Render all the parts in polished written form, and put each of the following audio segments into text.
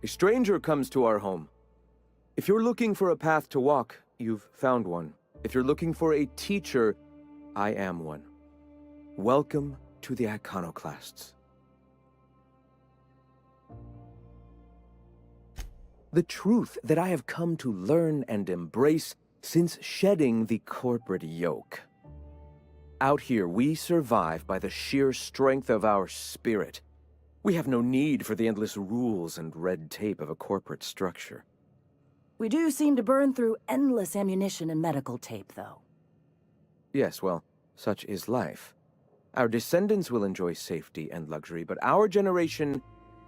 A stranger comes to our home. If you're looking for a path to walk, you've found one. If you're looking for a teacher, I am one. Welcome to the Iconoclasts. The truth that I have come to learn and embrace since shedding the corporate yoke. Out here, we survive by the sheer strength of our spirit. We have no need for the endless rules and red tape of a corporate structure. We do seem to burn through endless ammunition and medical tape, though. Yes, well, such is life. Our descendants will enjoy safety and luxury, but our generation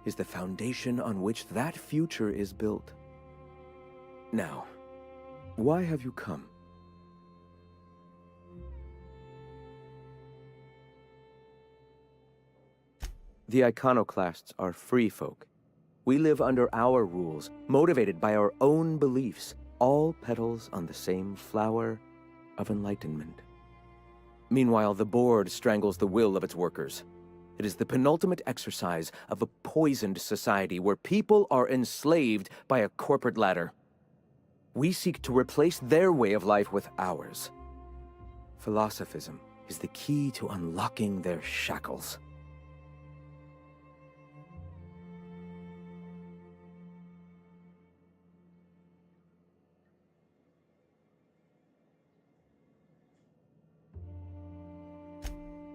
is the foundation on which that future is built. Now, why have you come? The Iconoclasts are free folk. We live under our rules, motivated by our own beliefs, all petals on the same flower of enlightenment. Meanwhile, the board strangles the will of its workers. It is the penultimate exercise of a poisoned society where people are enslaved by a corporate ladder. We seek to replace their way of life with ours. Philosophism is the key to unlocking their shackles.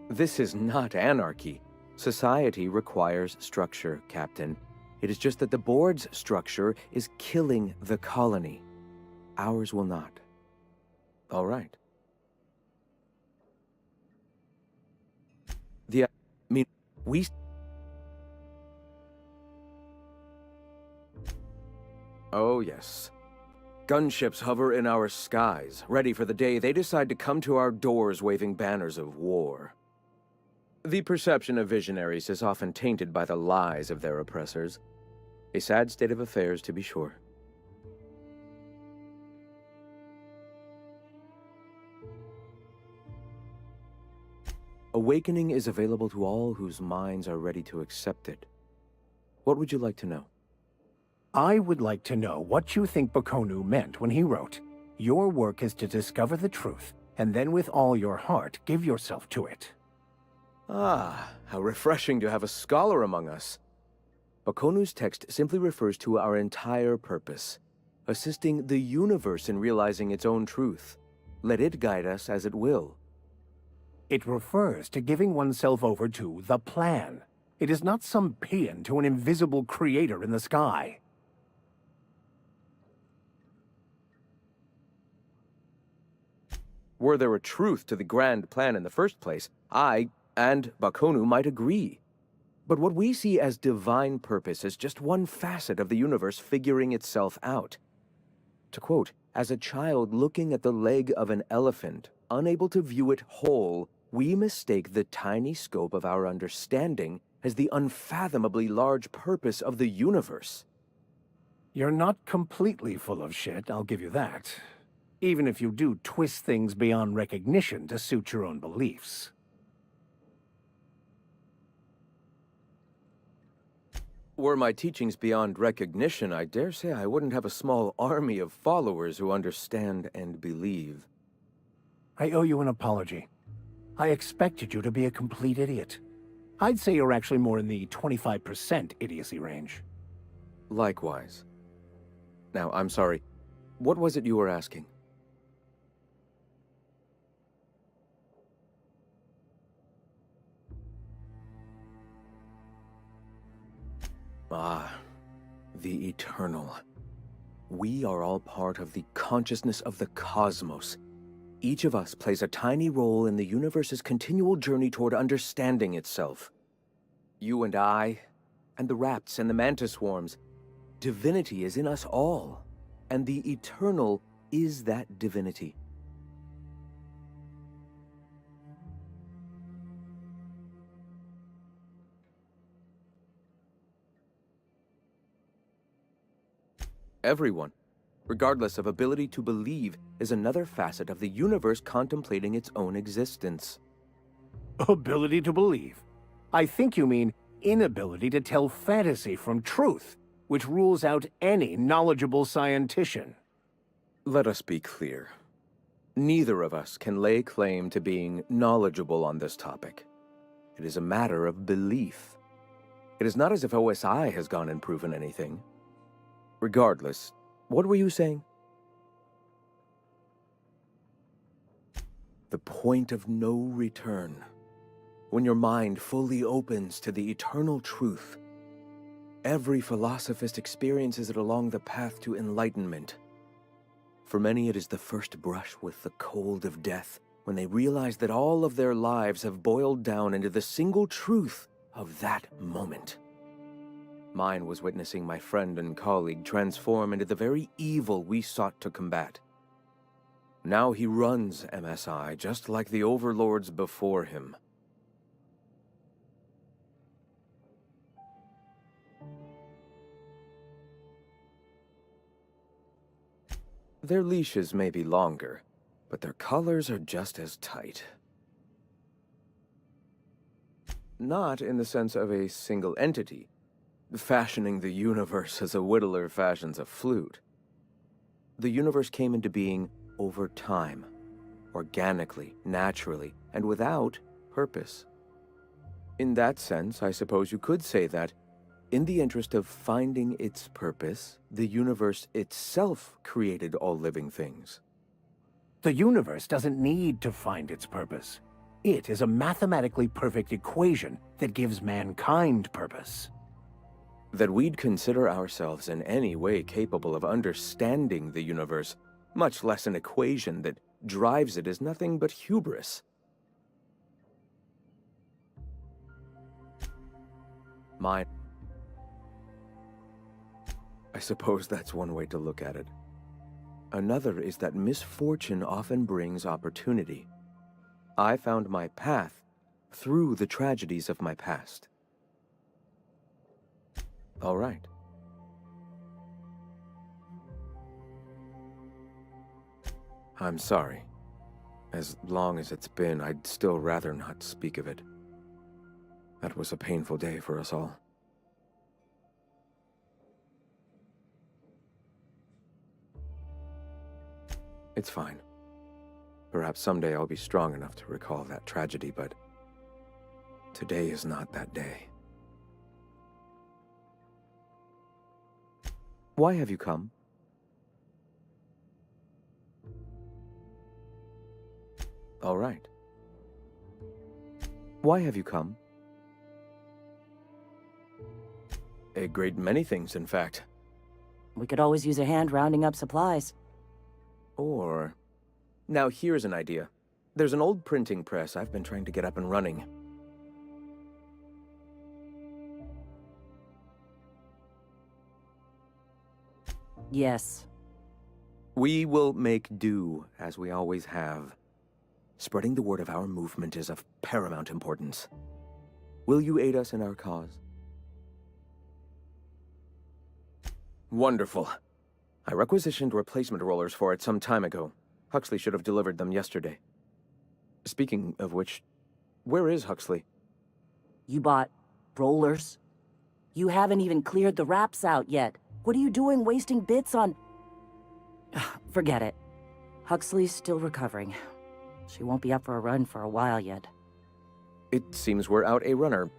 This is not anarchy. Society requires structure, Captain. It is just that the board's structure is killing the colony. Ours will not. All right. We... Oh, yes. Gunships hover in our skies, ready for the day they decide to come to our doors waving banners of war. The perception of visionaries is often tainted by the lies of their oppressors. A sad state of affairs, to be sure. Awakening is available to all whose minds are ready to accept it. What would you like to know? I would like to know what you think Bakonu meant when he wrote, "Your work is to discover the truth, and then with all your heart give yourself to it." Ah, how refreshing to have a scholar among us. Bakonu's text simply refers to our entire purpose, assisting the universe in realizing its own truth. Let it guide us as it will. It refers to giving oneself over to the plan. It is not some paean to an invisible creator in the sky. Were there a truth to the grand plan in the first place, I and Bakonu might agree. But what we see as divine purpose is just one facet of the universe figuring itself out. To quote, "As a child looking at the leg of an elephant, unable to view it whole, we mistake the tiny scope of our understanding as the unfathomably large purpose of the universe." You're not completely full of shit, I'll give you that. Even if you do twist things beyond recognition to suit your own beliefs. Were my teachings beyond recognition, I dare say I wouldn't have a small army of followers who understand and believe. I owe you an apology. I expected you to be a complete idiot. I'd say you're actually more in the 25% idiocy range. Likewise. Now, I'm sorry. What was it you were asking? Ah, the eternal. We are all part of the consciousness of the cosmos. Each of us plays a tiny role in the universe's continual journey toward understanding itself. You and I, and the rats and the mantis swarms. Divinity is in us all, and the eternal is that divinity. Everyone, regardless of ability to believe, is another facet of the universe contemplating its own existence. Ability to believe? I think you mean inability to tell fantasy from truth, which rules out any knowledgeable scientician. Let us be clear. Neither of us can lay claim to being knowledgeable on this topic. It is a matter of belief. It is not as if OSI has gone and proven anything. Regardless, what were you saying? The point of no return. When your mind fully opens to the eternal truth. Every philosophist experiences it along the path to enlightenment. For many, it is the first brush with the cold of death, when they realize that all of their lives have boiled down into the single truth of that moment. Mine was witnessing my friend and colleague transform into the very evil we sought to combat. Now he runs MSI just like the overlords before him. Their leashes may be longer, but their collars are just as tight. Not in the sense of a single entity, fashioning the universe as a whittler fashions a flute. The universe came into being over time, organically, naturally, and without purpose. In that sense, I suppose you could say that, in the interest of finding its purpose, the universe itself created all living things. The universe doesn't need to find its purpose. It is a mathematically perfect equation that gives mankind purpose. That we'd consider ourselves in any way capable of understanding the universe, much less an equation that drives it, is nothing but hubris. I suppose that's one way to look at it. Another is that misfortune often brings opportunity. I found my path through the tragedies of my past. All right. I'm sorry. As long as it's been, I'd still rather not speak of it. That was a painful day for us all. It's fine. Perhaps someday I'll be strong enough to recall that tragedy, but today is not that day. Why have you come? All right. Why have you come? A great many things, in fact. We could always use a hand rounding up supplies. Or... Now here's an idea. There's an old printing press I've been trying to get up and running. Yes. We will make do, as we always have. Spreading the word of our movement is of paramount importance. Will you aid us in our cause? Wonderful. I requisitioned replacement rollers for it some time ago. Huxley should have delivered them yesterday. Speaking of which, where is Huxley? You bought rollers? You haven't even cleared the wraps out yet. What are you doing wasting bits on... Forget it. Huxley's still recovering. She won't be up for a run for a while yet. It seems we're out a runner.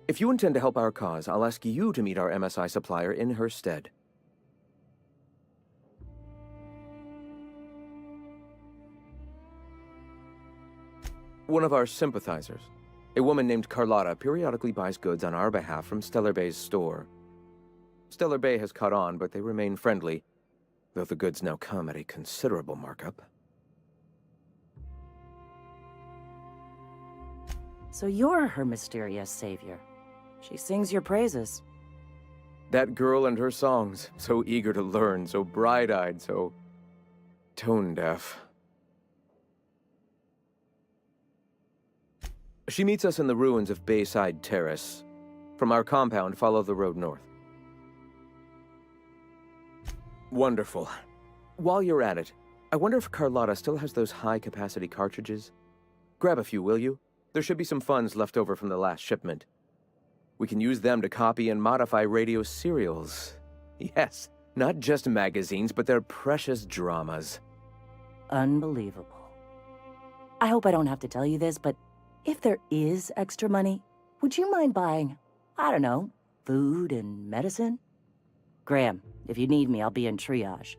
If you intend to help our cause, I'll ask you to meet our MSI supplier in her stead. One of our sympathizers, a woman named Carlotta, periodically buys goods on our behalf from Stellar Bay's store. Stellar Bay has caught on, but they remain friendly, though the goods now come at a considerable markup. So you're her mysterious savior. She sings your praises. That girl and her songs, so eager to learn, so bright-eyed, so tone-deaf. She meets us in the ruins of Bayside Terrace. From our compound, follow the road north. Wonderful. While you're at it, I wonder if Carlotta still has those high-capacity cartridges? Grab a few, will you? There should be some funds left over from the last shipment. We can use them to copy and modify radio serials, Yes, not just magazines, but their precious dramas. Unbelievable. I hope I don't have to tell you this, but if there is extra money, would you mind buying, I don't know, food and medicine? Graham, if you need me, I'll be in triage.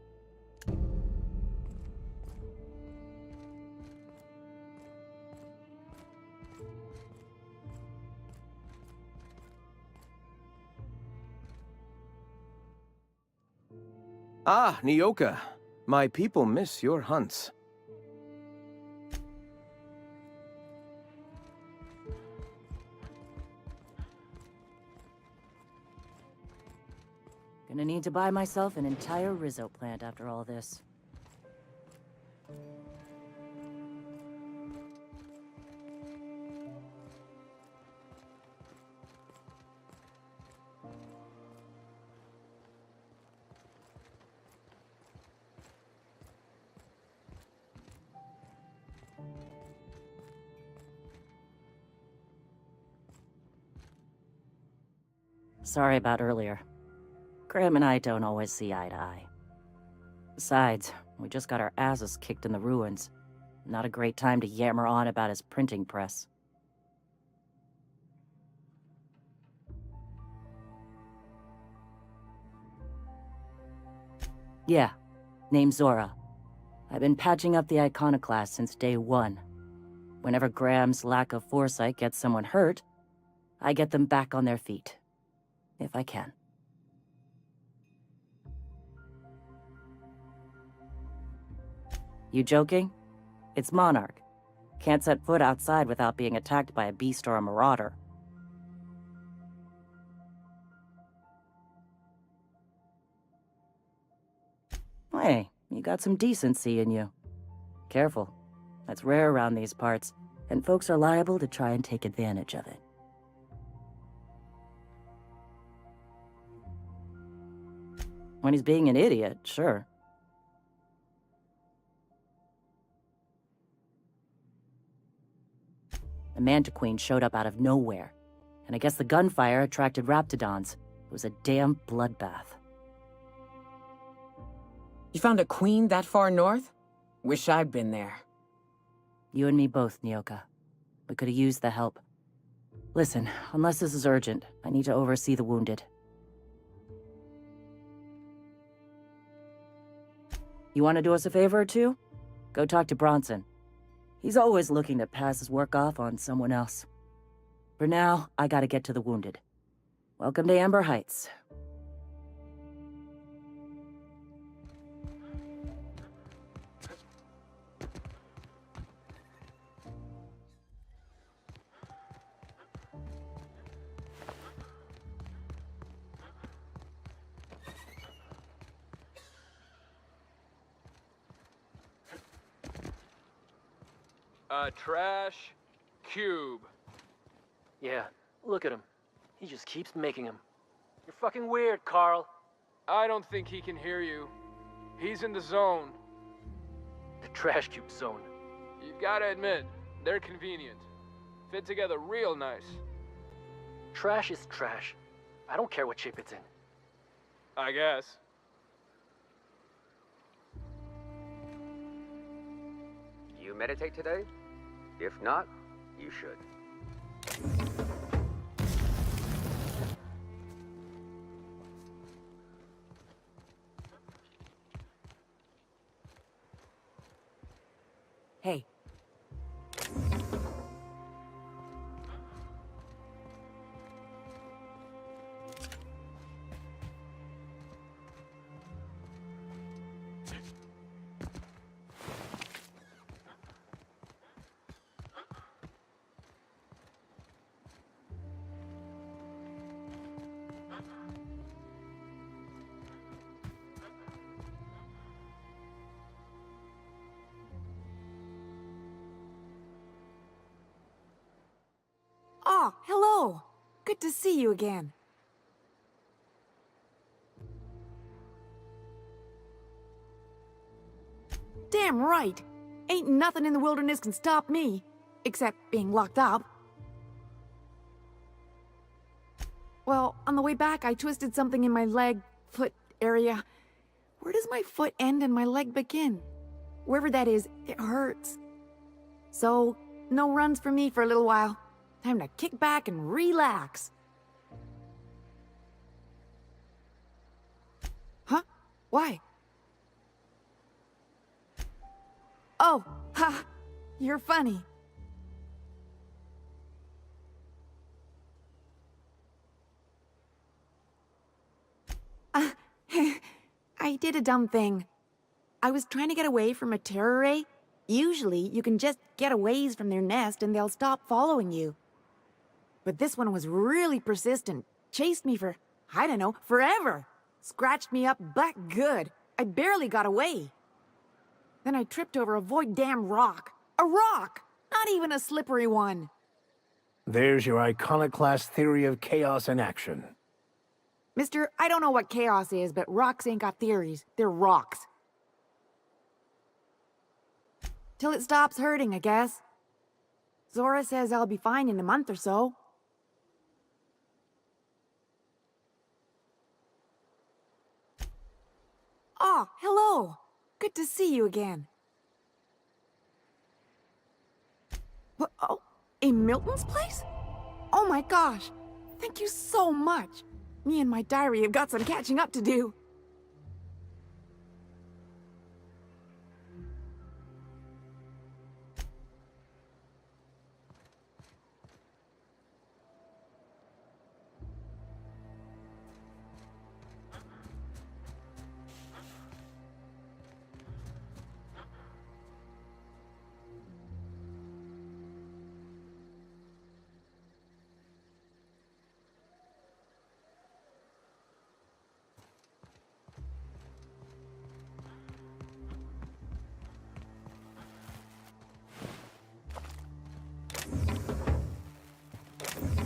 Ah, Nyoka. My people miss your hunts. Gonna need to buy myself an entire Rizzo plant after all this. Sorry about earlier. Graham and I don't always see eye to eye. Besides, we just got our asses kicked in the ruins. Not a great time to yammer on about his printing press. Yeah, name's Zora. I've been patching up the iconoclast since day one. Whenever Graham's lack of foresight gets someone hurt, I get them back on their feet. If I can. You joking? It's Monarch. Can't set foot outside without being attacked by a beast or a marauder. Hey, you got some decency in you. Careful. That's rare around these parts, and folks are liable to try and take advantage of it. When he's being an idiot, sure. The Mantiqueen showed up out of nowhere, and I guess the gunfire attracted Raptidons. It was a damn bloodbath. You found a queen that far north? Wish I'd been there. You and me both, Nyoka. We could have used the help. Listen, unless this is urgent, I need to oversee the wounded. You want to do us a favor or two? Go talk to Bronson. He's always looking to pass his work off on someone else. For now, I gotta get to the wounded. Welcome to Amber Heights. A trash cube. Yeah, look at him. He just keeps making them. You're fucking weird, Carl. I don't think he can hear you. He's in the zone. The trash cube zone. You gotta admit, they're convenient. Fit together real nice. Trash is trash. I don't care what shape it's in. I guess. You meditate today? If not, you should. Hey. Oh, hello. Good to see you again. Damn right. Ain't nothing in the wilderness can stop me. Except being locked up. Well, on the way back, I twisted something in my leg, foot, area. Where does my foot end and my leg begin? Wherever that is, it hurts. So, no runs for me for a little while. Time to kick back and relax. Huh? Why? Oh, ha! You're funny. I did a dumb thing. I was trying to get away from a terror ray. Usually, you can just get away from their nest and they'll stop following you. But this one was really persistent. Chased me for, I don't know, forever. Scratched me up back good. I barely got away. Then I tripped over a void damn rock. A rock! Not even a slippery one. There's your iconoclast theory of chaos in action. Mister, I don't know what chaos is, but rocks ain't got theories. They're rocks. Till it stops hurting, I guess. Zora says I'll be fine in a month or so. Ah, hello. Good to see you again. What? Oh, in Milton's place? Oh my gosh. Thank you so much. Me and my diary have got some catching up to do.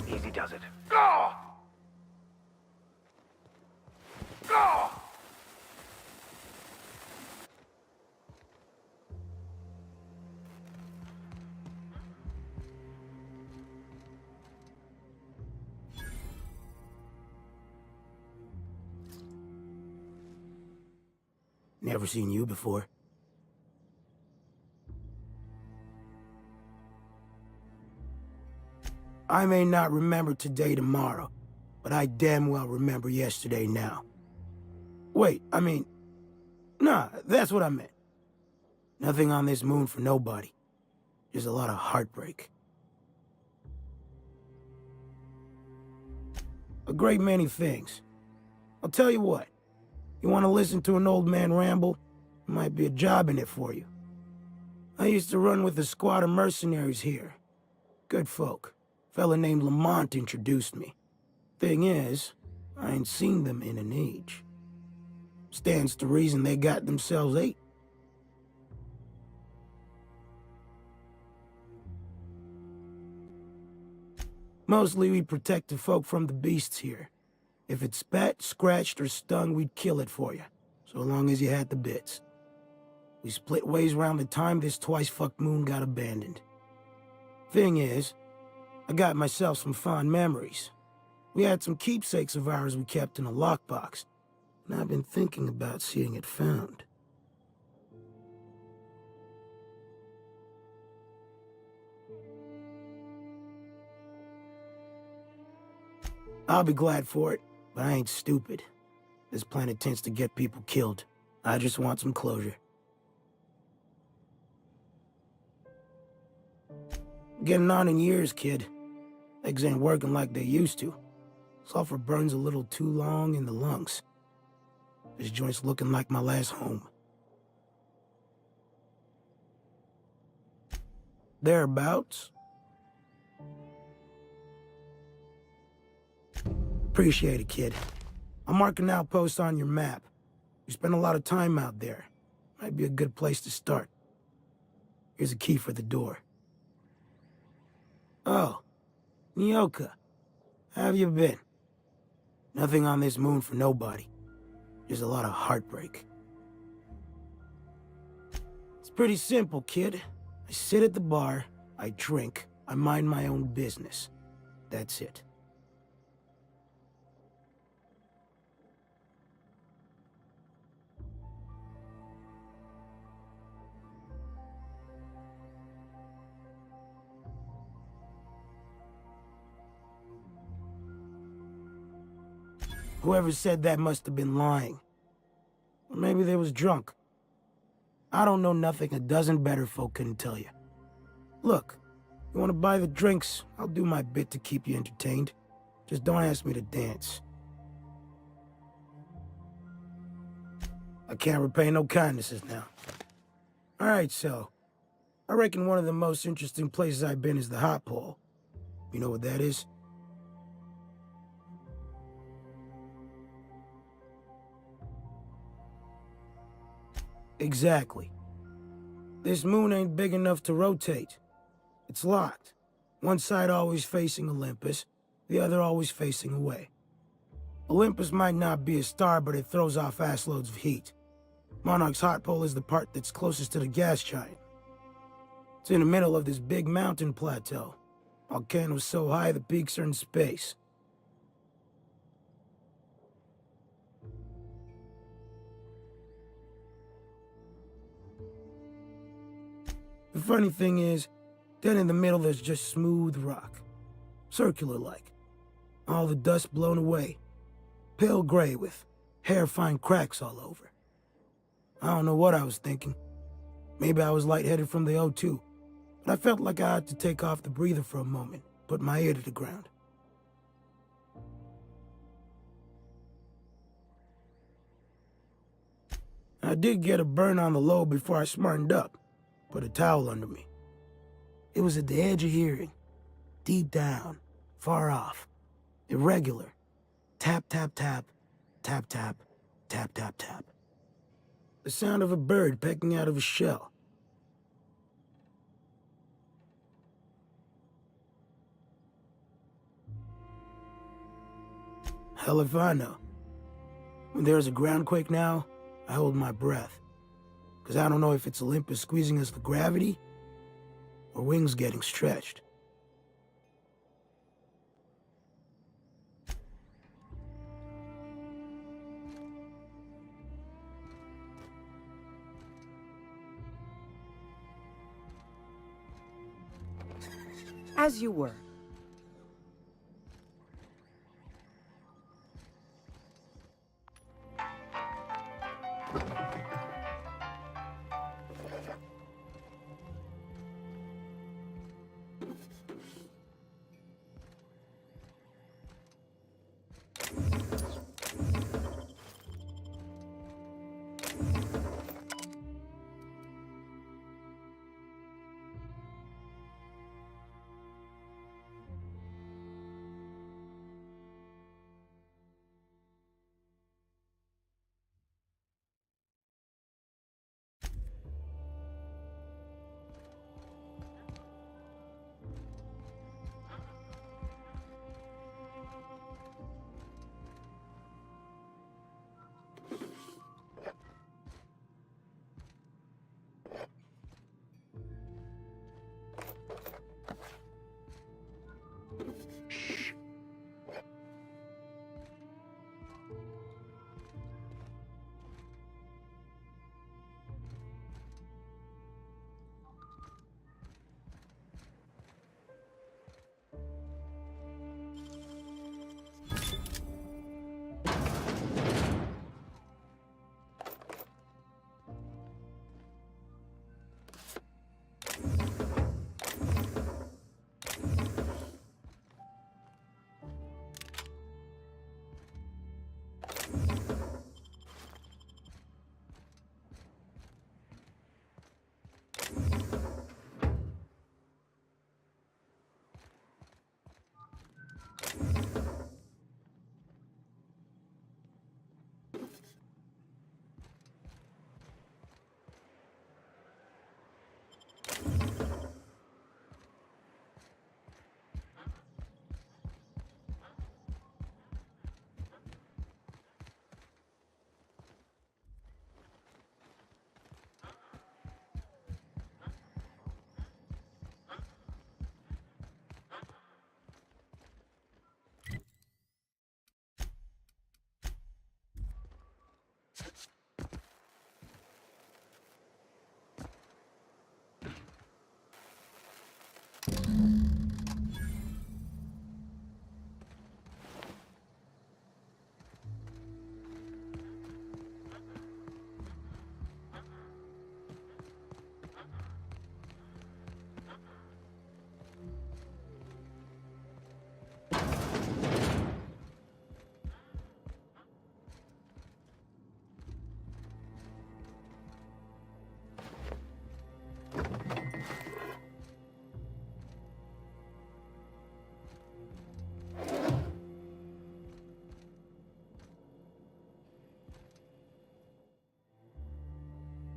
Easy does it. Go! Go! Never seen you before. I may not remember today tomorrow, but I damn well remember yesterday now. Wait, nah, that's what I meant. Nothing on this moon for nobody. Just a lot of heartbreak. A great many things. I'll tell you what. You want to listen to an old man ramble? There might be a job in it for you. I used to run with a squad of mercenaries here. Good folk. Fella named Lamont introduced me. Thing is, I ain't seen them in an age. Stands to reason they got themselves ate. Mostly we protected folk from the beasts here. If it spat, scratched, or stung, we'd kill it for you, so long as you had the bits. We split ways around the time this twice-fucked moon got abandoned. Thing is, I got myself some fond memories. We had some keepsakes of ours we kept in a lockbox, and I've been thinking about seeing it found. I'll be glad for it, but I ain't stupid. This planet tends to get people killed. I just want some closure. Getting on in years, kid. Legs ain't working like they used to. Sulfur burns a little too long in the lungs. This joint's looking like my last home. Thereabouts. Appreciate it, kid. I'll mark an outpost on your map. You spend a lot of time out there. Might be a good place to start. Here's a key for the door. Oh, Nyoka. How have you been? Nothing on this moon for nobody. Just a lot of heartbreak. It's pretty simple, kid. I sit at the bar, I drink, I mind my own business. That's it. Whoever said that must have been lying. Or maybe they was drunk. I don't know nothing a dozen better folk couldn't tell you. Look, you want to buy the drinks, I'll do my bit to keep you entertained. Just don't ask me to dance. I can't repay no kindnesses now. Alright, so, I reckon one of the most interesting places I've been is the hot pole. You know what that is? Exactly. This moon ain't big enough to rotate. It's locked. One side always facing Olympus, the other always facing away. Olympus might not be a star, but it throws off assloads of heat. Monarch's hot pole is the part that's closest to the gas giant. It's in the middle of this big mountain plateau. Volcanoes so high the peaks are in space. The funny thing is, dead in the middle there's just smooth rock. Circular-like. All the dust blown away. Pale gray with hair-fine cracks all over. I don't know what I was thinking. Maybe I was lightheaded from the O2, but I felt like I had to take off the breather for a moment, put my ear to the ground. I did get a burn on the lobe before I smartened up. Put a towel under me. It was at the edge of hearing. Deep down. Far off. Irregular. Tap, tap, tap. Tap, tap. Tap, tap, tap. The sound of a bird pecking out of a shell. Hell if I know. When there's a groundquake now, I hold my breath. Because I don't know if it's Olympus squeezing us for gravity, or wings getting stretched. As you were.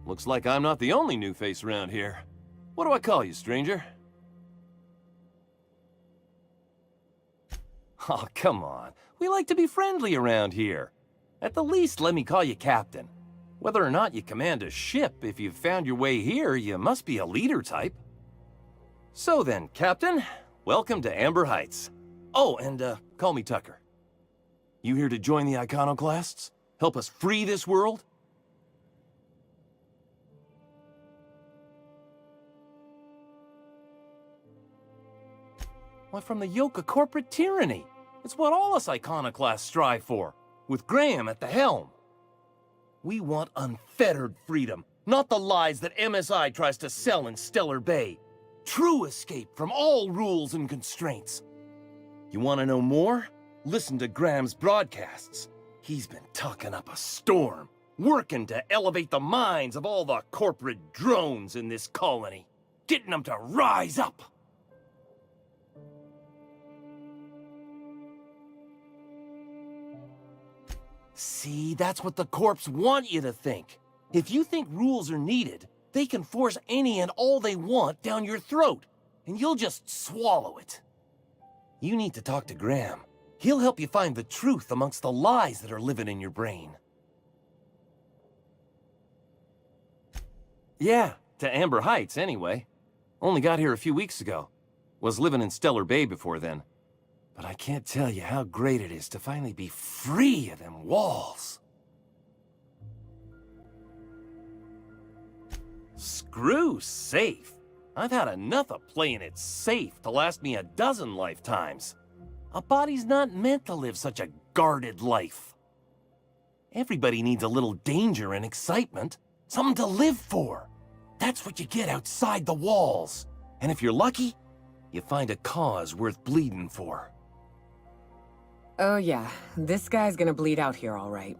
looks like I'm not the only new face around here. What do I call you, stranger? Oh, come on. We like to be friendly around here. At the least, let me call you Captain. Whether or not you command a ship, if you've found your way here, you must be a leader type. So then, Captain, welcome to Amber Heights. Oh, and call me Tucker. You here to join the Iconoclasts? Help us free this world? Why, from the yoke of corporate tyranny. It's what all us Iconoclasts strive for, with Graham at the helm. We want unfettered freedom, not the lies that MSI tries to sell in Stellar Bay. True escape from all rules and constraints. You want to know more? Listen to Graham's broadcasts. He's been talking up a storm, working to elevate the minds of all the corporate drones in this colony, getting them to rise up. See, that's what the Corps want you to think. If you think rules are needed, they can force any and all they want down your throat, and you'll just swallow it. You need to talk to Graham. He'll help you find the truth amongst the lies that are living in your brain. Yeah, to Amber Heights, anyway. Only got here a few weeks ago. Was living in Stellar Bay before then. But I can't tell you how great it is to finally be free of them walls. Screw safe. I've had enough of playing it safe to last me a dozen lifetimes. A body's not meant to live such a guarded life. Everybody needs a little danger and excitement, something to live for. That's what you get outside the walls. And if you're lucky, you find a cause worth bleeding for. Oh yeah, this guy's gonna bleed out here all right.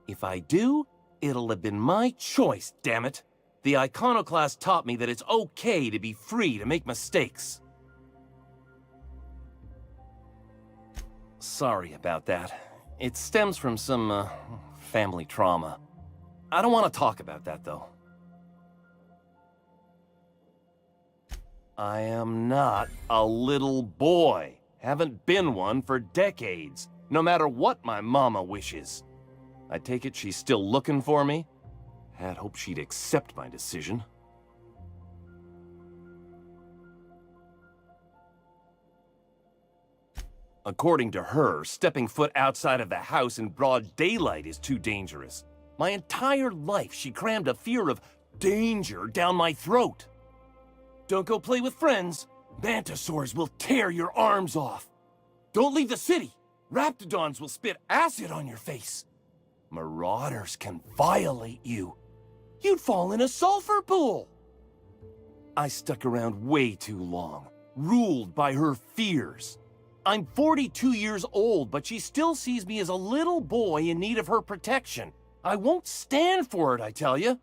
If I do, it'll have been my choice, damn it. The Iconoclast taught me that it's okay to be free to make mistakes. Sorry about that. It stems from some, family trauma. I don't want to talk about that, though. I am not a little boy. Haven't been one for decades, no matter what my mama wishes. I take it she's still looking for me? Had hoped she'd accept my decision. According to her, stepping foot outside of the house in broad daylight is too dangerous. My entire life, she crammed a fear of danger down my throat. Don't go play with friends. Mantisaurs will tear your arms off. Don't leave the city. Raptidons will spit acid on your face. Marauders can violate you. You'd fall in a sulfur pool. I stuck around way too long, ruled by her fears. I'm 42 years old, but she still sees me as a little boy in need of her protection. I won't stand for it, I tell you.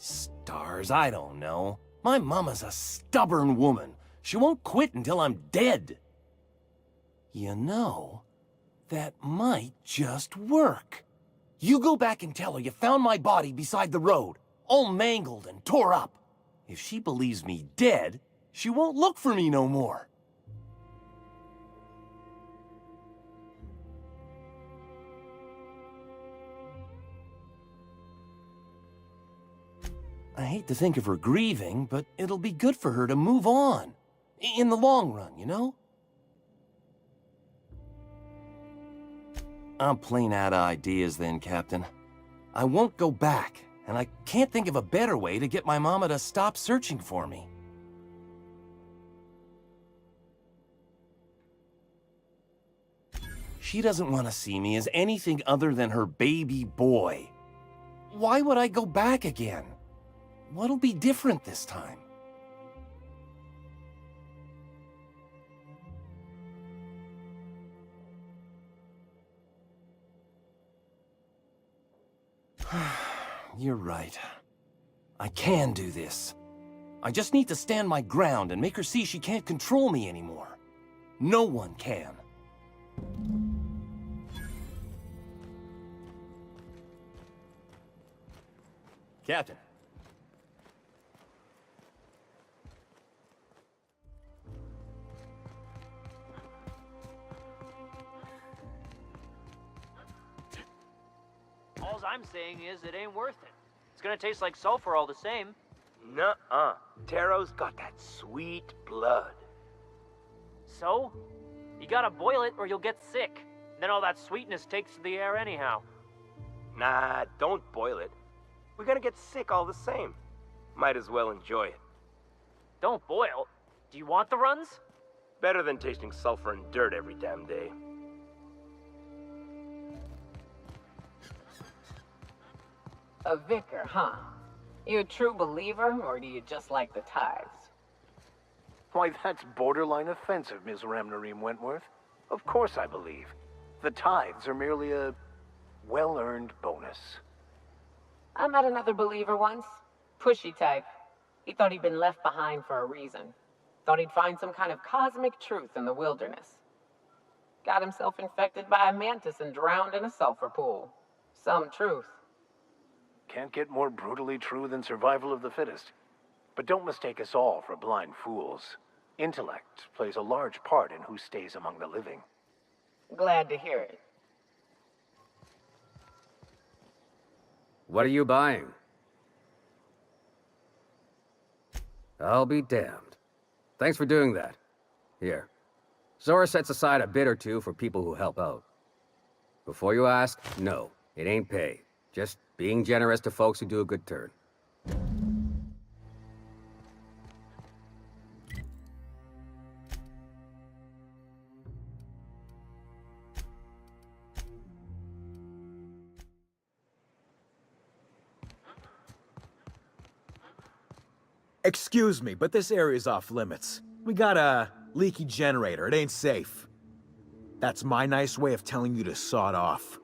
Stars, I don't know. My mama's a stubborn woman. She won't quit until I'm dead. You know, that might just work. You go back and tell her you found my body beside the road, all mangled and tore up. If she believes me dead, she won't look for me no more. I hate to think of her grieving, but it'll be good for her to move on. In the long run, you know? I'm plain out of ideas then, Captain. I won't go back, and I can't think of a better way to get my mama to stop searching for me. She doesn't want to see me as anything other than her baby boy. Why would I go back again? What'll be different this time? You're right. I can do this. I just need to stand my ground and make her see she can't control me anymore. No one can. Captain. All I'm saying is it ain't worth it. It's gonna taste like sulfur all the same. Nuh-uh. Taro's got that sweet blood. So? You gotta boil it or you'll get sick. Then all that sweetness takes to the air anyhow. Nah, don't boil it. We're gonna get sick all the same. Might as well enjoy it. Don't boil? Do you want the runs? Better than tasting sulfur and dirt every damn day. A vicar, huh? You a true believer, or do you just like the tithes? Why, that's borderline offensive, Ms. Ramnareem Wentworth. Of course I believe. The tithes are merely a well-earned bonus. I met another believer once. Pushy type. He thought he'd been left behind for a reason. Thought he'd find some kind of cosmic truth in the wilderness. Got himself infected by a mantis and drowned in a sulfur pool. Some truth. Can't get more brutally true than survival of the fittest. But don't mistake us all for blind fools. Intellect plays a large part in who stays among the living. Glad to hear it. What are you buying? I'll be damned. Thanks for doing that. Here. Zora sets aside a bit or two for people who help out. Before you ask, no, it ain't pay. Just being generous to folks who do a good turn. Excuse me, but this area's off limits. We got a leaky generator. It ain't safe. That's my nice way of telling you to sod off.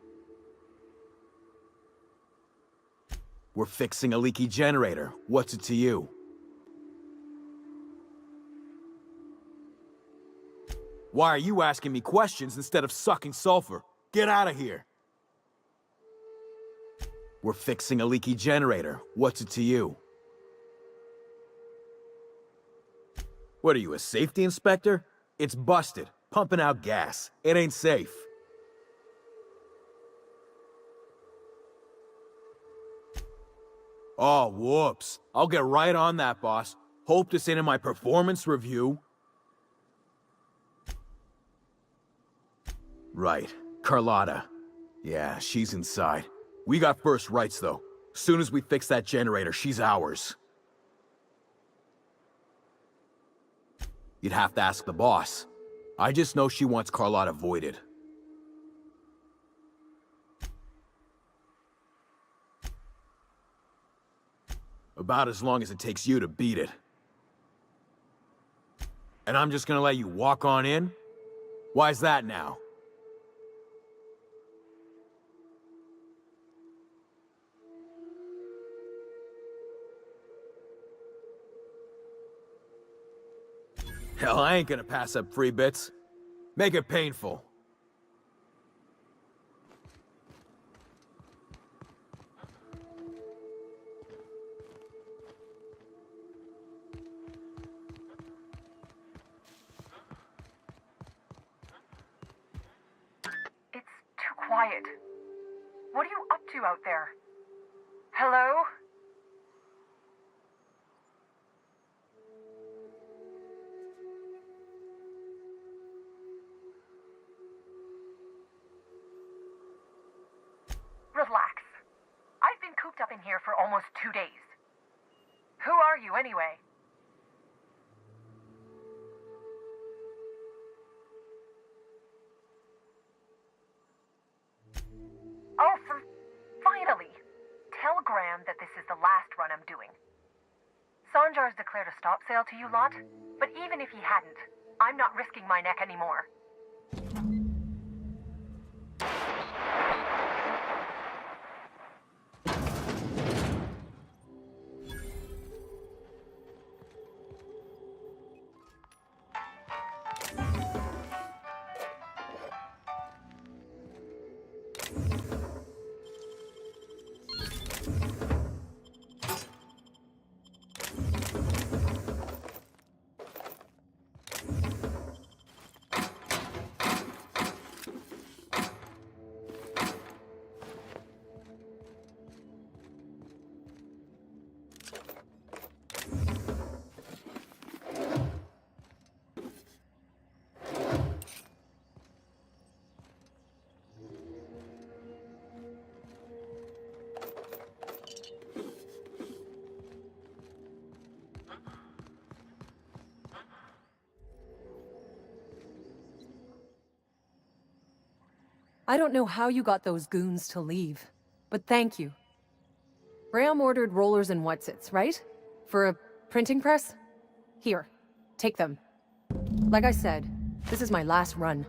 We're fixing a leaky generator. What's it to you? Why are you asking me questions instead of sucking sulfur? Get out of here. We're fixing a leaky generator. What's it to you? What are you, a safety inspector? It's busted, pumping out gas. It ain't safe. Oh, whoops. I'll get right on that, boss. Hope this ain't in my performance review. Right, Carlotta. Yeah, she's inside. We got first rights, though. Soon as we fix that generator, she's ours. You'd have to ask the boss. I just know she wants Carlotta voided. About as long as it takes you to beat it. And I'm just gonna let you walk on in? Why's that now? Hell, I ain't gonna pass up free bits. Make it painful. It's too quiet. What are you up to out there? Hello? Relax. I've been cooped up in here for almost 2 days. Who are you, anyway? Oh, finally! Tell Graham that this is the last run I'm doing. Sanjar's declared a stop sale to you lot, but even if he hadn't, I'm not risking my neck anymore. I don't know how you got those goons to leave, but thank you. Graham ordered rollers and whatsits, right? For a printing press? Here, take them. Like I said, this is my last run.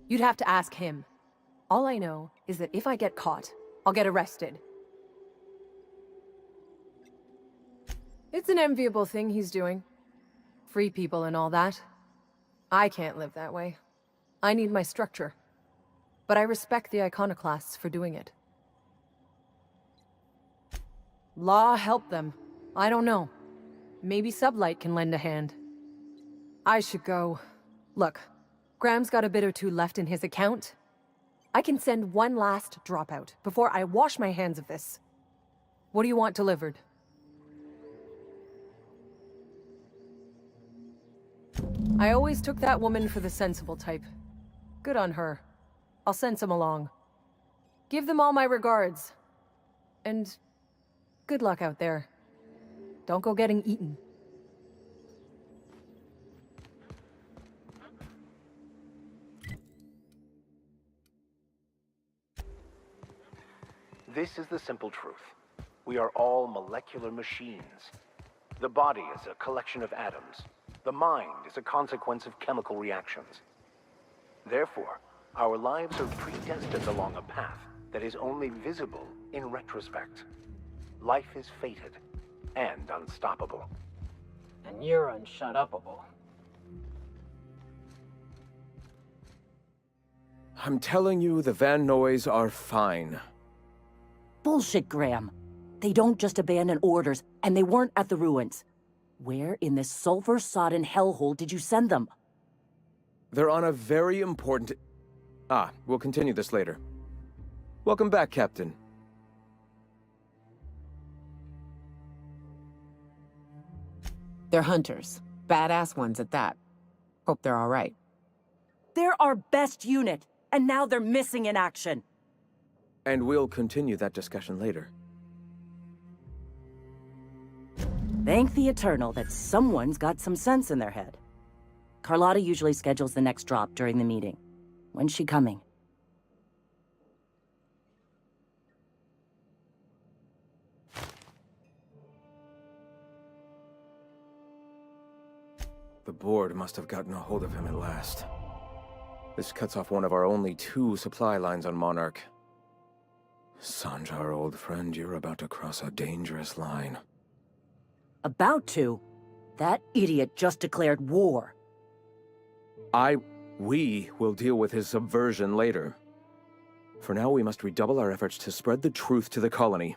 You'd have to ask him. All I know is that if I get caught, I'll get arrested. It's an enviable thing he's doing. Free people and all that. I can't live that way. I need my structure. But I respect the iconoclasts for doing it. Law helped them. I don't know. Maybe Sublight can lend a hand. I should go. Look, Graham's got a bit or two left in his account. I can send one last dropout before I wash my hands of this. What do you want delivered? I always took that woman for the sensible type. Good on her. I'll send some along. Give them all my regards. And good luck out there. Don't go getting eaten. This is the simple truth. We are all molecular machines. The body is a collection of atoms. The mind is a consequence of chemical reactions. Therefore, our lives are predestined along a path that is only visible in retrospect. Life is fated and unstoppable. And you're unshut-upable. I'm telling you, the Van Noys are fine. Bullshit, Graham. They don't just abandon orders, and they weren't at the ruins. Where in this sulfur-sodden hellhole did you send them? They're on a very important... we'll continue this later. Welcome back, Captain. They're hunters. Badass ones at that. Hope they're all right. They're our best unit, and now they're missing in action. And we'll continue that discussion later. Thank the Eternal that someone's got some sense in their head. Carlotta usually schedules the next drop during the meeting. When's she coming? The board must have gotten a hold of him at last. This cuts off one of our only 2 supply lines on Monarch. Sanjar, old friend, you're about to cross a dangerous line. About to? That idiot just declared war. We will deal with his subversion later. For now, we must redouble our efforts to spread the truth to the colony.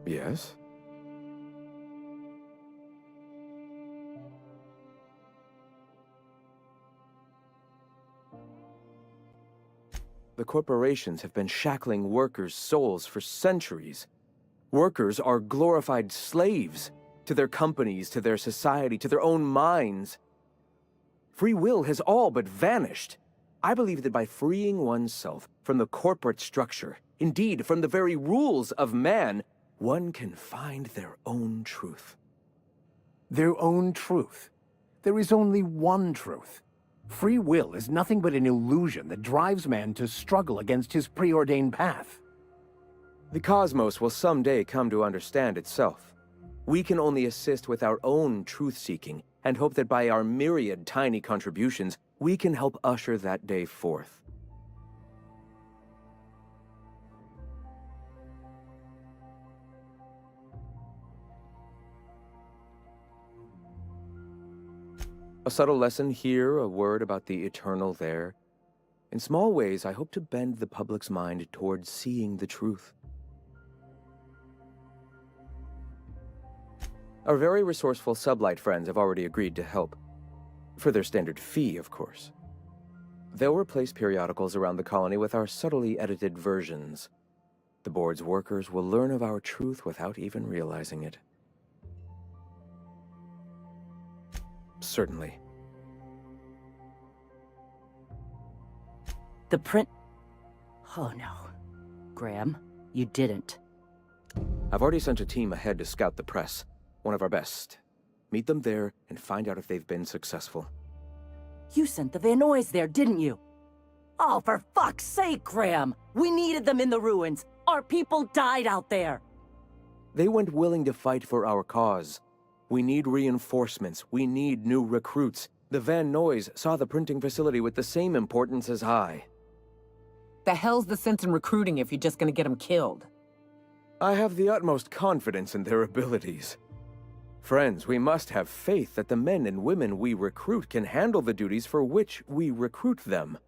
Yes? The corporations have been shackling workers' souls for centuries. Workers are glorified slaves to their companies, to their society, to their own minds. Free will has all but vanished. I believe that by freeing oneself from the corporate structure, indeed from the very rules of man, one can find their own truth. Their own truth? There is only one truth. Free will is nothing but an illusion that drives man to struggle against his preordained path. The cosmos will someday come to understand itself. We can only assist with our own truth-seeking and hope that by our myriad tiny contributions, we can help usher that day forth. A subtle lesson here, a word about the eternal there. In small ways, I hope to bend the public's mind towards seeing the truth. Our very resourceful Sublight friends have already agreed to help. For their standard fee, of course. They'll replace periodicals around the colony with our subtly edited versions. The board's workers will learn of our truth without even realizing it. Certainly. The print... Oh no. Graham, you didn't. I've already sent a team ahead to scout the press. One of our best. Meet them there and find out if they've been successful. You sent the Van Noys there, didn't you? Oh, for fuck's sake, Graham! We needed them in the ruins. Our people died out there. They went willing to fight for our cause. We need reinforcements. We need new recruits. The Van Noys saw the printing facility with the same importance as I. The hell's the sense in recruiting if you're just gonna get them killed? I have the utmost confidence in their abilities. Friends, we must have faith that the men and women we recruit can handle the duties for which we recruit them.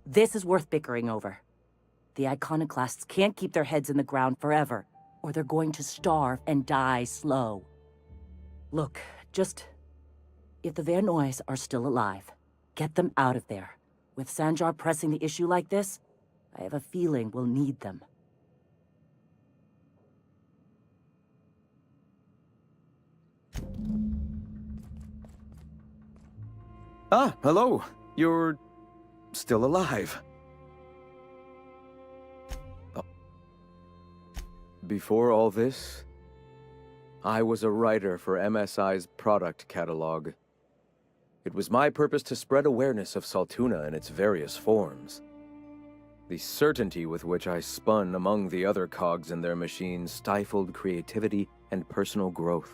This is worth bickering over. The iconoclasts can't keep their heads in the ground forever, or they're going to starve and die slow. Look, just... if the Van Noys are still alive, get them out of there. With Sanjar pressing the issue like this, I have a feeling we'll need them. Ah, hello. You're... still alive. Oh. Before all this, I was a writer for MSI's product catalog. It was my purpose to spread awareness of Saltuna in its various forms. The certainty with which I spun among the other cogs in their machine stifled creativity and personal growth.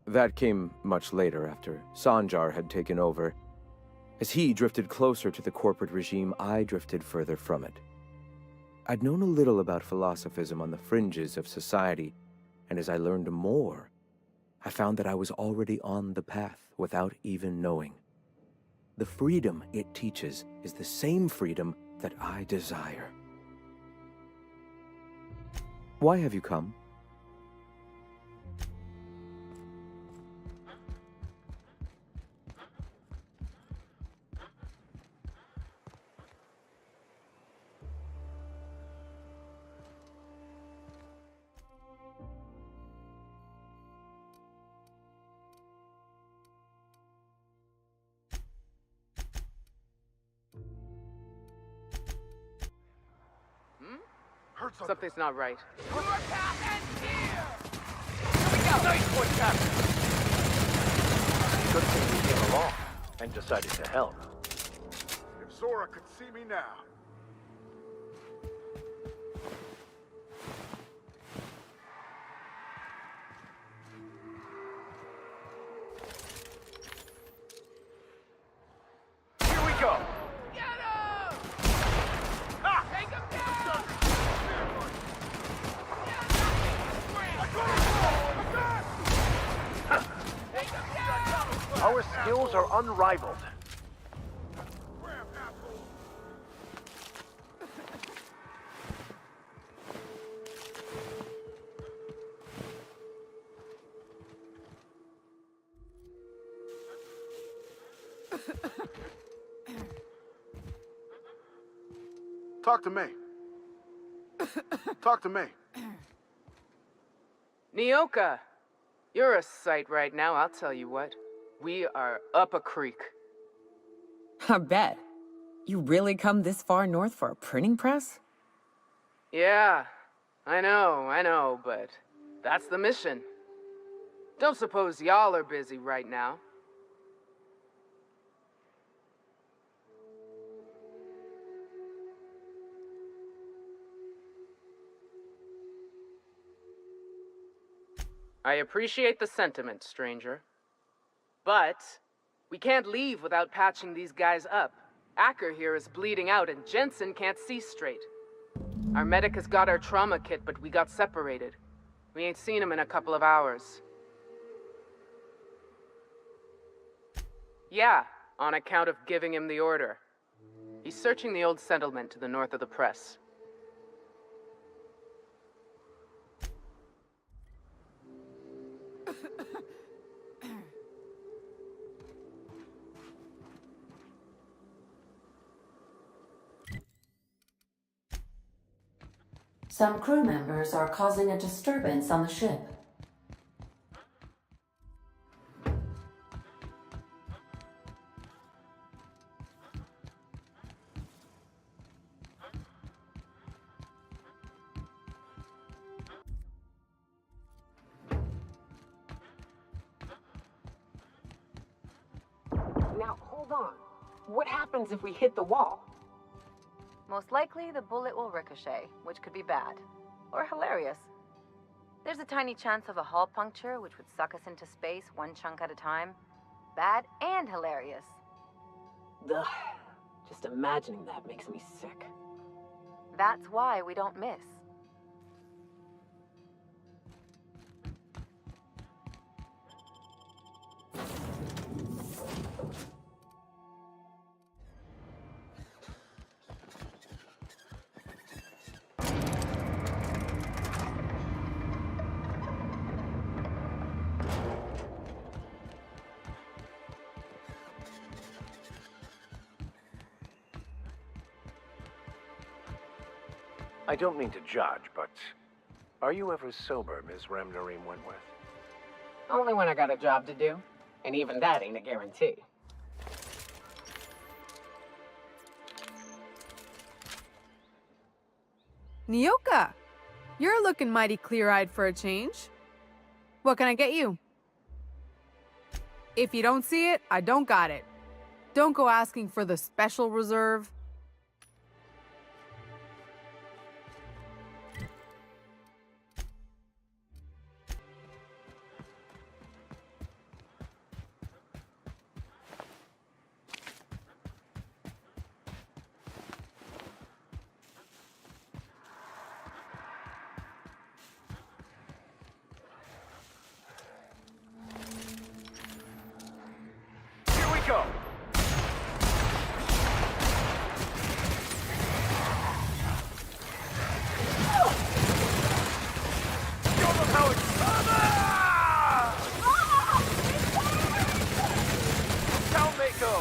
That came much later, after Sanjar had taken over. As he drifted closer to the corporate regime, I drifted further from it. I'd known a little about philosophism on the fringes of society, and as I learned more, I found that I was already on the path without even knowing. The freedom it teaches is the same freedom that I desire. Why have you come? Something's not right. Good thing we came along and decided to help. If Zora could see me now. Here we go! Our skills are unrivaled. Talk to me. Talk to me. Nyoka, you're a sight right now, I'll tell you what. We are up a creek. I bet. You really come this far north for a printing press? Yeah, I know, but that's the mission. Don't suppose y'all are busy right now. I appreciate the sentiment, stranger. But we can't leave without patching these guys up. Acker here is bleeding out and Jensen can't see straight. Our medic has got our trauma kit, but we got separated. We ain't seen him in a couple of hours. Yeah, on account of giving him the order. He's searching the old settlement to the north of the press. Some crew members are causing a disturbance on the ship. Now, hold on. What happens if we hit the wall? Most likely, the bullet will ricochet, which could be bad. Or hilarious. There's a tiny chance of a hull puncture, which would suck us into space one chunk at a time. Bad and hilarious. Ugh. Just imagining that makes me sick. That's why we don't miss. I don't mean to judge, but are you ever sober, Ms. Remnareem Wentworth? Only when I got a job to do. And even that ain't a guarantee. Nyoka! You're looking mighty clear-eyed for a change. What can I get you? If you don't see it, I don't got it. Don't go asking for the special reserve. Here we go! Show them how it's Down they go!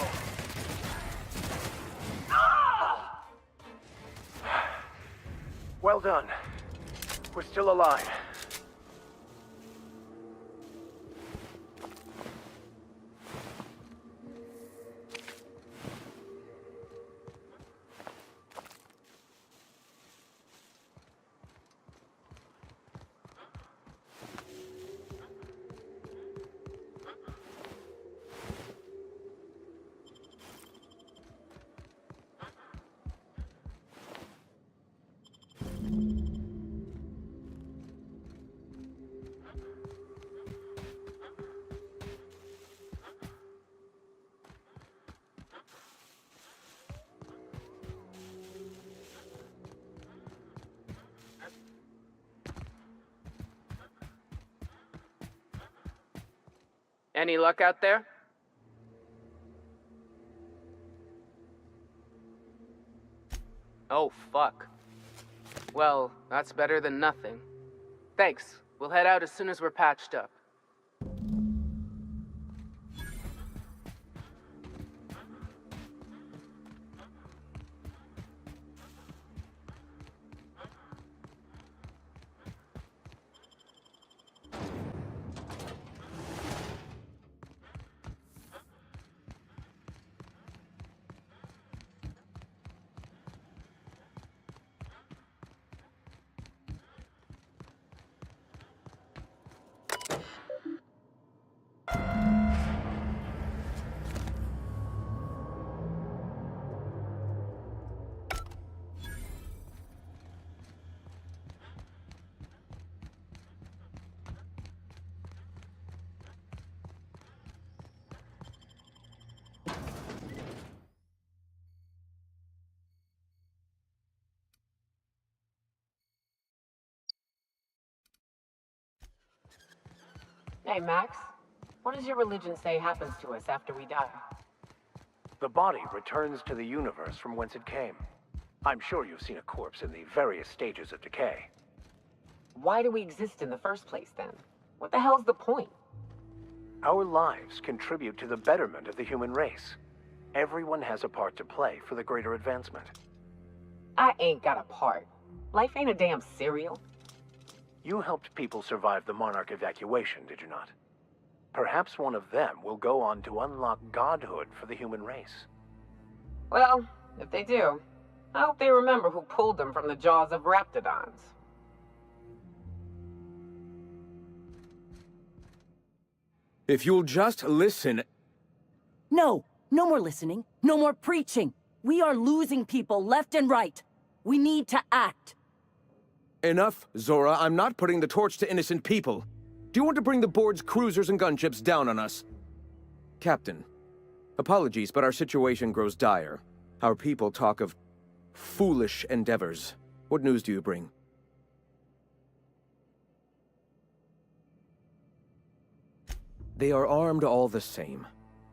Well done. We're still alive. Any luck out there? Oh, fuck. Well, that's better than nothing. Thanks. We'll head out as soon as we're patched up. Hey, Max. What does your religion say happens to us after we die? The body returns to the universe from whence it came. I'm sure you've seen a corpse in the various stages of decay. Why do we exist in the first place, then? What the hell's the point? Our lives contribute to the betterment of the human race. Everyone has a part to play for the greater advancement. I ain't got a part. Life ain't a damn cereal. You helped people survive the Monarch evacuation, did you not? Perhaps one of them will go on to unlock godhood for the human race. Well, if they do, I hope they remember who pulled them from the jaws of raptidons. If you'll just listen... No! No more listening. No more preaching. We are losing people left and right. We need to act. Enough, Zora. I'm not putting the torch to innocent people. Do you want to bring the board's cruisers and gunships down on us? Captain, apologies, but our situation grows dire. Our people talk of foolish endeavors. What news do you bring? They are armed all the same.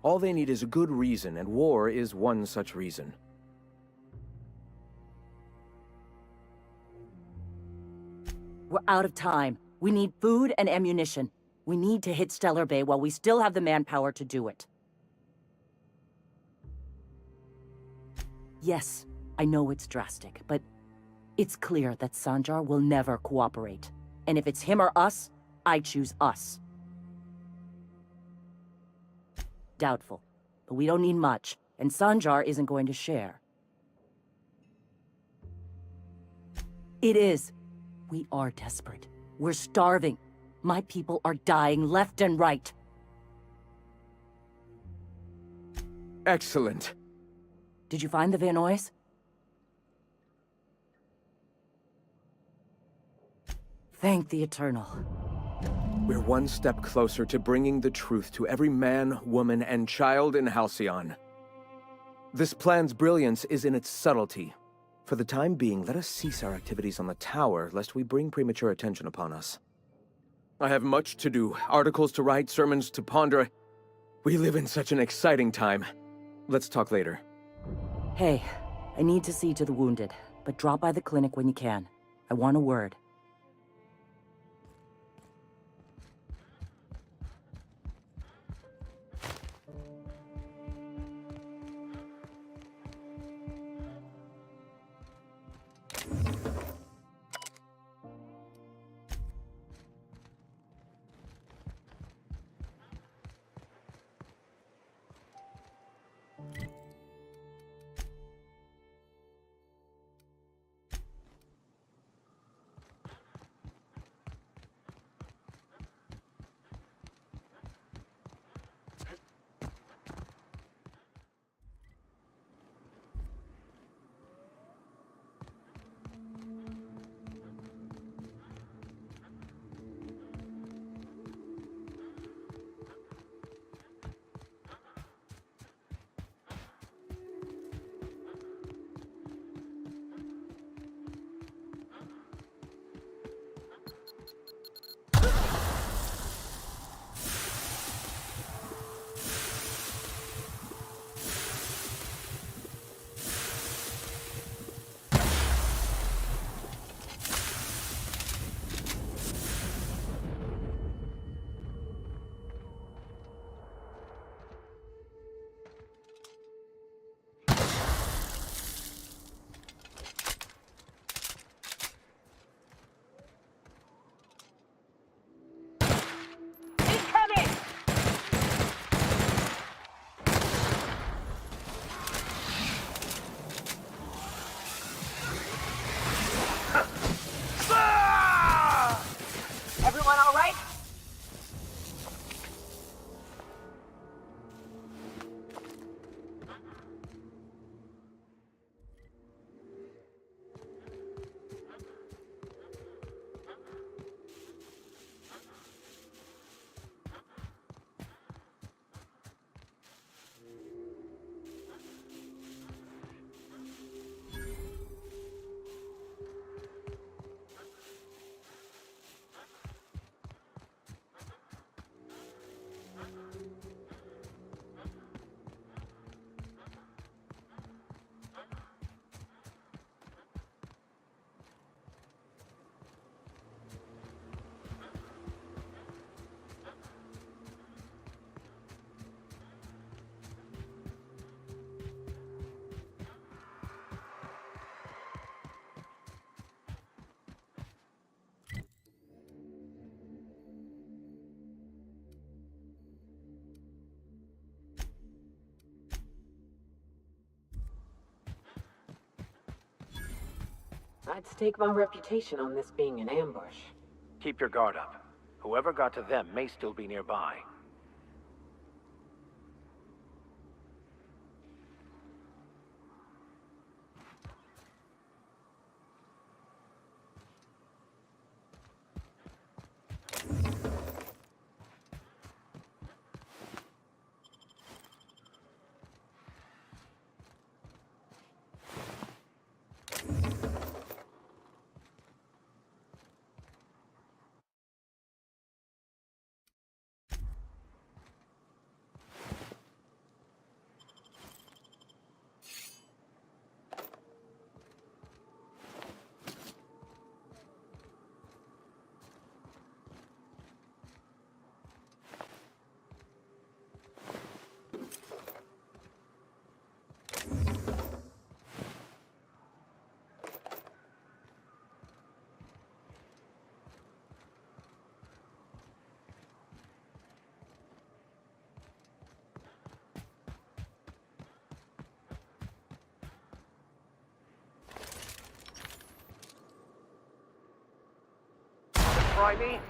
All they need is a good reason, and war is one such reason. We're out of time. We need food and ammunition. We need to hit Stellar Bay while we still have the manpower to do it. Yes, I know it's drastic, but it's clear that Sanjar will never cooperate. And if it's him or us, I choose us. Doubtful, but we don't need much, and Sanjar isn't going to share. It is. We are desperate. We're starving. My people are dying left and right. Excellent. Did you find the Vanoys? Thank the Eternal. We're one step closer to bringing the truth to every man, woman, and child in Halcyon. This plan's brilliance is in its subtlety. For the time being, let us cease our activities on the tower, lest we bring premature attention upon us. I have much to do, articles to write, sermons to ponder. We live in such an exciting time. Let's talk later. Hey, I need to see to the wounded, but drop by the clinic when you can. I want a word. I'd stake my reputation on this being an ambush. Keep your guard up. Whoever got to them may still be nearby. Try me?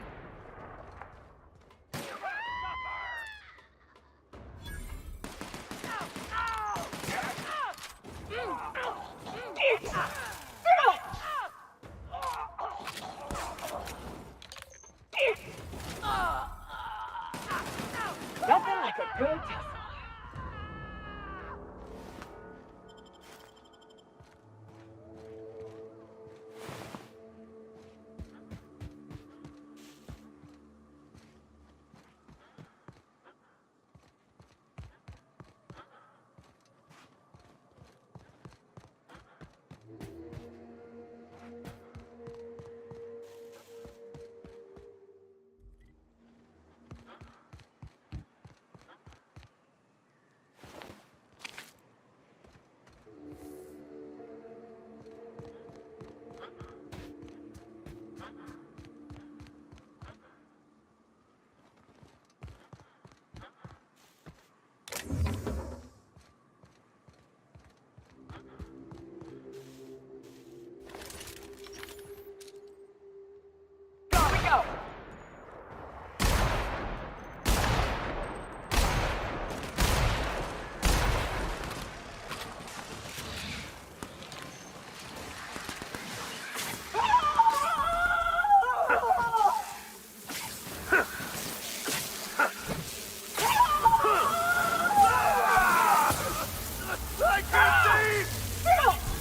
Nothing like a good tussle.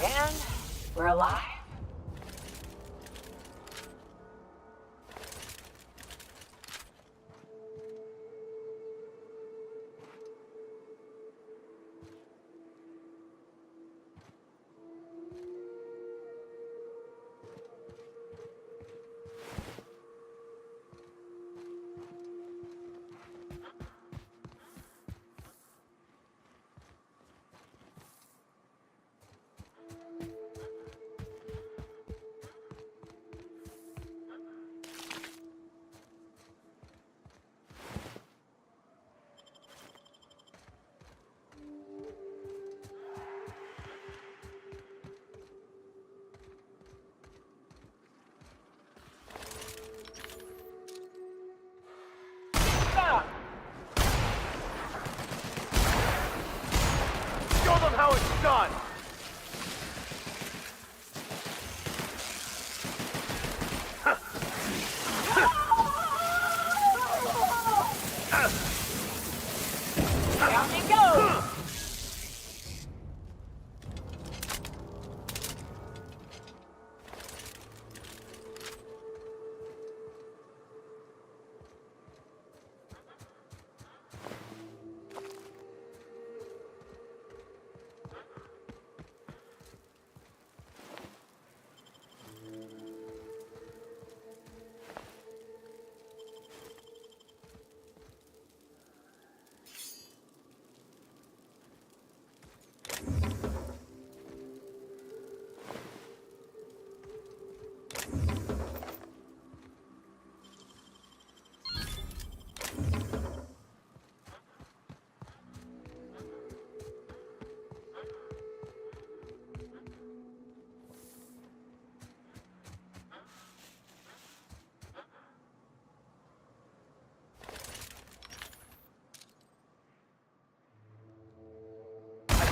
And we're alive.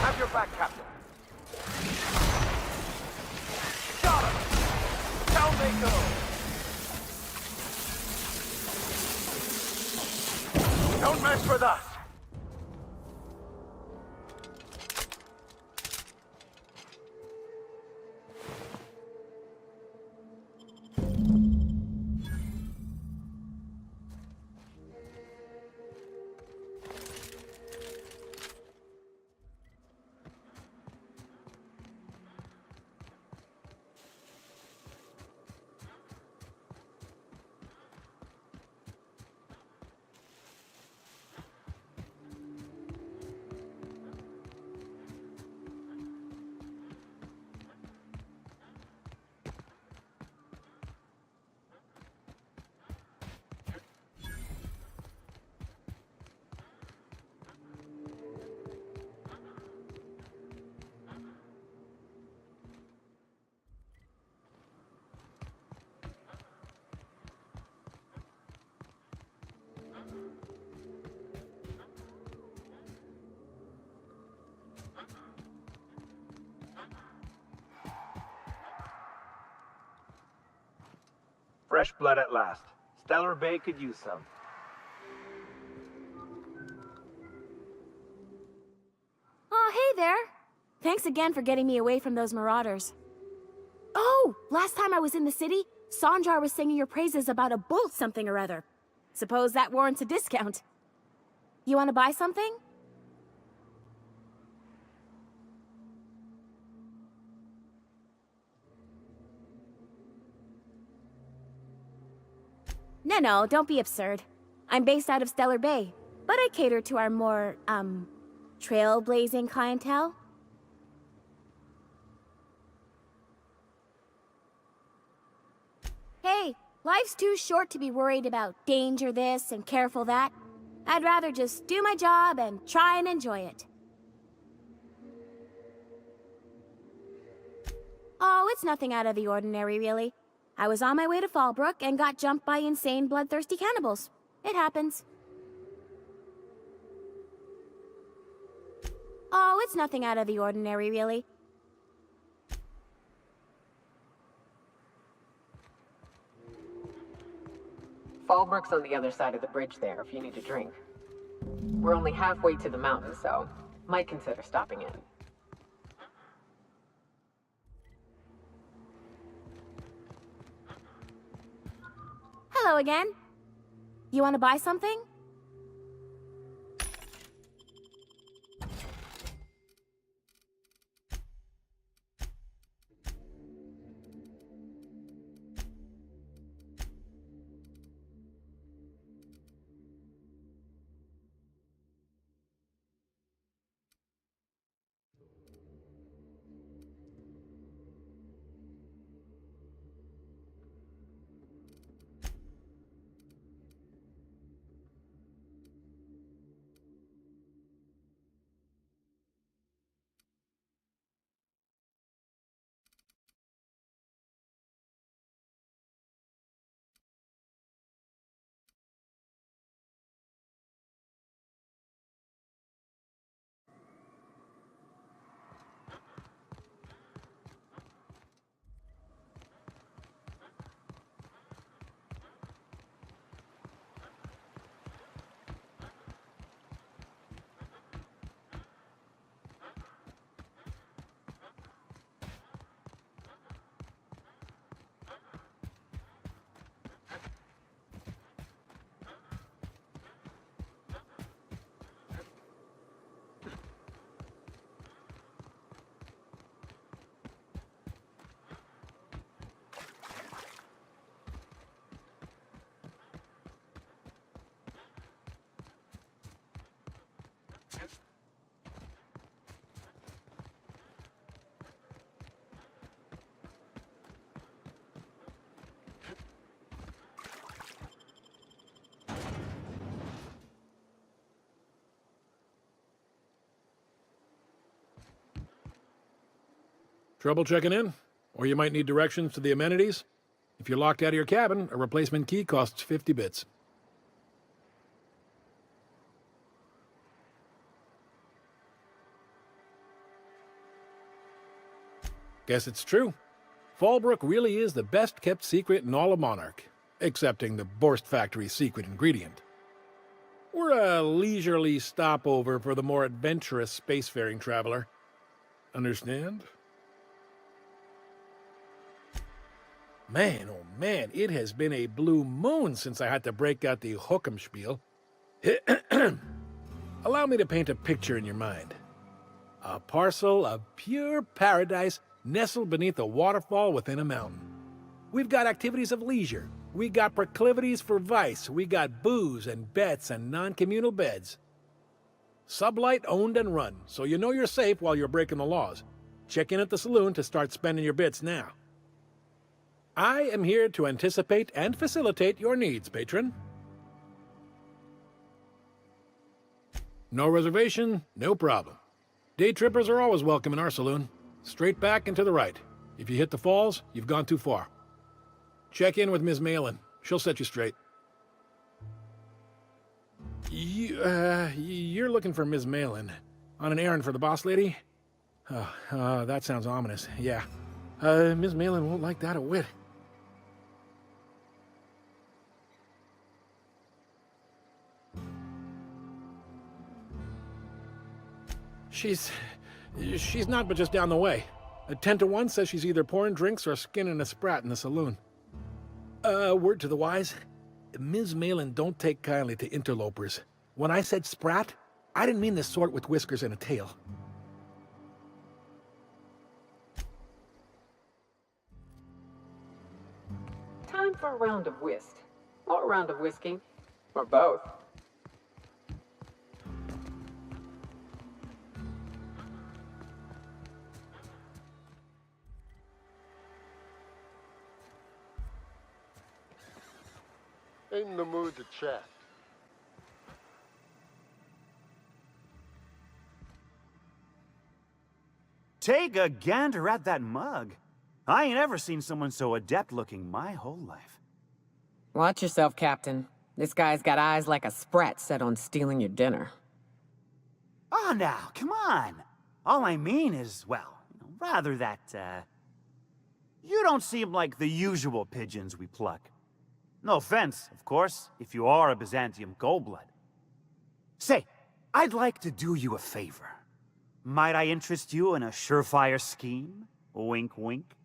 Have your back, Captain. Got him! Down they go! Don't mess with us! Fresh blood at last. Stellar Bay could use some. Oh, hey there. Thanks again for getting me away from those marauders. Oh, last time I was in the city, Sanjar was singing your praises about a bolt something or other. Suppose that warrants a discount. You want to buy something? No, don't be absurd. I'm based out of Stellar Bay, but I cater to our more, trailblazing clientele. Hey, life's too short to be worried about danger this and careful that. I'd rather just do my job and try and enjoy it. Oh, it's nothing out of the ordinary, really. I was on my way to Fallbrook and got jumped by insane, bloodthirsty cannibals. It happens. Oh, it's nothing out of the ordinary, really. Fallbrook's on the other side of the bridge there if you need a drink. We're only halfway to the mountain, so might consider stopping in. Hello again. You want to buy something? Trouble checking in? Or you might need directions to the amenities? If you're locked out of your cabin, a replacement key costs 50 bits. Guess it's true. Fallbrook really is the best-kept secret in all of Monarch, excepting the Borst Factory's secret ingredient. We're a leisurely stopover for the more adventurous spacefaring traveler. Understand? Man, oh man, it has been a blue moon since I had to break out the hook'em spiel. Allow me to paint a picture in your mind. A parcel of pure paradise nestled beneath a waterfall within a mountain. We've got activities of leisure. We got proclivities for vice. We got booze and bets and non-communal beds. Sublight owned and run, so you know you're safe while you're breaking the laws. Check in at the saloon to start spending your bits now. I am here to anticipate and facilitate your needs, patron. No reservation, no problem. Day trippers are always welcome in our saloon. Straight back and to the right. If you hit the falls, you've gone too far. Check in with Ms. Malin. She'll set you straight. You're looking for Ms. Malin. On an errand for the boss lady? That sounds ominous. Yeah. Ms. Malin won't like that a whit. She's not but just down the way. A 10 to 1 says she's either pouring drinks or skinning a sprat in the saloon. Word to the wise, Ms. Malin don't take kindly to interlopers. When I said sprat, I didn't mean the sort with whiskers and a tail. Time for a round of whist. Or a round of whiskey. Or both. Ain't in the mood to chat. Take a gander at that mug. I ain't ever seen someone so adept-looking my whole life. Watch yourself, Captain. This guy's got eyes like a sprat set on stealing your dinner. Oh, now, come on. All I mean is, well, rather that, you don't seem like the usual pigeons we pluck. No offense, of course, if you are a Byzantium Goldblood. Say, I'd like to do you a favor. Might I interest you in a surefire scheme? Wink, wink.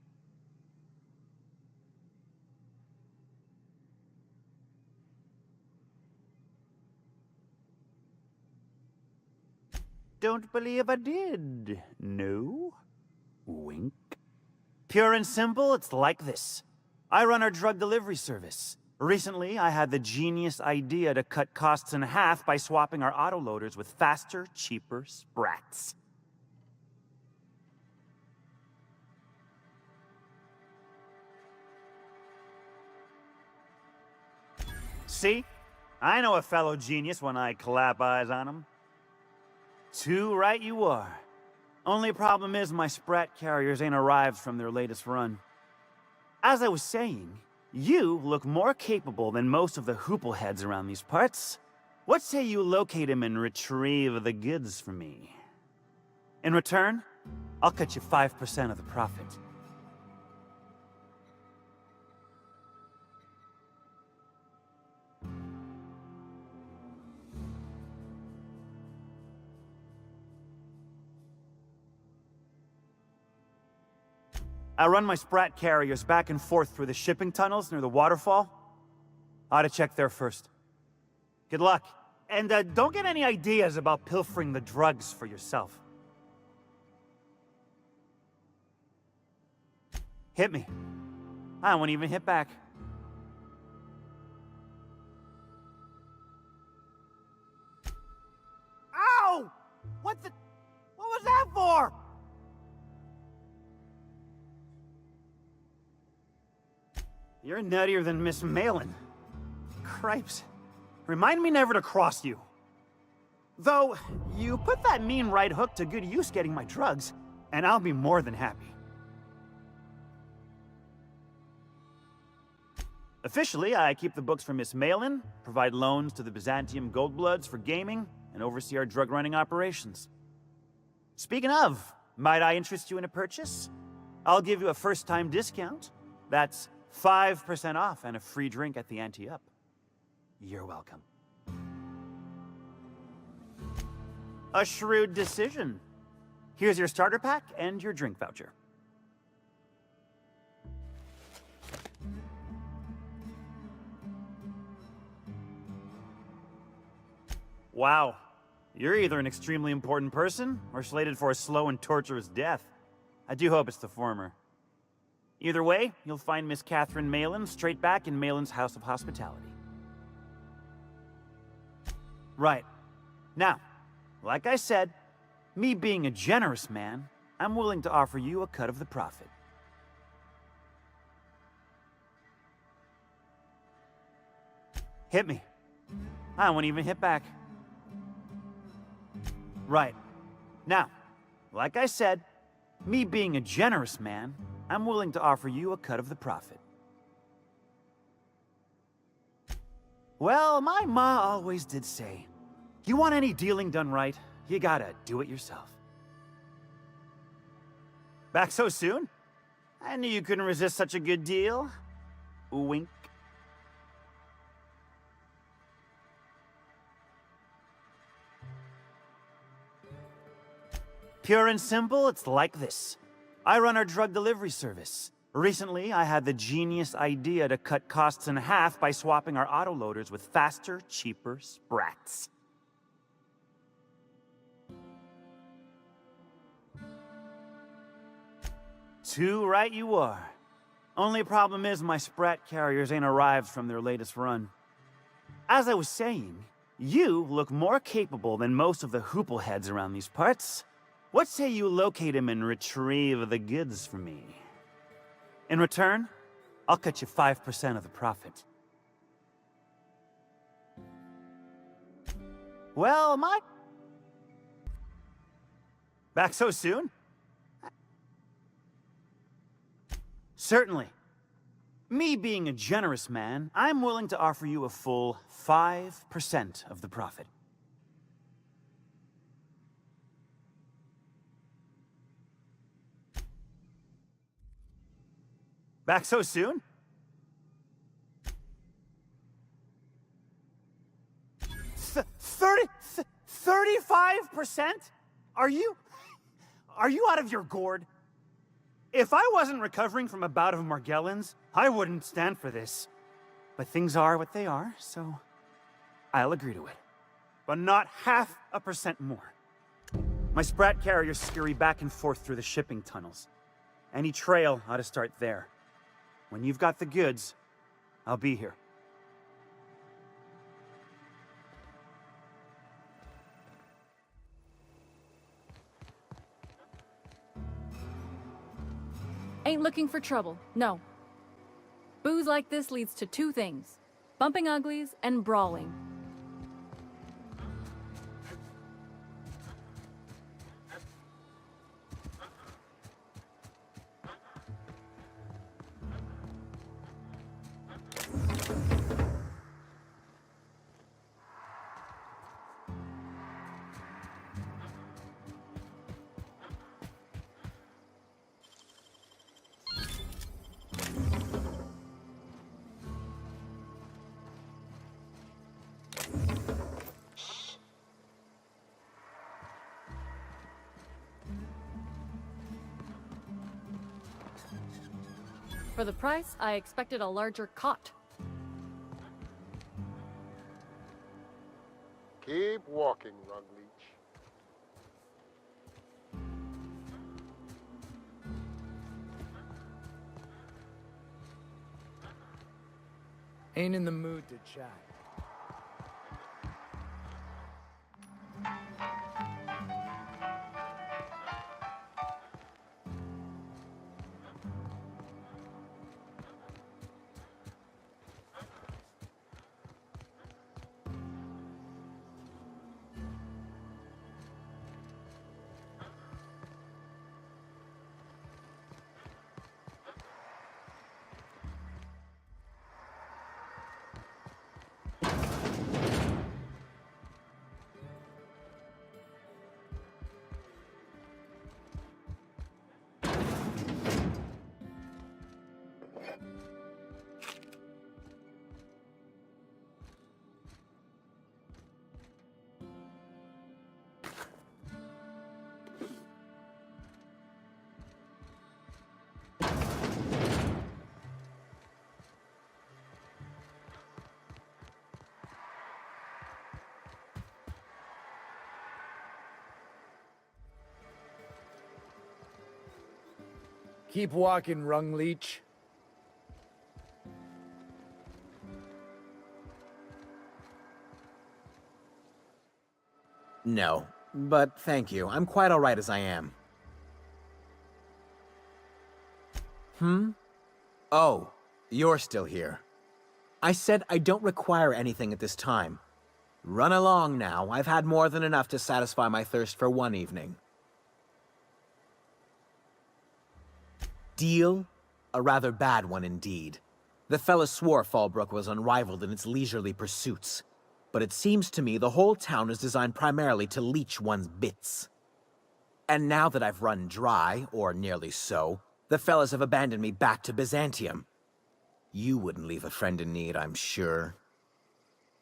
Don't believe I did. No? Wink. Pure and simple, it's like this. I run our drug delivery service. Recently, I had the genius idea to cut costs in half by swapping our autoloaders with faster, cheaper sprats. See? I know a fellow genius when I clap eyes on him. Too right you are. Only problem is my sprat carriers ain't arrived from their latest run. As I was saying, you look more capable than most of the hoople heads around these parts. What say you locate him and retrieve the goods for me? In return, I'll cut you 5% of the profit. I run my sprat carriers back and forth through the shipping tunnels near the waterfall. Ought to check there first. Good luck. And don't get any ideas about pilfering the drugs for yourself. Hit me. I won't even hit back. Ow! What was that for? You're nuttier than Miss Malin. Cripes. Remind me never to cross you. Though, you put that mean right hook to good use getting my drugs, and I'll be more than happy. Officially, I keep the books for Miss Malin, provide loans to the Byzantium Goldbloods for gaming, and oversee our drug running operations. Speaking of, might I interest you in a purchase? I'll give you a first-time discount. That's 5% off and a free drink at the ante up. You're welcome. A shrewd decision. Here's your starter pack and your drink voucher. Wow. You're either an extremely important person or slated for a slow and torturous death. I do hope it's the former. Either way, you'll find Miss Catherine Malin straight back in Malin's House of Hospitality. Right. Now, like I said, me being a generous man, I'm willing to offer you a cut of the profit. Hit me. I won't even hit back. Right. Now, like I said, me being a generous man, I'm willing to offer you a cut of the profit. Well, my ma always did say, you want any dealing done right, you gotta do it yourself. Back so soon? I knew you couldn't resist such a good deal. Wink. Pure and simple, it's like this. I run our drug delivery service. Recently, I had the genius idea to cut costs in half by swapping our autoloaders with faster, cheaper sprats. Too right you are. Only problem is my sprat carriers ain't arrived from their latest run. As I was saying, you look more capable than most of the hoople heads around these parts. What say you locate him and retrieve the goods for me? In return, I'll cut you 5% of the profit. Well, back so soon? Certainly. Me being a generous man, I'm willing to offer you a full 5% of the profit. Back so soon? 35%? Are you out of your gourd? If I wasn't recovering from a bout of Margellans, I wouldn't stand for this. But things are what they are, so I'll agree to it. But not 0.5% more. My sprat carriers scurry back and forth through the shipping tunnels. Any trail ought to start there. When you've got the goods, I'll be here. Ain't looking for trouble, no. Booze like this leads to two things: bumping uglies and brawling. For the price, I expected a larger cot. Keep walking, Rugleech. Ain't in the mood to chat. Keep walking, Rung Leech. No, but thank you. I'm quite alright as I am. Oh, you're still here. I said I don't require anything at this time. Run along now. I've had more than enough to satisfy my thirst for one evening. Deal? A rather bad one indeed. The fella swore Fallbrook was unrivaled in its leisurely pursuits. But it seems to me the whole town is designed primarily to leech one's bits. And now that I've run dry, or nearly so, the fellas have abandoned me back to Byzantium. You wouldn't leave a friend in need, I'm sure.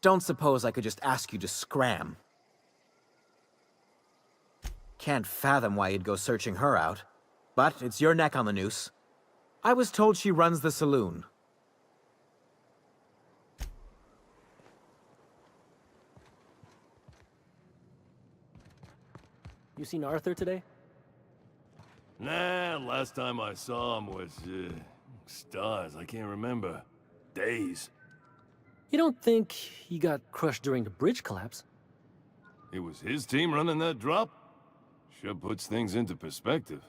Don't suppose I could just ask you to scram. Can't fathom why you'd go searching her out. But it's your neck on the noose. I was told she runs the saloon. You seen Arthur today? Nah, last time I saw him was, stars, I can't remember. Days. You don't think he got crushed during the bridge collapse? It was his team running that drop? Sure puts things into perspective.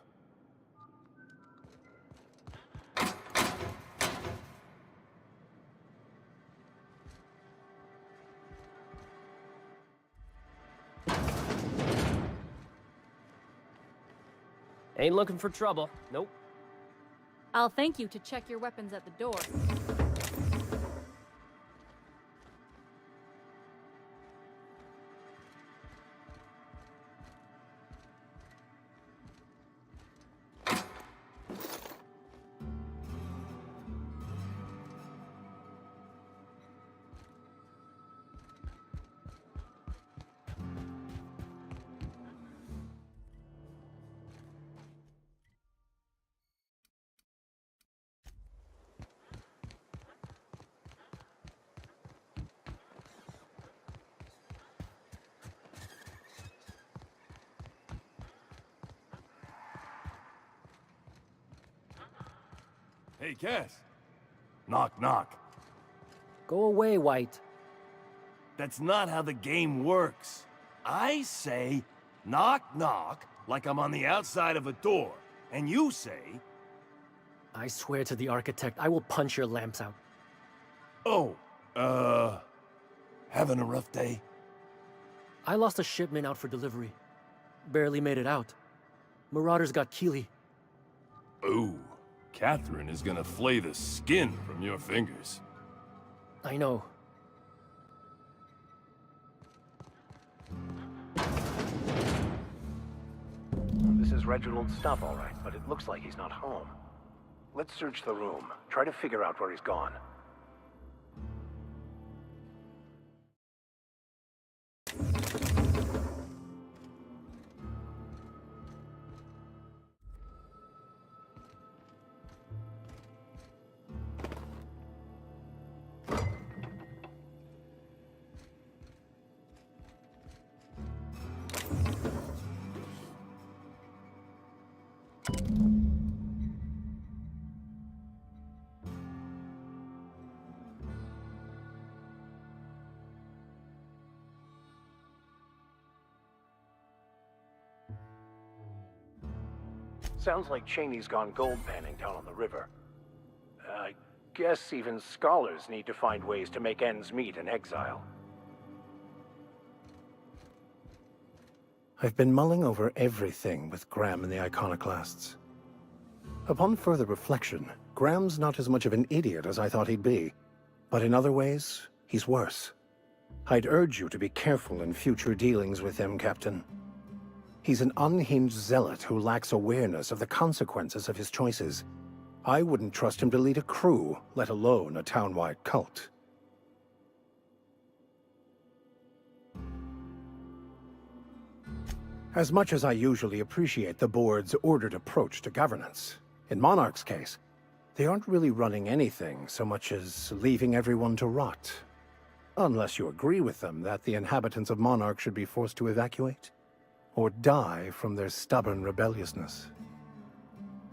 Ain't looking for trouble. Nope. I'll thank you to check your weapons at the door. Hey, Cass. Knock, knock. Go away, White. That's not how the game works. I say, knock, knock, like I'm on the outside of a door. And you say... I swear to the architect, I will punch your lamps out. Oh, having a rough day? I lost a shipment out for delivery. Barely made it out. Marauders got Keely. Ooh, Catherine is gonna flay the skin from your fingers. I know. This is Reginald's stuff, all right, but it looks like he's not home. Let's search the room. Try to figure out where he's gone. Sounds like Cheney's gone gold panning down on the river. I guess even scholars need to find ways to make ends meet in exile. I've been mulling over everything with Graham and the Iconoclasts. Upon further reflection, Graham's not as much of an idiot as I thought he'd be, but in other ways, he's worse. I'd urge you to be careful in future dealings with him, Captain. He's an unhinged zealot who lacks awareness of the consequences of his choices. I wouldn't trust him to lead a crew, let alone a town-wide cult. As much as I usually appreciate the board's ordered approach to governance, in Monarch's case, they aren't really running anything so much as leaving everyone to rot. Unless you agree with them that the inhabitants of Monarch should be forced to evacuate, or die from their stubborn rebelliousness.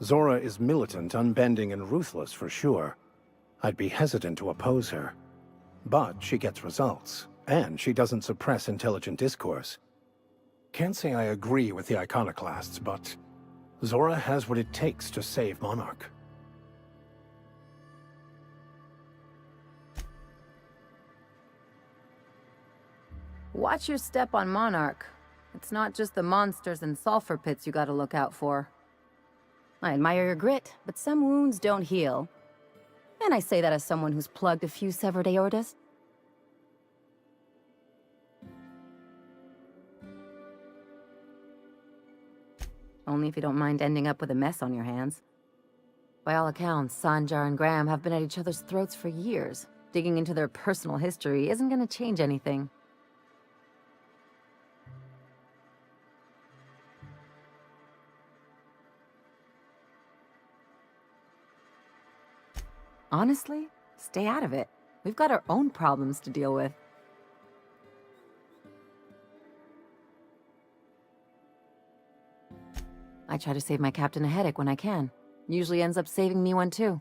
Zora is militant, unbending, and ruthless for sure. I'd be hesitant to oppose her. But she gets results, and she doesn't suppress intelligent discourse. Can't say I agree with the iconoclasts, but Zora has what it takes to save Monarch. Watch your step on Monarch. It's not just the monsters and sulfur pits you gotta look out for. I admire your grit, but some wounds don't heal. And I say that as someone who's plugged a few severed aortas. Only if you don't mind ending up with a mess on your hands. By all accounts, Sanjar and Graham have been at each other's throats for years. Digging into their personal history isn't gonna change anything. Honestly, stay out of it. We've got our own problems to deal with. I try to save my captain a headache when I can. Usually ends up saving me one too.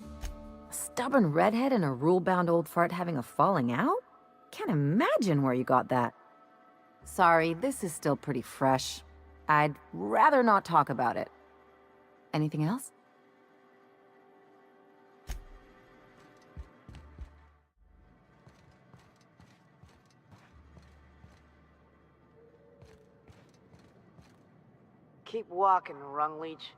A stubborn redhead and a rule-bound old fart having a falling out? Can't imagine where you got that. Sorry, this is still pretty fresh. I'd rather not talk about it. Anything else? Keep walking, Rung Leech.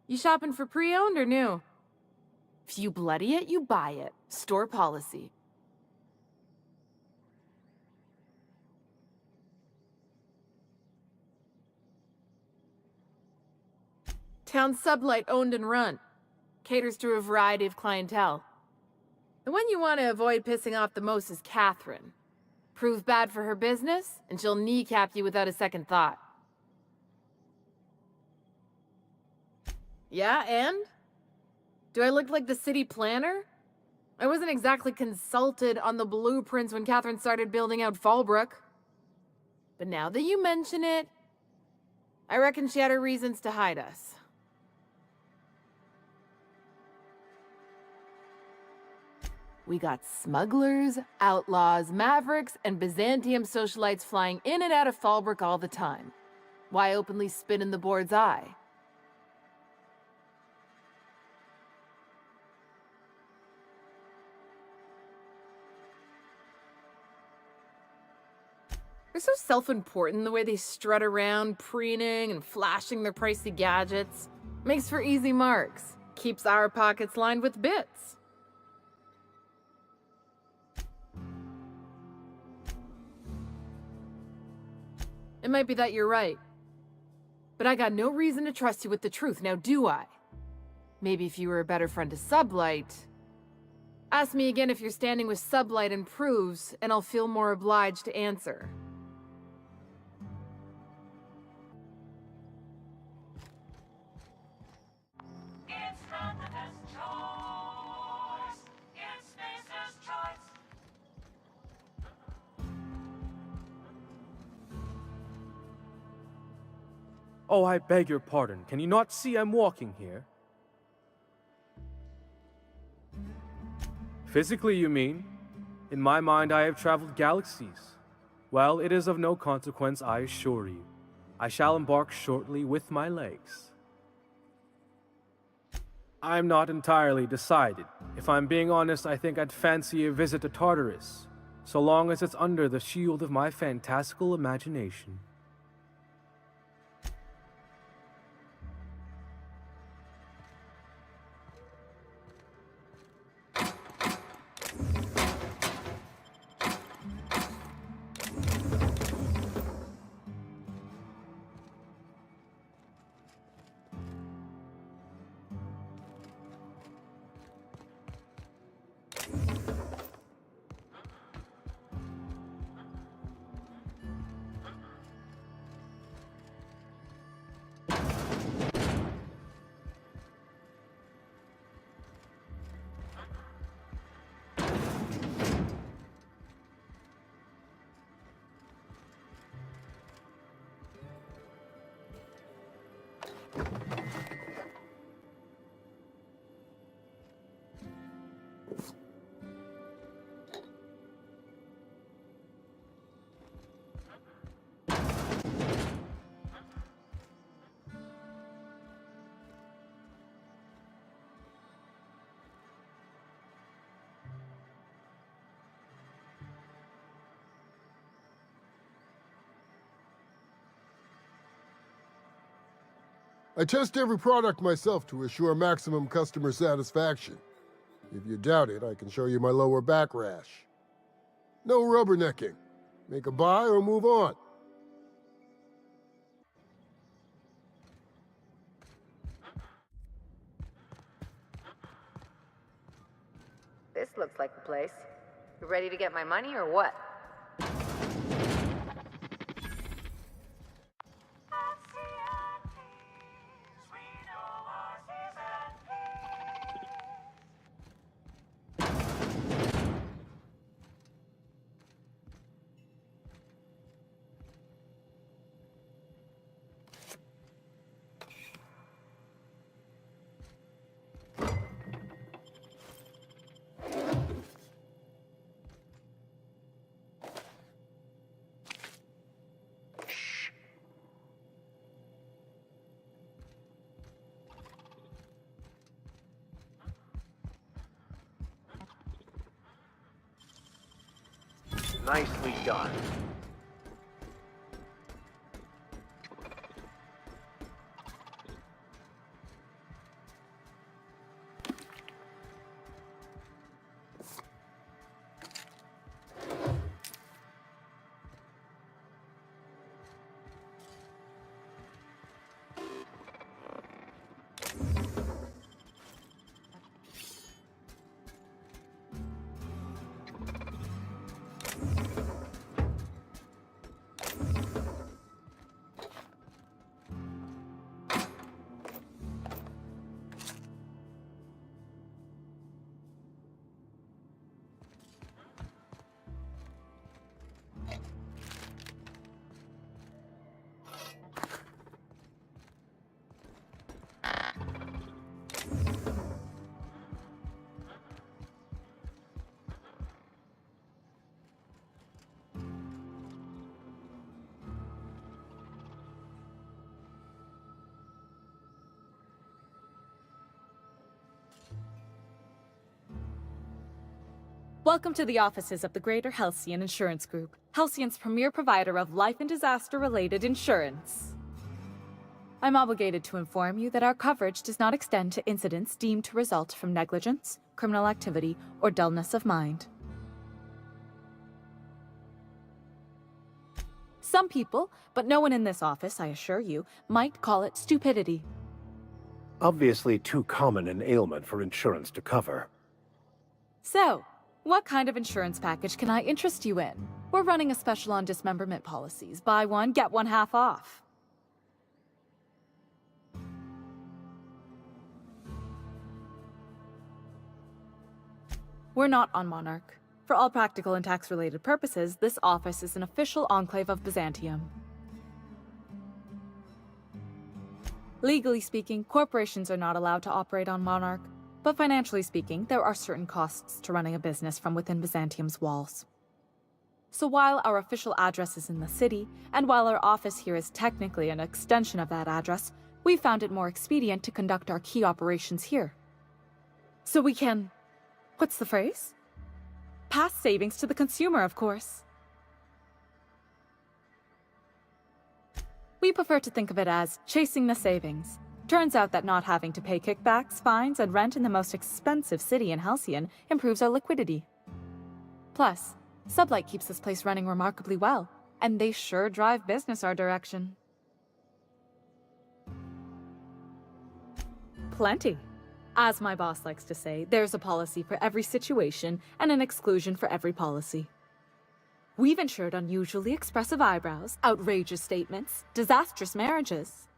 You shopping for pre-owned or new? If you bloody it, you buy it. Store policy. Town Sublight owned and run. Caters to a variety of clientele. The one you want to avoid pissing off the most is Catherine. Prove bad for her business, and she'll kneecap you without a second thought. Yeah, and? Do I look like the city planner? I wasn't exactly consulted on the blueprints when Catherine started building out Fallbrook. But now that you mention it, I reckon she had her reasons to hide us. We got smugglers, outlaws, mavericks, and Byzantium socialites flying in and out of Fallbrook all the time. Why openly spit in the board's eye? They're so self-important the way they strut around, preening and flashing their pricey gadgets. Makes for easy marks. Keeps our pockets lined with bits. It might be that you're right. But I got no reason to trust you with the truth, now do I? Maybe if you were a better friend to Sublight. Ask me again if you're standing with Sublight and proves, and I'll feel more obliged to answer. Oh, I beg your pardon. Can you not see I'm walking here? Physically, you mean? In my mind, I have traveled galaxies. Well, it is of no consequence, I assure you. I shall embark shortly with my legs. I'm not entirely decided. If I'm being honest, I think I'd fancy a visit to Tartarus, so long as it's under the shield of my fantastical imagination. I test every product myself to assure maximum customer satisfaction. If you doubt it, I can show you my lower back rash. No rubbernecking. Make a buy or move on. This looks like the place. You ready to get my money or what? Nicely done. Welcome to the offices of the Greater Halcyon Insurance Group, Halcyon's premier provider of life and disaster-related insurance. I'm obligated to inform you that our coverage does not extend to incidents deemed to result from negligence, criminal activity, or dullness of mind. Some people, but no one in this office, I assure you, might call it stupidity. Obviously too common an ailment for insurance to cover. So, what kind of insurance package can I interest you in? We're running a special on dismemberment policies. Buy one, get one half off. We're not on Monarch. For all practical and tax-related purposes, this office is an official enclave of Byzantium. Legally speaking, corporations are not allowed to operate on Monarch. But financially speaking, there are certain costs to running a business from within Byzantium's walls. So while our official address is in the city, and while our office here is technically an extension of that address, we found it more expedient to conduct our key operations here. So we can... what's the phrase? Pass savings to the consumer, of course. We prefer to think of it as chasing the savings. Turns out that not having to pay kickbacks, fines, and rent in the most expensive city in Halcyon improves our liquidity. Plus, Sublight keeps this place running remarkably well, and they sure drive business our direction. Plenty. As my boss likes to say, there's a policy for every situation and an exclusion for every policy. We've insured unusually expressive eyebrows, outrageous statements, disastrous marriages.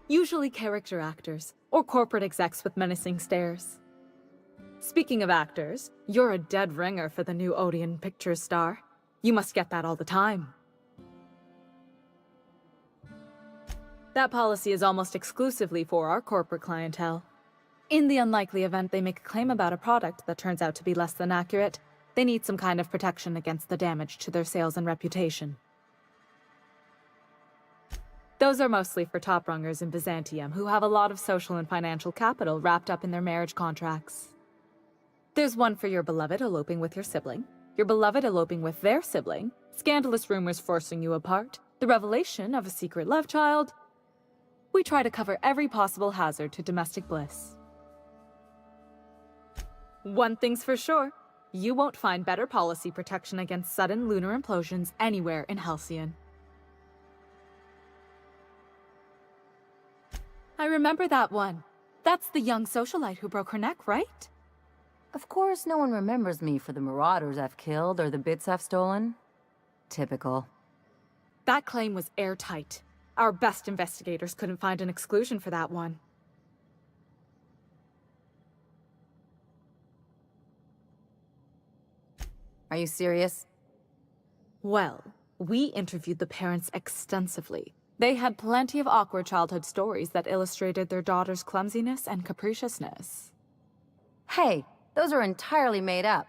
Usually character actors, or corporate execs with menacing stares. Speaking of actors, you're a dead ringer for the new Odeon Pictures star. You must get that all the time. That policy is almost exclusively for our corporate clientele. In the unlikely event they make a claim about a product that turns out to be less than accurate, they need some kind of protection against the damage to their sales and reputation. Those are mostly for top-rungers in Byzantium who have a lot of social and financial capital wrapped up in their marriage contracts. There's one for your beloved eloping with your sibling, your beloved eloping with their sibling, scandalous rumors forcing you apart, the revelation of a secret love child. We try to cover every possible hazard to domestic bliss. One thing's for sure, you won't find better policy protection against sudden lunar implosions anywhere in Halcyon. I remember that one. That's the young socialite who broke her neck, right? Of course, no one remembers me for the marauders I've killed or the bits I've stolen. Typical. That claim was airtight. Our best investigators couldn't find an exclusion for that one. Are you serious? Well, we interviewed the parents extensively. They had plenty of awkward childhood stories that illustrated their daughter's clumsiness and capriciousness. Hey, those are entirely made up.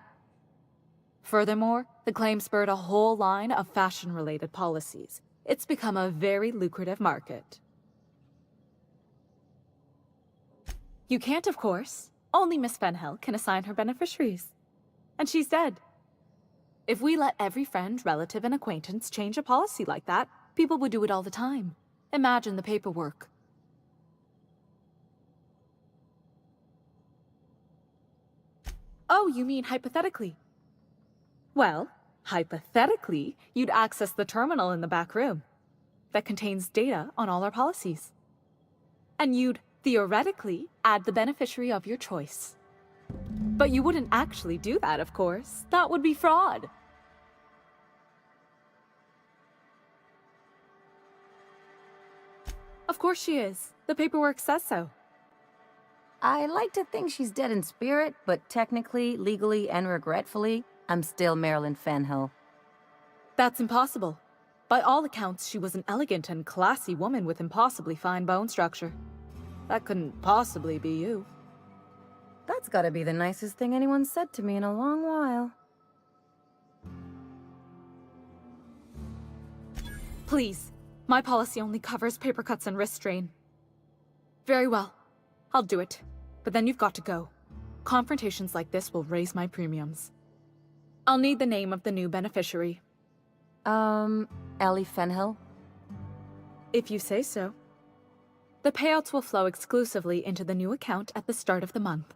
Furthermore, the claim spurred a whole line of fashion-related policies. It's become a very lucrative market. You can't, of course. Only Miss Fenhill can assign her beneficiaries. And she's dead. If we let every friend, relative, and acquaintance change a policy like that, people would do it all the time. Imagine the paperwork. Oh, you mean hypothetically? Well, hypothetically, you'd access the terminal in the back room that contains data on all our policies. And you'd, theoretically, add the beneficiary of your choice. But you wouldn't actually do that, of course. That would be fraud. Of course she is. The paperwork says so. I like to think she's dead in spirit, but technically, legally, and regretfully, I'm still Marilyn Fenhill. That's impossible. By all accounts, she was an elegant and classy woman with impossibly fine bone structure. That couldn't possibly be you. That's gotta be the nicest thing anyone's said to me in a long while. Please. My policy only covers paper cuts and wrist strain. Very well. I'll do it. But then you've got to go. Confrontations like this will raise my premiums. I'll need the name of the new beneficiary. Ellie Fenhill? If you say so. The payouts will flow exclusively into the new account at the start of the month.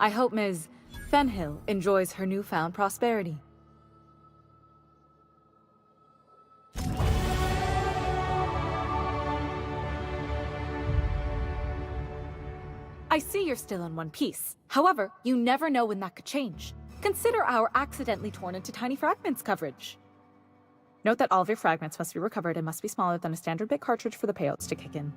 I hope Ms. Fenhill enjoys her newfound prosperity. I see you're still in one piece. However, you never know when that could change. Consider our accidentally torn into tiny fragments coverage. Note that all of your fragments must be recovered and must be smaller than a standard bit cartridge for the payouts to kick in.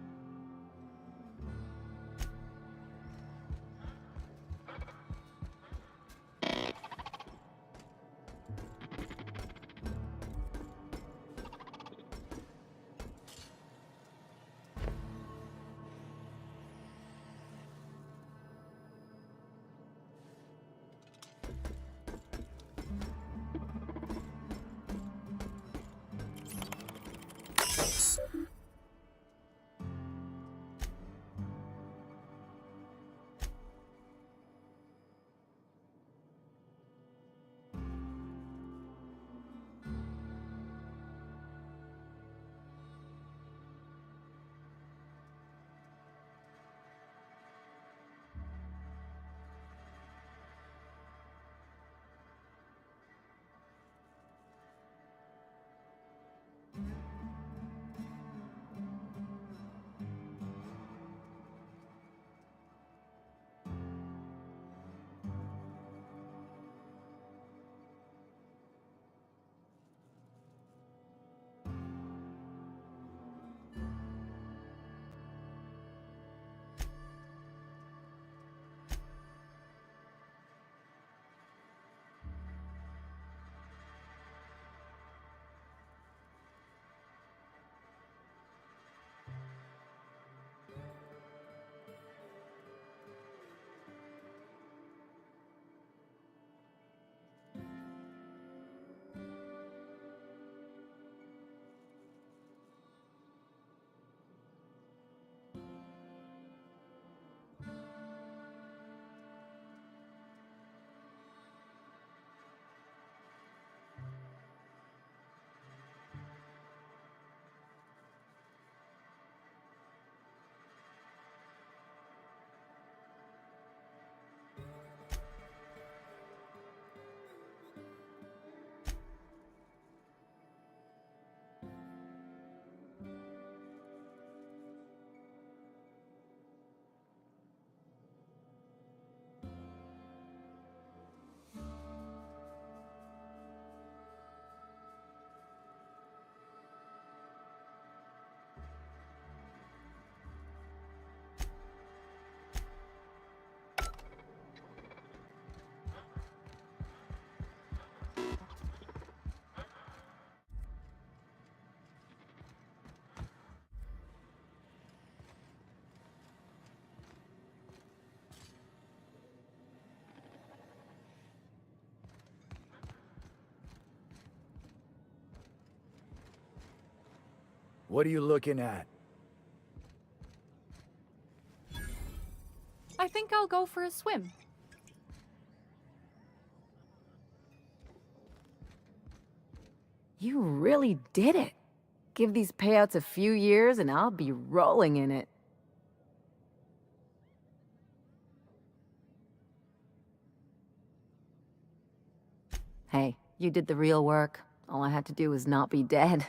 What are you looking at? I think I'll go for a swim. You really did it. Give these payouts a few years and I'll be rolling in it. Hey, you did the real work. All I had to do was not be dead.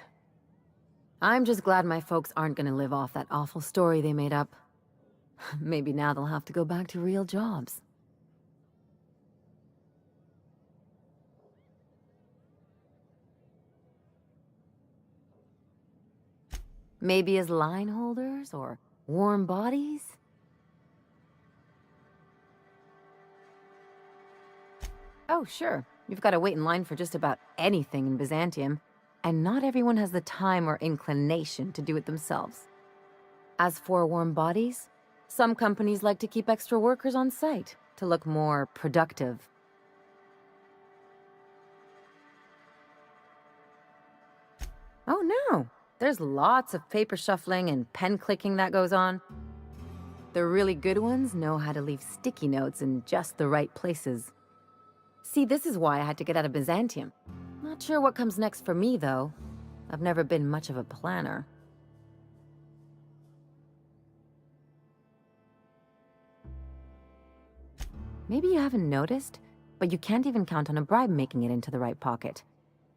I'm just glad my folks aren't gonna live off that awful story they made up. Maybe now they'll have to go back to real jobs. Maybe as line holders or warm bodies? Oh, sure. You've got to wait in line for just about anything in Byzantium, and not everyone has the time or inclination to do it themselves. As for warm bodies, some companies like to keep extra workers on site to look more productive. Oh no, there's lots of paper shuffling and pen clicking that goes on. The really good ones know how to leave sticky notes in just the right places. See, this is why I had to get out of Byzantium. Not sure what comes next for me, though. I've never been much of a planner. Maybe you haven't noticed, but you can't even count on a bribe making it into the right pocket.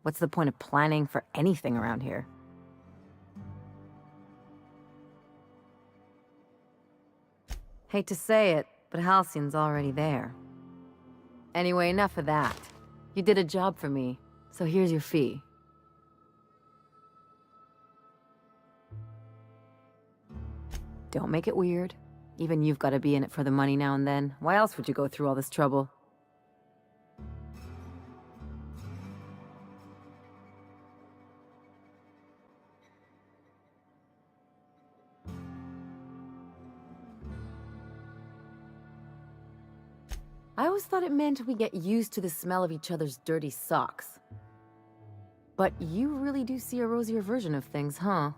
What's the point of planning for anything around here? Hate to say it, but Halcyon's already there. Anyway, enough of that. You did a job for me, so here's your fee. Don't make it weird. Even you've got to be in it for the money now and then. Why else would you go through all this trouble? I always thought it meant we get used to the smell of each other's dirty socks. But you really do see a rosier version of things, huh?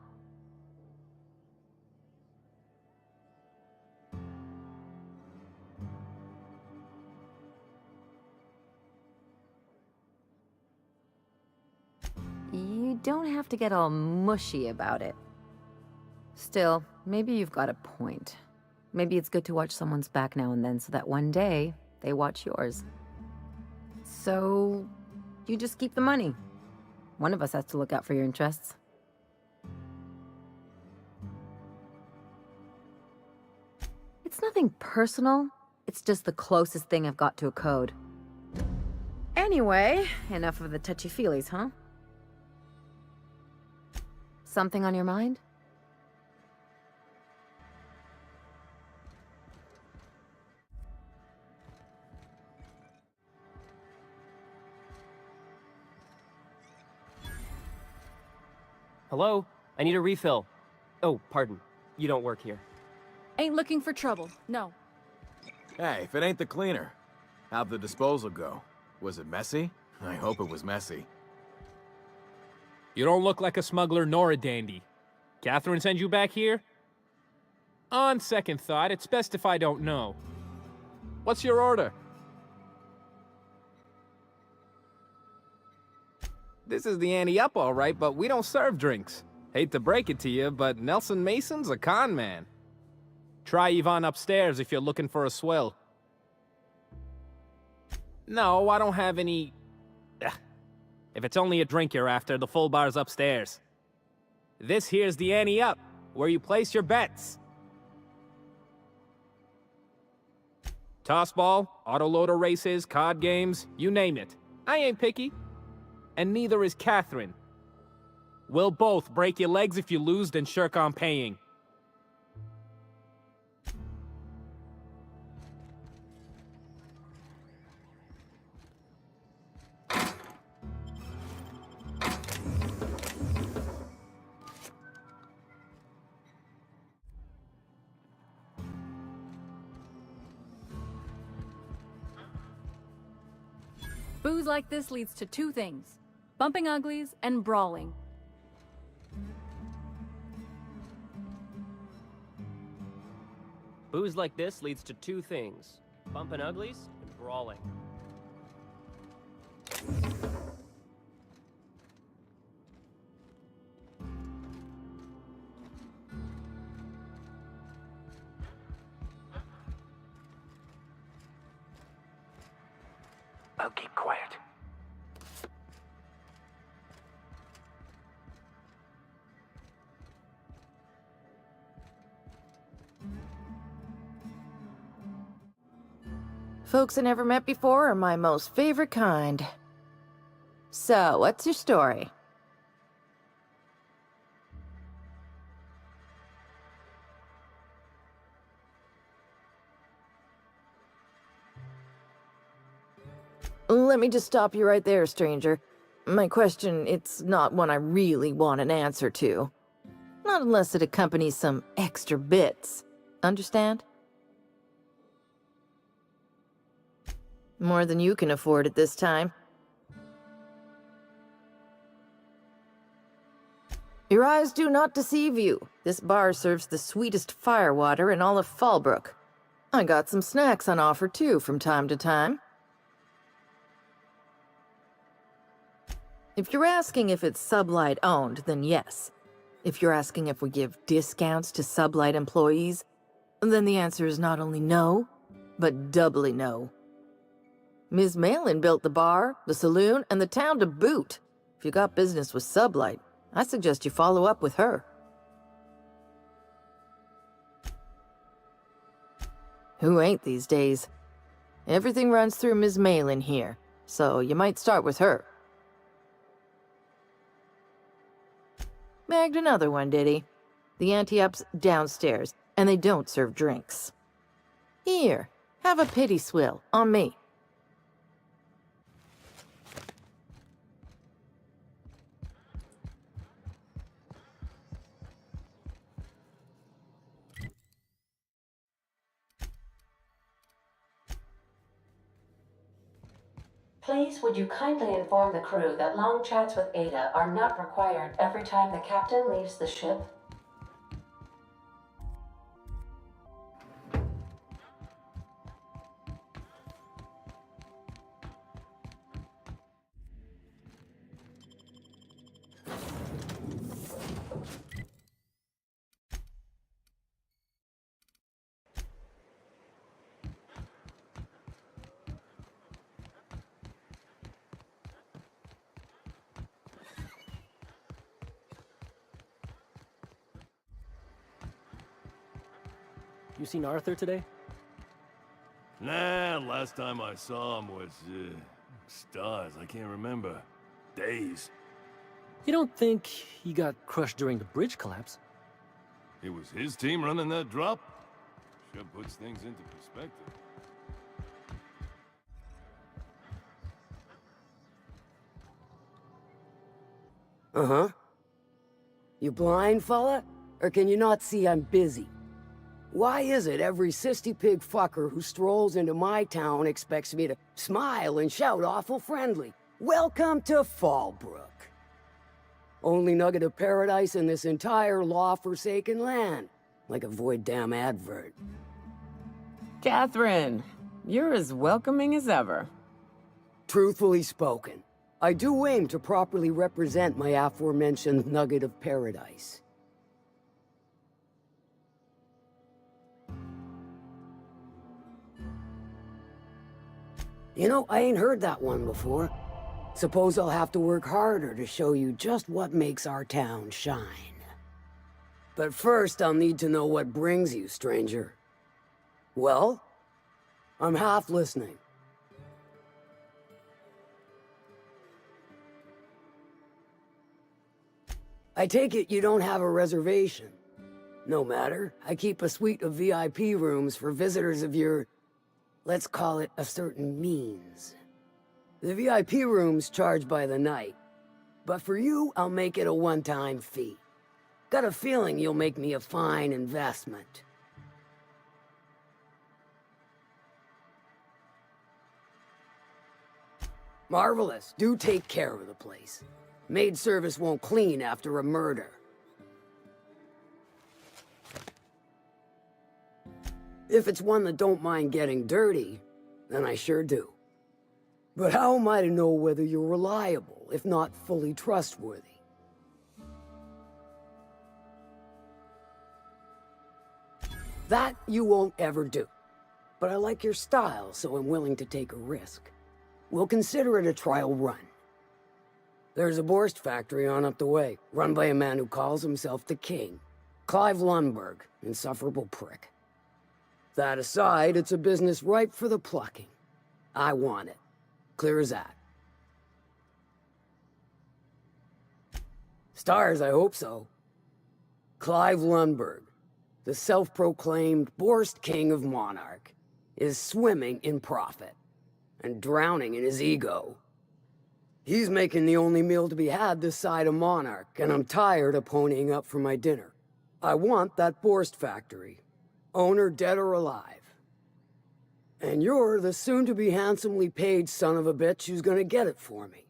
You don't have to get all mushy about it. Still, maybe you've got a point. Maybe it's good to watch someone's back now and then so that one day they watch yours. So, you just keep the money. One of us has to look out for your interests. It's nothing personal. It's just the closest thing I've got to a code. Anyway, enough of the touchy-feelies, huh? Something on your mind? Hello? I need a refill. Oh, pardon. You don't work here. Ain't looking for trouble, no. Hey, if it ain't the cleaner, how'd the disposal go? Was it messy? I hope it was messy. You don't look like a smuggler nor a dandy. Catherine send you back here? On second thought, it's best if I don't know. What's your order? This is the ante-up, all right, but we don't serve drinks. Hate to break it to you, but Nelson Mason's a con man. Try Yvonne upstairs if you're looking for a swill. No, I don't have any... If it's only a drink you're after, the full bar's upstairs. This here's the ante-up, where you place your bets. Tossball, autoloader races, card games, you name it. I ain't picky. And neither is Catherine. We'll both break your legs if you lose, then shirk on paying. Booze like this leads to two things: bumping uglies and brawling. Booze like this leads to two things: bumping uglies and brawling. I'll keep quiet. Folks I never met before are my most favorite kind. So, what's your story? Let me just stop you right there, stranger. My question, it's not one I really want an answer to. Not unless it accompanies some extra bits. Understand? More than you can afford at this time. Your eyes do not deceive you. This bar serves the sweetest firewater in all of Fallbrook. I got some snacks on offer too from time to time. If you're asking if it's Sublight owned, then yes. If you're asking if we give discounts to Sublight employees, then the answer is not only no, but doubly no. Ms. Malin built the bar, the saloon, and the town to boot. If you got business with Sublight, I suggest you follow up with her. Who ain't these days? Everything runs through Ms. Malin here, so you might start with her. Bagged another one, did he? The anti-up's downstairs, and they don't serve drinks. Here, have a pity swill, on me. Please, would you kindly inform the crew that long chats with Ada are not required every time the captain leaves the ship? You seen Arthur today? Nah, last time I saw him was, stars, I can't remember. Days. You don't think he got crushed during the bridge collapse? It was his team running that drop? Sure puts things into perspective. Uh-huh. You blind, fella? Or can you not see I'm busy? Why is it every sissy pig fucker who strolls into my town expects me to smile and shout awful friendly? Welcome to Fallbrook. Only nugget of paradise in this entire law-forsaken land. Like a void damn advert. Catherine, you're as welcoming as ever. Truthfully spoken, I do aim to properly represent my aforementioned nugget of paradise. You know, I ain't heard that one before. Suppose I'll have to work harder to show you just what makes our town shine. But first, I'll need to know what brings you, stranger. Well? I'm half listening. I take it you don't have a reservation. No matter, I keep a suite of VIP rooms for visitors of your... let's call it a certain means. The VIP rooms charge by the night. But for you, I'll make it a one-time fee. Got a feeling you'll make me a fine investment. Marvelous. Do take care of the place. Maid service won't clean after a murder. If it's one that don't mind getting dirty, then I sure do. But how am I to know whether you're reliable, if not fully trustworthy? That you won't ever do. But I like your style, so I'm willing to take a risk. We'll consider it a trial run. There's a Borst factory on up the way, run by a man who calls himself the King. Clive Lundberg, insufferable prick. That aside, it's a business ripe for the plucking. I want it. Clear as that. Stars, I hope so. Clive Lundberg, the self-proclaimed Borst King of Monarch, is swimming in profit and drowning in his ego. He's making the only meal to be had this side of Monarch, and I'm tired of ponying up for my dinner. I want that Borst factory, owner dead or alive. And you're the soon-to-be handsomely paid son of a bitch who's gonna get it for me.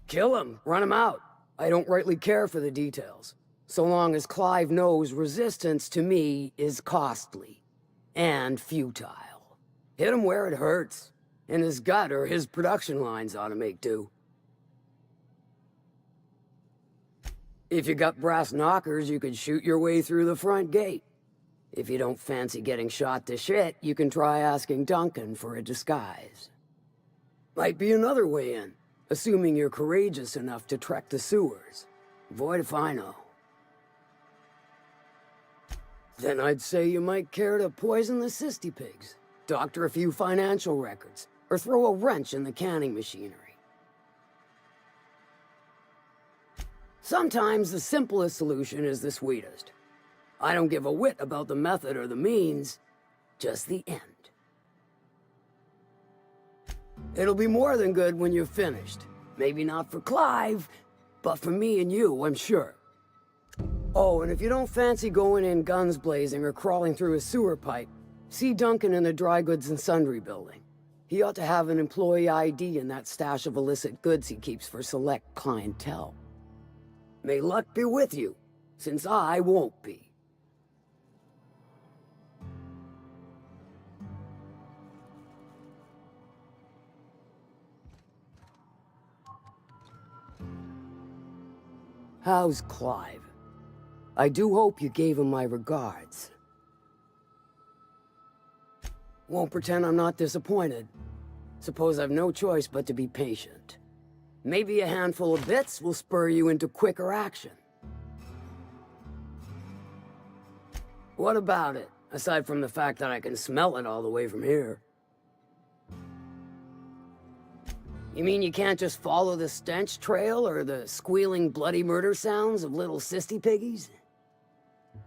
Kill him, run him out. I don't rightly care for the details, so long as Clive knows resistance to me is costly and futile. Hit him where it hurts, in his gut or his production lines ought to make do. If you got brass knockers, you could shoot your way through the front gate. If you don't fancy getting shot to shit, you can try asking Duncan for a disguise. Might be another way in, assuming you're courageous enough to trek the sewers. Void if I know. Then I'd say you might care to poison the cysty pigs, doctor a few financial records, or throw a wrench in the canning machinery. Sometimes the simplest solution is the sweetest. I don't give a whit about the method or the means, just the end. It'll be more than good when you're finished. Maybe not for Clive, but for me and you, I'm sure. Oh, and if you don't fancy going in guns blazing or crawling through a sewer pipe, see Duncan in the dry goods and sundry building. He ought to have an employee ID in that stash of illicit goods he keeps for select clientele. May luck be with you, since I won't be. How's Clive? I do hope you gave him my regards. Won't pretend I'm not disappointed. Suppose I've no choice but to be patient. Maybe a handful of bits will spur you into quicker action. What about it, aside from the fact that I can smell it all the way from here? You mean you can't just follow the stench trail or the squealing bloody murder sounds of little cysty piggies?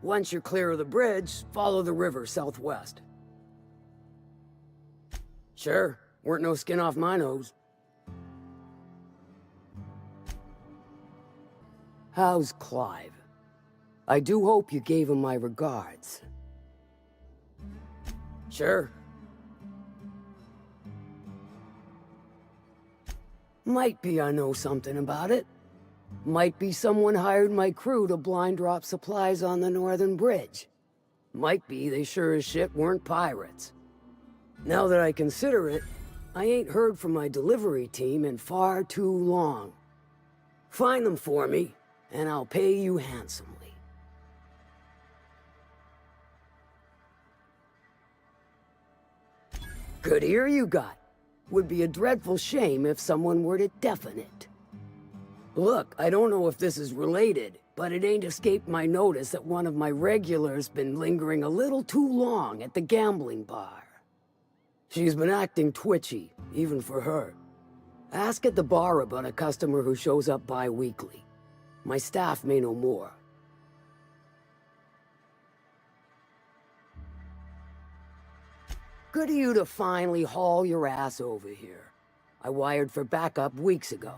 Once you're clear of the bridge, follow the river southwest. Sure, weren't no skin off my nose. How's Clive? I do hope you gave him my regards. Sure. Might be I know something about it. Might be someone hired my crew to blind drop supplies on the northern bridge. Might be they sure as shit weren't pirates. Now that I consider it, I ain't heard from my delivery team in far too long. Find them for me, and I'll pay you handsomely. Good ear you got. Would be a dreadful shame if someone were to deafen it. Look, I don't know if this is related, but it ain't escaped my notice that one of my regulars been lingering a little too long at the gambling bar. She's been acting twitchy, even for her. Ask at the bar about a customer who shows up bi-weekly. My staff may know more. Good of you to finally haul your ass over here. I wired for backup weeks ago.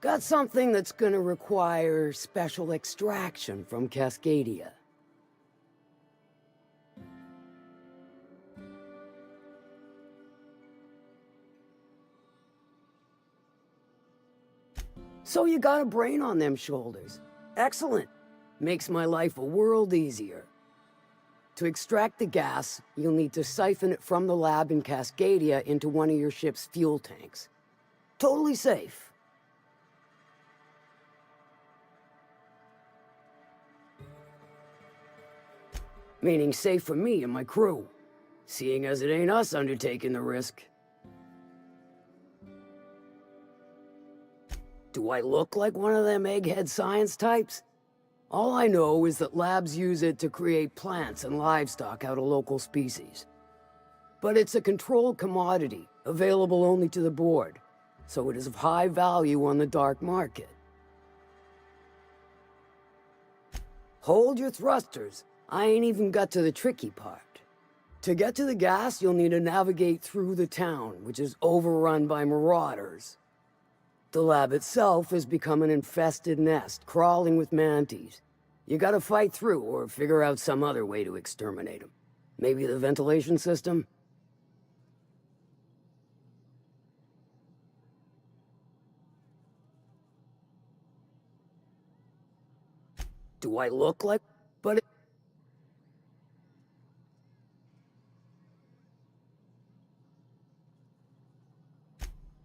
Got something that's gonna require special extraction from Cascadia. So you got a brain on them shoulders. Excellent. Makes my life a world easier. To extract the gas, you'll need to siphon it from the lab in Cascadia into one of your ship's fuel tanks. Totally safe. Meaning safe for me and my crew, seeing as it ain't us undertaking the risk. Do I look like one of them egghead science types? All I know is that labs use it to create plants and livestock out of local species. But it's a controlled commodity, available only to the board, so it is of high value on the dark market. Hold your thrusters. I ain't even got to the tricky part. To get to the gas, you'll need to navigate through the town, which is overrun by marauders. The lab itself has become an infested nest, crawling with mantis. You gotta fight through or figure out some other way to exterminate them. Maybe the ventilation system? Do I look like... But...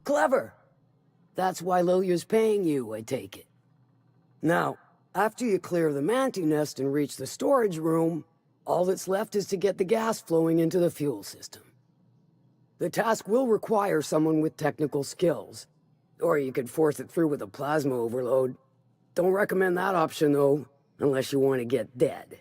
Clever! That's why Lilia's paying you, I take it. Now, after you clear the manti nest and reach the storage room, all that's left is to get the gas flowing into the fuel system. The task will require someone with technical skills, or you could force it through with a plasma overload. Don't recommend that option, though, unless you want to get dead.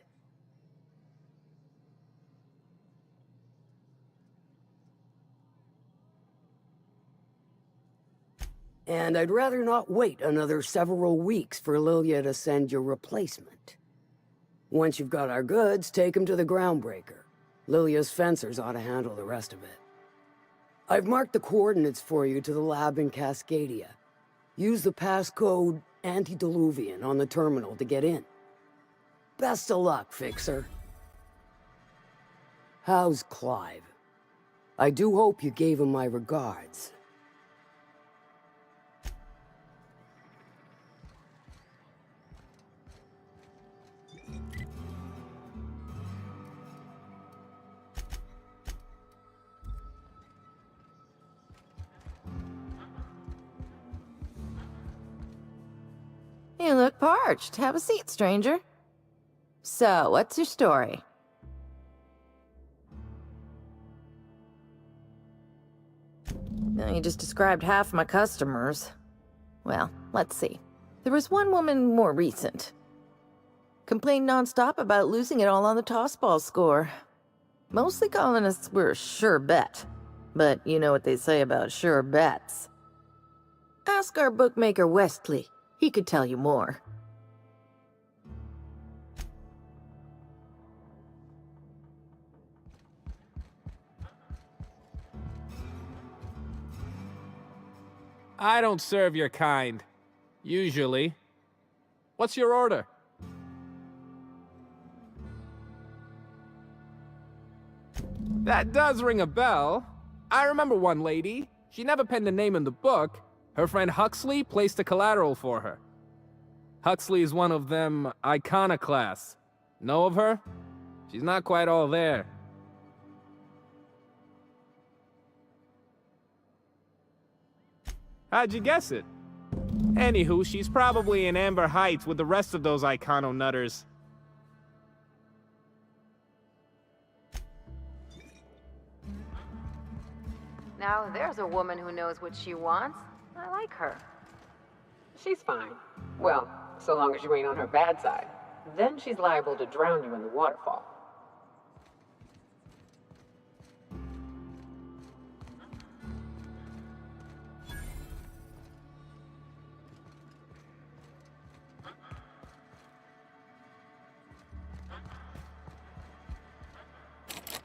And I'd rather not wait another several weeks for Lilia to send your replacement. Once you've got our goods, take them to the groundbreaker. Lilia's fencers ought to handle the rest of it. I've marked the coordinates for you to the lab in Cascadia. Use the passcode Antediluvian on the terminal to get in. Best of luck, Fixer. How's Clive? I do hope you gave him my regards. You look parched. Have a seat, stranger. So, what's your story? You just described half my customers. Well, let's see. There was one woman more recent. Complained nonstop about losing it all on the tossball score. Mostly colonists were a sure bet. But you know what they say about sure bets. Ask our bookmaker Westley. He could tell you more. I don't serve your kind. Usually. What's your order? That does ring a bell. I remember one lady. She never penned a name in the book. Her friend Huxley placed a collateral for her. Huxley is one of them iconoclasts. Know of her? She's not quite all there. How'd you guess it? Anywho, she's probably in Amber Heights with the rest of those icono-nutters. Now, there's a woman who knows what she wants. I like her. She's fine. Well, so long as you ain't on her bad side. Then she's liable to drown you in the waterfall.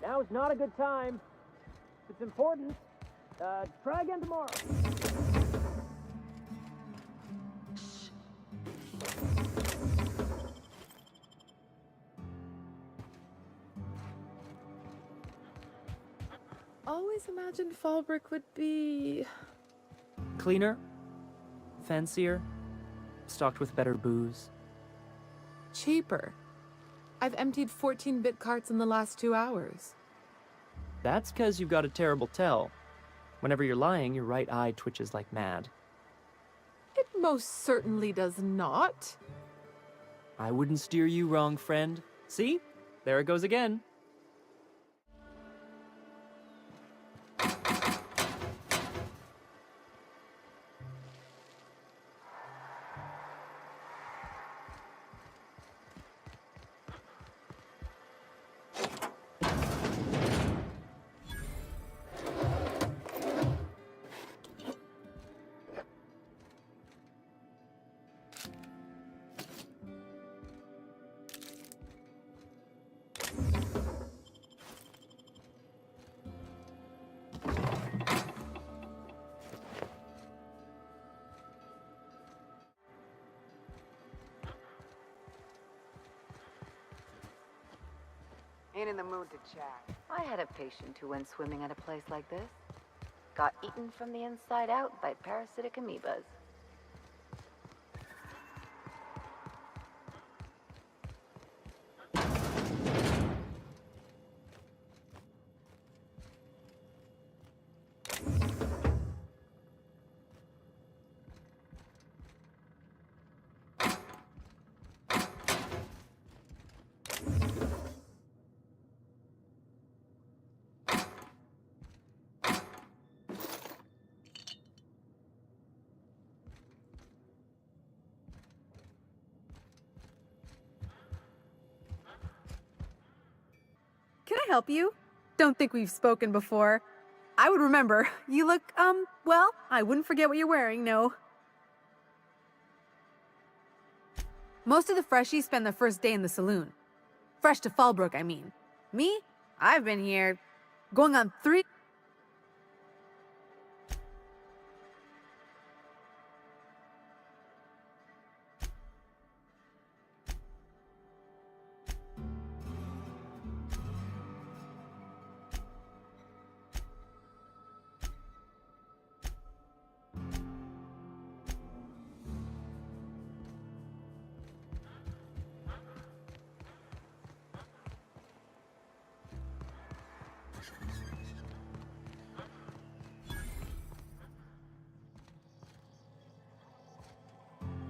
Now is not a good time. It's important. Try again tomorrow. Always imagined Fallbrook would be... cleaner, fancier, stocked with better booze. cheaper. I've emptied 14-bit carts in the last 2 hours. That's because you've got a terrible tell. Whenever you're lying, your right eye twitches like mad. It most certainly does not. I wouldn't steer you wrong, friend. See? There it goes again. Ain't in the mood to chat. I had a patient who went swimming at a place like this. Got eaten from the inside out by parasitic amoebas. Can I help you? Don't think we've spoken before. I would remember. You look, well, I wouldn't forget what you're wearing, no. Most of the freshies spend their first day in the saloon. Fresh to Fallbrook, I mean. Me? I've been here going on 3...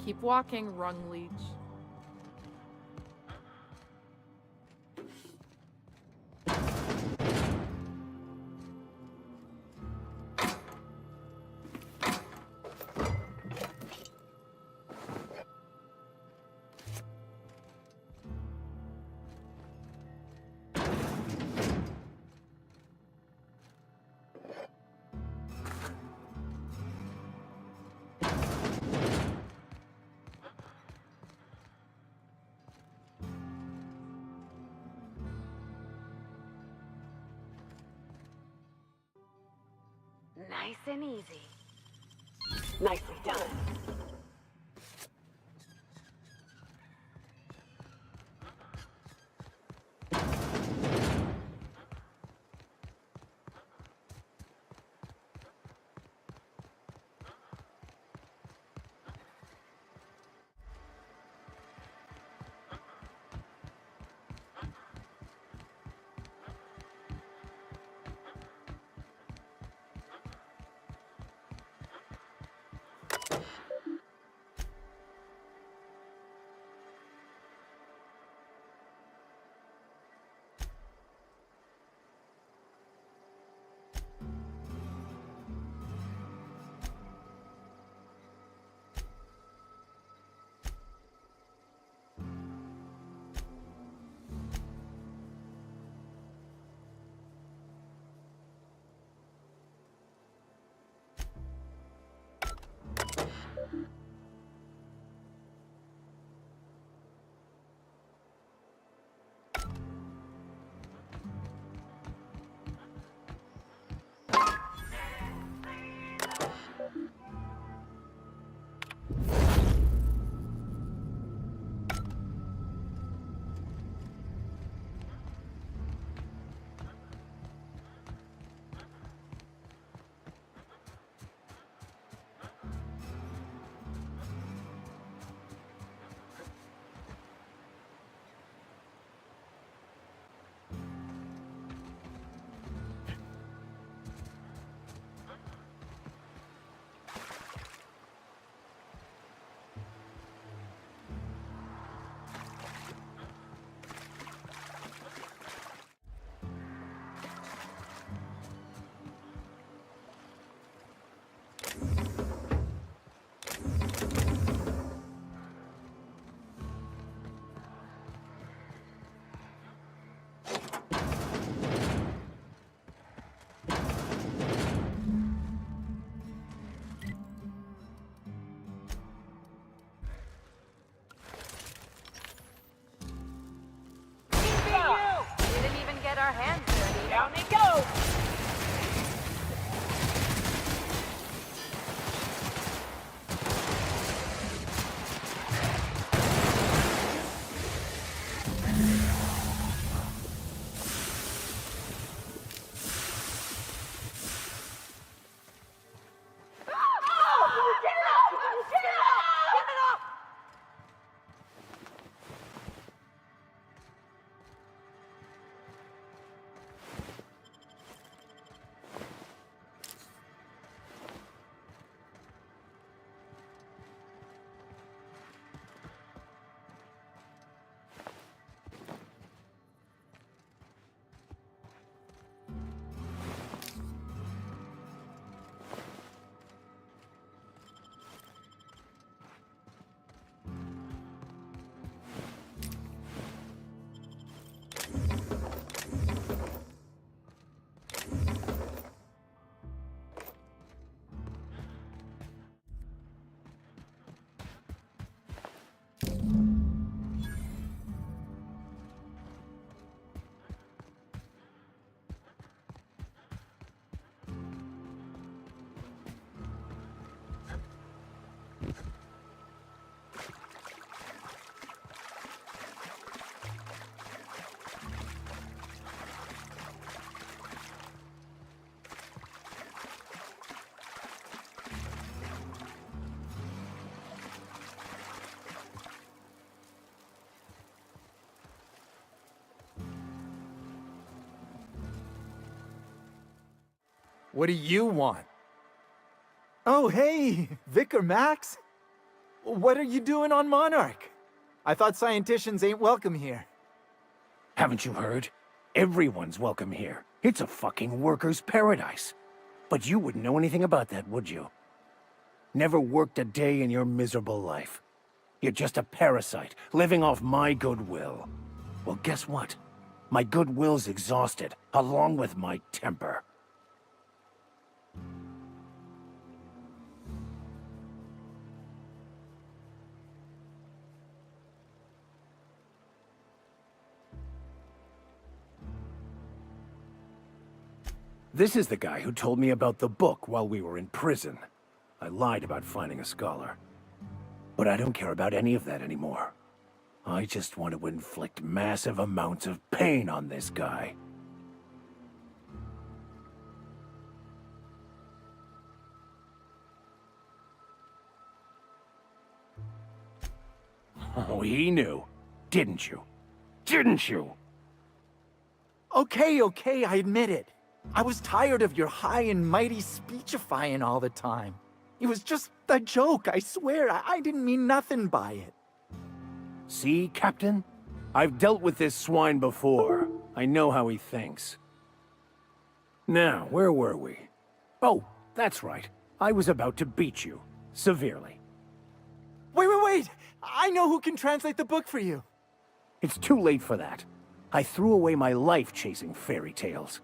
Keep walking, Rung Leech. Nice and easy. Nicely done. Down they go! What do you want? Oh, hey, Vicar Max. What are you doing on Monarch? I thought scienticians ain't welcome here. Haven't you heard? Everyone's welcome here. It's a fucking worker's paradise. But you wouldn't know anything about that, would you? Never worked a day in your miserable life. You're just a parasite, living off my goodwill. Well, guess what? My goodwill's exhausted, along with my temper. This is the guy who told me about the book while we were in prison. I lied about finding a scholar. But I don't care about any of that anymore. I just want to inflict massive amounts of pain on this guy. Oh, he knew. Didn't you? Didn't you? Okay, I admit it. I was tired of your high and mighty speechifying all the time. It was just a joke, I swear. I didn't mean nothing by it. See, Captain? I've dealt with this swine before. I know how he thinks. Now, where were we? Oh, that's right. I was about to beat you. Severely. Wait! I know who can translate the book for you. It's too late for that. I threw away my life chasing fairy tales.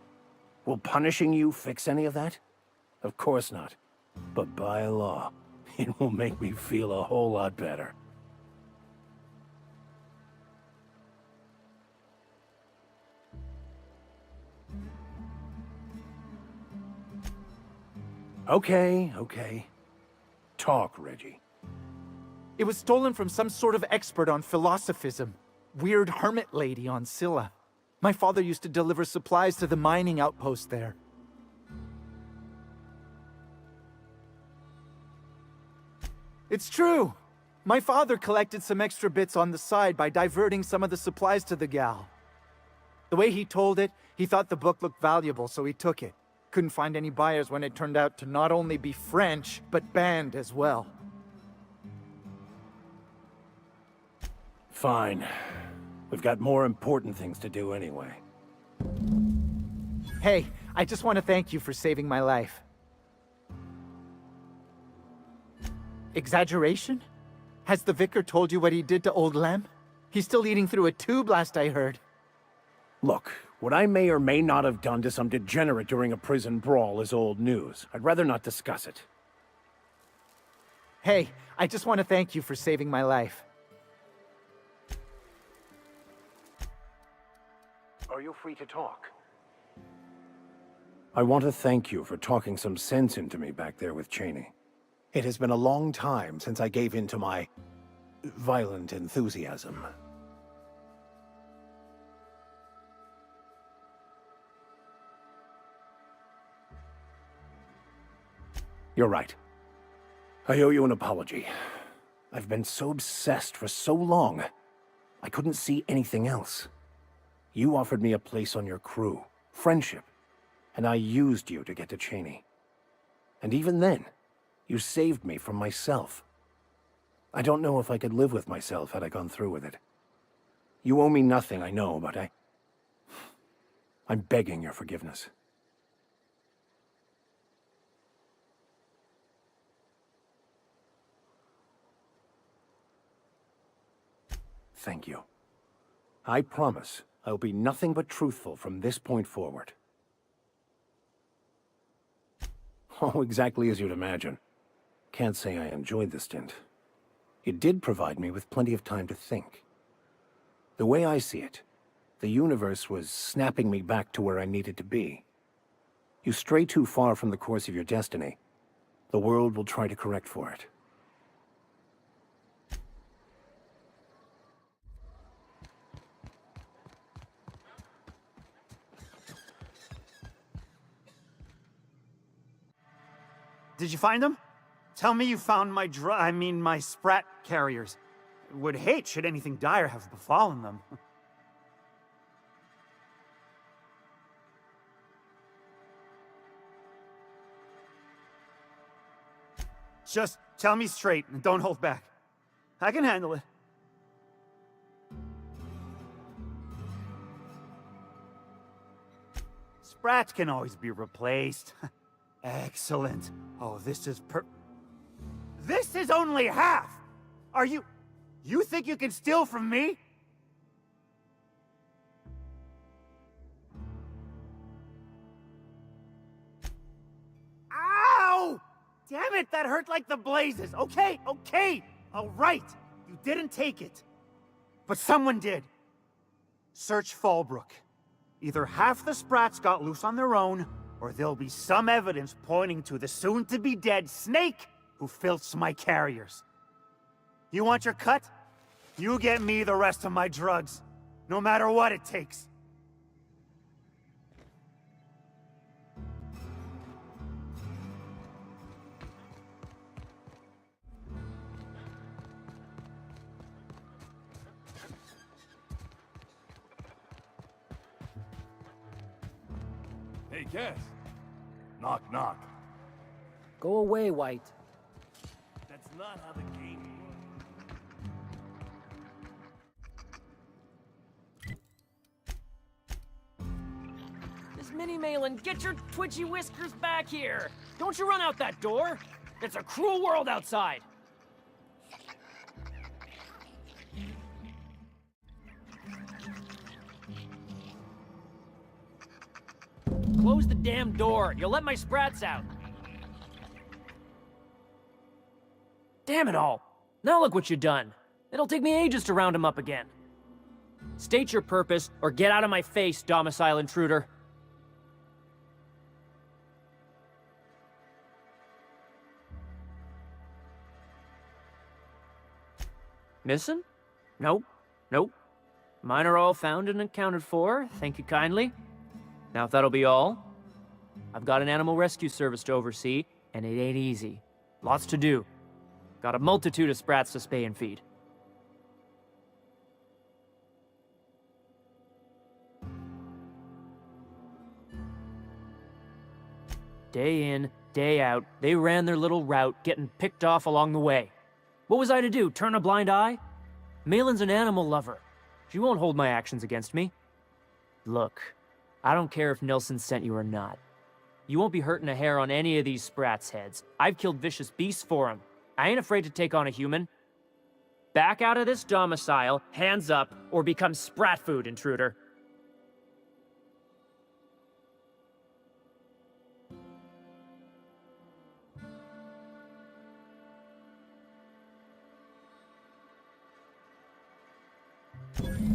Will punishing you fix any of that? Of course not. But by law, it will make me feel a whole lot better. Okay. Talk, Reggie. It was stolen from some sort of expert on philosophism. Weird hermit lady on Scylla. My father used to deliver supplies to the mining outpost there. It's true. My father collected some extra bits on the side by diverting some of the supplies to the gal. The way he told it, he thought the book looked valuable, so he took it. Couldn't find any buyers when it turned out to not only be French, but banned as well. Fine. We've got more important things to do anyway. Hey, I just want to thank you for saving my life. Exaggeration? Has the vicar told you what he did to old Lem? He's still eating through a tube last I heard. Look, what I may or may not have done to some degenerate during a prison brawl is old news. I'd rather not discuss it. Hey, I just want to thank you for saving my life. Are you free to talk? I want to thank you for talking some sense into me back there with Cheney. It has been a long time since I gave in to my violent enthusiasm. You're right. I owe you an apology. I've been so obsessed for so long, I couldn't see anything else. You offered me a place on your crew, friendship, and I used you to get to Cheney. And even then, you saved me from myself. I don't know if I could live with myself had I gone through with it. You owe me nothing, I know, but I'm begging your forgiveness. Thank you. I promise I'll be nothing but truthful from this point forward. Oh, exactly as you'd imagine. Can't say I enjoyed the stint. It did provide me with plenty of time to think. The way I see it, the universe was snapping me back to where I needed to be. You stray too far from the course of your destiny, the world will try to correct for it. Did you find them? Tell me you found my sprat carriers. Would hate should anything dire have befallen them. Just tell me straight and don't hold back. I can handle it. Sprats can always be replaced. Excellent. Oh, this is This is only half! Are you think you can steal from me? Ow! Damn it, that hurt like the blazes. Okay, all right. You didn't take it. But someone did. Search Fallbrook. Either half the Sprats got loose on their own, or there'll be some evidence pointing to the soon-to-be-dead Snake who filched my carriers. You want your cut? You get me the rest of my drugs, no matter what it takes. Hey, Cass. Knock, knock. Go away, White. That's not how the game works. Miss Minnie Malin, get your twitchy whiskers back here! Don't you run out that door! It's a cruel world outside! Close the damn door! You'll let my sprats out! Damn it all! Now look what you've done! It'll take me ages to round him up again. State your purpose, or get out of my face, domicile intruder. Missing? Nope. Nope. Mine are all found and accounted for, thank you kindly. Now if that'll be all, I've got an animal rescue service to oversee, and it ain't easy. Lots to do. Got a multitude of sprats to spay and feed. Day in, day out, they ran their little route, getting picked off along the way. What was I to do, turn a blind eye? Malin's an animal lover. She won't hold my actions against me. Look, I don't care if Nelson sent you or not. You won't be hurting a hair on any of these sprats' heads. I've killed vicious beasts for them. I ain't afraid to take on a human. Back out of this domicile, hands up, or become sprat food, intruder.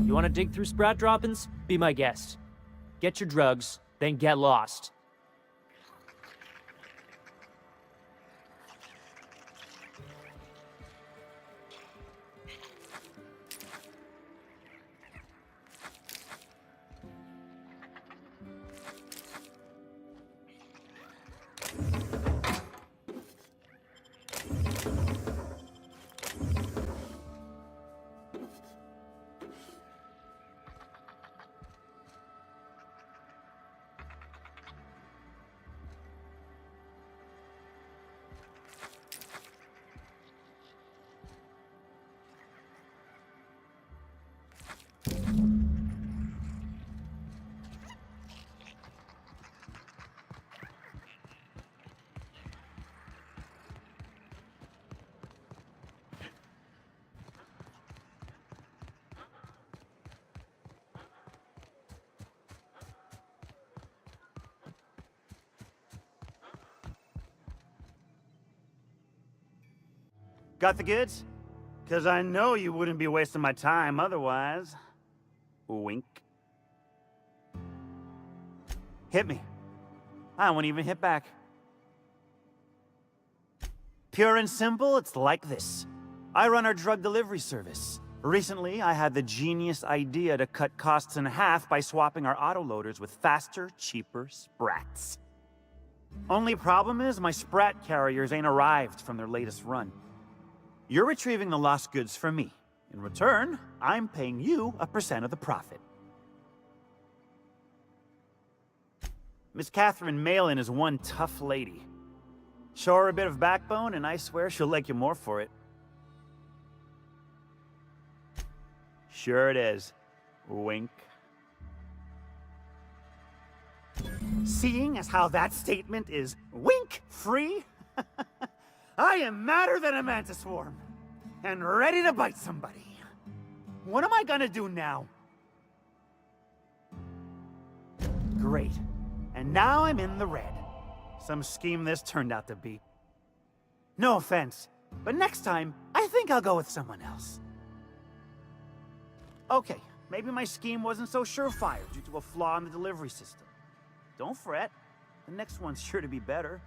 You want to dig through sprat droppings? Be my guest. Get your drugs, then get lost. Got the goods? Because I know you wouldn't be wasting my time otherwise. Wink. Hit me. I won't even hit back. Pure and simple, it's like this. I run our drug delivery service. Recently, I had the genius idea to cut costs in half by swapping our autoloaders with faster, cheaper sprats. Only problem is my sprat carriers ain't arrived from their latest run. You're retrieving the lost goods for me. In return, I'm paying you a % of the profit. Miss Catherine Malin is one tough lady. Show her a bit of backbone, and I swear she'll like you more for it. Sure it is. Wink. Seeing as how that statement is wink-free, I am madder than a mantis swarm, and ready to bite somebody. What am I gonna do now? Great. And now I'm in the red. Some scheme this turned out to be. No offense, but next time, I think I'll go with someone else. Okay, maybe my scheme wasn't so surefire due to a flaw in the delivery system. Don't fret. The next one's sure to be better.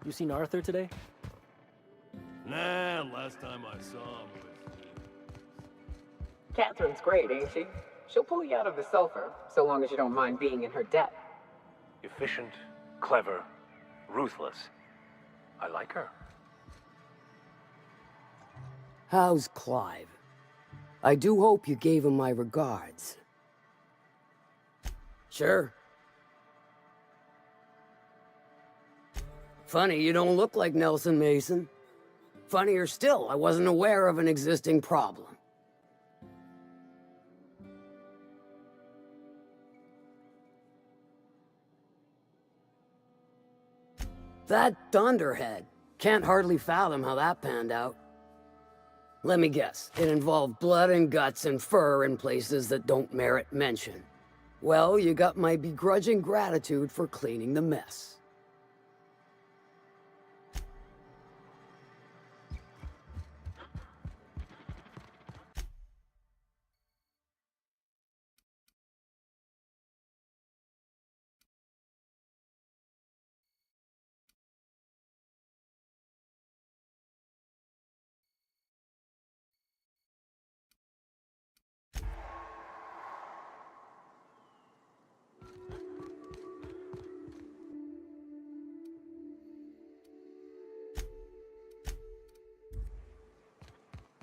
You seen Arthur today? Nah, last time I saw him was... Catherine's great, ain't she? She'll pull you out of the sulfur, so long as you don't mind being in her debt. Efficient, clever, ruthless. I like her. How's Clive? I do hope you gave him my regards. Sure. Funny, you don't look like Nelson Mason. Funnier still, I wasn't aware of an existing problem. That Thunderhead. Can't hardly fathom how that panned out. Let me guess, it involved blood and guts and fur in places that don't merit mention. Well, you got my begrudging gratitude for cleaning the mess.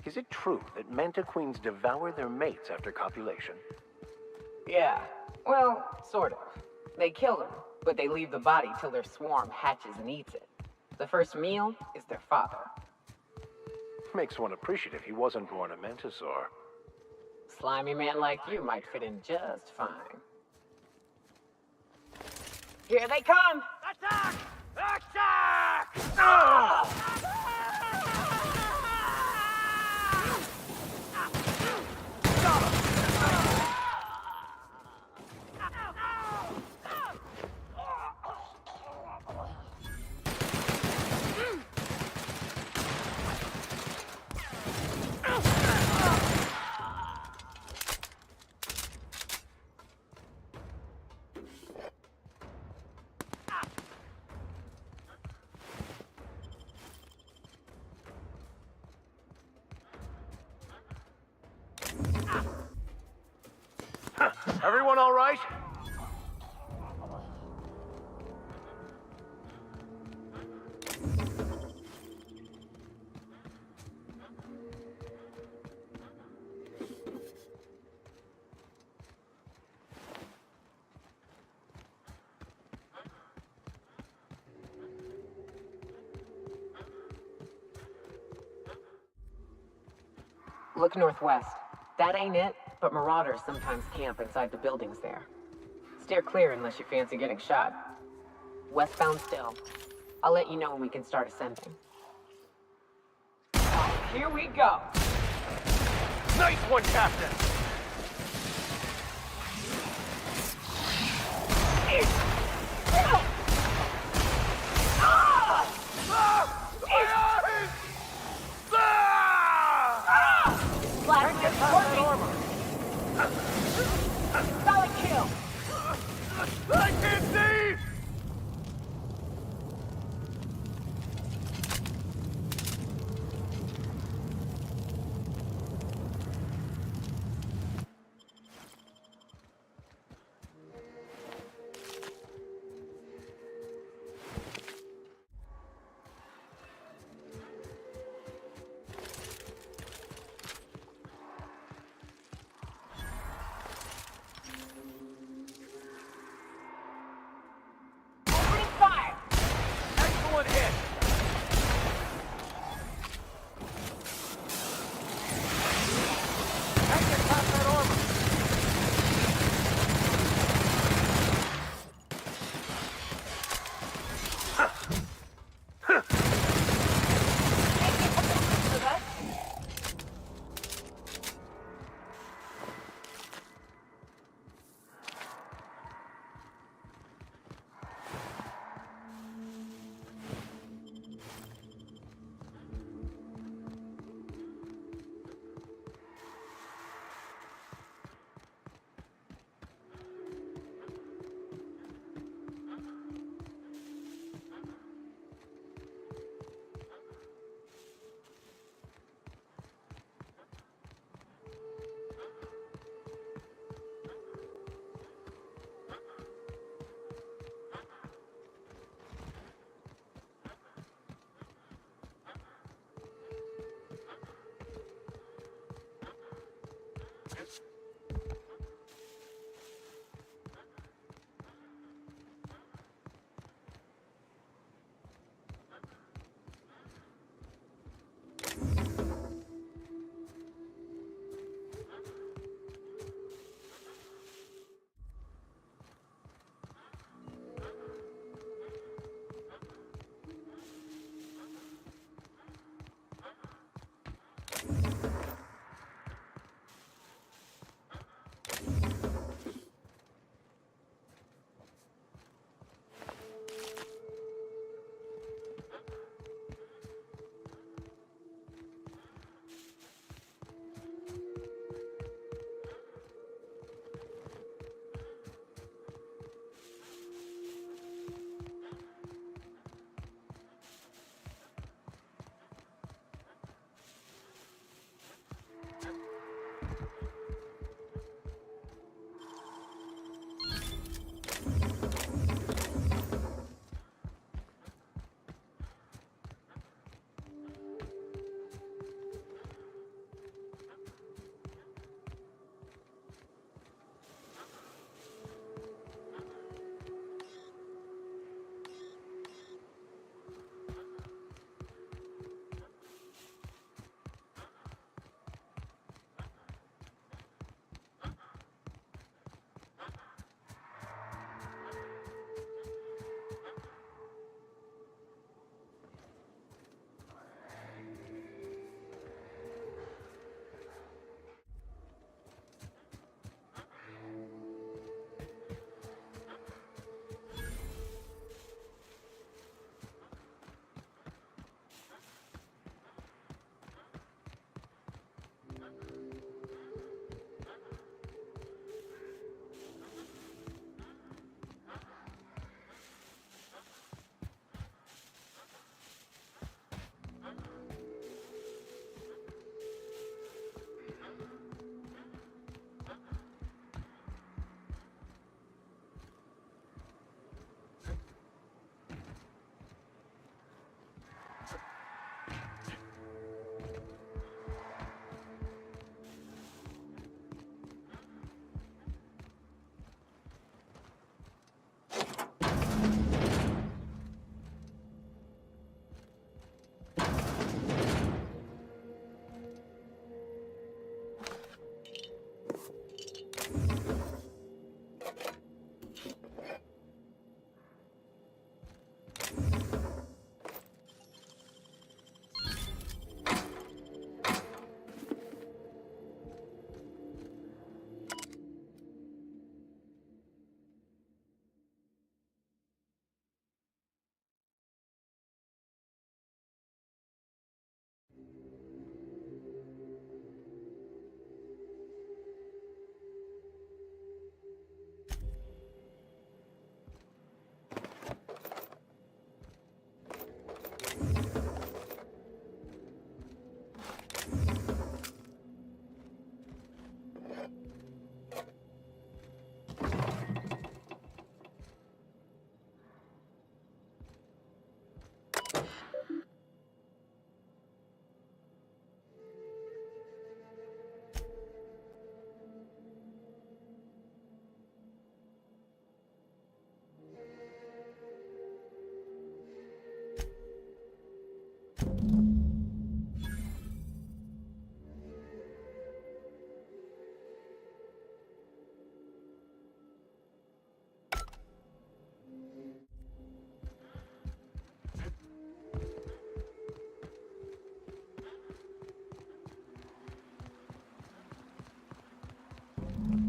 Is it true that manta queens devour their mates after copulation? Yeah, well, sort of. They kill them, but they leave the body till their swarm hatches and eats it. The first meal is their father. Makes one appreciative he wasn't born a mantisaur. Slimy man like you might fit in just fine. Here they come! Attack! Attack! Oh! Everyone all right? Look northwest. That ain't it, but marauders sometimes camp inside the buildings there. Steer clear unless you fancy getting shot. Westbound still. I'll let you know when we can start ascending. Here we go! Nice one, Captain! Solid kill! I can't see!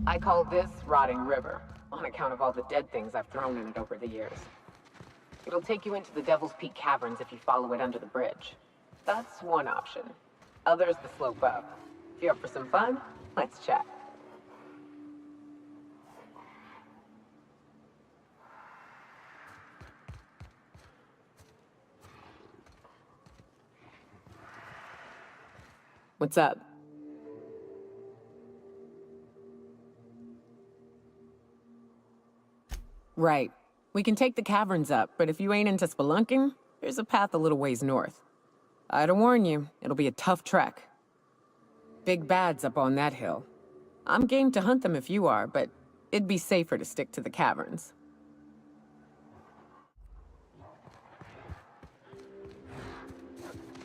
I call this Rotting River, on account of all the dead things I've thrown in it over the years. It'll take you into the Devil's Peak Caverns if you follow it under the bridge. That's one option. Other's the slope up. If you're up for some fun, let's chat. What's up? Right. We can take the caverns up, but if you ain't into spelunking, there's a path a little ways north. I'd warn you, it'll be a tough trek. Big bad's up on that hill. I'm game to hunt them if you are, but it'd be safer to stick to the caverns.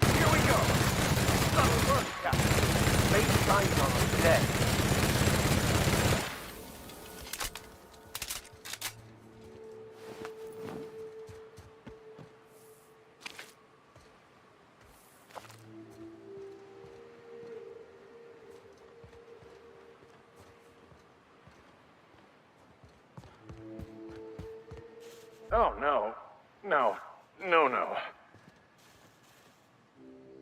Here we go! Subtle work, Captain. Make signs on them today. Oh, no. No. No, no.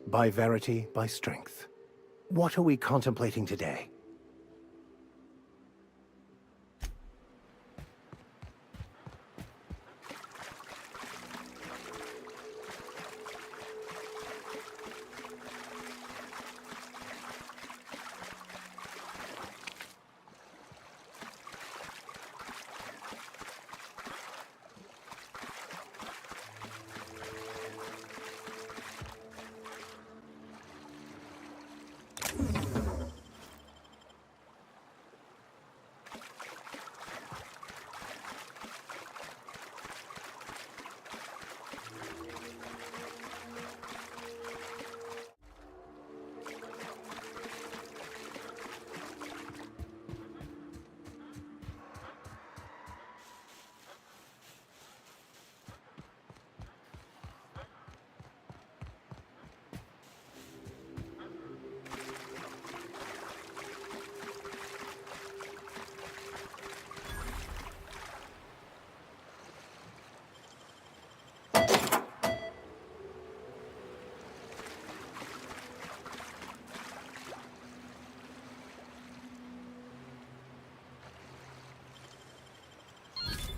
By verity, by strength. What are we contemplating today?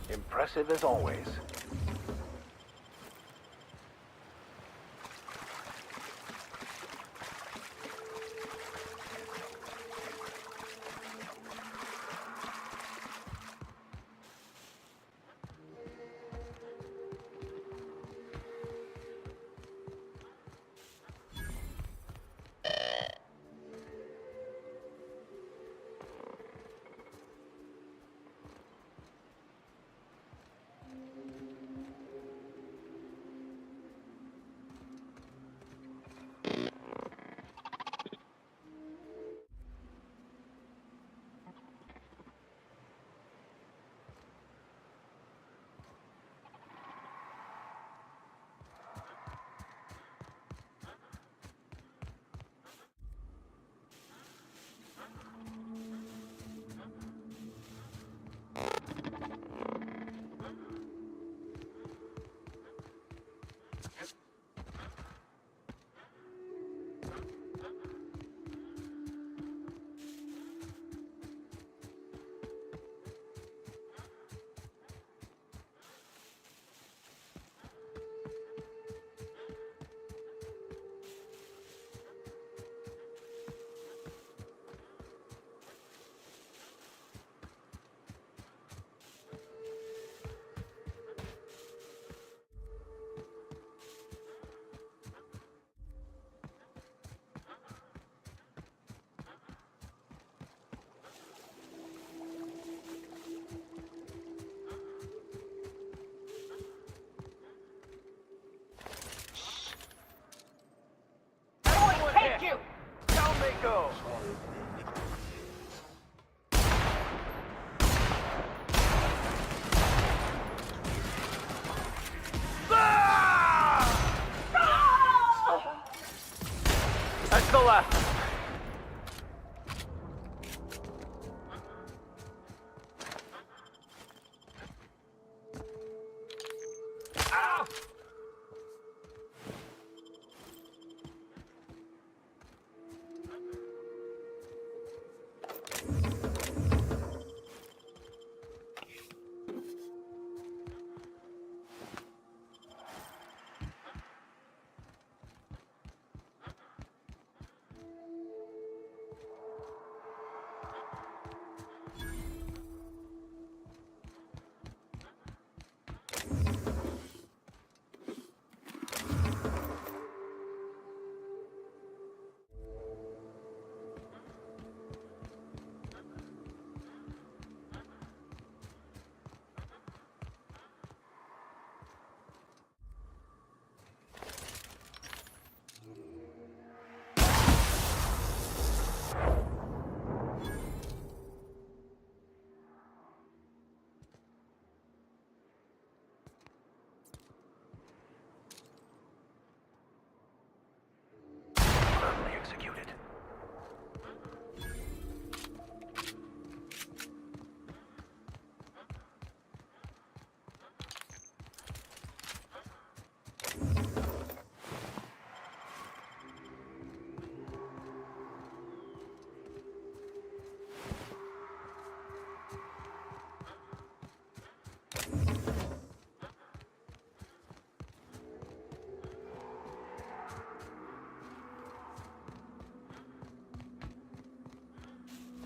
Impressive as always. Go. That's the left. Firmly executed.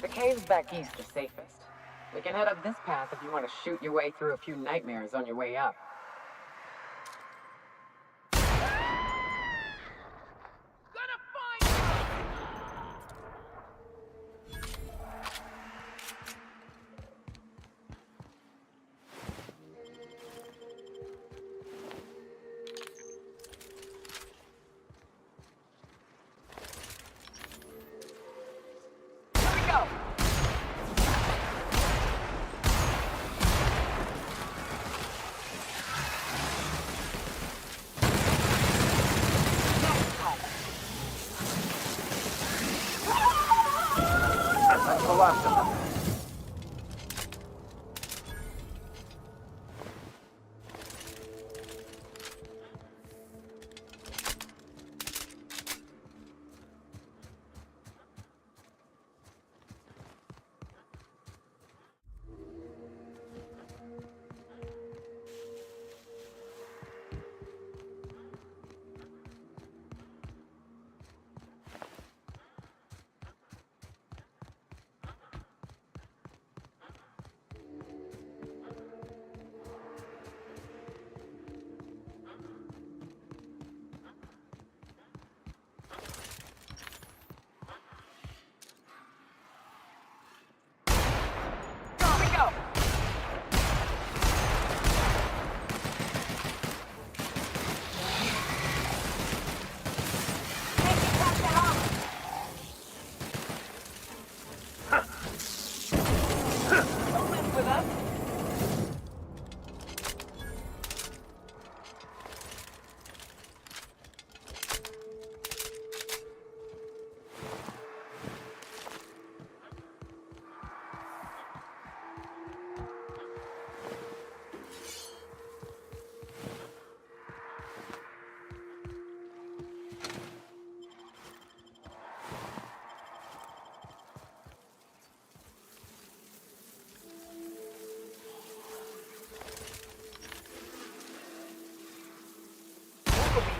The caves back east are safest. We can head up this path if you want to shoot your way through a few nightmares on your way up. That's the last of them.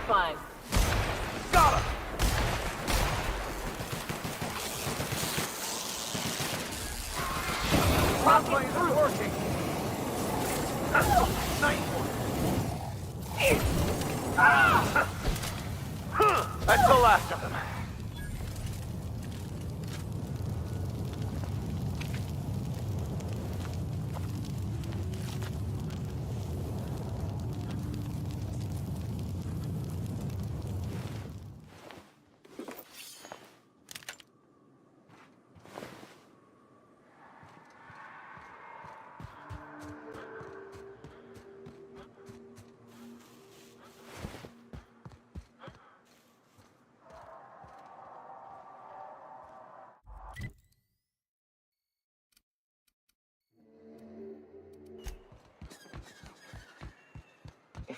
Fine. Got him! Crossblade is working! Nice one! That's the last of them.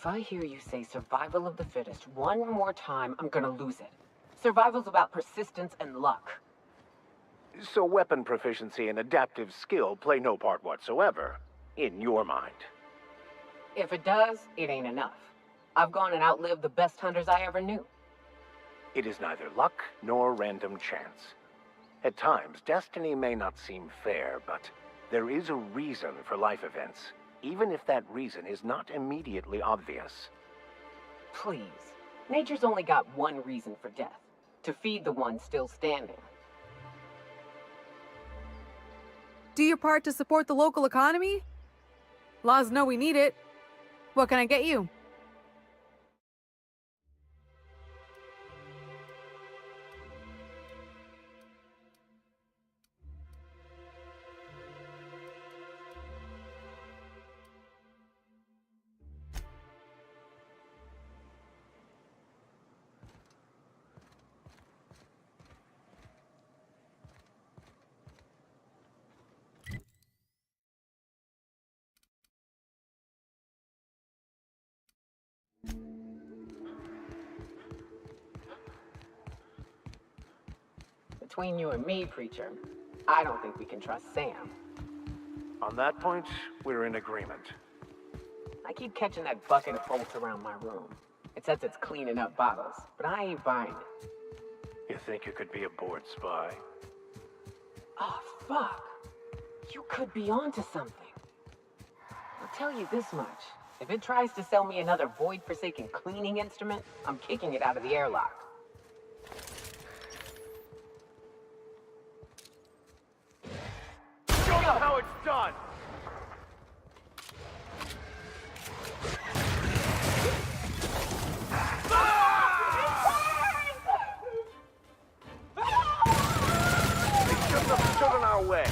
If I hear you say survival of the fittest one more time, I'm gonna lose it. Survival's about persistence and luck. So weapon proficiency and adaptive skill play no part whatsoever, in your mind. If it does, it ain't enough. I've gone and outlived the best hunters I ever knew. It is neither luck nor random chance. At times, destiny may not seem fair, but there is a reason for life events, even if that reason is not immediately obvious. Please. Nature's only got one reason for death. To feed the one still standing. Do your part to support the local economy? Laws know we need it. What can I get you? Between you and me, Preacher, I don't think we can trust Sam. On that point, we're in agreement. I keep catching that bucket of bolts around my room. It says it's cleaning up bottles, but I ain't buying it. You think you could be a bored spy? Oh, fuck. You could be onto something. I'll tell you this much. If it tries to sell me another void-forsaken cleaning instrument, I'm kicking it out of the airlock. Show them how it's done! They shouldn't have stood in our way.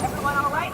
Everyone all right?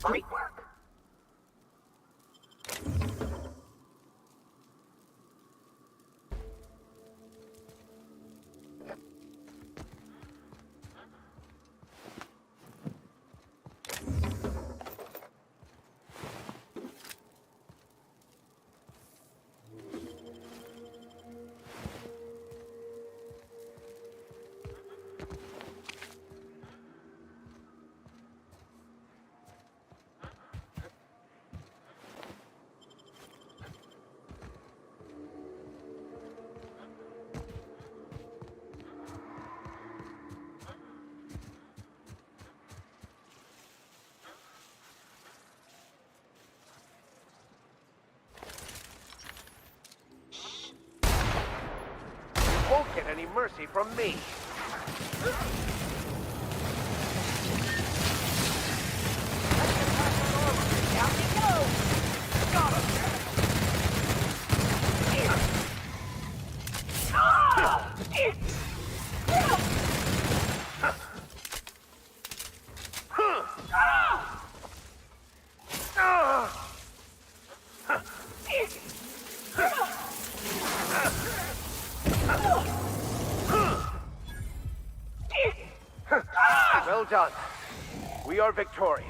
Great work. any mercy from me. Down we go! Got him! Well done. We are victorious.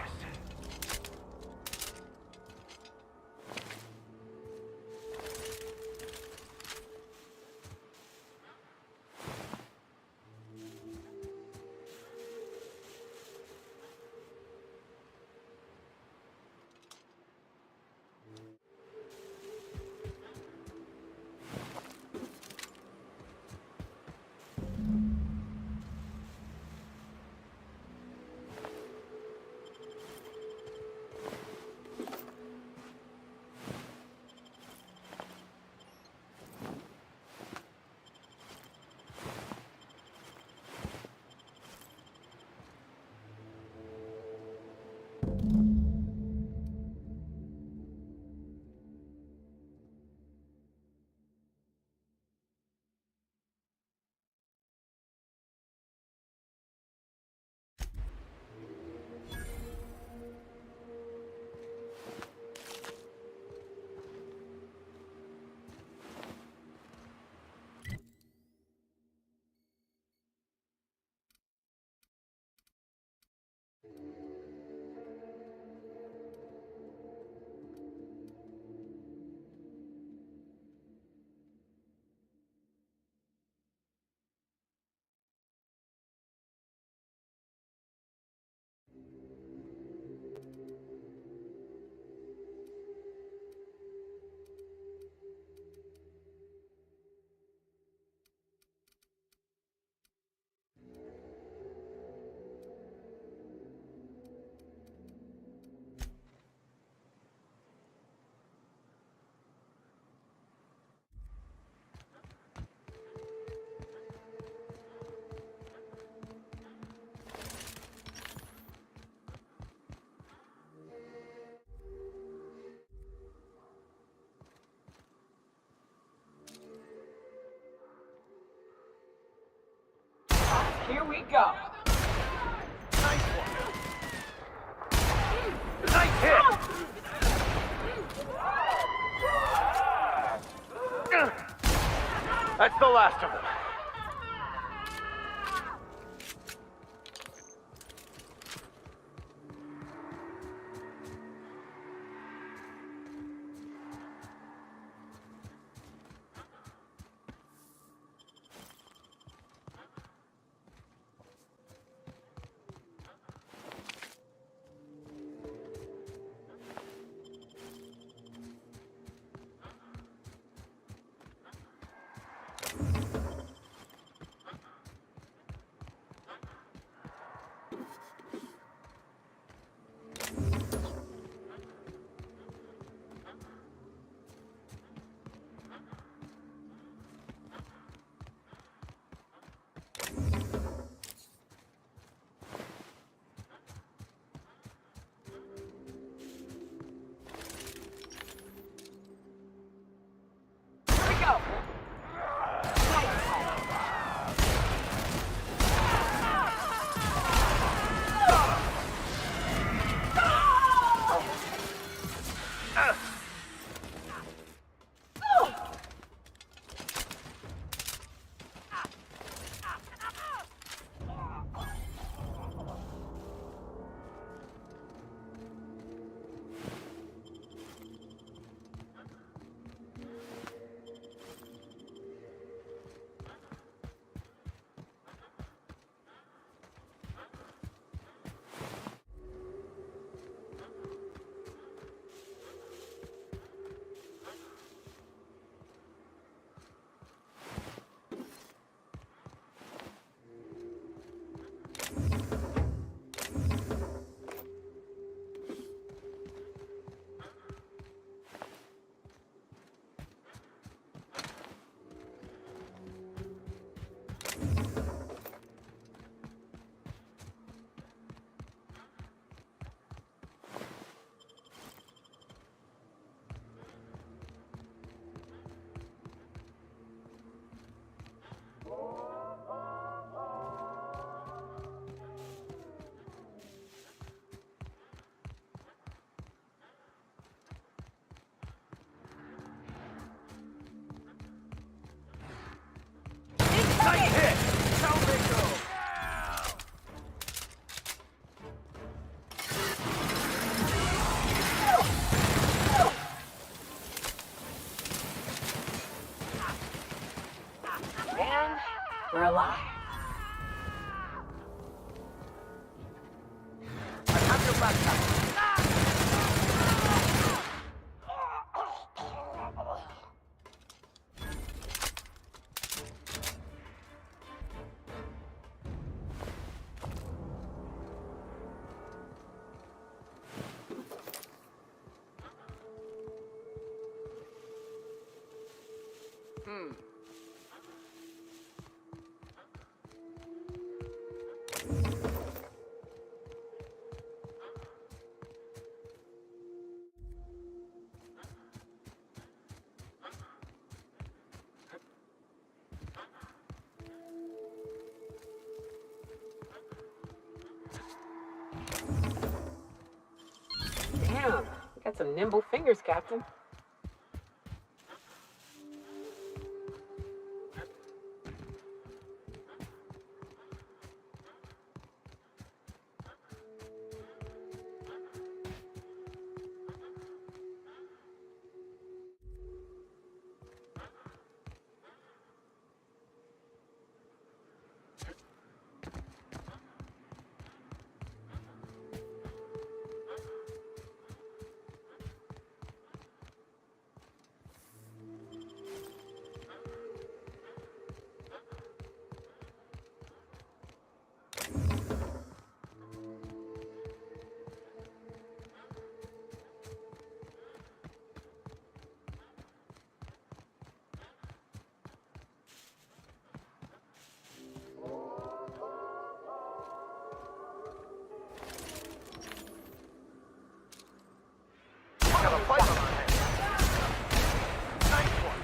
Here we go. Nice one. Nice hit. That's the last of them. you're alive. I have your back now. Damn, you got some nimble fingers, Captain. Got a fight on our hands. Nice one.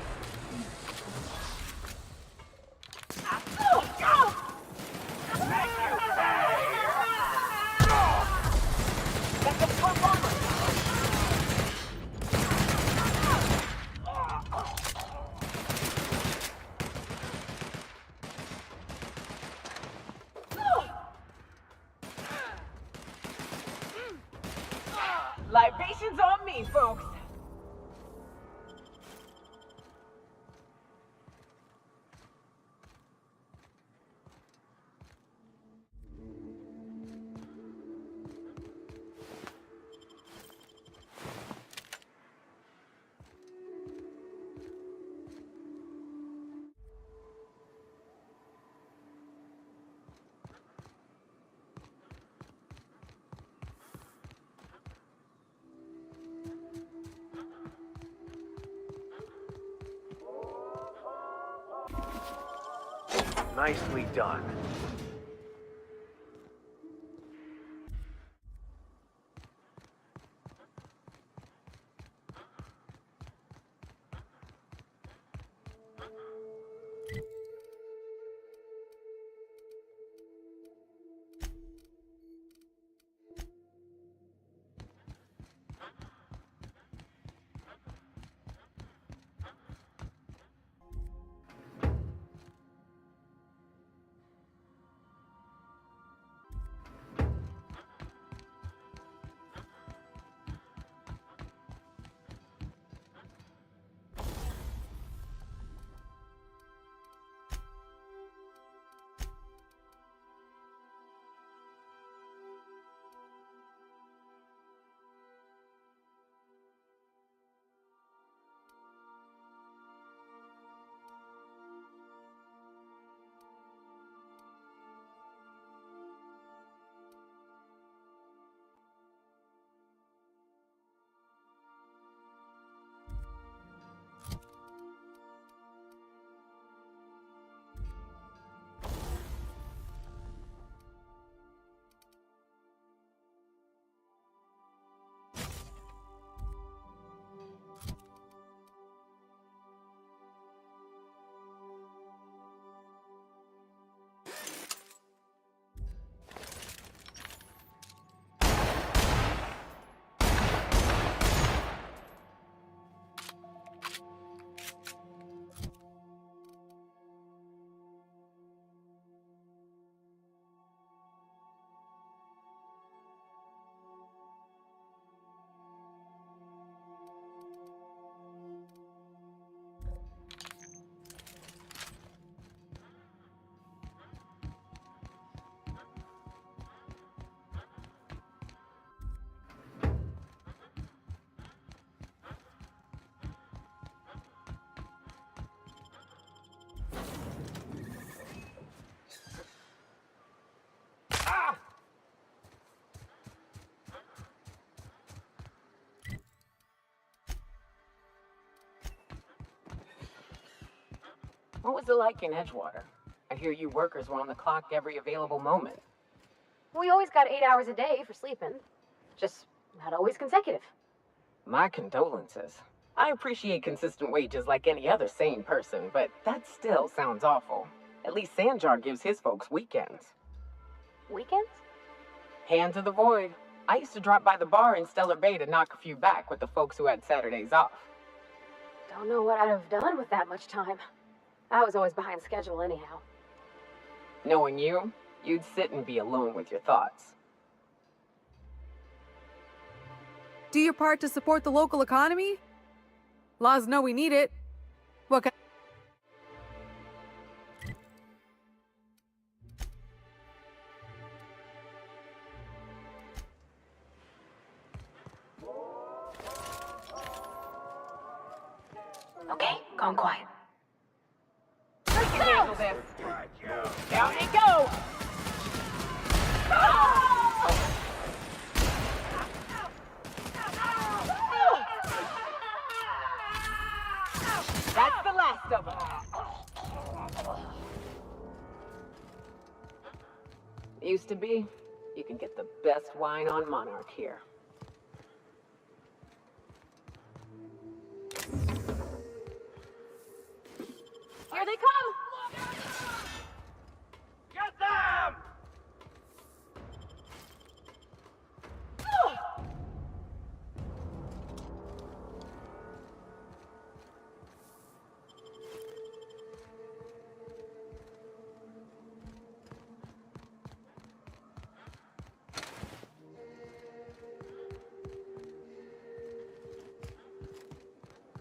Libations on me, folks. Nicely done. What was it like in Edgewater? I hear you workers were on the clock every available moment. We always got 8 hours a day for sleeping. Just not always consecutive. My condolences. I appreciate consistent wages like any other sane person, but that still sounds awful. At least Sanjar gives his folks weekends. Weekends? Hand to the void. I used to drop by the bar in Stellar Bay to knock a few back with the folks who had Saturdays off. Don't know what I'd have done with that much time. I was always behind schedule anyhow. Knowing you, you'd sit and be alone with your thoughts. Do your part to support the local economy? Laws know we need it. What kind? Okay, gone quiet. I can handle this. Down you go! That's the last of them. Used to be, you can get the best wine on Monarch here. Here they come! Get them!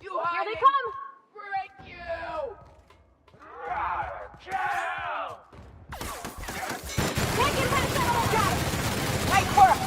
Here they come! Break you! Kill! Take him past that little guy! Nice work!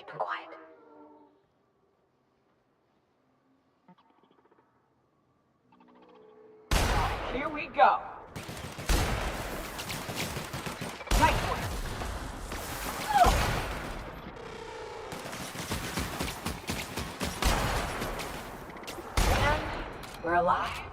Keep him quiet. Here we go. Nice one. And we're alive.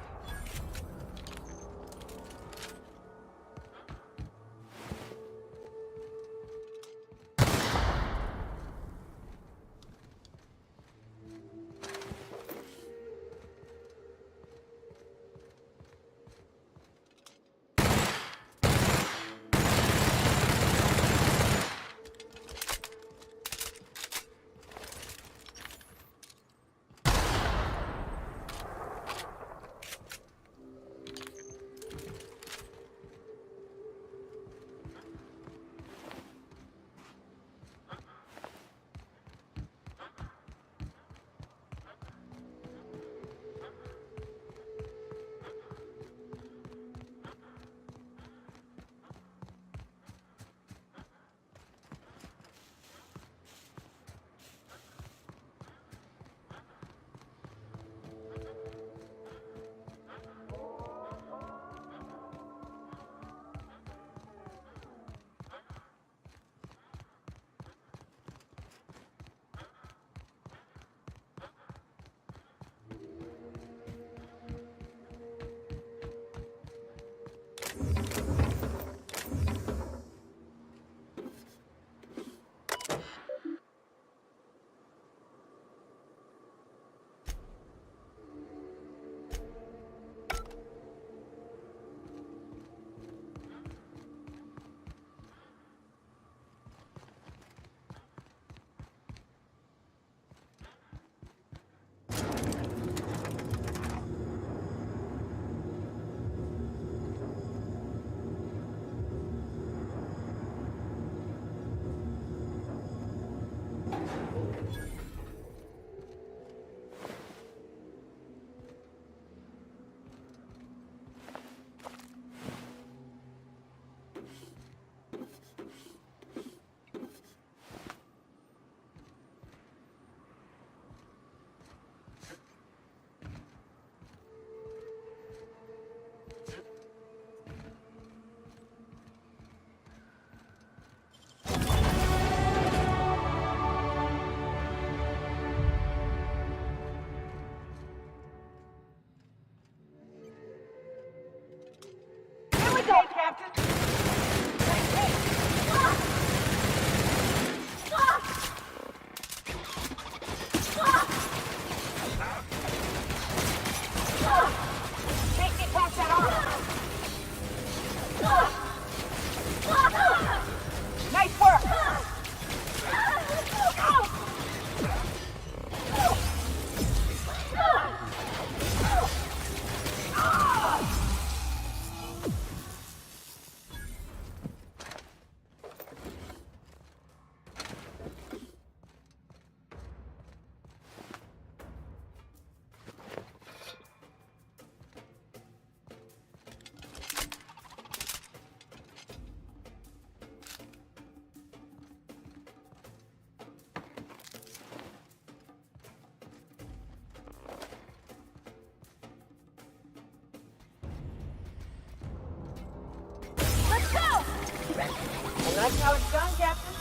And that's how it's done, Captain.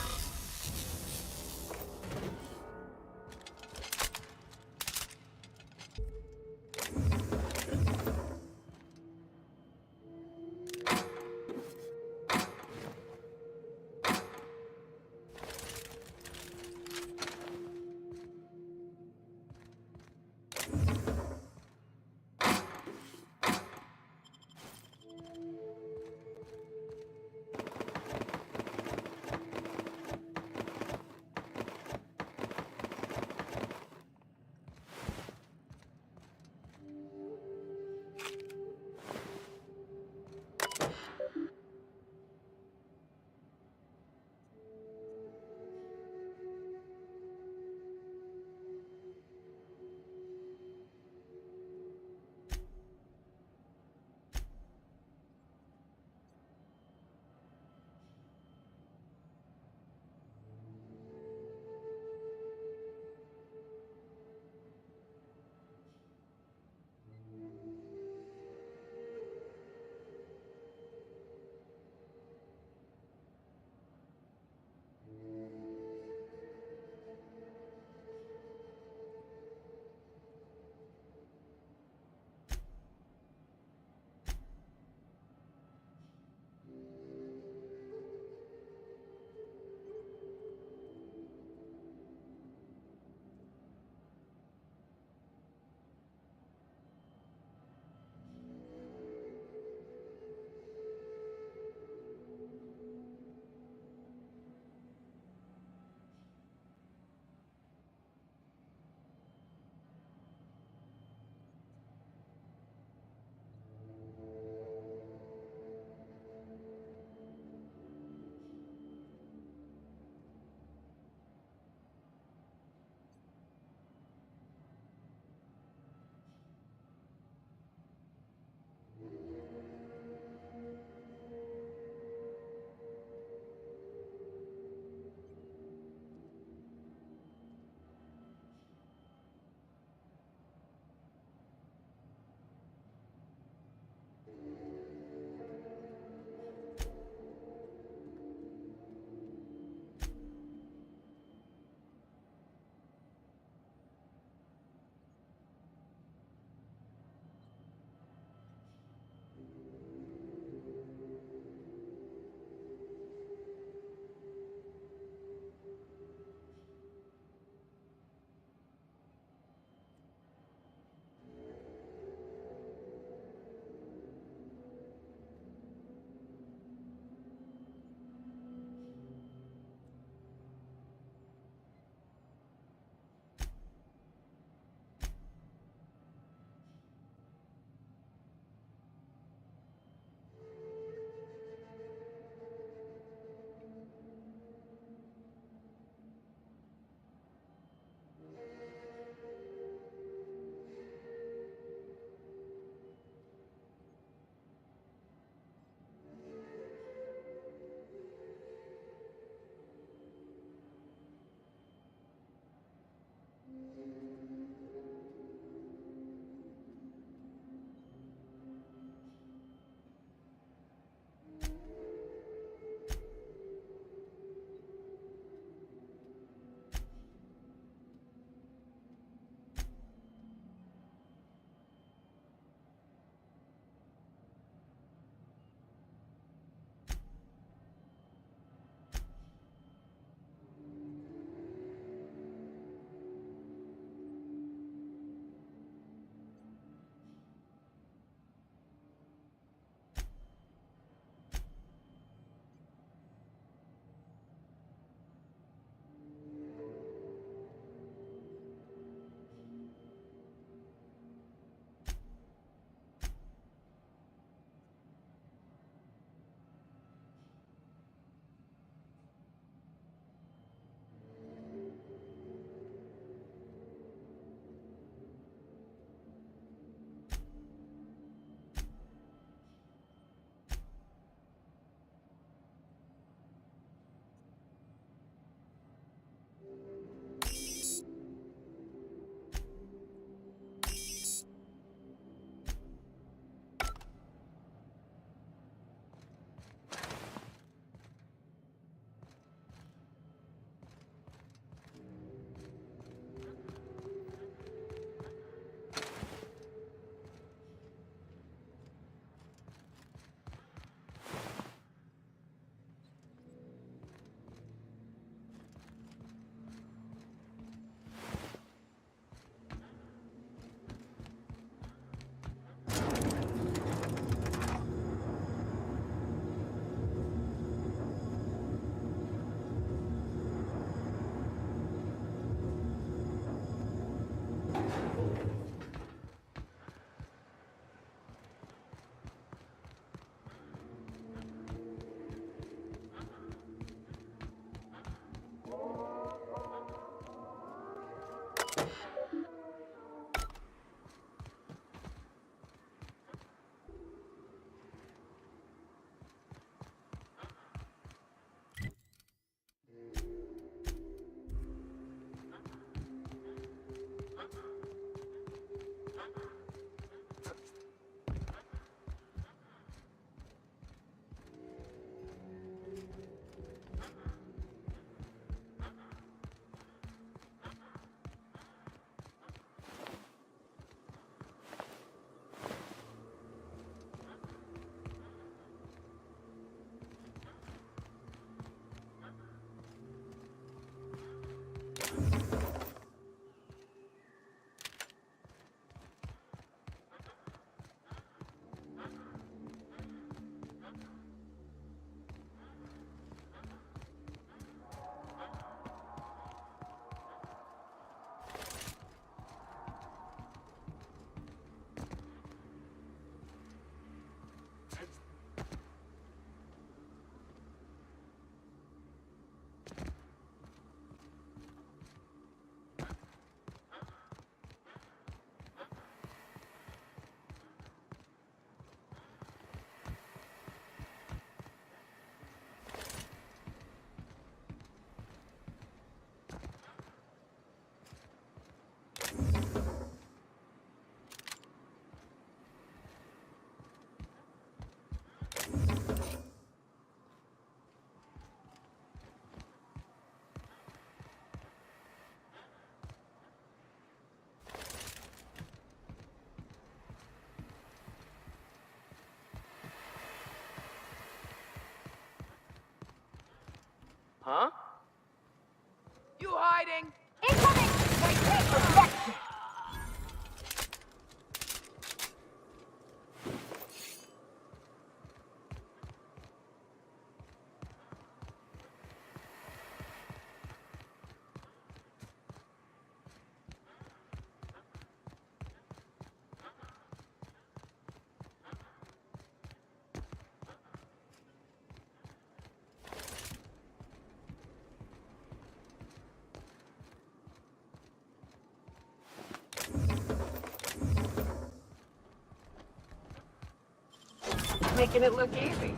Making it look easy.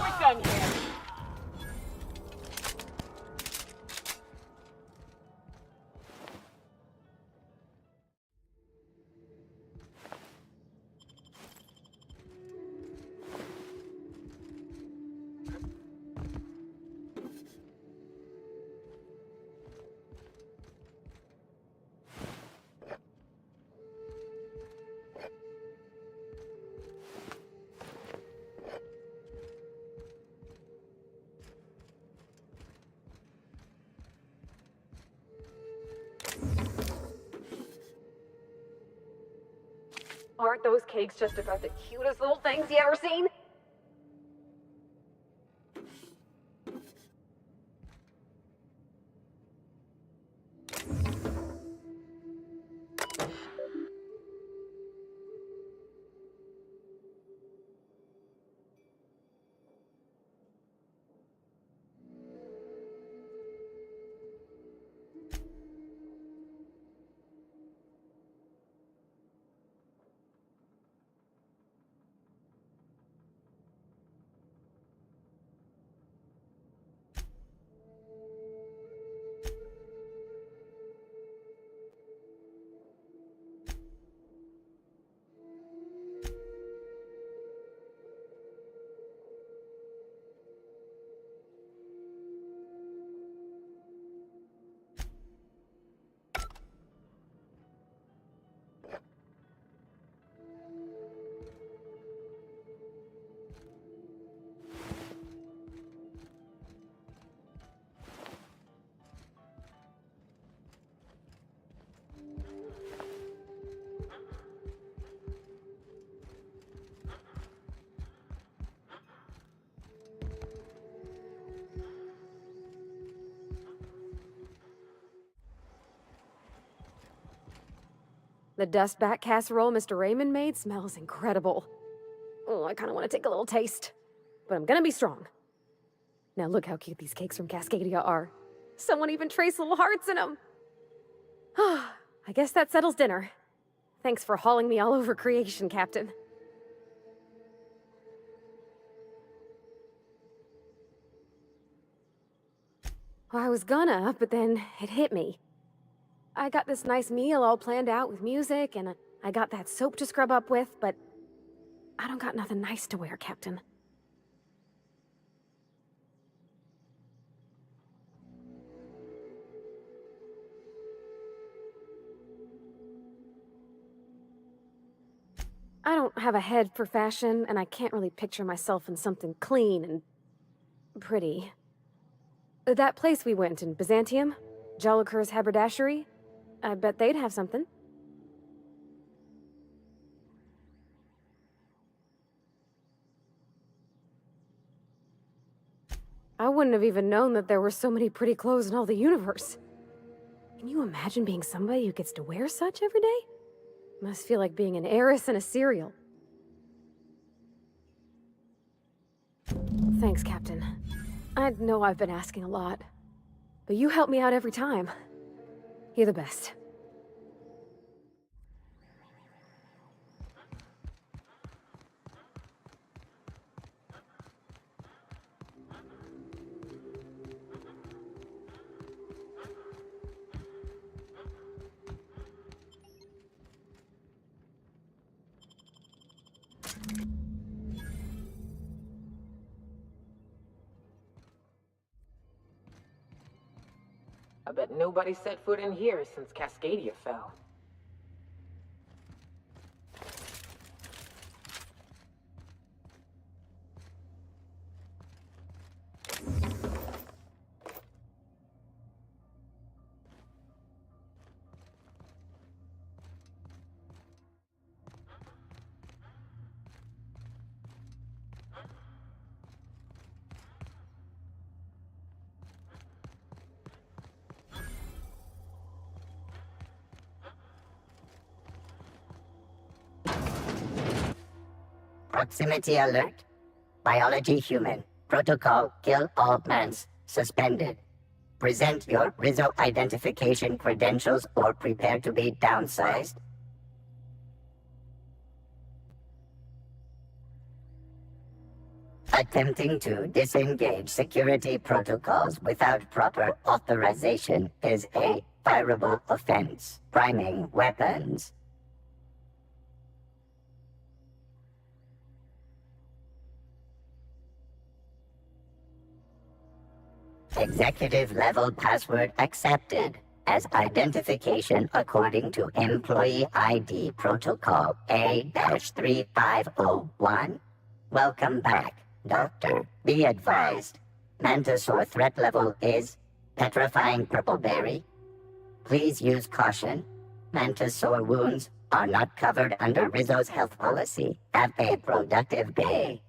We're done here. Aren't those cakes just about the cutest little things you ever seen? The dust bat casserole Mr. Raymond made smells incredible. Oh, I kind of want to take a little taste. But I'm gonna be strong. Now look how cute these cakes from Cascadia are. Someone even traced little hearts in them. I guess that settles dinner. Thanks for hauling me all over creation, Captain. Well, I was gonna, but then it hit me. I got this nice meal all planned out with music, and I got that soap to scrub up with, but I don't got nothing nice to wear, Captain. I don't have a head for fashion, and I can't really picture myself in something clean and pretty. That place we went in Byzantium, Jolicoeur's haberdashery, I bet they'd have something. I wouldn't have even known that there were so many pretty clothes in all the universe. Can you imagine being somebody who gets to wear such every day? Must feel like being an heiress in a cereal. Thanks, Captain. I know I've been asking a lot, but you help me out every time. You're the best. I bet nobody set foot in here since Cascadia fell. Proximity alert. Biology human. Protocol kill all plants. Suspended. Present your Rizzo identification credentials or prepare to be downsized. Attempting to disengage security protocols without proper authorization is a fireable offense. Priming weapons. Executive level password accepted as identification according to Employee ID Protocol A-3501. Welcome back, Doctor. Be advised, Mantisaur threat level is petrifying purple berry. Please use caution. Mantisaur wounds are not covered under Rizzo's health policy. Have a productive day.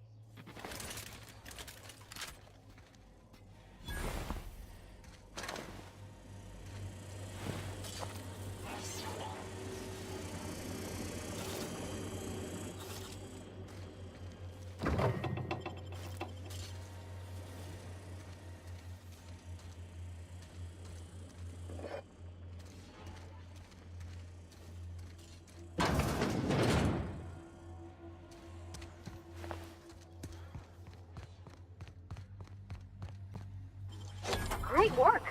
Great work.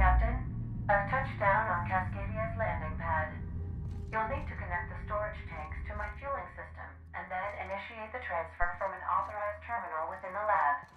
Captain, I've touched down on Cascadia's landing pad. You'll need to connect the storage tanks to my fueling system. transfer from an authorized terminal within the lab.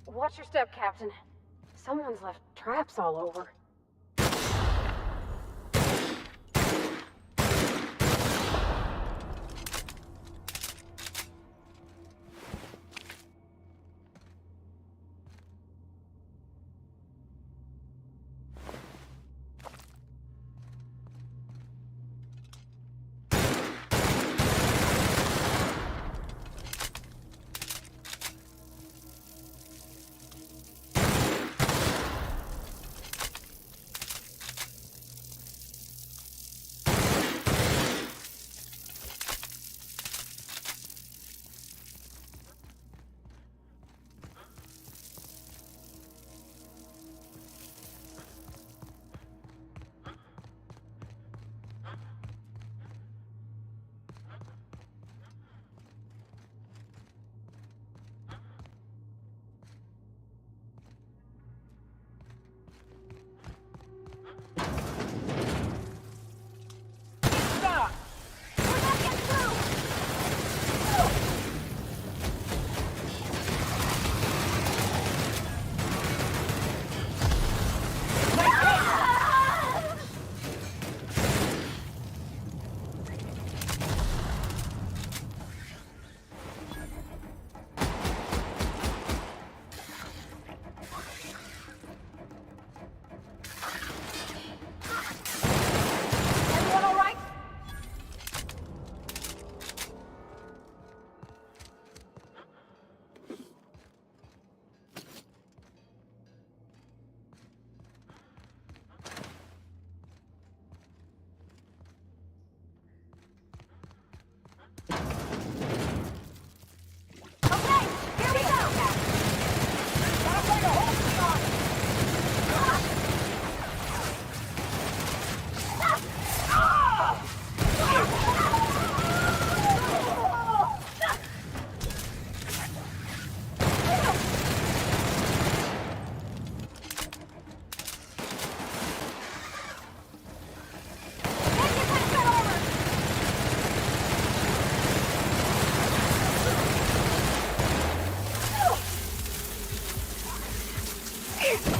Watch your step, Captain. Someone's left traps all over.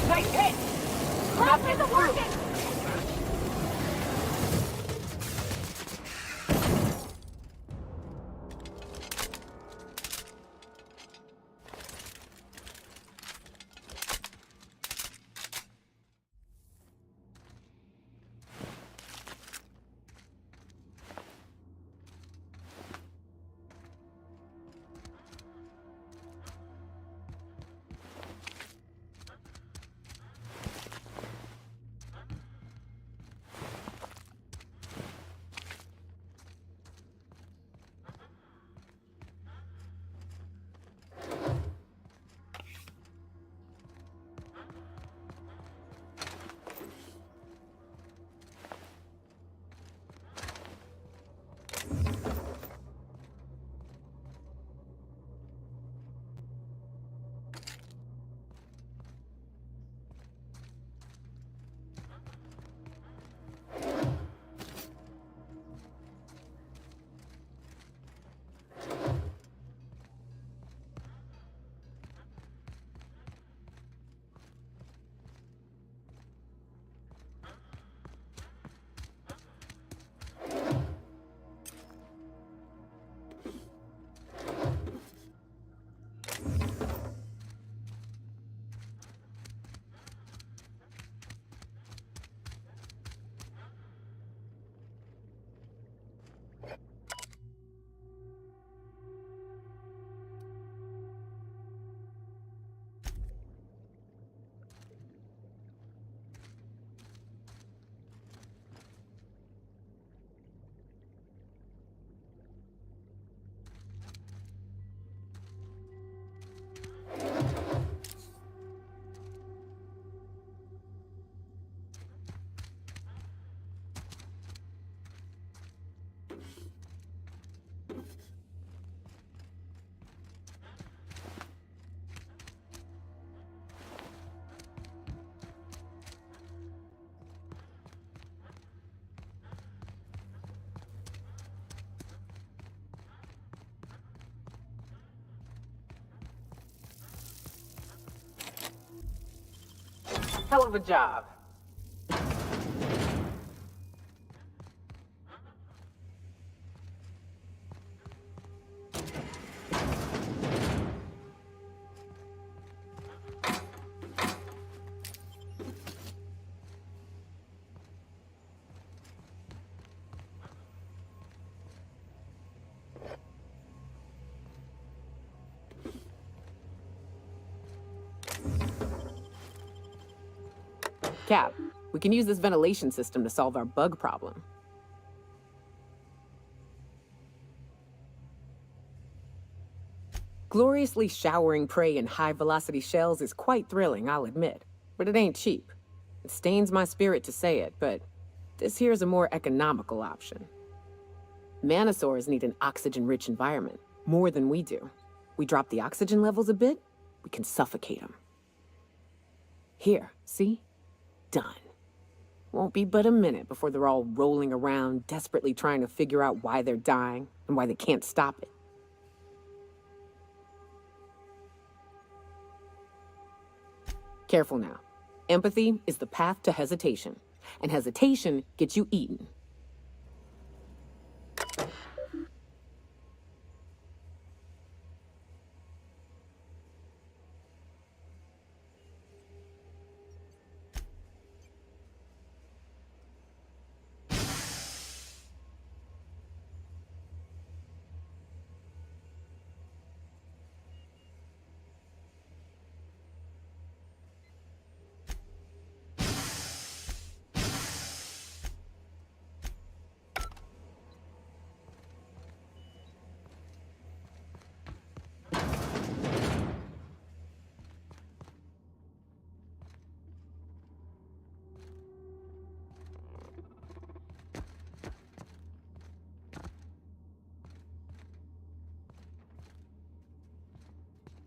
Nice hit! Crap isn't working! hell of a job. Cap, we can use this ventilation system to solve our bug problem. Gloriously showering prey in high-velocity shells is quite thrilling, I'll admit. But it ain't cheap. It stains my spirit to say it, but this here's a more economical option. Manosaurs need an oxygen-rich environment, more than we do. We drop the oxygen levels a bit, we can suffocate them. Here, see? Done. Won't be but a minute before they're all rolling around, desperately trying to figure out why they're dying and why they can't stop it. Careful now. Empathy is the path to hesitation, and hesitation gets you eaten.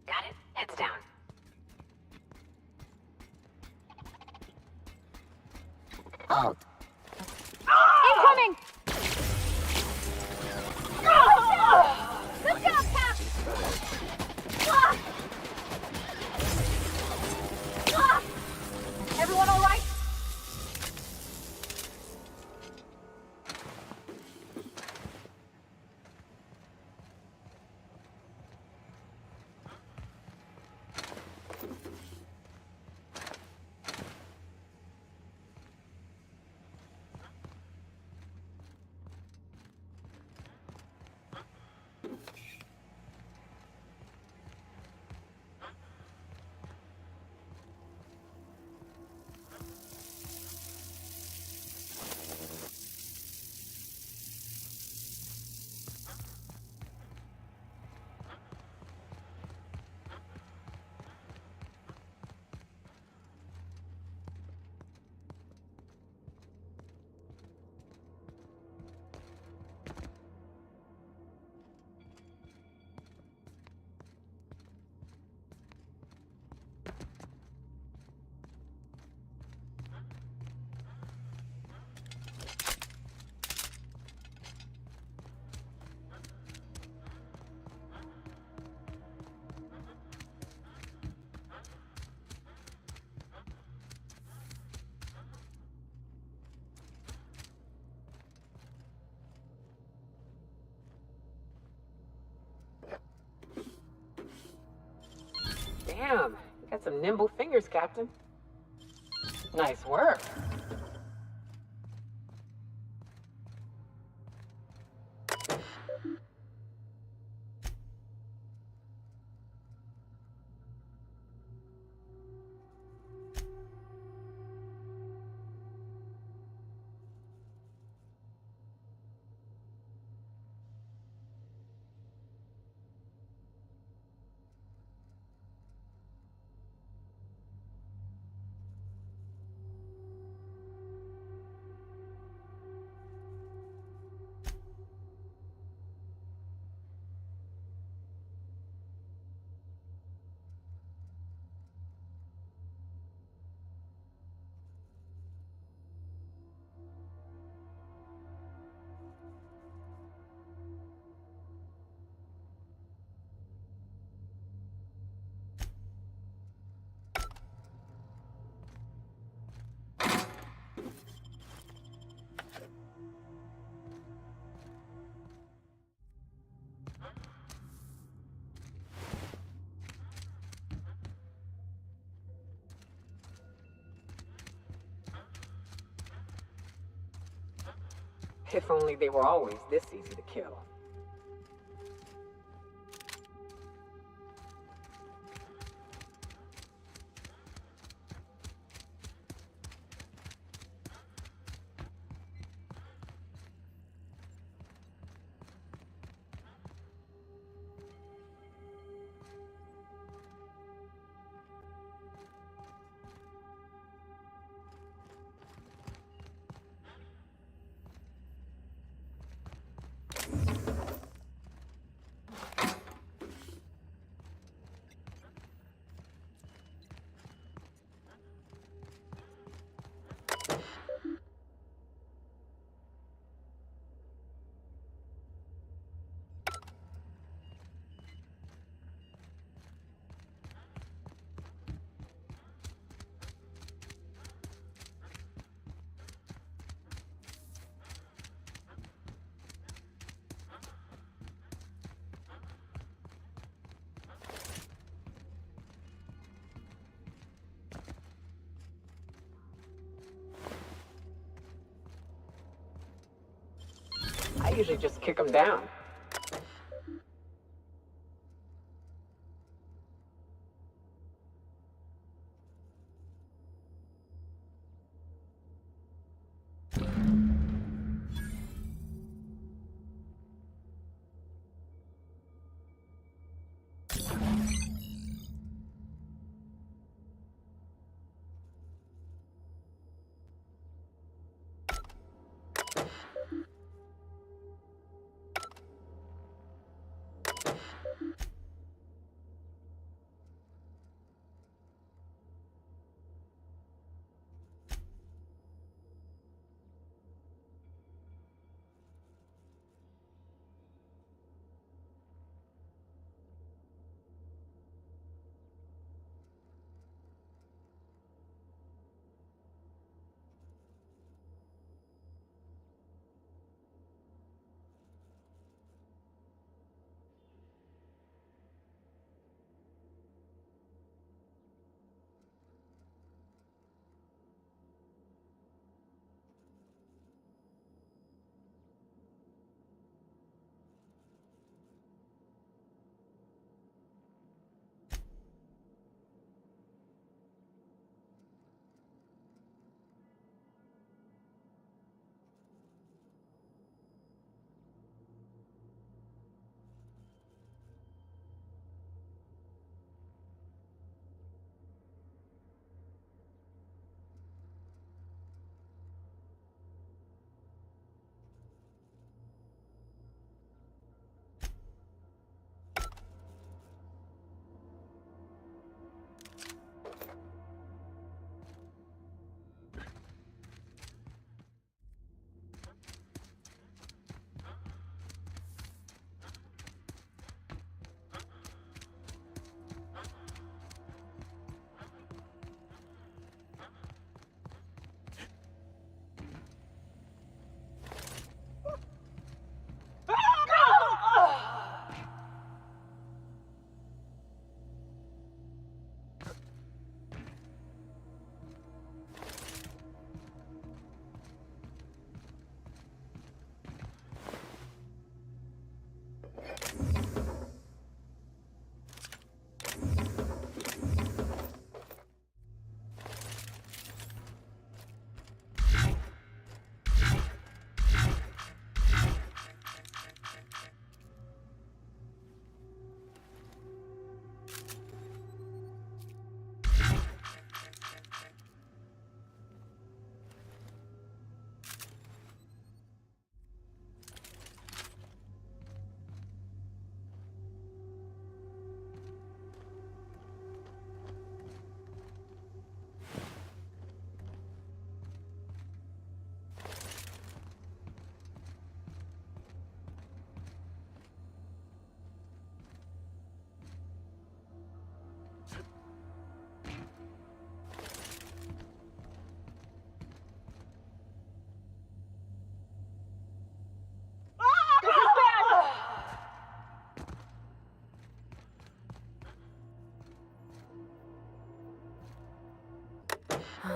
Got it. Heads down. Halt. Incoming! Good job, Cap! Everyone all right? Damn, you got some nimble fingers, Captain. Nice work. If only they were always this easy to kill. I usually just kick them down.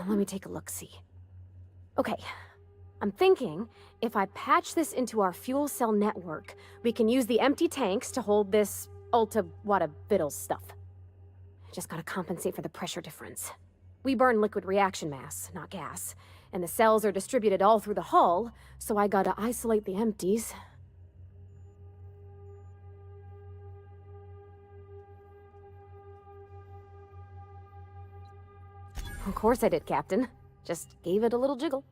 Let me take a look-see. Okay, I'm thinking, if I patch this into our fuel cell network, we can use the empty tanks to hold this ulta-wada-biddle stuff. Just gotta compensate for the pressure difference. We burn liquid reaction mass, not gas, and the cells are distributed all through the hull, so I gotta isolate the empties. Of course I did, Captain. Just gave it a little jiggle.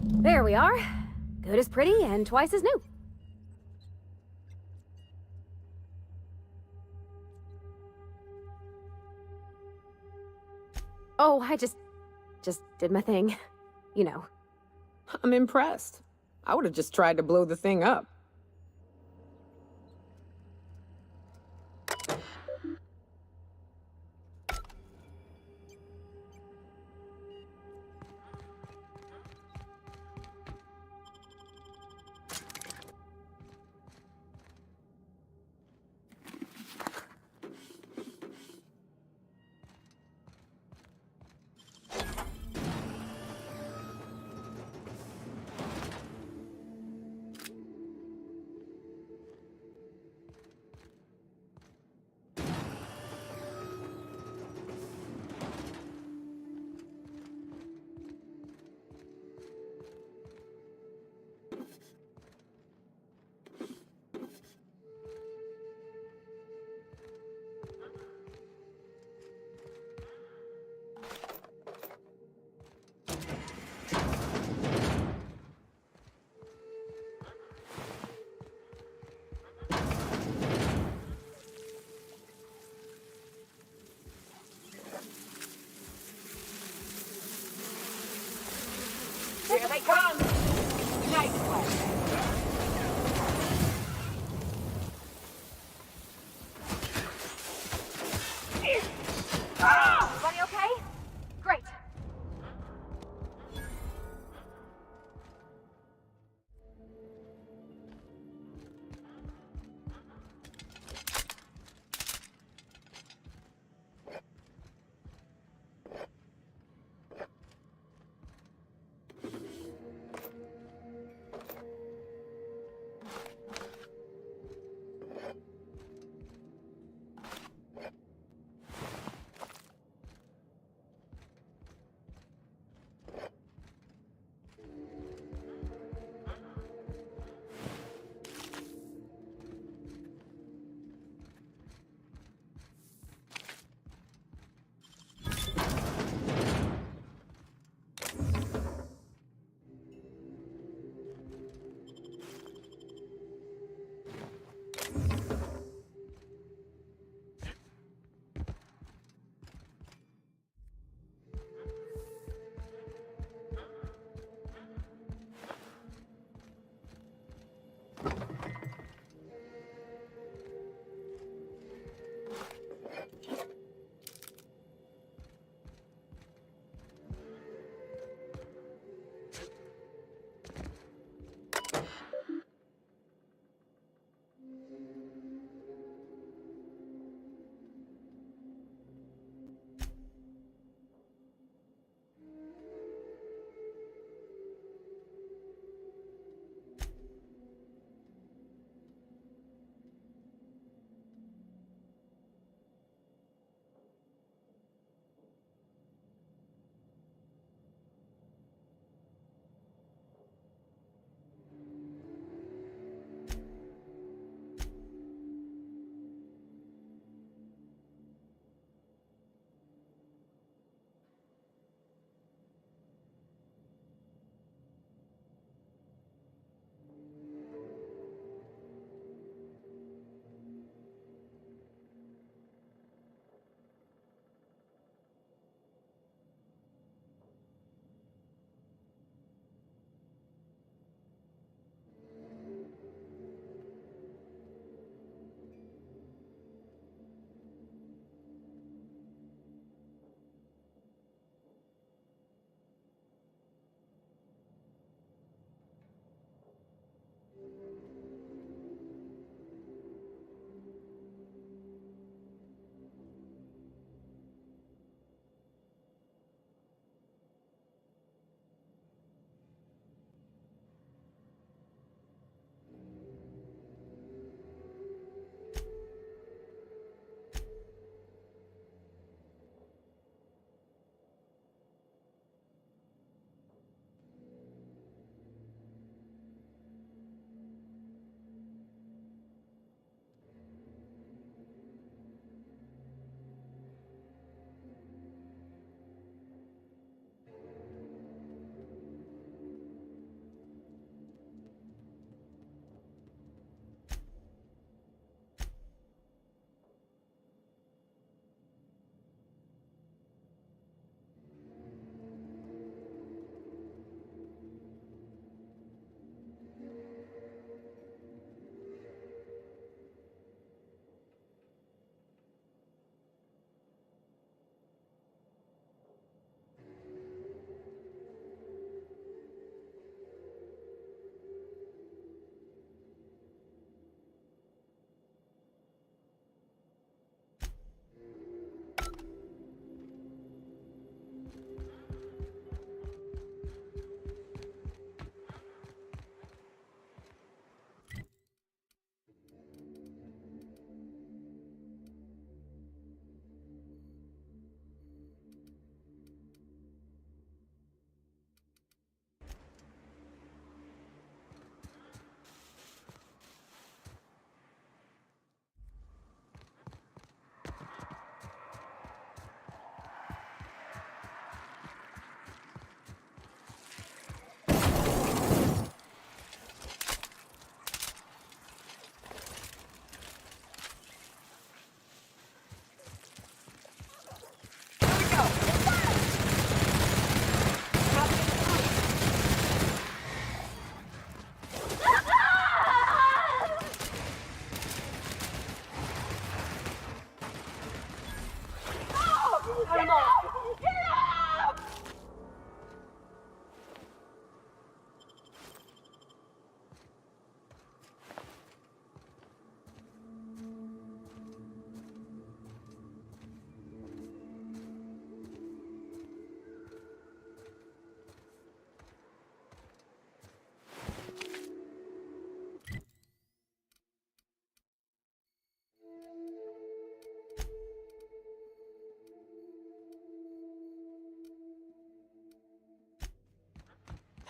There we are. Good as pretty and twice as new. Oh, I just did my thing. You know. I'm impressed. I would have just tried to blow the thing up.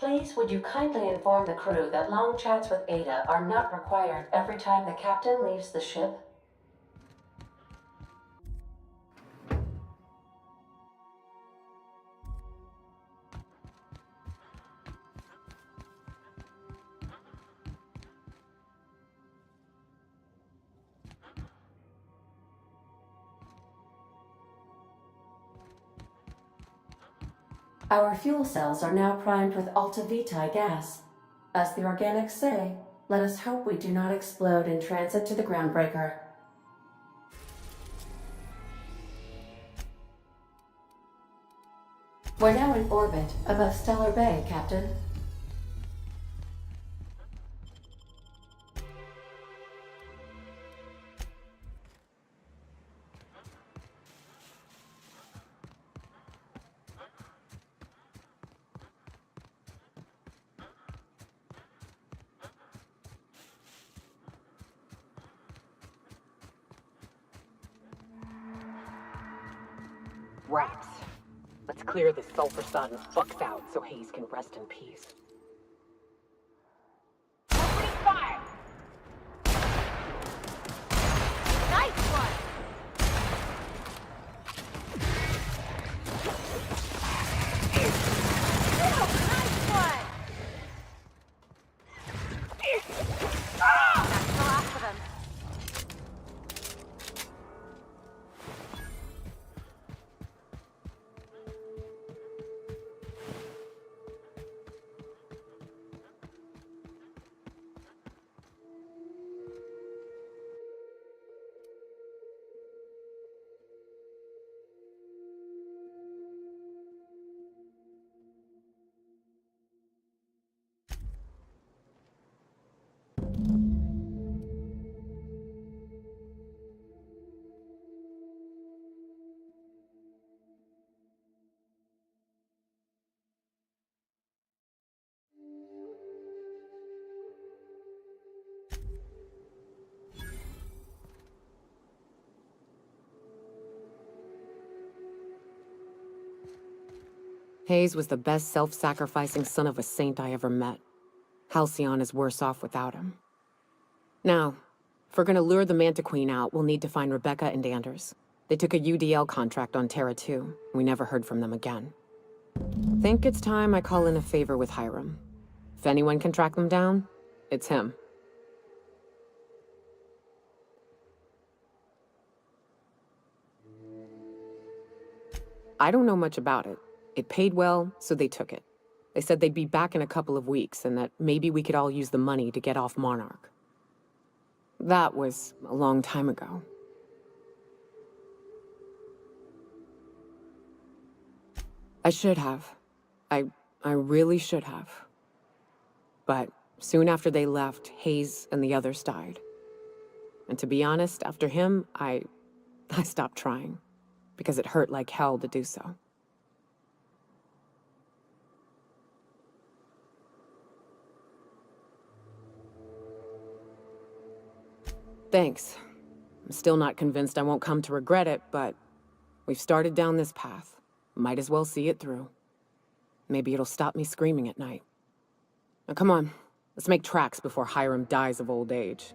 Please, would you kindly inform the crew that long chats with Ada are not required every time the captain leaves the ship? Our fuel cells are now primed with Alta Vitae gas. As the organics say, let us hope we do not explode in transit to the groundbreaker. We're now in orbit above Stellar Bay, Captain. Rats. Let's clear this sulfur sun fucks out so Hayes can rest in peace. Opening fire! Nice one! Nice one! That's the last of them. Hayes was the best self-sacrificing son of a saint I ever met. Halcyon is worse off without him. Now, if we're gonna lure the Manta Queen out, we'll need to find Rebecca and Anders. They took a UDL contract on Terra 2. We never heard from them again. Think it's time I call in a favor with Hiram. If anyone can track them down, it's him. I don't know much about it. It paid well, so they took it. They said they'd be back in a couple of weeks, and that maybe we could all use the money to get off Monarch. That was a long time ago. I should have. I really should have. But soon after they left, Hayes and the others died. And to be honest, after him, I stopped trying, because it hurt like hell to do so. Thanks. I'm still not convinced I won't come to regret it, but we've started down this path. Might as well see it through. Maybe it'll stop me screaming at night. Now come on, let's make tracks before Hiram dies of old age.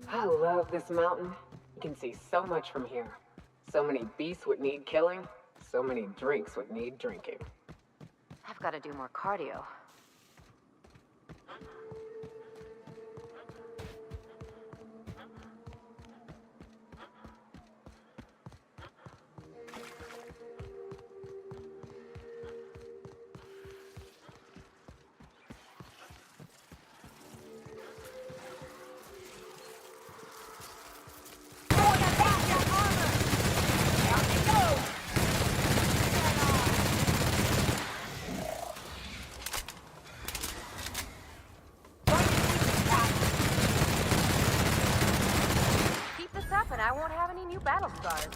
I love this mountain. You can see so much from here. So many beasts would need killing. So many drinks would need drinking. I've got to do more cardio. battle scars.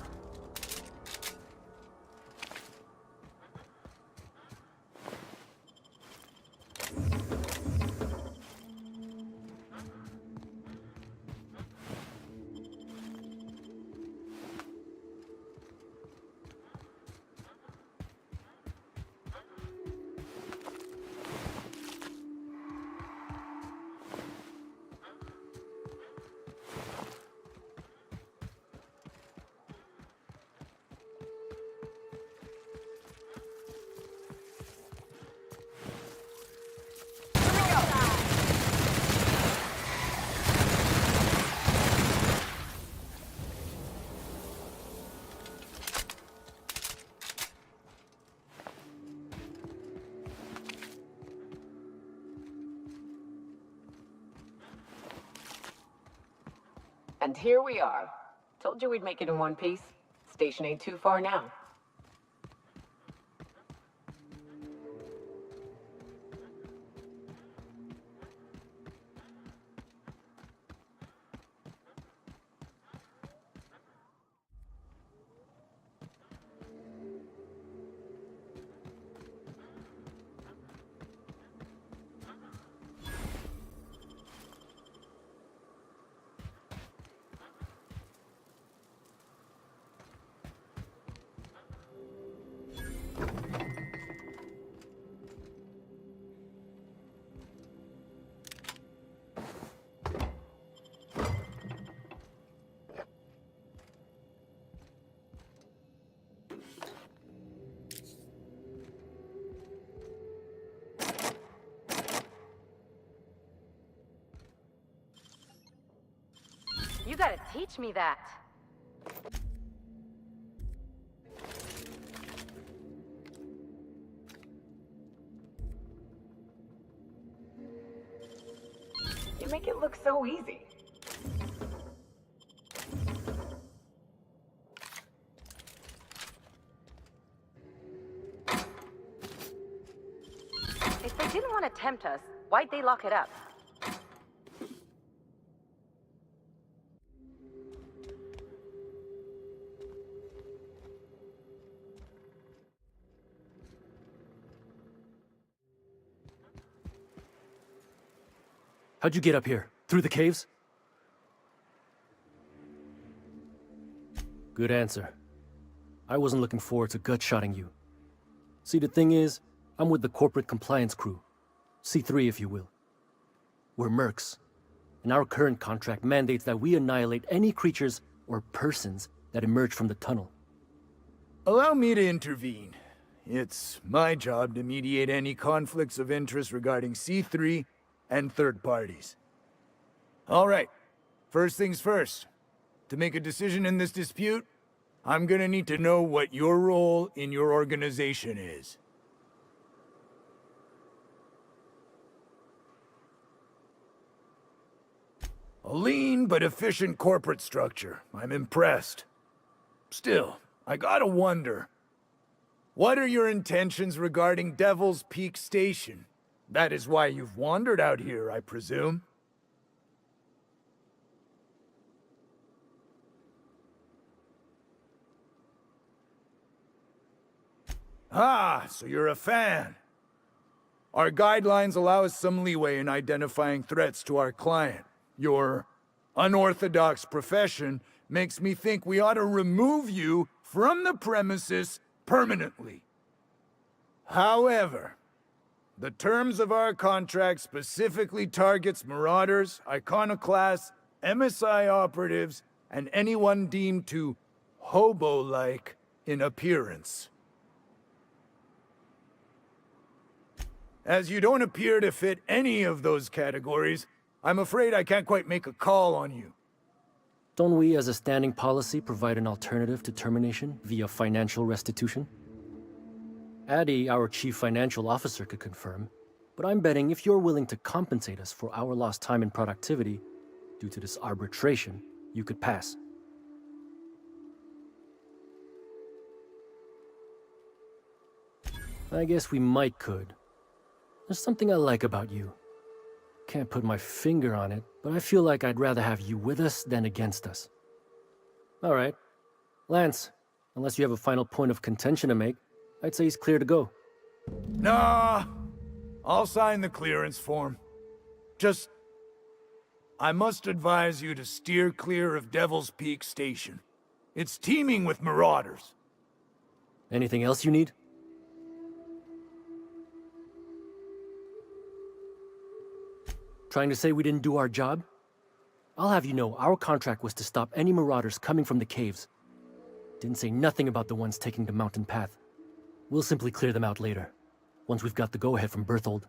And here we are. Told you we'd make it in one piece. Station ain't too far now. You gotta teach me that. You make it look so easy. If they didn't want to tempt us, why'd they lock it up? How'd you get up here? Through the caves? Good answer. I wasn't looking forward to gut-shotting you. See, the thing is, I'm with the corporate compliance crew. C3, if you will. We're mercs, and our current contract mandates that we annihilate any creatures or persons that emerge from the tunnel. Allow me to intervene. It's my job to mediate any conflicts of interest regarding C3 and third parties. All right, first things first. To make a decision in this dispute, I'm gonna need to know what your role in your organization is. A lean but efficient corporate structure. I'm impressed. Still, I gotta wonder, what are your intentions regarding Devil's Peak Station? That is why you've wandered out here, I presume. Ah, so you're a fan. Our guidelines allow us some leeway in identifying threats to our client. Your unorthodox profession makes me think we ought to remove you from the premises permanently. However, the terms of our contract specifically targets marauders, iconoclasts, MSI operatives, and anyone deemed to hobo-like in appearance. As you don't appear to fit any of those categories, I'm afraid I can't quite make a call on you. Don't we, as a standing policy, provide an alternative to termination via financial restitution? Addy, our chief financial officer, could confirm, but I'm betting if you're willing to compensate us for our lost time and productivity due to this arbitration, you could pass. I guess we might could. There's something I like about you. Can't put my finger on it, but I feel like I'd rather have you with us than against us. All right, Lance, unless you have a final point of contention to make, I'd say he's clear to go. Nah, I'll sign the clearance form. Just, I must advise you to steer clear of Devil's Peak Station. It's teeming with marauders. Anything else you need? Trying to say we didn't do our job? I'll have you know, our contract was to stop any marauders coming from the caves. Didn't say nothing about the ones taking the mountain path. We'll simply clear them out later, once we've got the go-ahead from Berthold.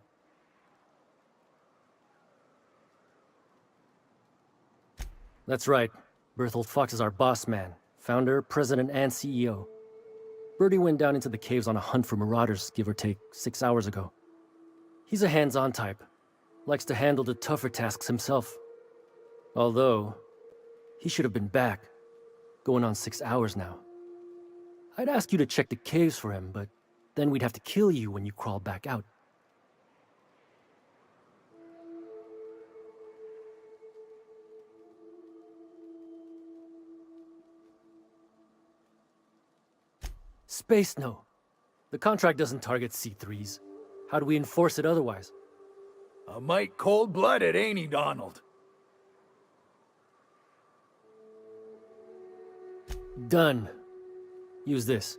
That's right. Berthold Fox is our boss man, founder, president, and CEO. Bertie went down into the caves on a hunt for marauders, give or take, 6 hours ago. He's a hands-on type. Likes to handle the tougher tasks himself. Although, he should have been back. Going on 6 hours now. I'd ask you to check the caves for him, but then we'd have to kill you when you crawl back out. Space no. The contract doesn't target C3s. How do we enforce it otherwise? A mite cold-blooded, ain't he, Donald? Done. Use this.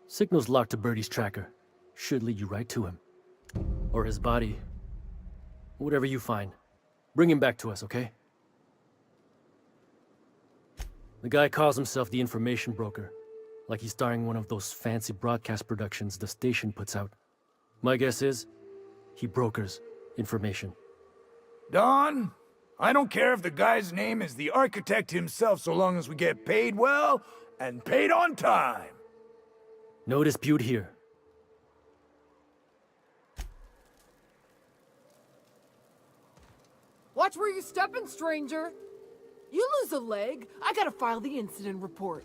Signal's locked to Birdie's tracker. Should lead you right to him. Or his body. Whatever you find. Bring him back to us, okay? The guy calls himself the information broker. Like he's starring one of those fancy broadcast productions the station puts out. My guess is, he brokers information. Don, I don't care if the guy's name is the architect himself so long as we get paid well and paid on time. No dispute here. Watch where you're stepping, stranger. You lose a leg, I gotta file the incident report.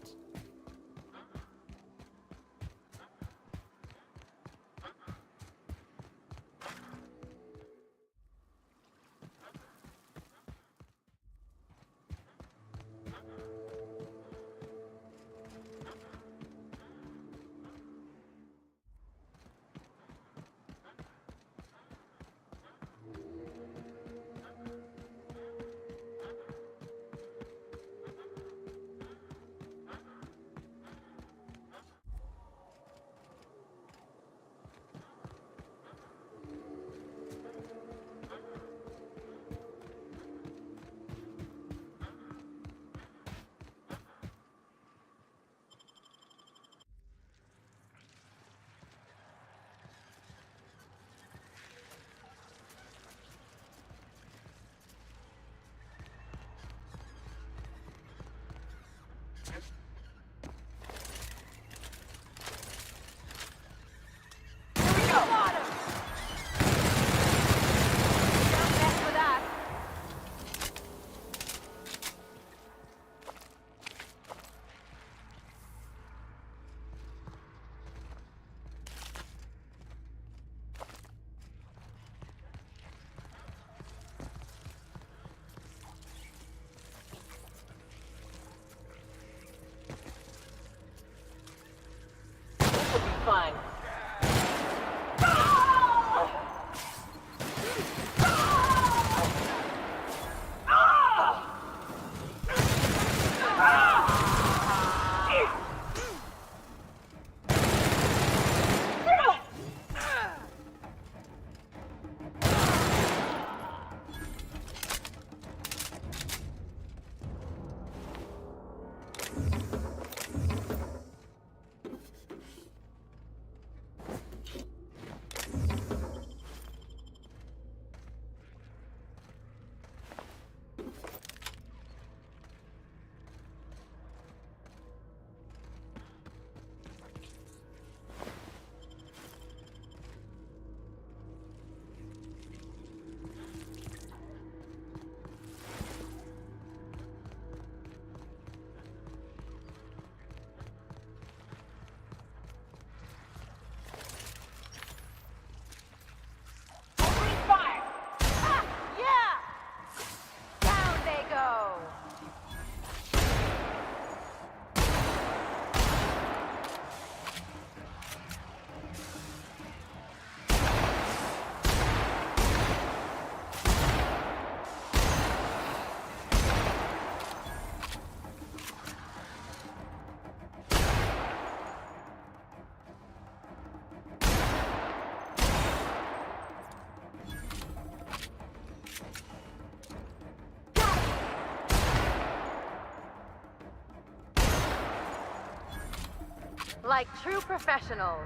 Like true professionals.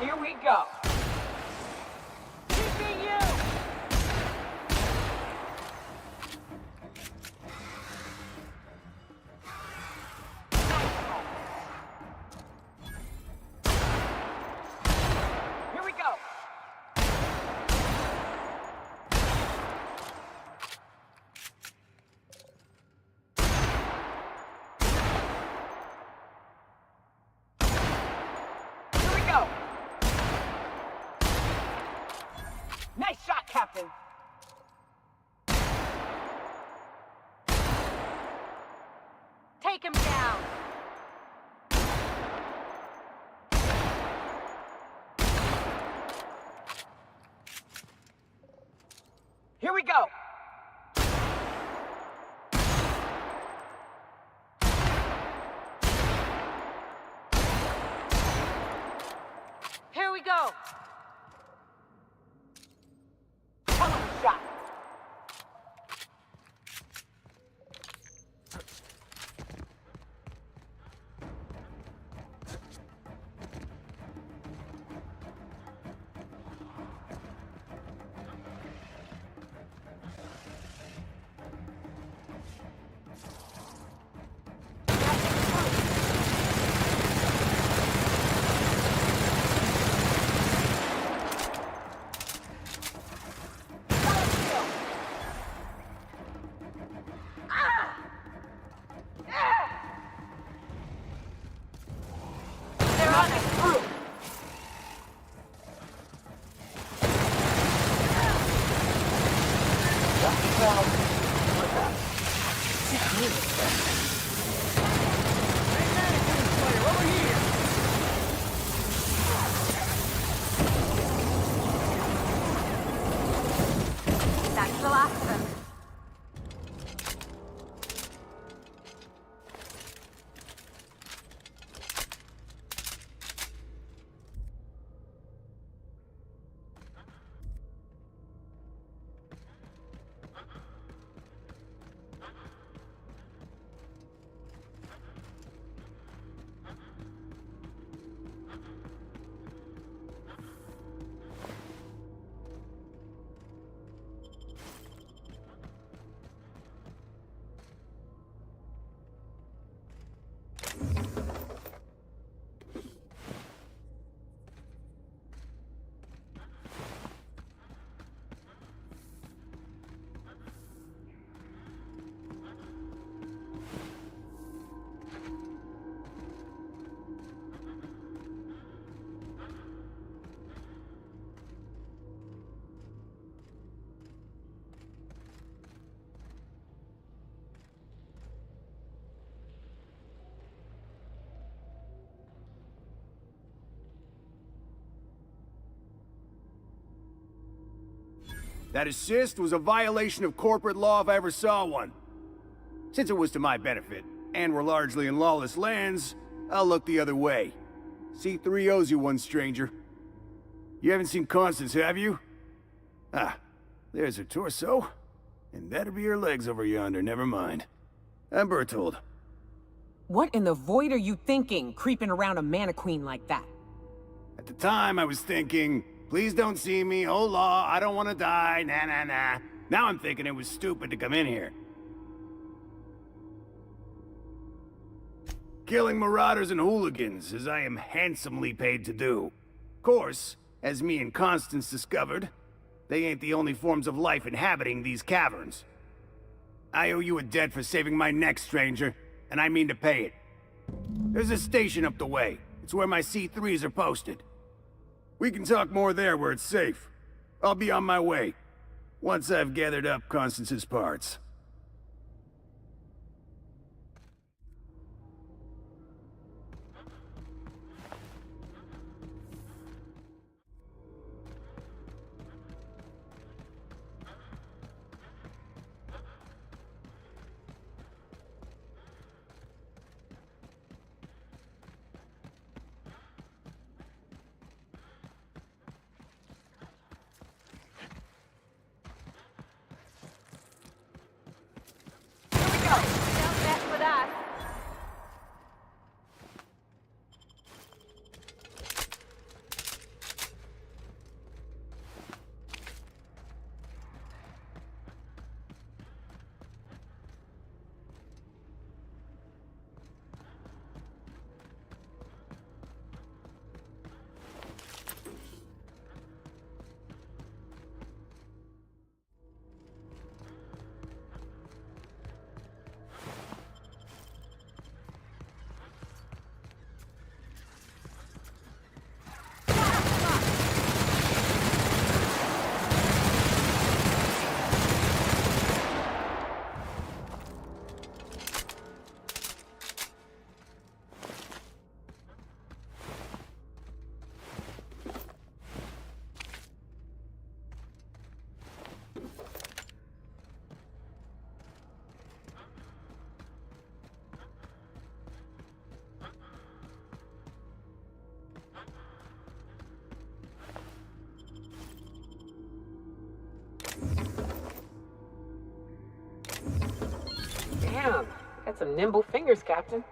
Here we go. CPU! Here we go. Here we go. Nice shot, Captain. Take him down. Here we go. Here we go. Hell of a shot. They're on us through. That's the last of them. That assist was a violation of corporate law if I ever saw one. Since it was to my benefit, and we're largely in lawless lands, I'll look the other way. C3 owes you one, stranger. You haven't seen Constance, have you? Ah, there's her torso. And that'll be her legs over yonder, never mind. I'm Bertold. What in the void are you thinking, creeping around a mannequin like that? At the time, I was thinking, please don't see me, oh law, I don't want to die, nah nah nah. Now I'm thinking it was stupid to come in here. Killing marauders and hooligans, as I am handsomely paid to do. Of course, as me and Constance discovered, they ain't the only forms of life inhabiting these caverns. I owe you a debt for saving my neck, stranger, and I mean to pay it. There's a station up the way. It's where my C3s are posted. We can talk more there where it's safe. I'll be on my way, once I've gathered up Constance's parts. Got some nimble fingers, Captain.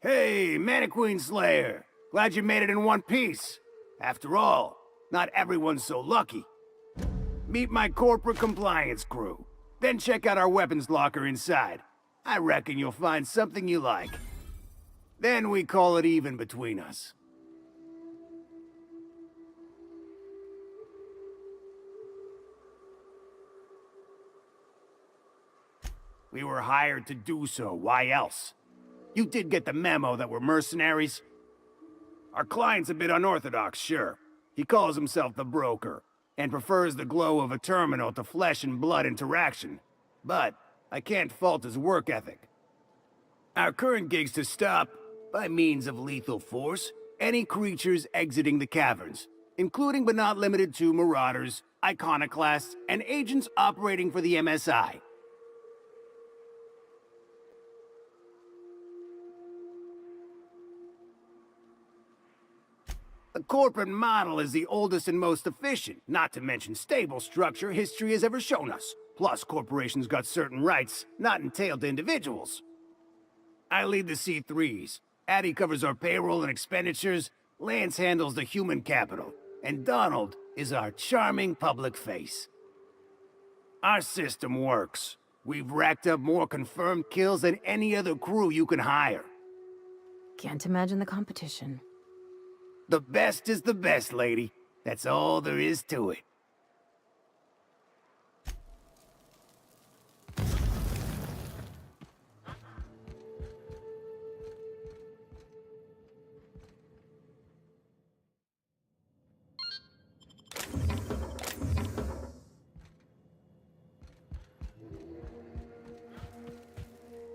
Hey, Mannequin Slayer! Glad you made it in one piece. After all, not everyone's so lucky. Meet my corporate compliance crew. Then check out our weapons locker inside. I reckon you'll find something you like. Then we call it even between us. We were hired to do so, why else? You did get the memo that we're mercenaries? Our client's a bit unorthodox, sure. He calls himself the broker, and prefers the glow of a terminal to flesh and blood interaction. But I can't fault his work ethic. Our current gig's to stop, by means of lethal force, any creatures exiting the caverns, including but not limited to marauders, iconoclasts, and agents operating for the MSI. The corporate model is the oldest and most efficient, not to mention stable structure history has ever shown us. Plus, corporations got certain rights not entailed to individuals. I lead the C3s. Addie covers our payroll and expenditures, Lance handles the human capital, and Donald is our charming public face. Our system works. We've racked up more confirmed kills than any other crew you can hire. Can't imagine the competition. The best is the best, lady. That's all there is to it.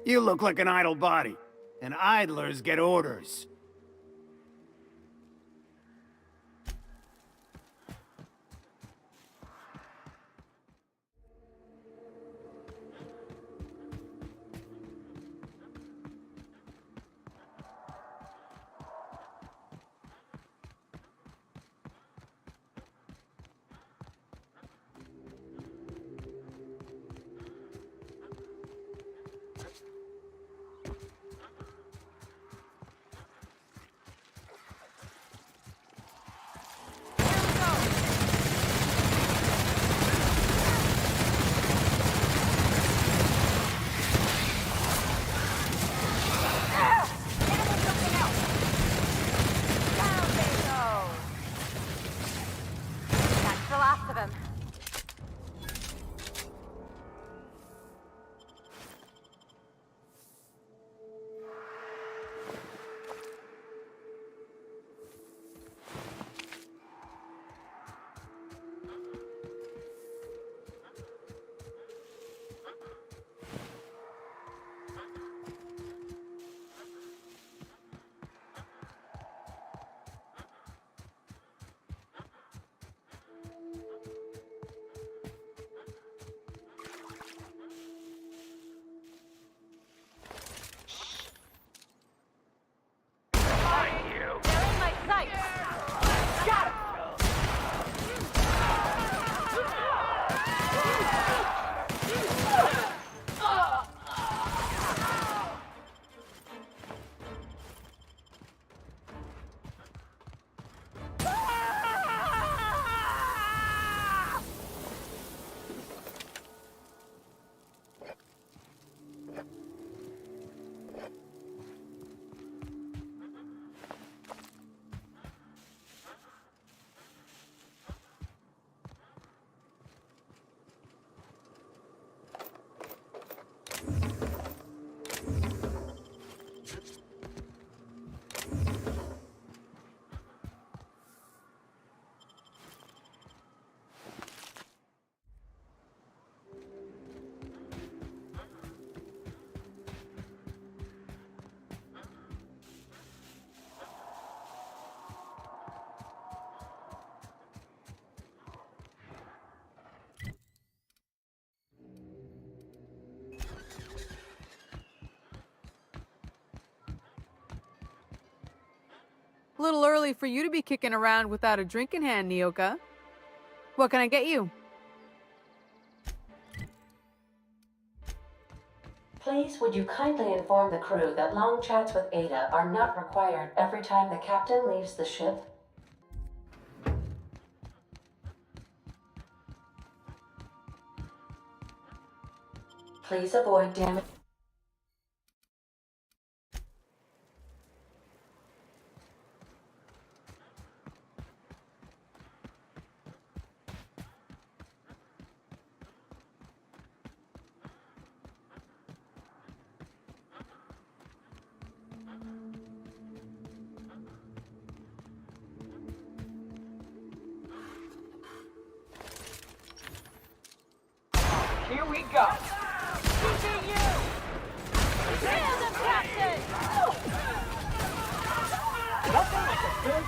You look like an idle body, and idlers get orders. Little early for you to be kicking around without a drink in hand, Nyoka. What can I get you? Please, would you kindly inform the crew that long chats with Ada are not required every time the captain leaves the ship? Please avoid damage. Here we go. Nail them, Captain! Nothing like a good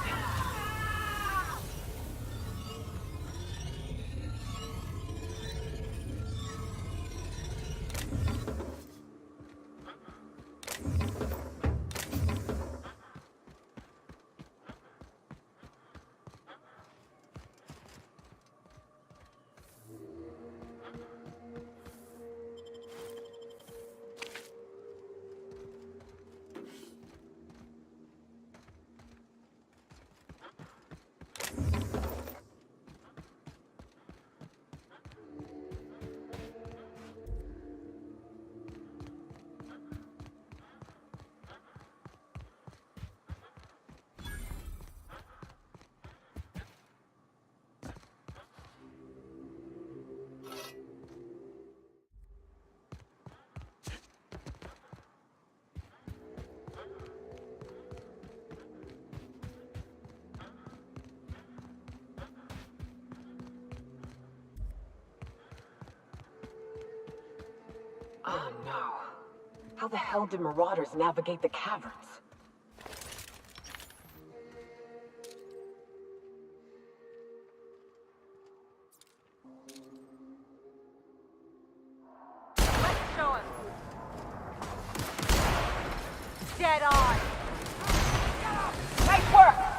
Oh no. How the hell did marauders navigate the caverns? Let's show him. Dead on. Nice work!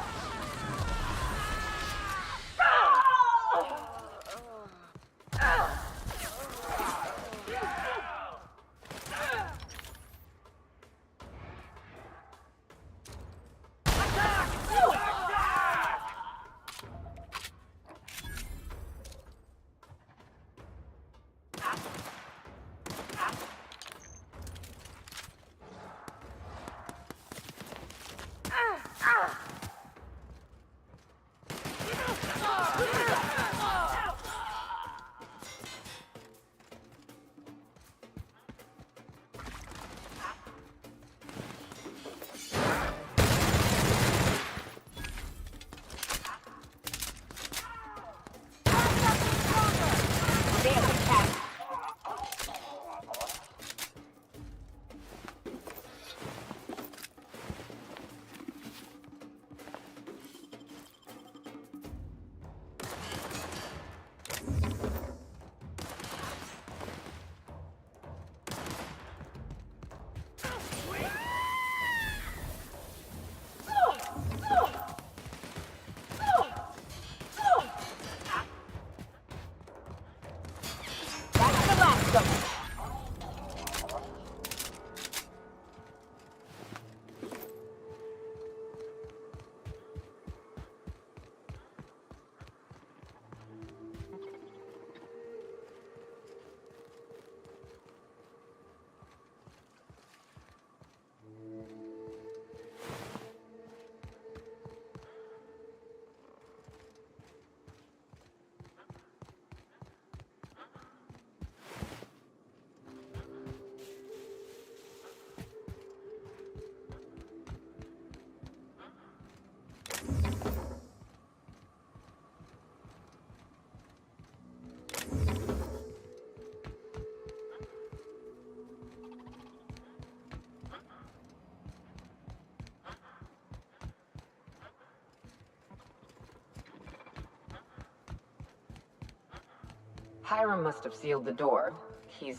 Hiram must have sealed the door. He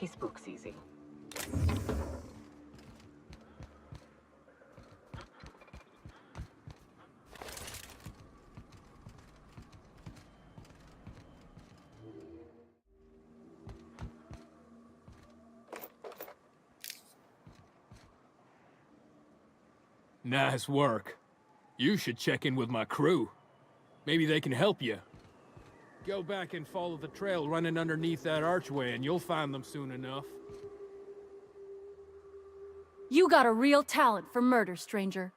spooks easy. Nice work. You should check in with my crew. Maybe they can help you. Go back and follow the trail running underneath that archway and you'll find them soon enough. You got a real talent for murder, stranger.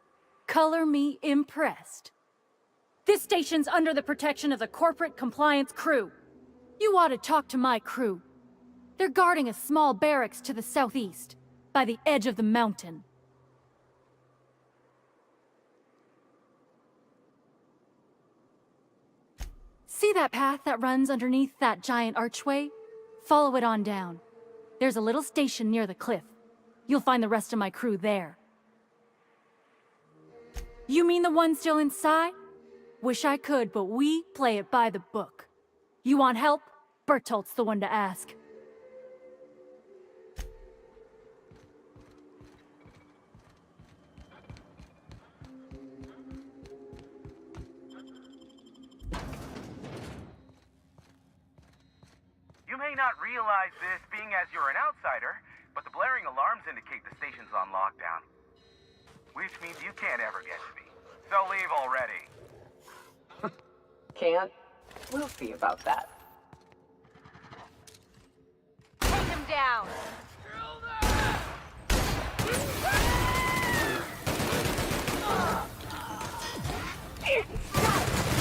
Color me impressed. This station's under the protection of the Corporate Compliance Crew. You ought to talk to my crew. They're guarding a small barracks to the southeast, by the edge of the mountain. See that path that runs underneath that giant archway? Follow it on down. There's a little station near the cliff. You'll find the rest of my crew there. You mean the one still inside? Wish I could, but we play it by the book. You want help? Bertolt's the one to ask. You may not realize this, being as you're an outsider, but the blaring alarms indicate the station's on lockdown. Which means you can't ever get to me. So leave already. Can't? We'll see about that. Take him down!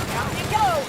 Down you go!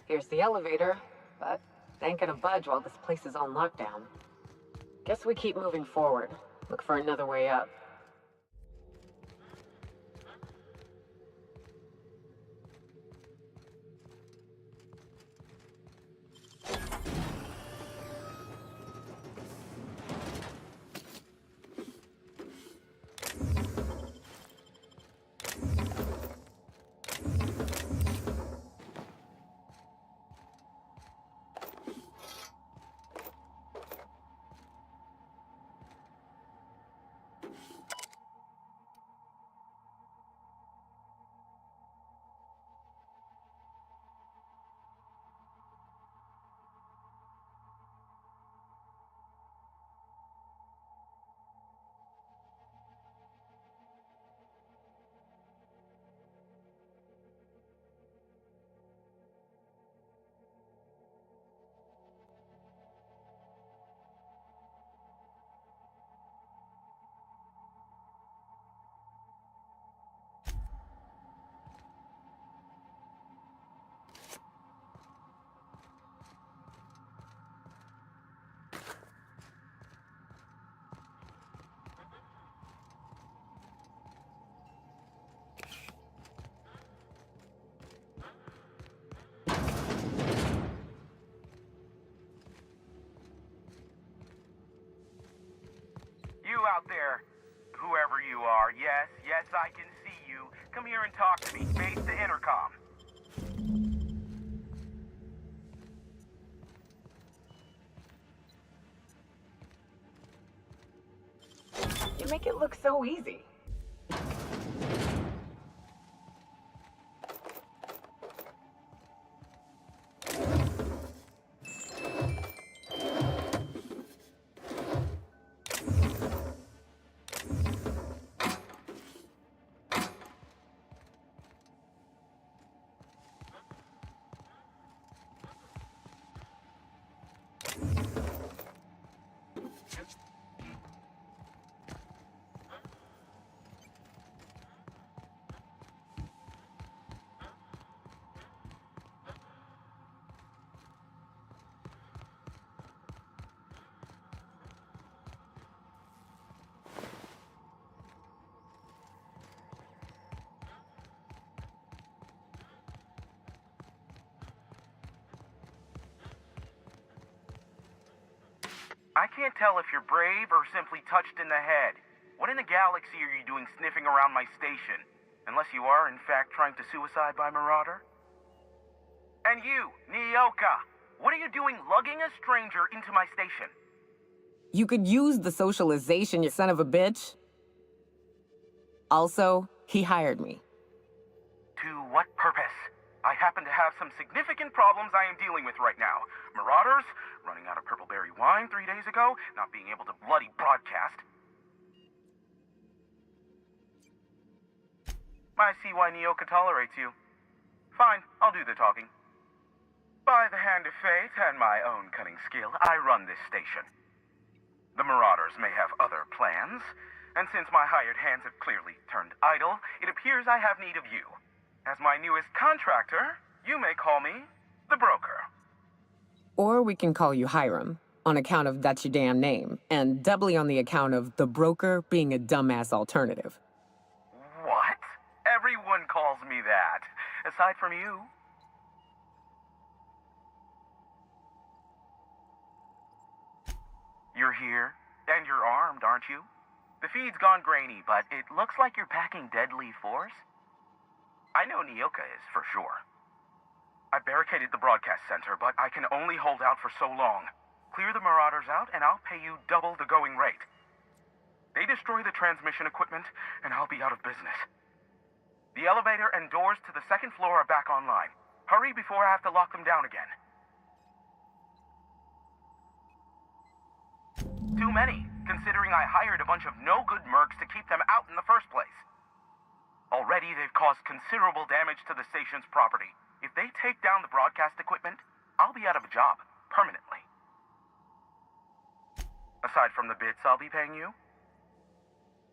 Here's the elevator, but it ain't gonna budge while this place is on lockdown. Guess we keep moving forward. Look for another way up. You out there, whoever you are, yes, I can see you. Come here and talk to me. Face the intercom. You make it look so easy. can't tell if you're brave or simply touched in the head. What in the galaxy are you doing sniffing around my station? Unless you are, in fact, trying to suicide by Marauder? And you, Nyoka, what are you doing lugging a stranger into my station? You could use the socialization, you son of a bitch. Also, he hired me. To what purpose? I happen to have some significant problems I am dealing with right now. Marauders, running out of purple berry wine 3 days ago, not being able to bloody broadcast. I see why Nyoka tolerates you. Fine, I'll do the talking. By the hand of fate and my own cunning skill, I run this station. The Marauders may have other plans, and since my hired hands have clearly turned idle, it appears I have need of you. As my newest contractor, you may call me the Broker. Or we can call you Hiram, on account of that's your damn name, and doubly on the account of the Broker being a dumbass alternative. What? Everyone calls me that, aside from you. You're here, and you're armed, aren't you? The feed's gone grainy, but it looks like you're packing deadly force. I know Nyoka is, for sure. I barricaded the broadcast center, but I can only hold out for so long. Clear the Marauders out, and I'll pay you double the going rate. They destroy the transmission equipment, and I'll be out of business. The elevator and doors to the second floor are back online. Hurry before I have to lock them down again. Too many, considering I hired a bunch of no-good mercs to keep them out in the first place. Already, they've caused considerable damage to the station's property. If they take down the broadcast equipment, I'll be out of a job, permanently. Aside from the bits I'll be paying you,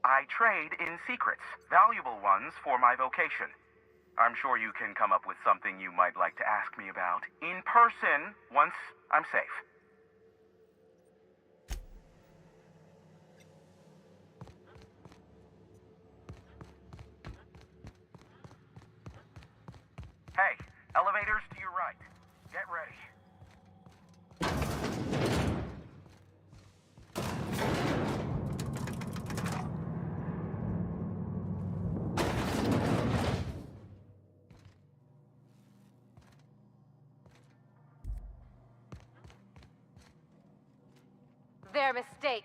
I trade in secrets, valuable ones for my vocation. I'm sure you can come up with something you might like to ask me about in person once I'm safe. Hey, elevators to your right. Get ready. Their mistake.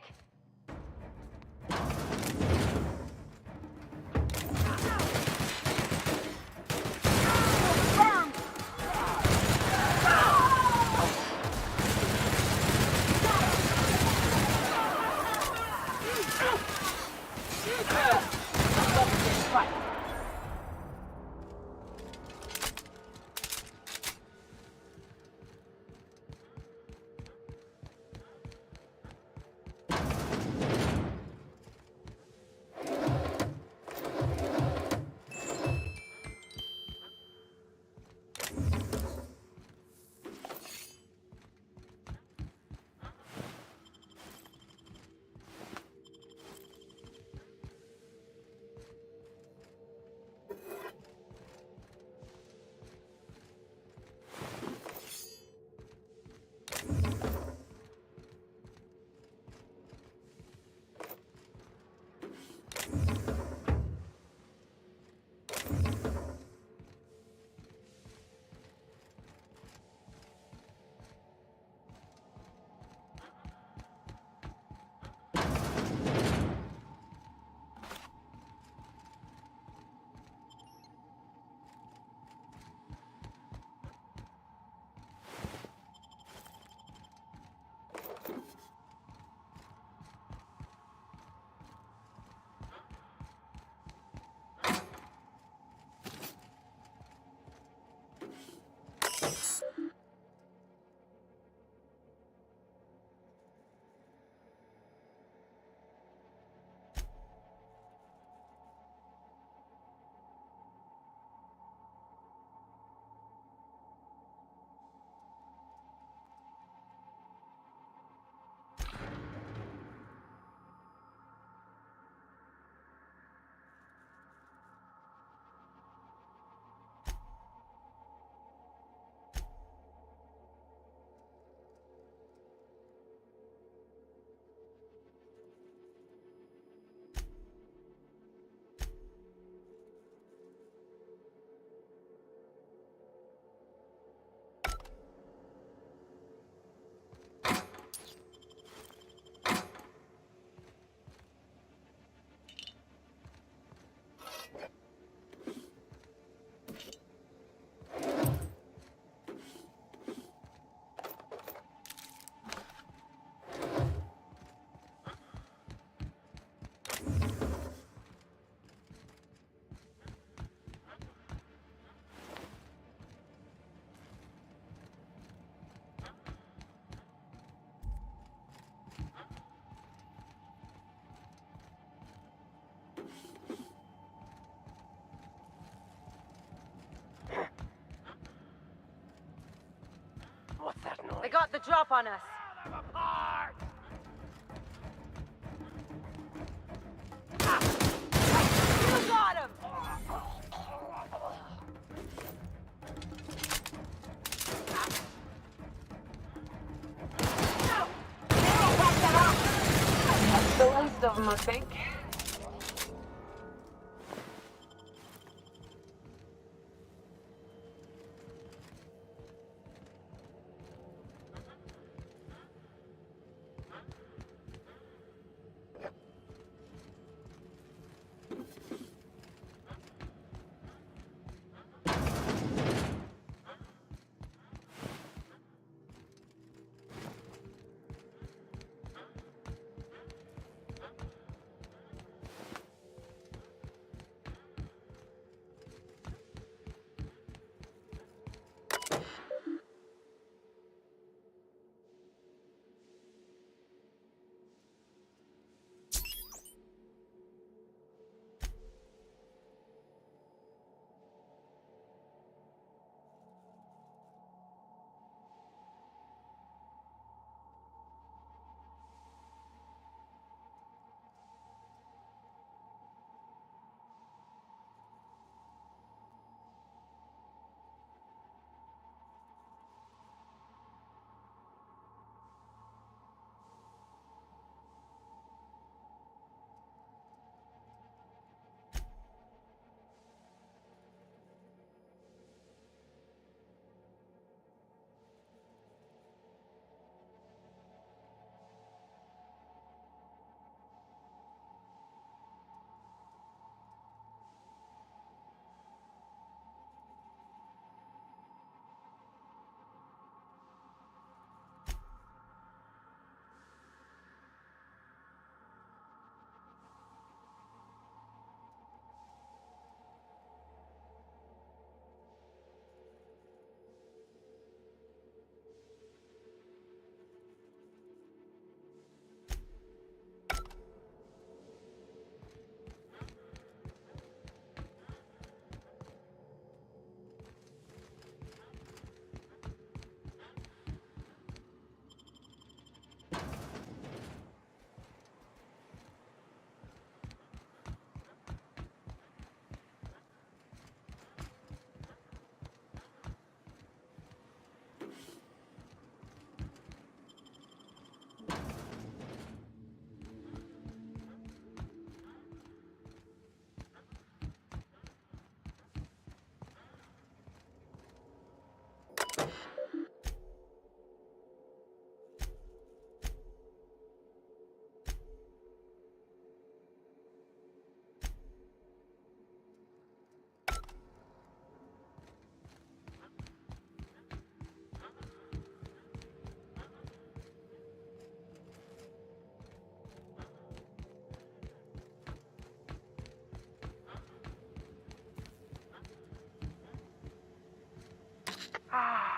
got the drop on us. You got him! That's the last of them, I think.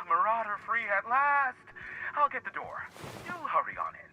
Marauder free at last. I'll get the door. You hurry on in.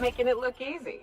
Making it look easy.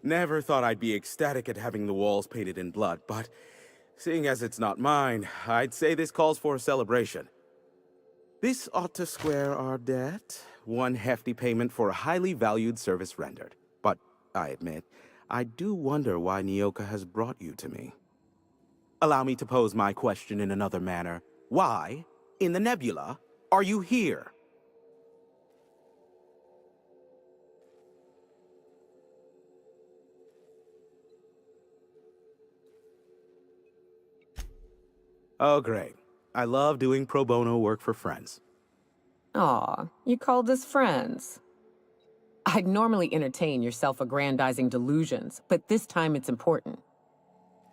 Never thought I'd be ecstatic at having the walls painted in blood, but seeing as it's not mine, I'd say this calls for a celebration. This ought to square our debt. One hefty payment for a highly valued service rendered. But I admit, I do wonder why Nyoka has brought you to me. Allow me to pose my question in another manner. Why, in the nebula, are you here? Oh, great. I love doing pro bono work for friends. Aw, you called us friends. I'd normally entertain your self-aggrandizing delusions, but this time it's important.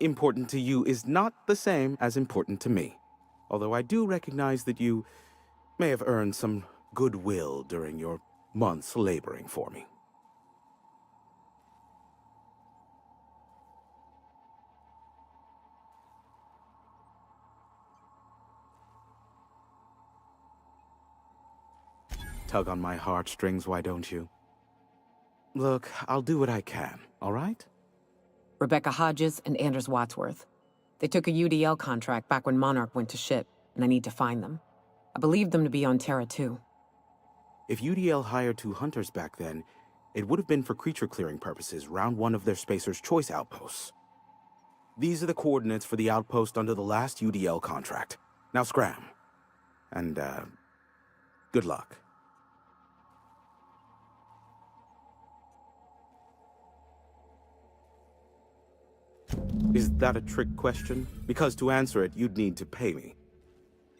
Important to you is not the same as important to me. Although I do recognize that you may have earned some goodwill during your months laboring for me. Tug on my heartstrings, why don't you? Look, I'll do what I can, all right? Rebecca Hodges and Anders Wadsworth. They took a UDL contract back when Monarch went to shit, and I need to find them. I believe them to be on Terra too. If UDL hired 2 hunters back then, it would have been for creature clearing purposes, round 1 of their Spacer's Choice outposts. These are the coordinates for the outpost under the last UDL contract. Now scram. And, good luck. Is that a trick question? Because to answer it, you'd need to pay me.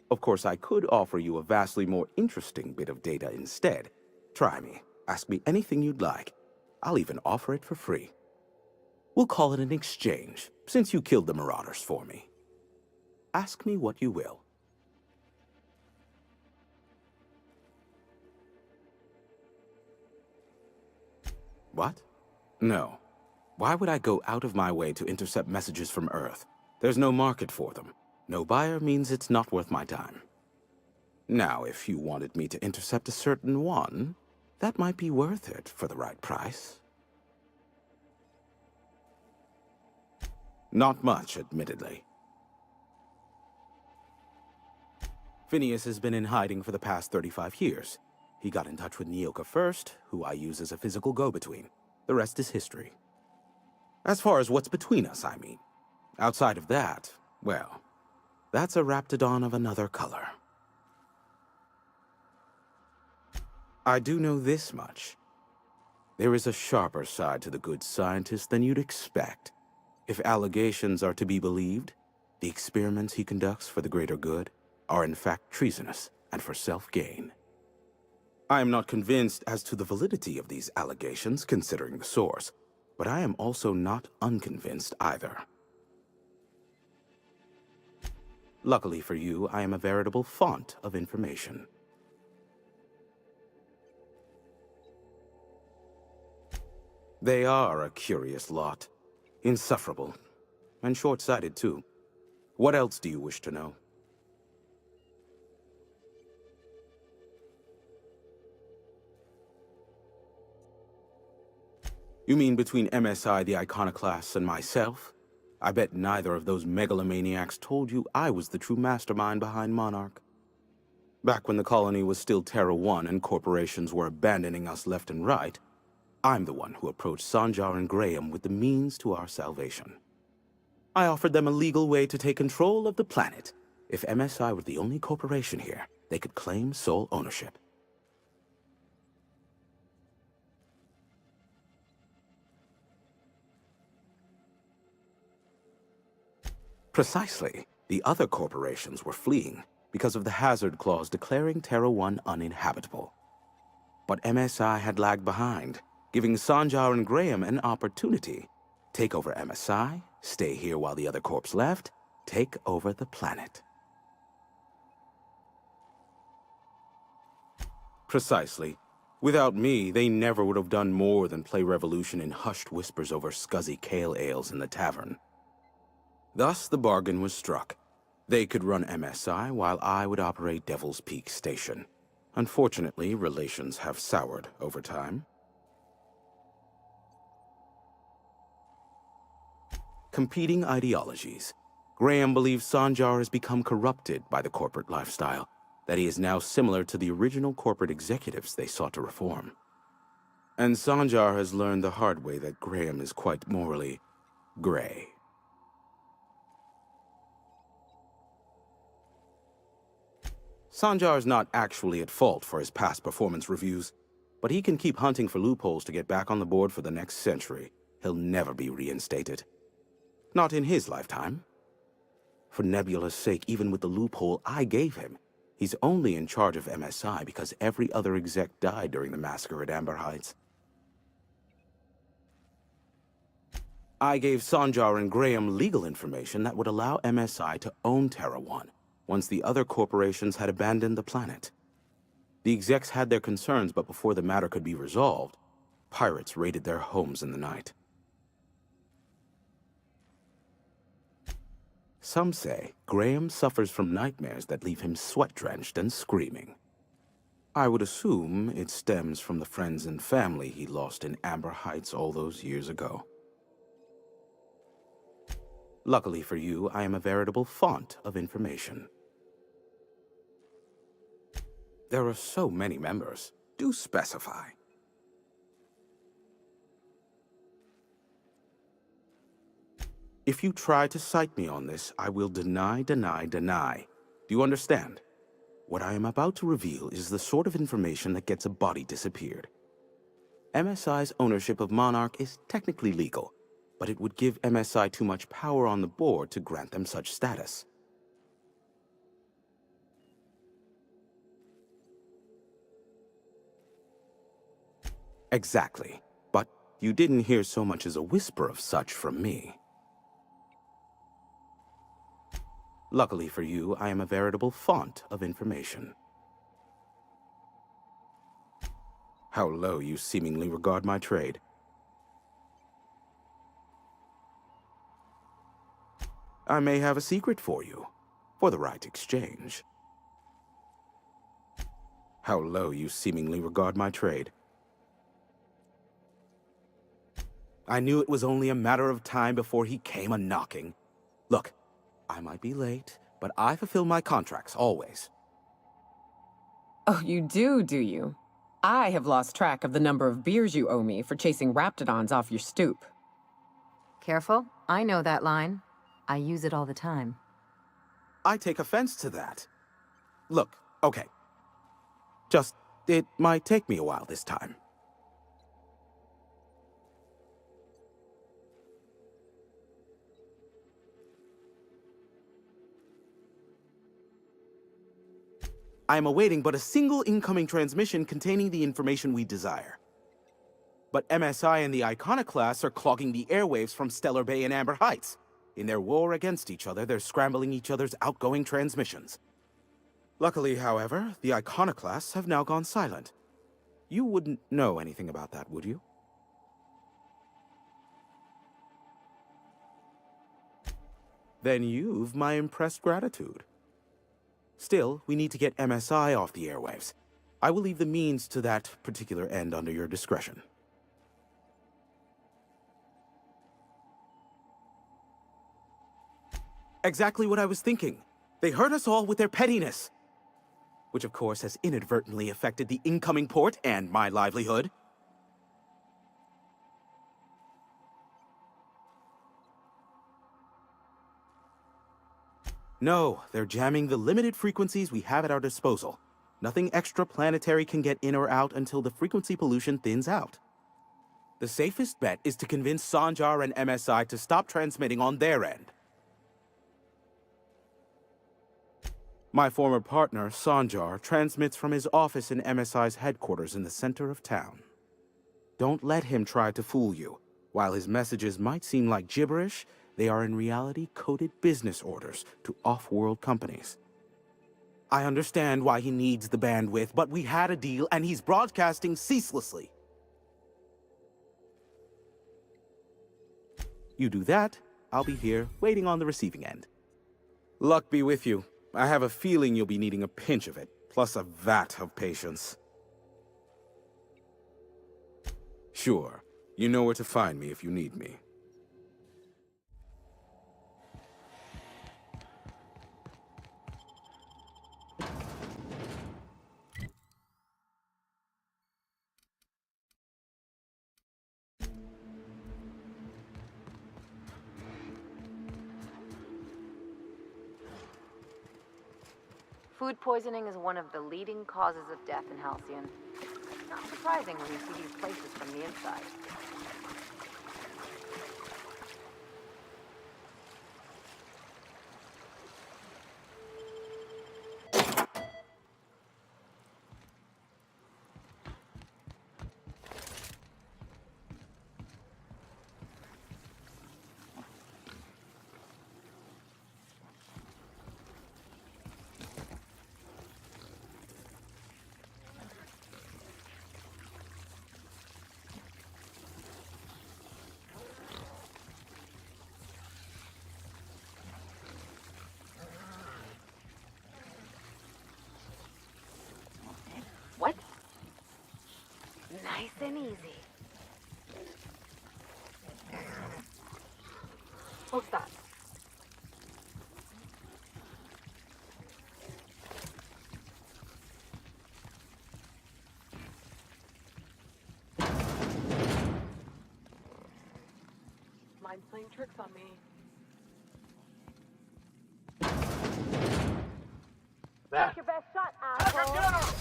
Of course, I could offer you a vastly more interesting bit of data instead. Try me. Ask me anything you'd like. I'll even offer it for free. We'll call it an exchange, since you killed the Marauders for me. Ask me what you will. What? No. Why would I go out of my way to intercept messages from Earth? There's no market for them. No buyer means it's not worth my time. Now, if you wanted me to intercept a certain one, that might be worth it for the right price. Not much, admittedly. Phineas has been in hiding for the past 35 years. He got in touch with Nyoka first, who I use as a physical go-between. The rest is history. As far as what's between us, I mean. Outside of that, well, that's a raptidon of another color. I do know this much. There is a sharper side to the good scientist than you'd expect. If allegations are to be believed, the experiments he conducts for the greater good are in fact treasonous and for self-gain. I am not convinced as to the validity of these allegations, considering the source, but I am also not unconvinced either. Luckily for you, I am a veritable font of information. They are a curious lot. Insufferable. And short-sighted, too. What else do you wish to know? You mean between MSI, the Iconoclasts, and myself? I bet neither of those megalomaniacs told you I was the true mastermind behind Monarch. Back when the colony was still Terra 1 and corporations were abandoning us left and right, I'm the one who approached Sanjar and Graham with the means to our salvation. I offered them a legal way to take control of the planet. If MSI were the only corporation here, they could claim sole ownership. Precisely. The other corporations were fleeing because of the hazard clause declaring Terra 1 uninhabitable. But MSI had lagged behind, giving Sanjar and Graham an opportunity. Take over MSI, stay here while the other corps left, take over the planet. Precisely. Without me, they never would have done more than play Revolution in hushed whispers over scuzzy kale ales in the tavern. Thus, the bargain was struck. They could run MSI while I would operate Devil's Peak Station. Unfortunately, relations have soured over time. Competing ideologies. Graham believes Sanjar has become corrupted by the corporate lifestyle, that he is now similar to the original corporate executives they sought to reform. And Sanjar has learned the hard way that Graham is quite morally gray. Sanjar is not actually at fault for his past performance reviews, but he can keep hunting for loopholes to get back on the board for the next century. He'll never be reinstated. Not in his lifetime. For Nebula's sake, even with the loophole I gave him, he's only in charge of MSI because every other exec died during the massacre at Amber Heights. I gave Sanjar and Graham legal information that would allow MSI to own Terra 1, once the other corporations had abandoned the planet. The execs had their concerns, but before the matter could be resolved, pirates raided their homes in the night. Some say Graham suffers from nightmares that leave him sweat-drenched and screaming. I would assume it stems from the friends and family he lost in Amber Heights all those years ago. Luckily for you, I am a veritable font of information. There are so many members. Do specify. If you try to cite me on this, I will deny, deny, deny. Do you understand? What I am about to reveal is the sort of information that gets a body disappeared. MSI's ownership of Monarch is technically legal, but it would give MSI too much power on the board to grant them such status. Exactly. But you didn't hear so much as a whisper of such from me. Luckily for you, I am a veritable font of information. How low you seemingly regard my trade. I may have a secret for you, for the right exchange. How low you seemingly regard my trade. I knew it was only a matter of time before he came a-knocking. Look, I might be late, but I fulfill my contracts, always. Oh, you do you? I have lost track of the number of beers you owe me for chasing raptidons off your stoop. Careful, I know that line. I use it all the time. I take offense to that. Look, okay. Just, it might take me a while this time. I am awaiting but a single incoming transmission containing the information we desire. But MSI and the Iconoclasts are clogging the airwaves from Stellar Bay and Amber Heights. In their war against each other, they're scrambling each other's outgoing transmissions. Luckily, however, the Iconoclasts have now gone silent. You wouldn't know anything about that, would you? Then you've my impressed gratitude. Still, we need to get MSI off the airwaves. I will leave the means to that particular end under your discretion. Exactly what I was thinking. They hurt us all with their pettiness. Which of course has inadvertently affected the incoming port and my livelihood. No, they're jamming the limited frequencies we have at our disposal. Nothing extraplanetary can get in or out until the frequency pollution thins out. The safest bet is to convince Sanjar and MSI to stop transmitting on their end. My former partner, Sanjar, transmits from his office in MSI's headquarters in the center of town. Don't let him try to fool you. While his messages might seem like gibberish, they are in reality coded business orders to off-world companies. I understand why he needs the bandwidth, but we had a deal and he's broadcasting ceaselessly. You do that, I'll be here, waiting on the receiving end. Luck be with you. I have a feeling you'll be needing a pinch of it, plus a vat of patience. Sure. You know where to find me if you need me. Food poisoning is one of the leading causes of death in Halcyon. Not surprising when you see these places from the inside. What? Nice and easy. What's that? Mind playing tricks on me. Take your best shot, asshole.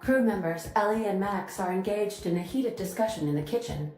Crew members Ellie and Max are engaged in a heated discussion in the kitchen.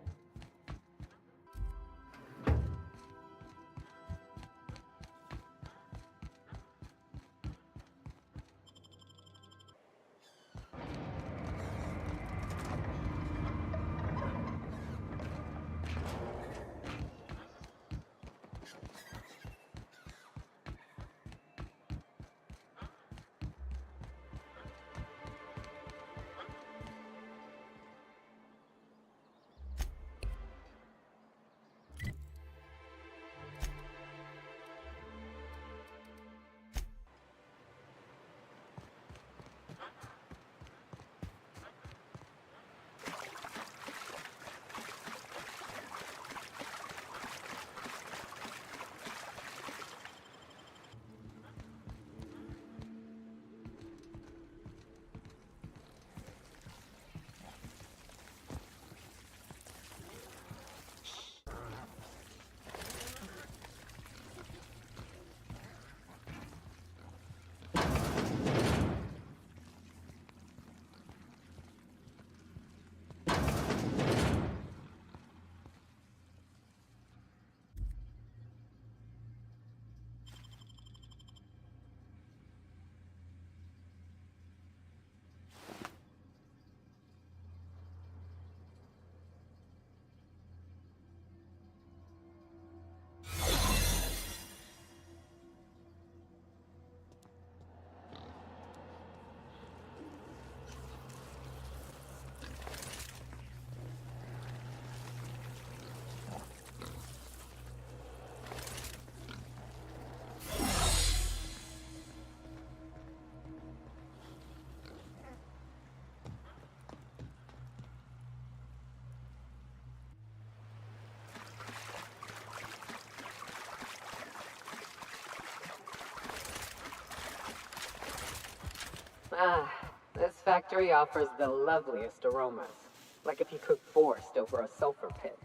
This factory offers the loveliest aromas. Like if you cooked forest over a sulfur pit.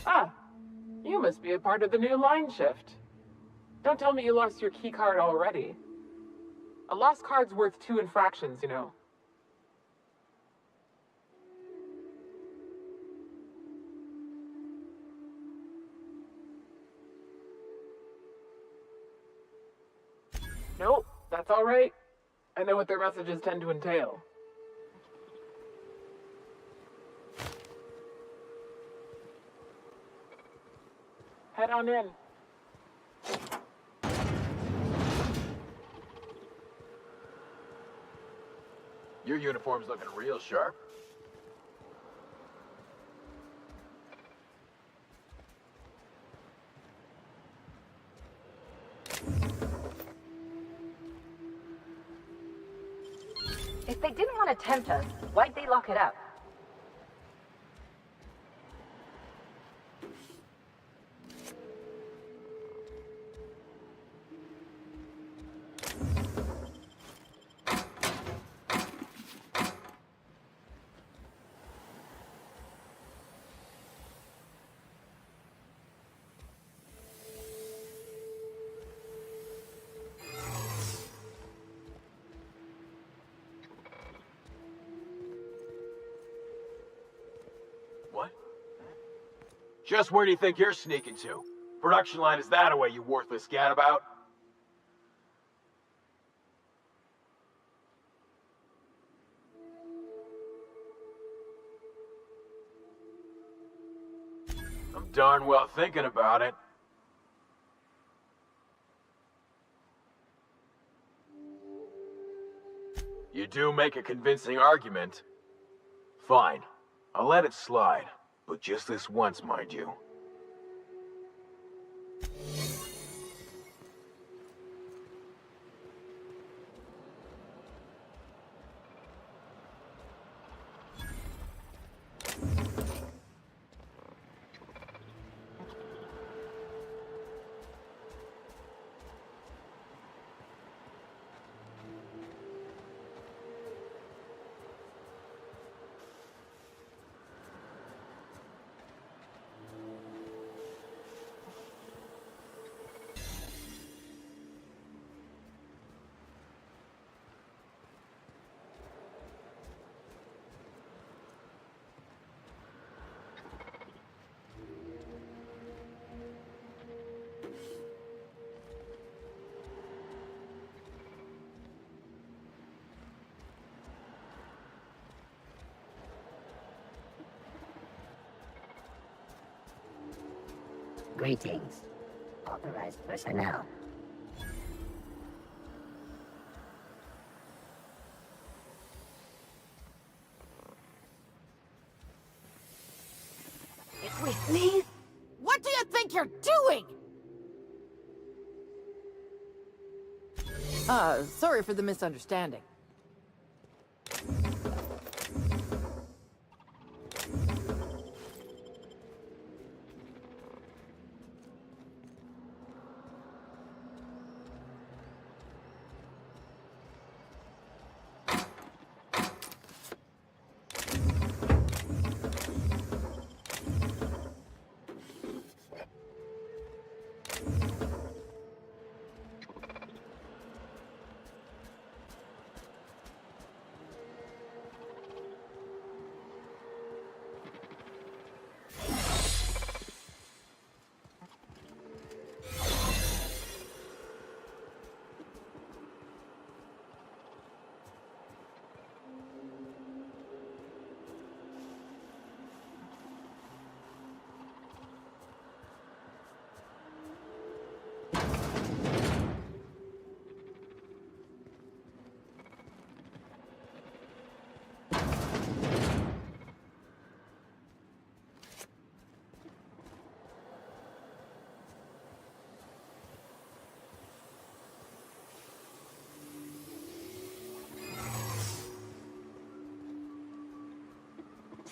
Ah, you must be a part of the new line shift. Don't tell me you lost your key card already. A lost card's worth 2 infractions, you know. Nope, that's all right. I know what their messages tend to entail. Head on in. Your uniform's looking real sharp. If they didn't want to tempt us, why'd they lock it up? What? Just where do you think you're sneaking to? Production line is that away, you worthless gadabout? I'm darn well thinking about it. You do make a convincing argument. Fine. I'll let it slide. But just this once, mind you. Greetings. Authorized personnel. If we sneeze, what do you think you're doing? Sorry for the misunderstanding.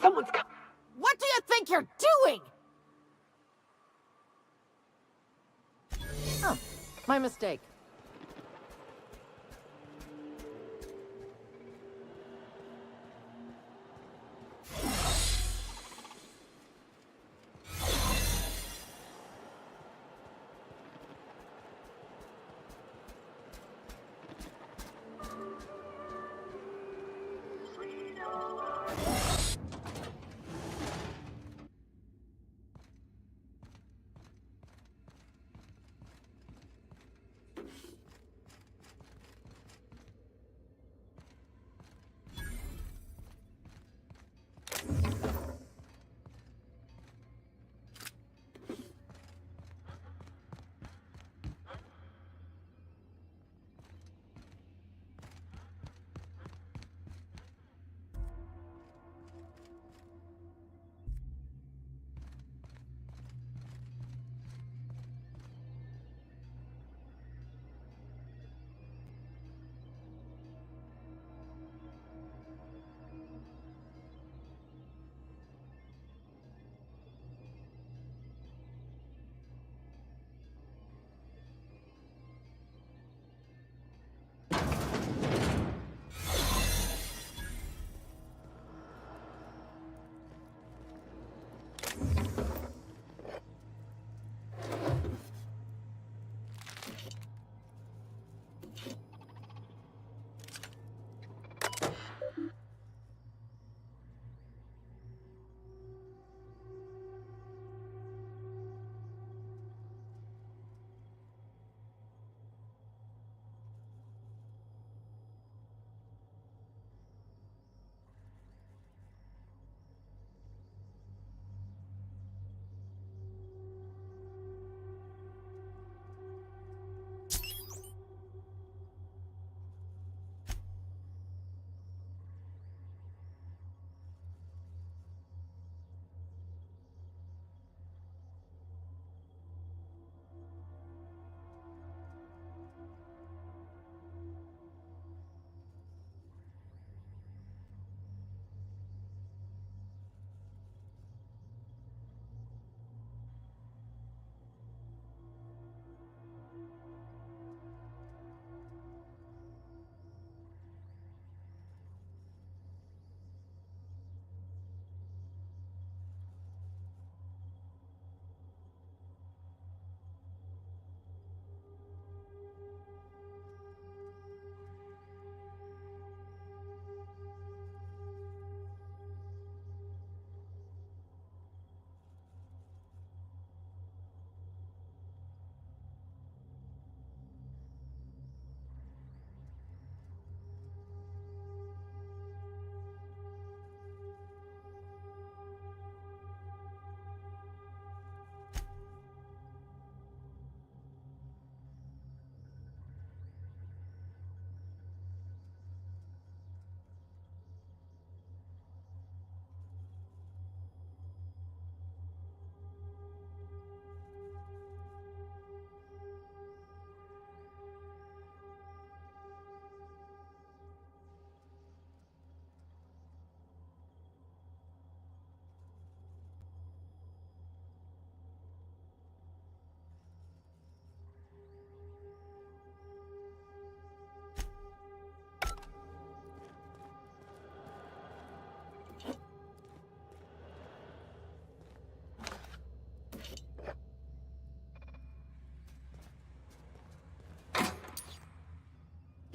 Someone's coming. What do you think you're doing? Oh, my mistake.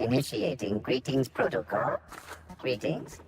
Initiating greetings protocol. Greetings.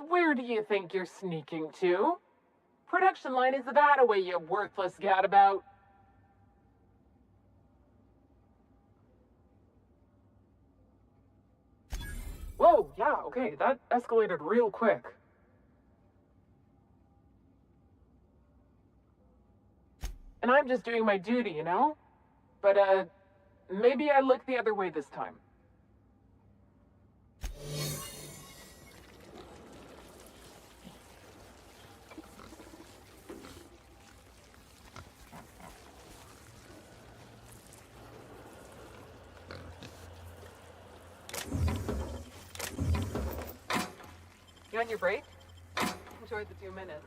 Where do you think you're sneaking to? Production line is that away, you worthless gadabout. Whoa, yeah, okay, that escalated real quick. And I'm just doing my duty, you know? But, maybe I look the other way this time. You on your break? Enjoyed the 2 minutes.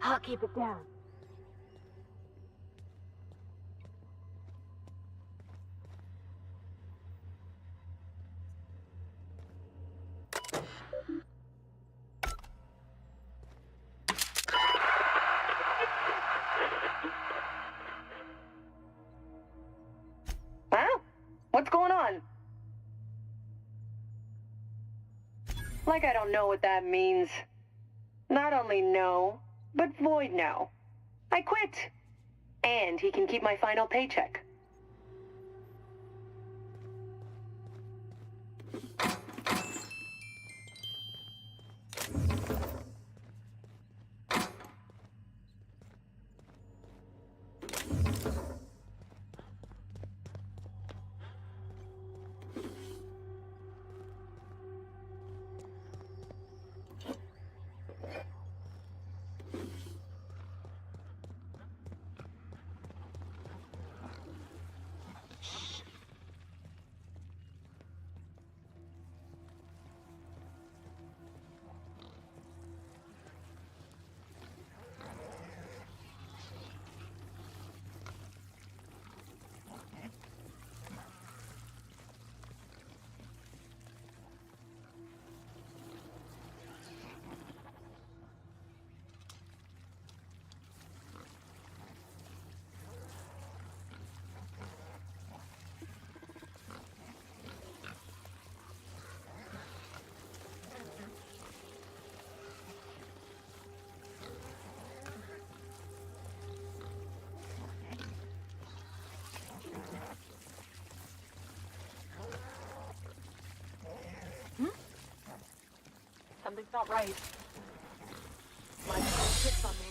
I'll keep it down. Huh? What's going on? Like I don't know what that means. Not only no, but void no. I quit. And he can keep my final paycheck. Something's not right. My tricks on me.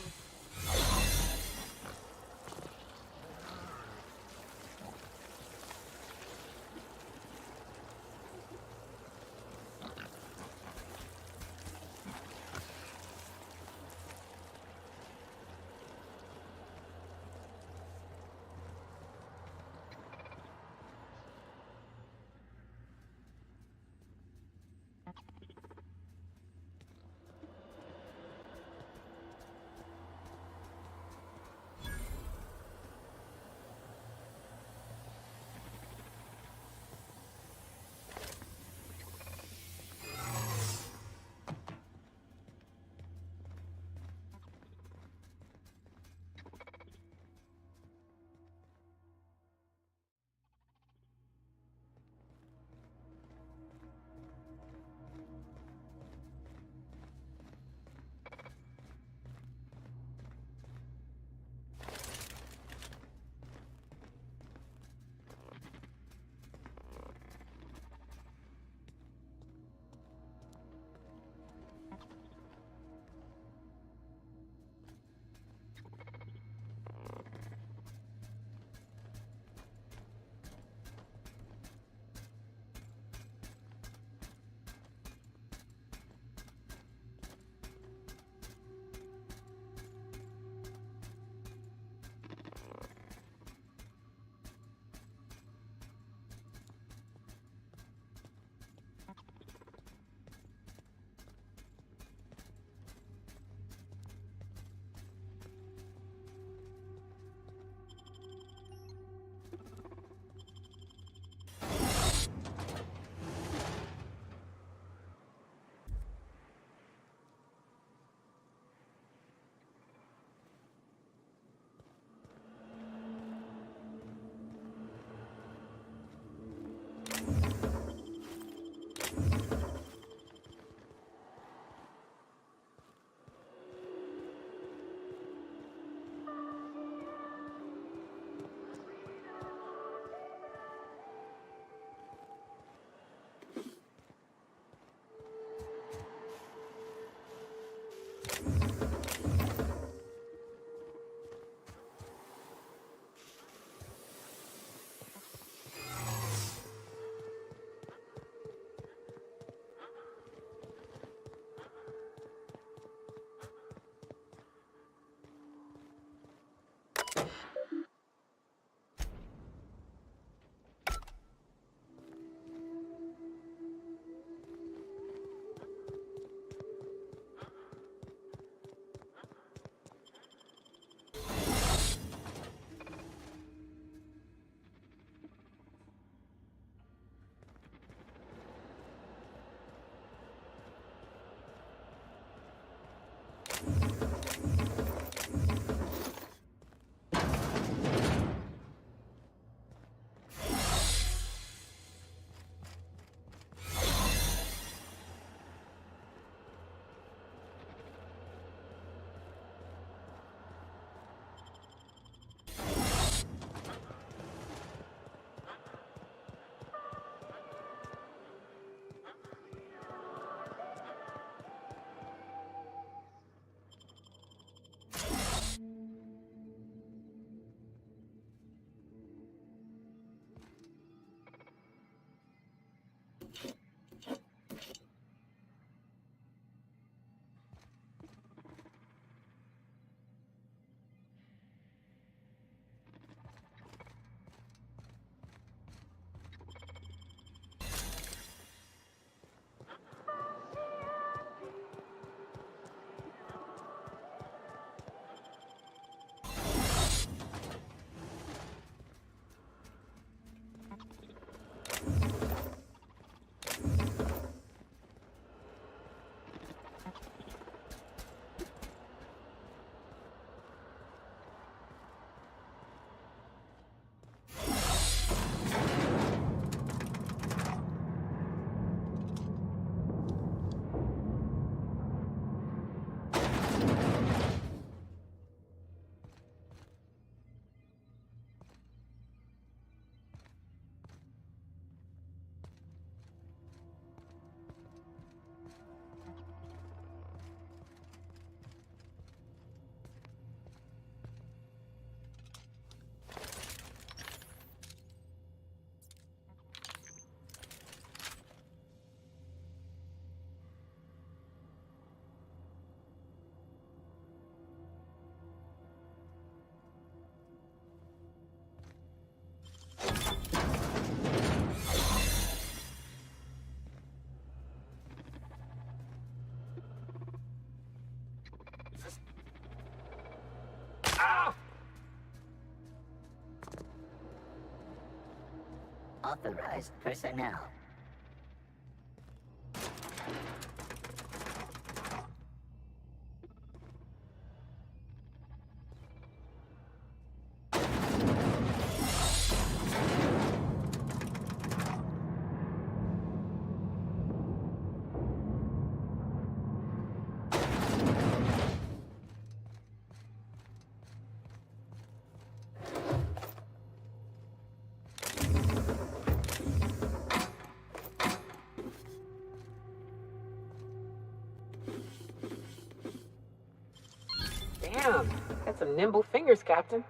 authorized personnel. Damn, got some nimble fingers, Captain.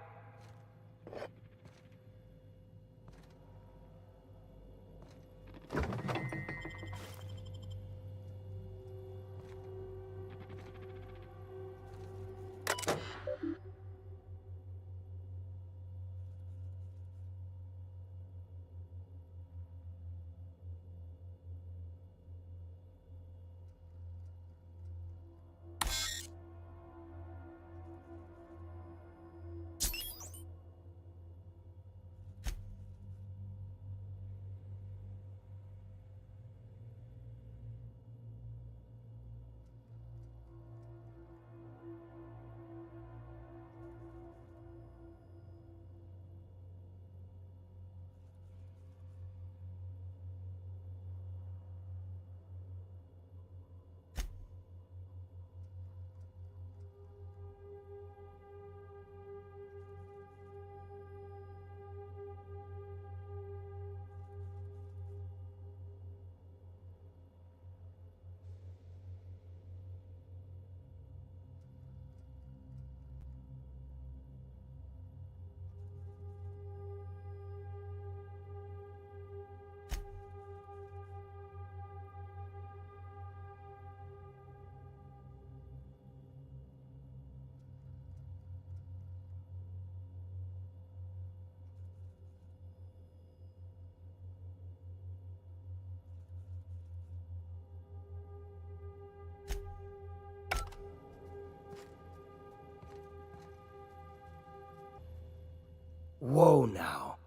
Whoa now.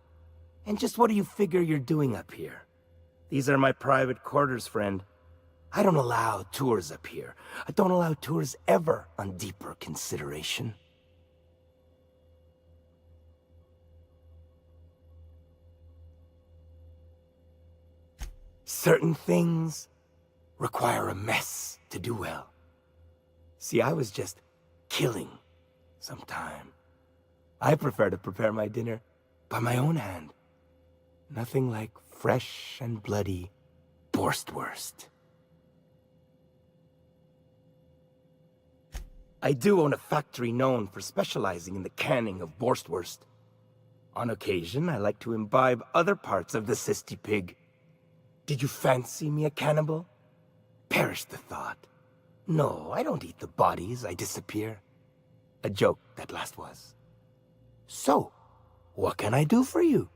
And just what do you figure you're doing up here? These are my private quarters, friend. I don't allow tours up here. I don't allow tours ever on deeper consideration. Certain things require a mess to do well. See, I was just killing some time. I prefer to prepare my dinner by my own hand. Nothing like fresh and bloody Borstwurst. I do own a factory known for specializing in the canning of Borstwurst. On occasion, I like to imbibe other parts of the cysty pig. Did you fancy me a cannibal? Perish the thought. No, I don't eat the bodies, I disappear. A joke, that last was. So, what can I do for you?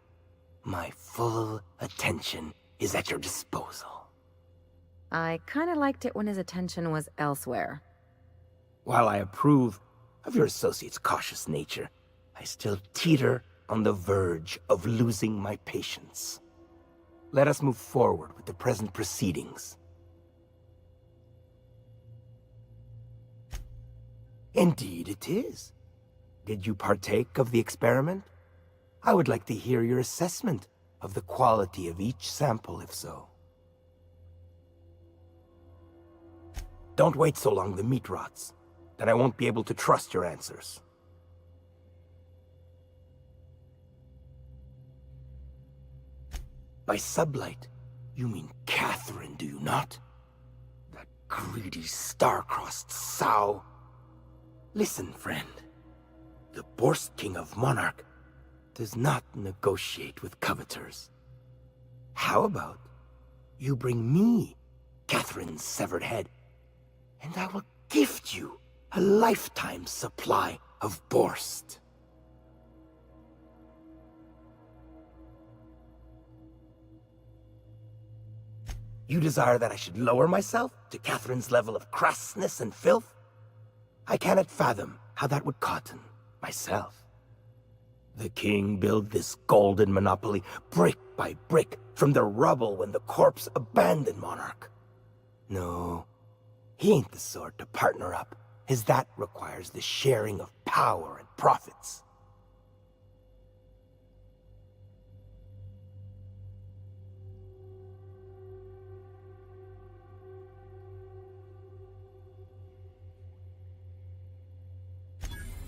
My full attention is at your disposal. I kinda liked it when his attention was elsewhere. While I approve of your associate's cautious nature, I still teeter on the verge of losing my patience. Let us move forward with the present proceedings. Indeed it is. Did you partake of the experiment? I would like to hear your assessment of the quality of each sample, if so. Don't wait so long the meat rots. Then I won't be able to trust your answers. By sublight, you mean Catherine, do you not? That greedy, star-crossed sow. Listen, friend. The Borst King of Monarch does not negotiate with coveters. How about you bring me Catherine's severed head, and I will gift you a lifetime supply of Borst. You desire that I should lower myself to Catherine's level of crassness and filth? I cannot fathom how that would cotton myself. The king built this golden monopoly brick by brick from the rubble when the corpse abandoned Monarch. No, he ain't the sort to partner up, as that requires the sharing of power and profits.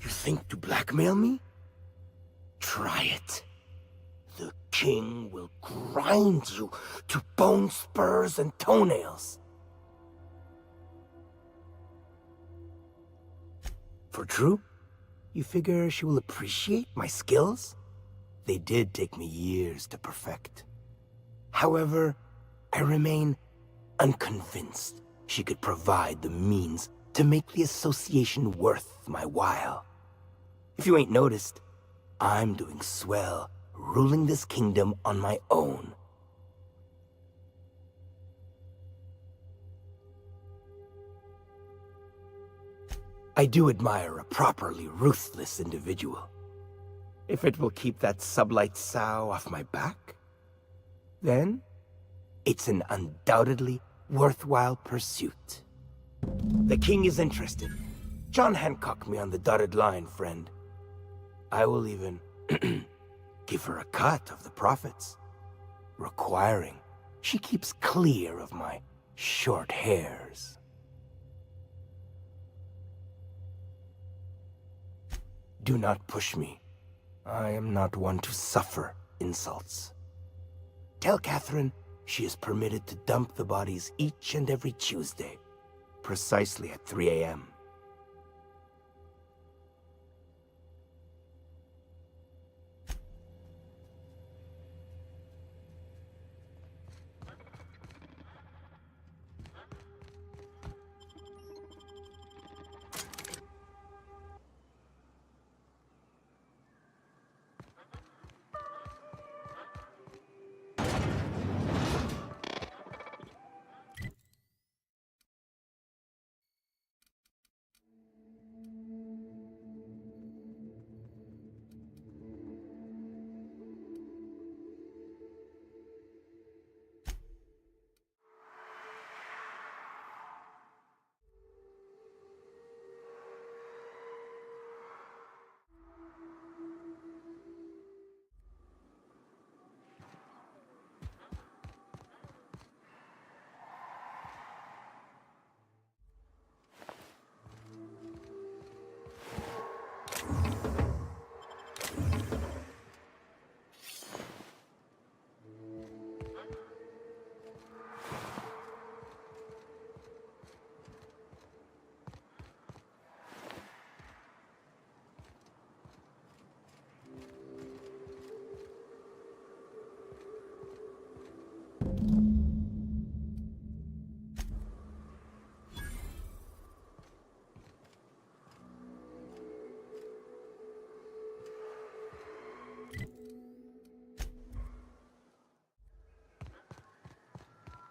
You think to blackmail me? Try it. The king will grind you to bone spurs and toenails. For true? You figure she will appreciate my skills? They did take me years to perfect. However, I remain unconvinced she could provide the means to make the association worth my while. If you ain't noticed, I'm doing swell, ruling this kingdom on my own. I do admire a properly ruthless individual. If it will keep that sublight sow off my back, then it's an undoubtedly worthwhile pursuit. The king is interested. John Hancock me on the dotted line, friend. I will even give her a cut of the profits, requiring she keeps clear of my short hairs. Do not push me. I am not one to suffer insults. Tell Catherine she is permitted to dump the bodies each and every Tuesday, precisely at 3 a.m.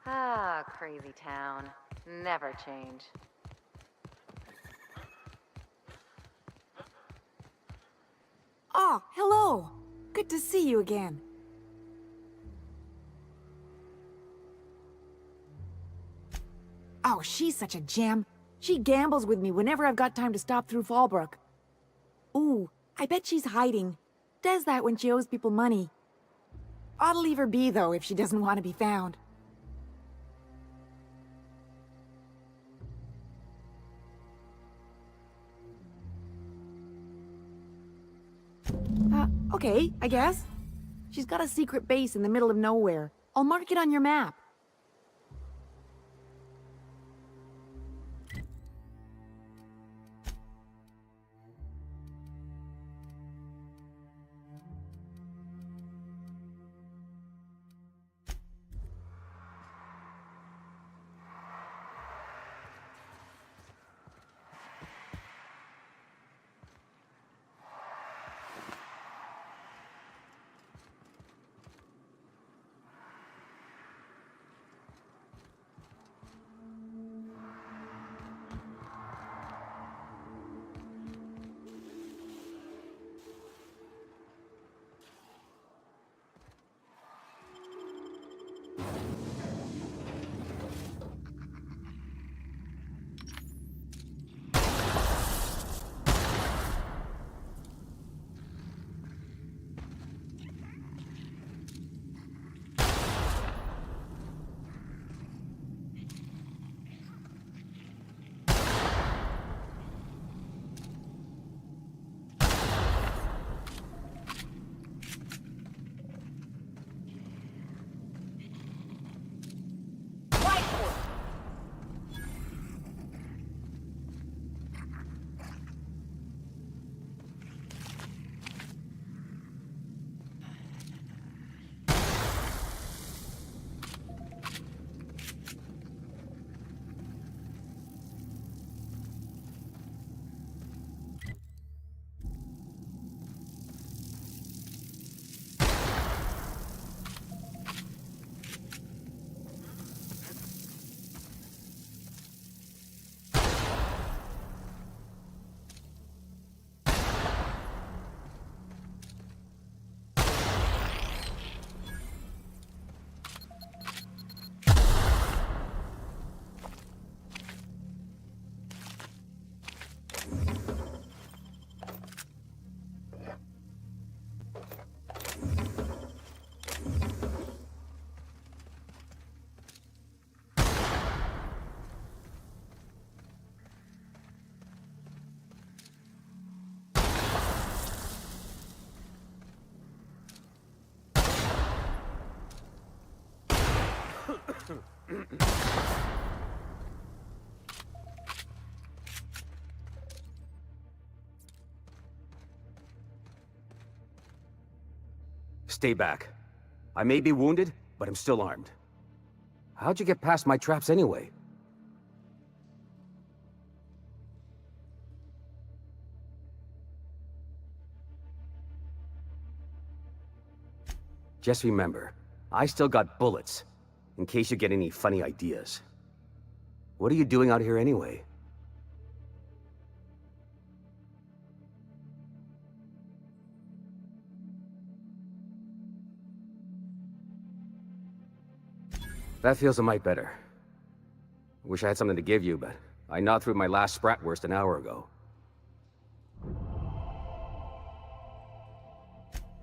Ah, crazy town. Never change. Oh, hello. Good to see you again. Oh, she's such a gem. She gambles with me whenever I've got time to stop through Fallbrook. Ooh, I bet she's hiding. Does that when she owes people money. Ought to leave her be, though, if she doesn't want to be found. Okay, I guess. She's got a secret base in the middle of nowhere. I'll mark it on your map. Stay back. I may be wounded, but I'm still armed. How'd you get past my traps anyway? Just remember, I still got bullets, in case you get any funny ideas. What are you doing out here anyway? That feels a mite better. Wish I had something to give you, but I gnawed through my last Spratwurst an hour ago.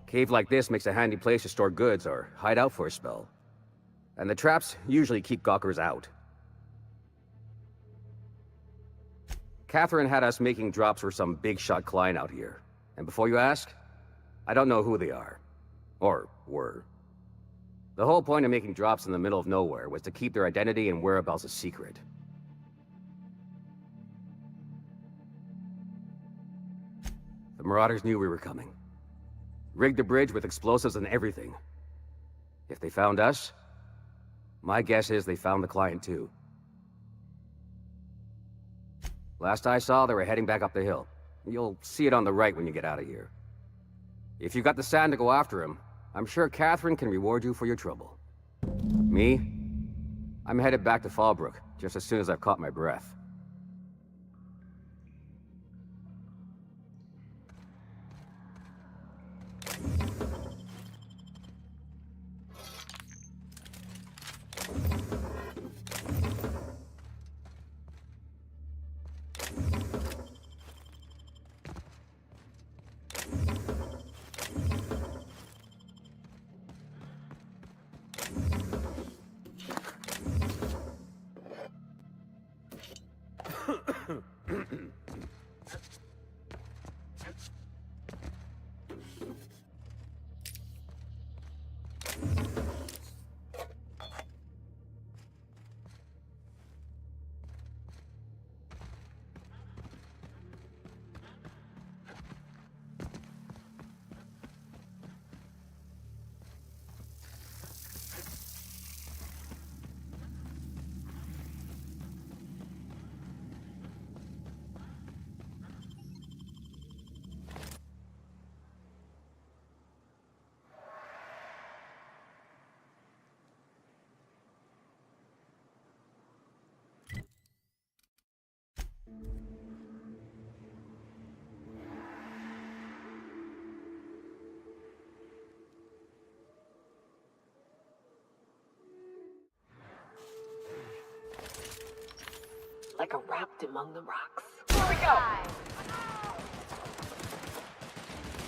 Cave like this makes a handy place to store goods or hide out for a spell. And the traps usually keep gawkers out. Catherine had us making drops for some big-shot client out here. And before you ask, I don't know who they are. Or were. The whole point of making drops in the middle of nowhere was to keep their identity and whereabouts a secret. The Marauders knew we were coming. Rigged the bridge with explosives and everything. If they found us, my guess is they found the client too. Last I saw, they were heading back up the hill. You'll see it on the right when you get out of here. If you've got the sand to go after him, I'm sure Catherine can reward you for your trouble. Me? I'm headed back to Fallbrook, just as soon as I've caught my breath. Like a rapt among the rocks. Here we go!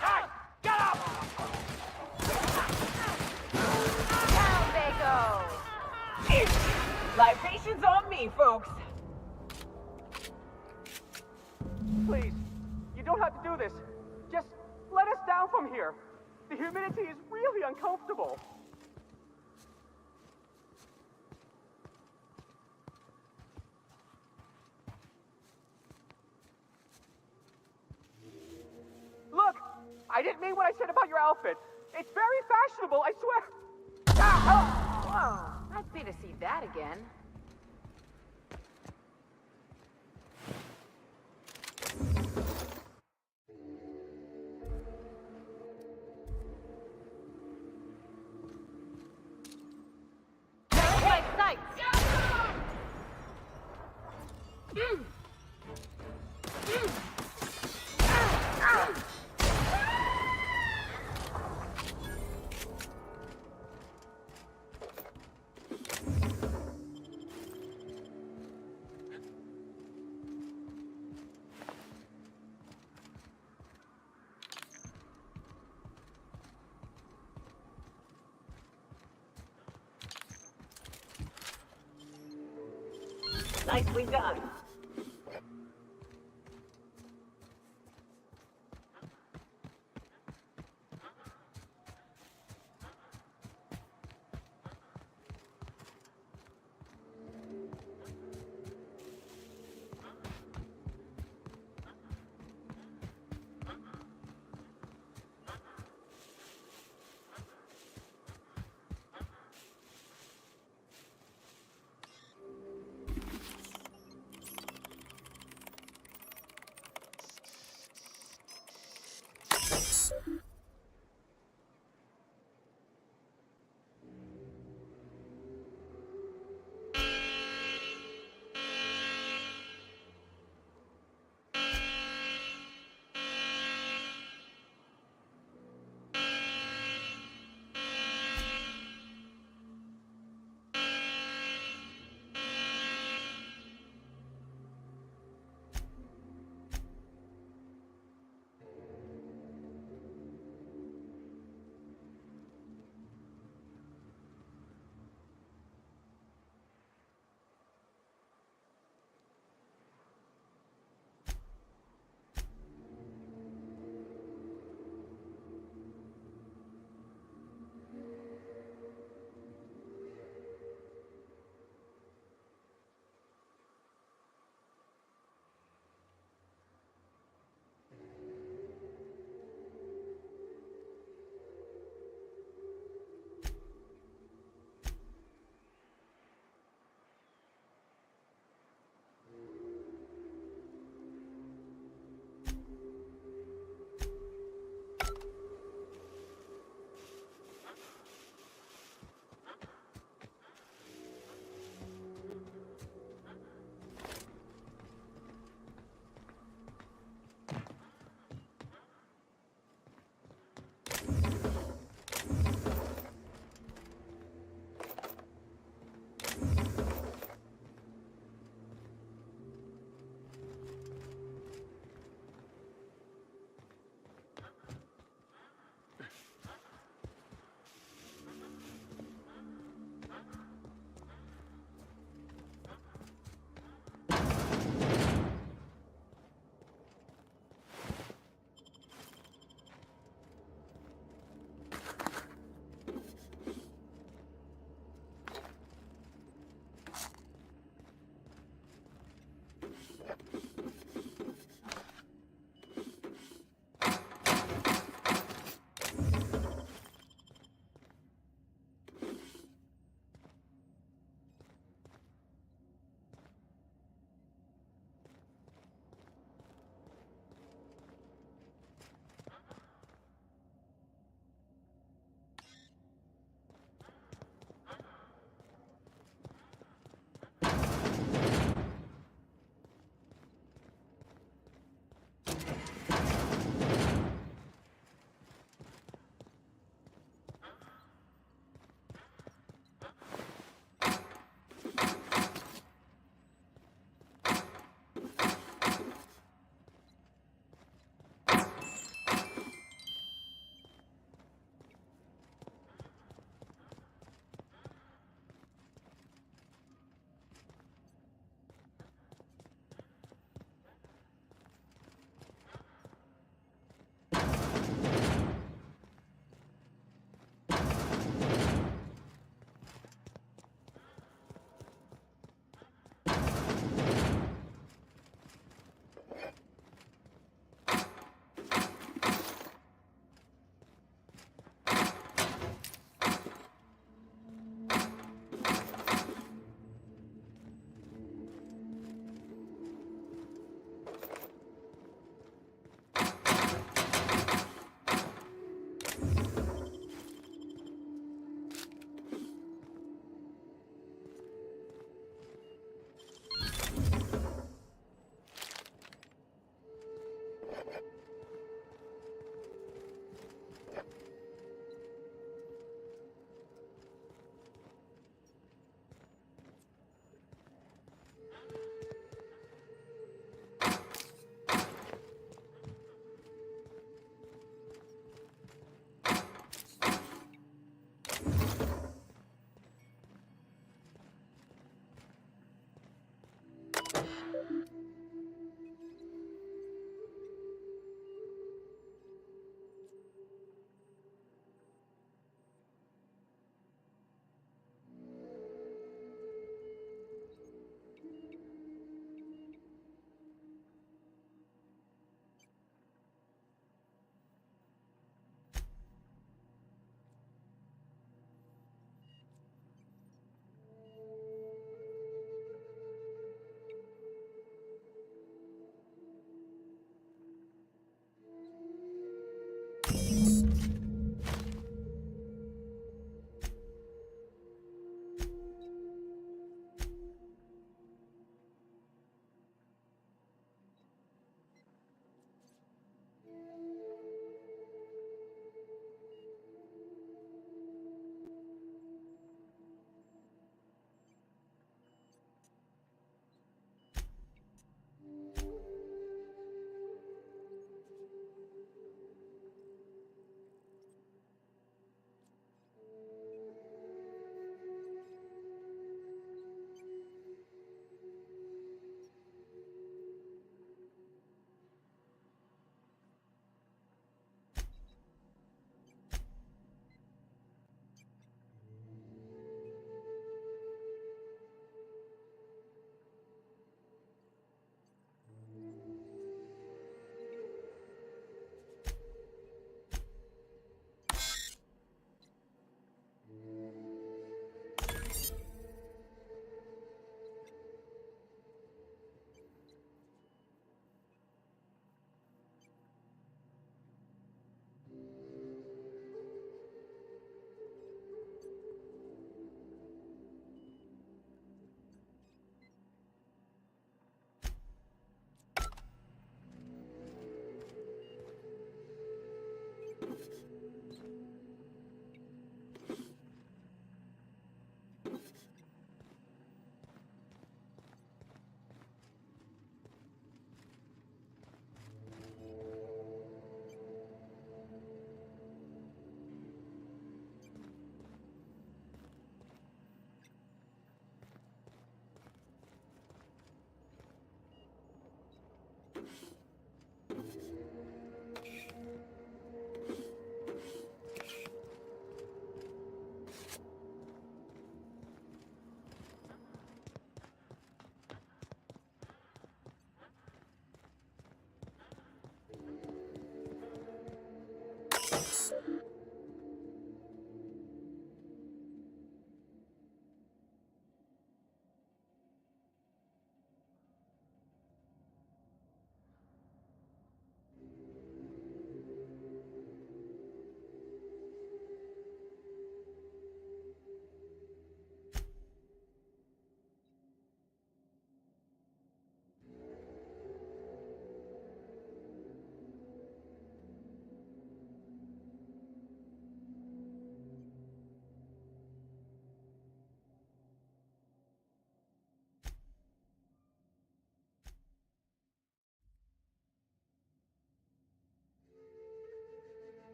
Hey! Get up! Down they go! Libations on me, folks! Please, you don't have to do this. Just let us down from here. The humidity is really uncomfortable. Look, I didn't mean what I said about your outfit. It's very fashionable, I swear. Whoa, I'd pay to see that again. Nicely done.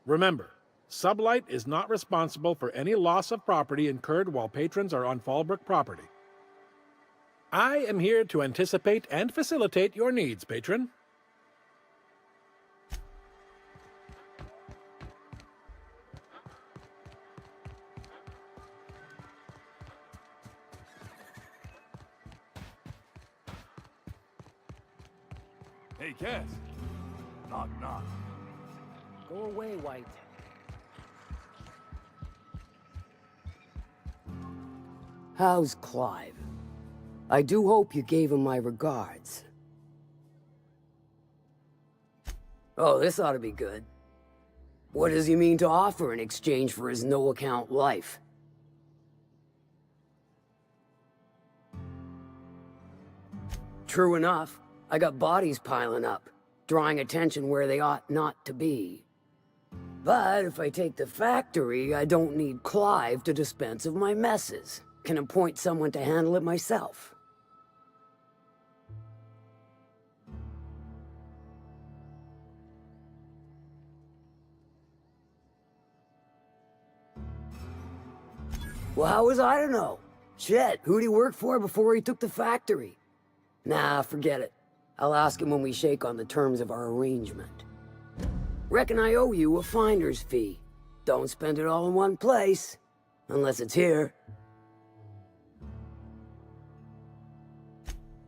Remember, Sublight is not responsible for any loss of property incurred while patrons are on Fallbrook property. I am here to anticipate and facilitate your needs, patron. Hey, Cass. Knock, knock. Go away, White. How's Clive? I do hope you gave him my regards. Oh, this ought to be good. What does he mean to offer in exchange for his no-account life? True enough, I got bodies piling up, drawing attention where they ought not to be. But if I take the factory, I don't need Clive to dispense of my messes. Can appoint someone to handle it myself. Well, how was I to know? Shit, who'd he work for before he took the factory? Nah, forget it. I'll ask him when we shake on the terms of our arrangement. Reckon I owe you a finder's fee. Don't spend it all in one place. Unless it's here.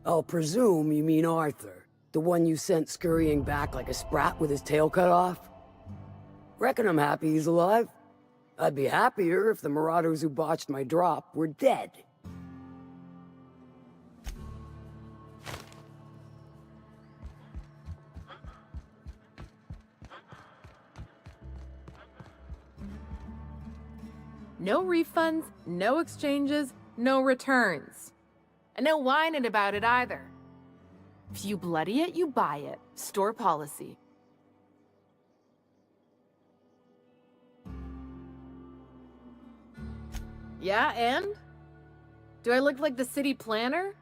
I'll presume you mean Arthur. The one you sent scurrying back like a sprat with his tail cut off? Reckon I'm happy he's alive. I'd be happier if the marauders who botched my drop were dead. No refunds, no exchanges, no returns. And no whining about it either. If you bloody it, you buy it. Store policy. Yeah, and? Do I look like the city planner?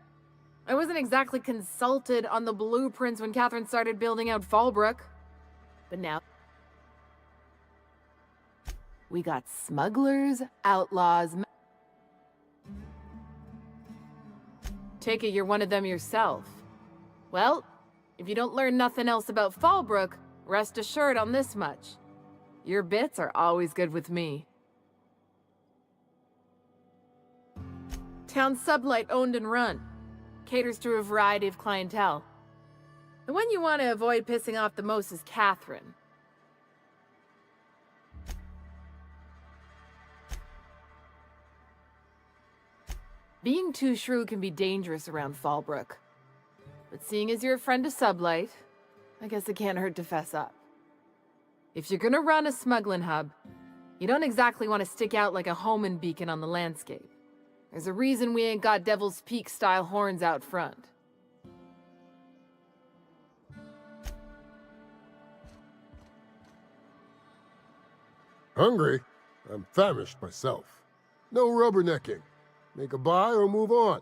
I wasn't exactly consulted on the blueprints when Catherine started building out Fallbrook. But now... we got smugglers, outlaws... Take it you're one of them yourself. Well, if you don't learn nothing else about Fallbrook, rest assured on this much. Your bits are always good with me. Town Sublight owned and run. Caters to a variety of clientele. The one you want to avoid pissing off the most is Catherine. Being too shrewd can be dangerous around Fallbrook. But seeing as you're a friend of Sublight, I guess it can't hurt to fess up. If you're gonna run a smuggling hub, you don't exactly want to stick out like a homing beacon on the landscape. There's a reason we ain't got Devil's Peak-style horns out front. Hungry? I'm famished myself. No rubbernecking. Make a buy or move on.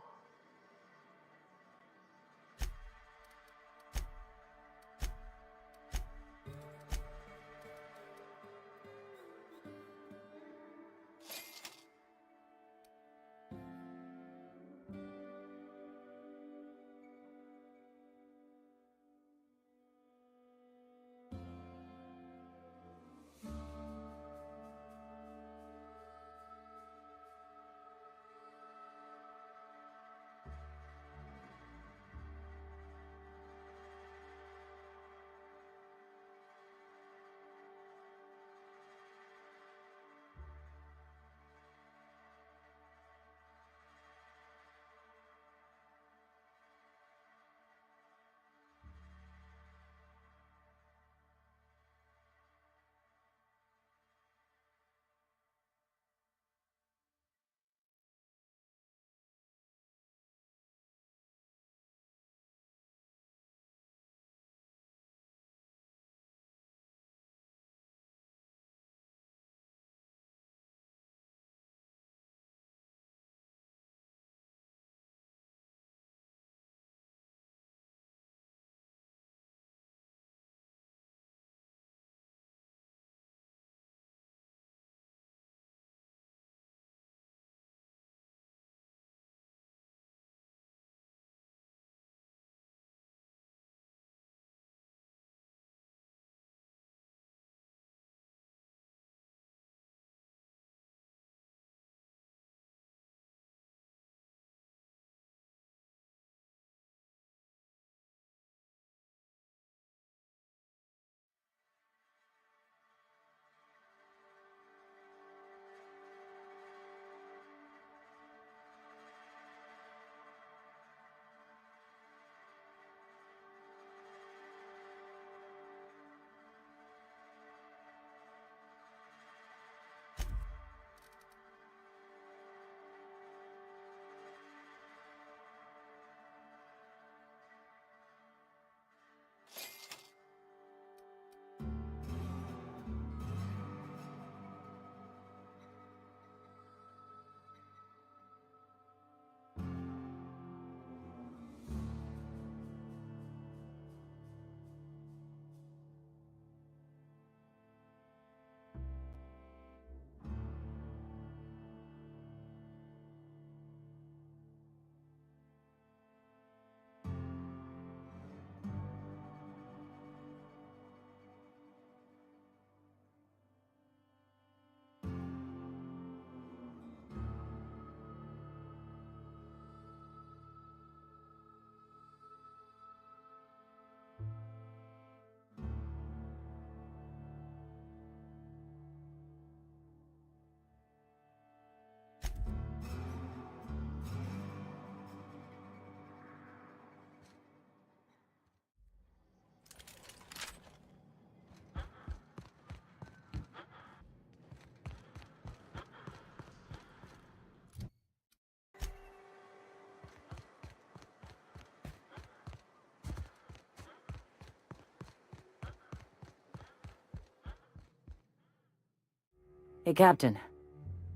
Hey, Captain.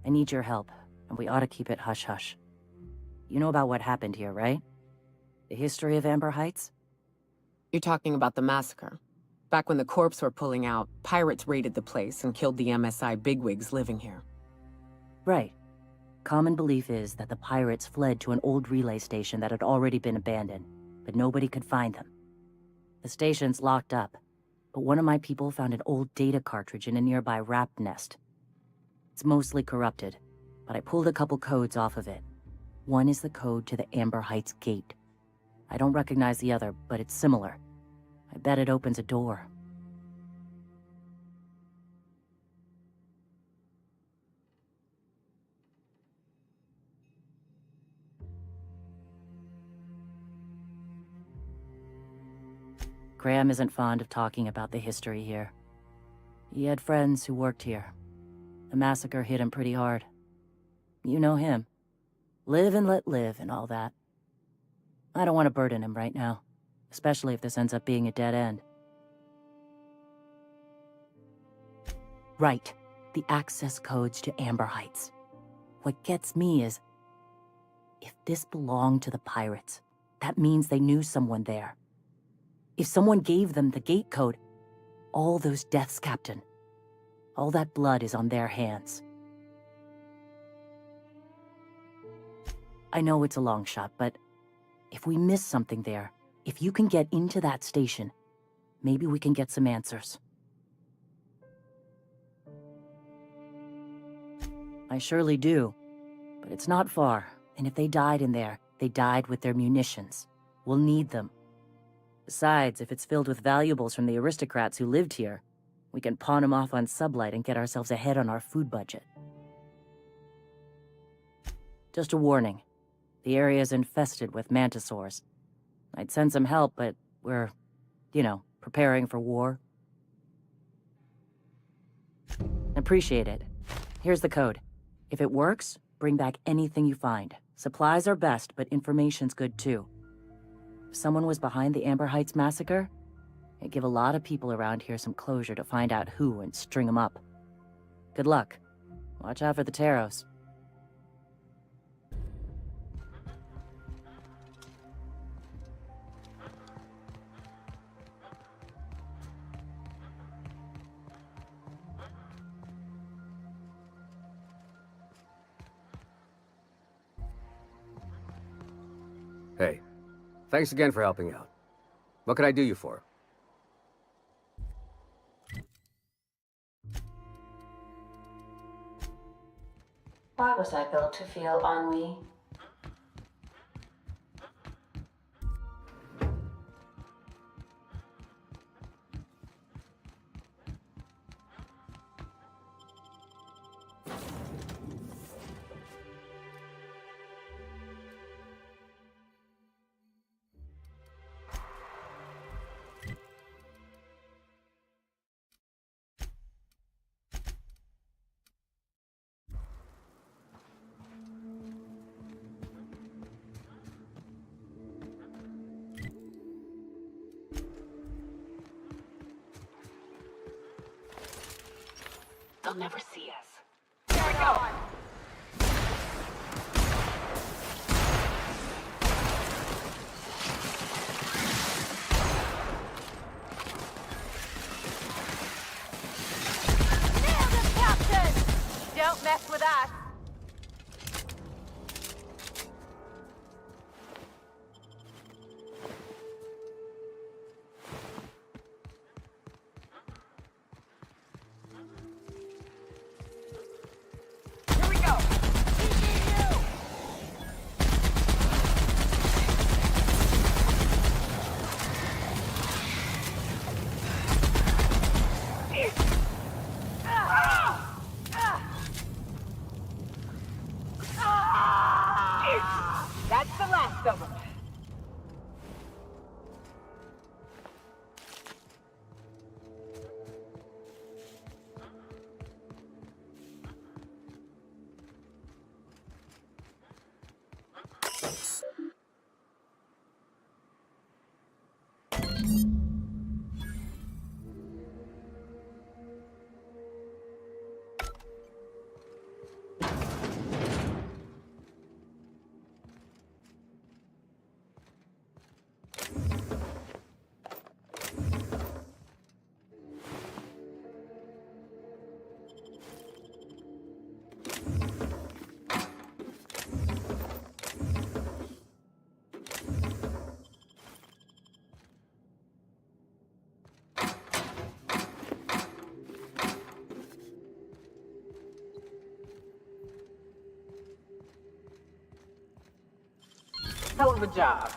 I need your help, and we ought to keep it hush-hush. You know about what happened here, right? The history of Amber Heights? You're talking about the massacre. Back when the corps were pulling out, pirates raided the place and killed the MSI bigwigs living here. Right. Common belief is that the pirates fled to an old relay station that had already been abandoned, but nobody could find them. The station's locked up, but one of my people found an old data cartridge in a nearby rat nest. It's mostly corrupted, but I pulled a couple codes off of it. One is the code to the Amber Heights gate. I don't recognize the other, but it's similar. I bet it opens a door. Graham isn't fond of talking about the history here. He had friends who worked here. The massacre hit him pretty hard. You know him. Live and let live and all that. I don't want to burden him right now, especially if this ends up being a dead end. Right. The access codes to Amber Heights. What gets me is, if this belonged to the pirates, that means they knew someone there. If someone gave them the gate code, all those deaths, Captain, all that blood is on their hands. I know it's a long shot, but if we miss something there, if you can get into that station, maybe we can get some answers. I surely do, but it's not far, and if they died in there, they died with their munitions. We'll need them. Besides, if it's filled with valuables from the aristocrats who lived here, we can pawn them off on Sublight and get ourselves ahead on our food budget. Just a warning. The area's infested with mantisaurs. I'd send some help, but we're, preparing for war. Appreciate it. Here's the code. If it works, bring back anything you find. Supplies are best, but information's good too. If someone was behind the Amber Heights massacre, it'd give a lot of people around here some closure to find out who and string them up. Good luck. Watch out for the Taros. Hey, thanks again for helping out. What can I do you for? Why was I built to feel ennui? They'll never see us. Here we go! Nailed it, Captain! Don't mess with us! That's the last of them. Hell of a job.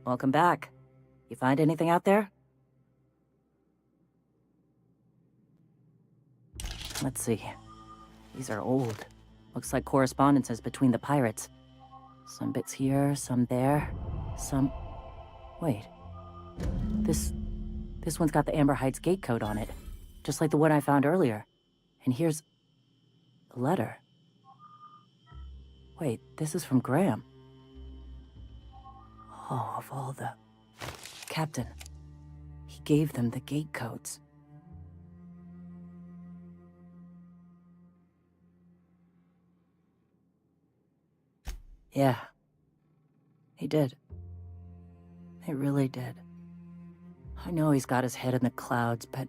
Welcome back. You find anything out there? Let's see. These are old. Looks like correspondences between the pirates. Some bits here, some there, some... Wait. This one's got the Amber Heights gate code on it. Just like the one I found earlier. And here's... a letter. Wait, this is from Graham. Oh, of all the... Captain. He gave them the gate codes. Yeah. He did. He really did. I know he's got his head in the clouds, but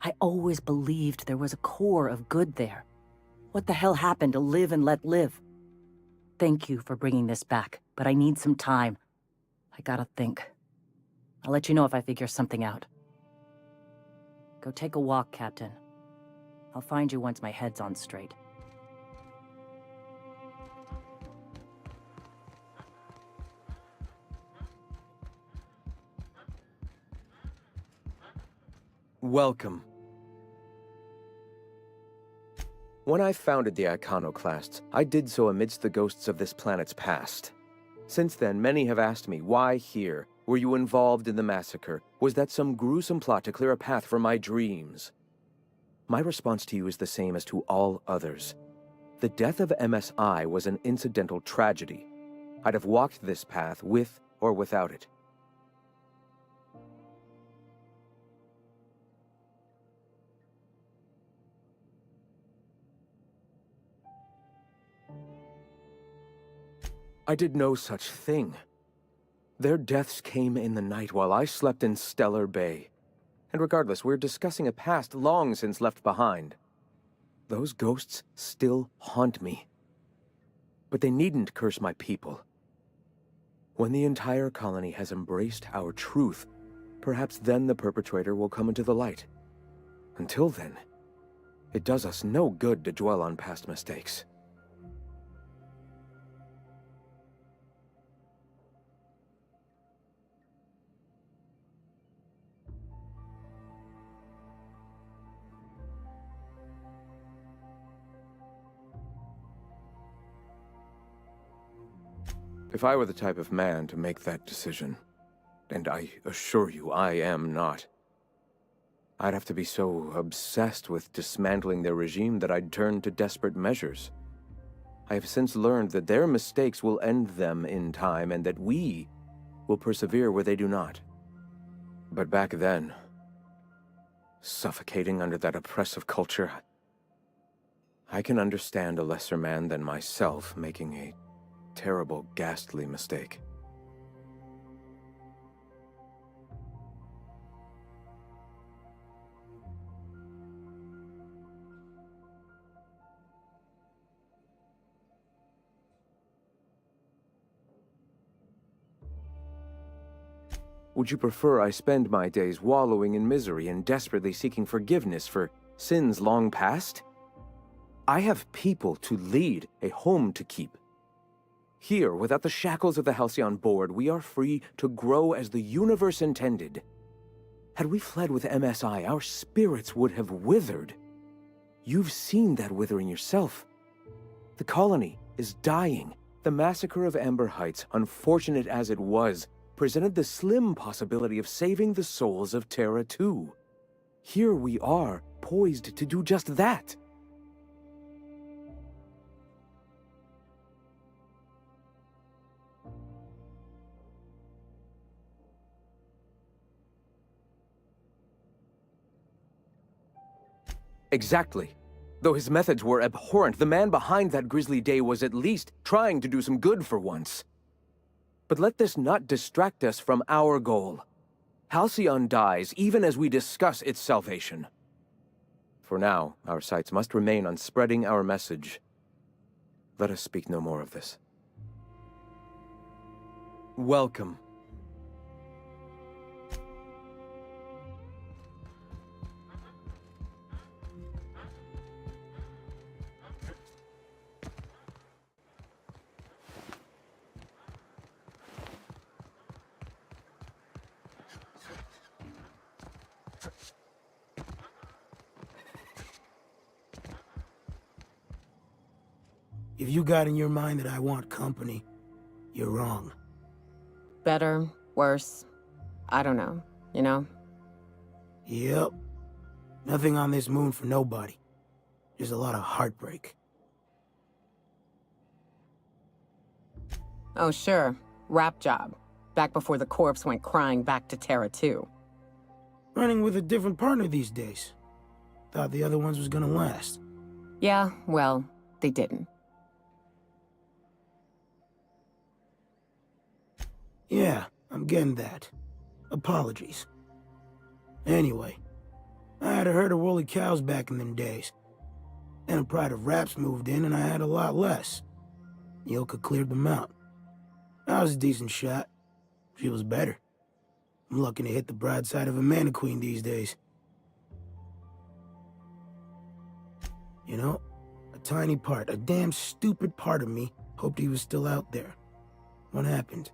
I always believed there was a core of good there. What the hell happened to live and let live? Thank you for bringing this back, but I need some time. I gotta think. I'll let you know if I figure something out. Go take a walk, Captain. I'll find you once my head's on straight. Welcome. When I founded the Iconoclasts, I did so amidst the ghosts of this planet's past. Since then, many have asked me, why here? Were you involved in the massacre? Was that some gruesome plot to clear a path for my dreams? My response to you is the same as to all others. The death of MSI was an incidental tragedy. I'd have walked this path with or without it. I did no such thing. Their deaths came in the night while I slept in Stellar Bay. And regardless, we're discussing a past long since left behind. Those ghosts still haunt me. But they needn't curse my people. When the entire colony has embraced our truth, perhaps then the perpetrator will come into the light. Until then, it does us no good to dwell on past mistakes. If I were the type of man to make that decision, and I assure you I am not, I'd have to be so obsessed with dismantling their regime that I'd turn to desperate measures. I have since learned that their mistakes will end them in time, and that we will persevere where they do not. But back then, suffocating under that oppressive culture, I can understand a lesser man than myself making a terrible, ghastly mistake. Would you prefer I spend my days wallowing in misery and desperately seeking forgiveness for sins long past? I have people to lead, a home to keep. Here, without the shackles of the Halcyon board, we are free to grow as the universe intended. Had we fled with MSI, our spirits would have withered. You've seen that withering yourself. The colony is dying. The massacre of Amber Heights, unfortunate as it was, presented the slim possibility of saving the souls of Terra 2. Here we are, poised to do just that. Exactly. Though his methods were abhorrent, the man behind that grisly day was at least trying to do some good for once. But let this not distract us from our goal. Halcyon dies even as we discuss its salvation. For now, our sights must remain on spreading our message. Let us speak no more of this. Welcome. If you got in your mind that I want company, you're wrong. Better, worse, I don't know, you know? Yep. Nothing on this moon for nobody. Just a lot of heartbreak. Oh, sure. Rap job. Back before the corpse went crying back to Terra 2. Running with a different partner these days. Thought the other ones was gonna last. Yeah, well, they didn't. Yeah, I'm getting that. Apologies. Anyway, I had a herd of woolly cows back in them days. Then a pride of raps moved in and I had a lot less. Yoka cleared them out. I was a decent shot. She was better. I'm lucky to hit the bride side of a mana queen these days. You know, a tiny part, a damn stupid part of me hoped he was still out there. What happened?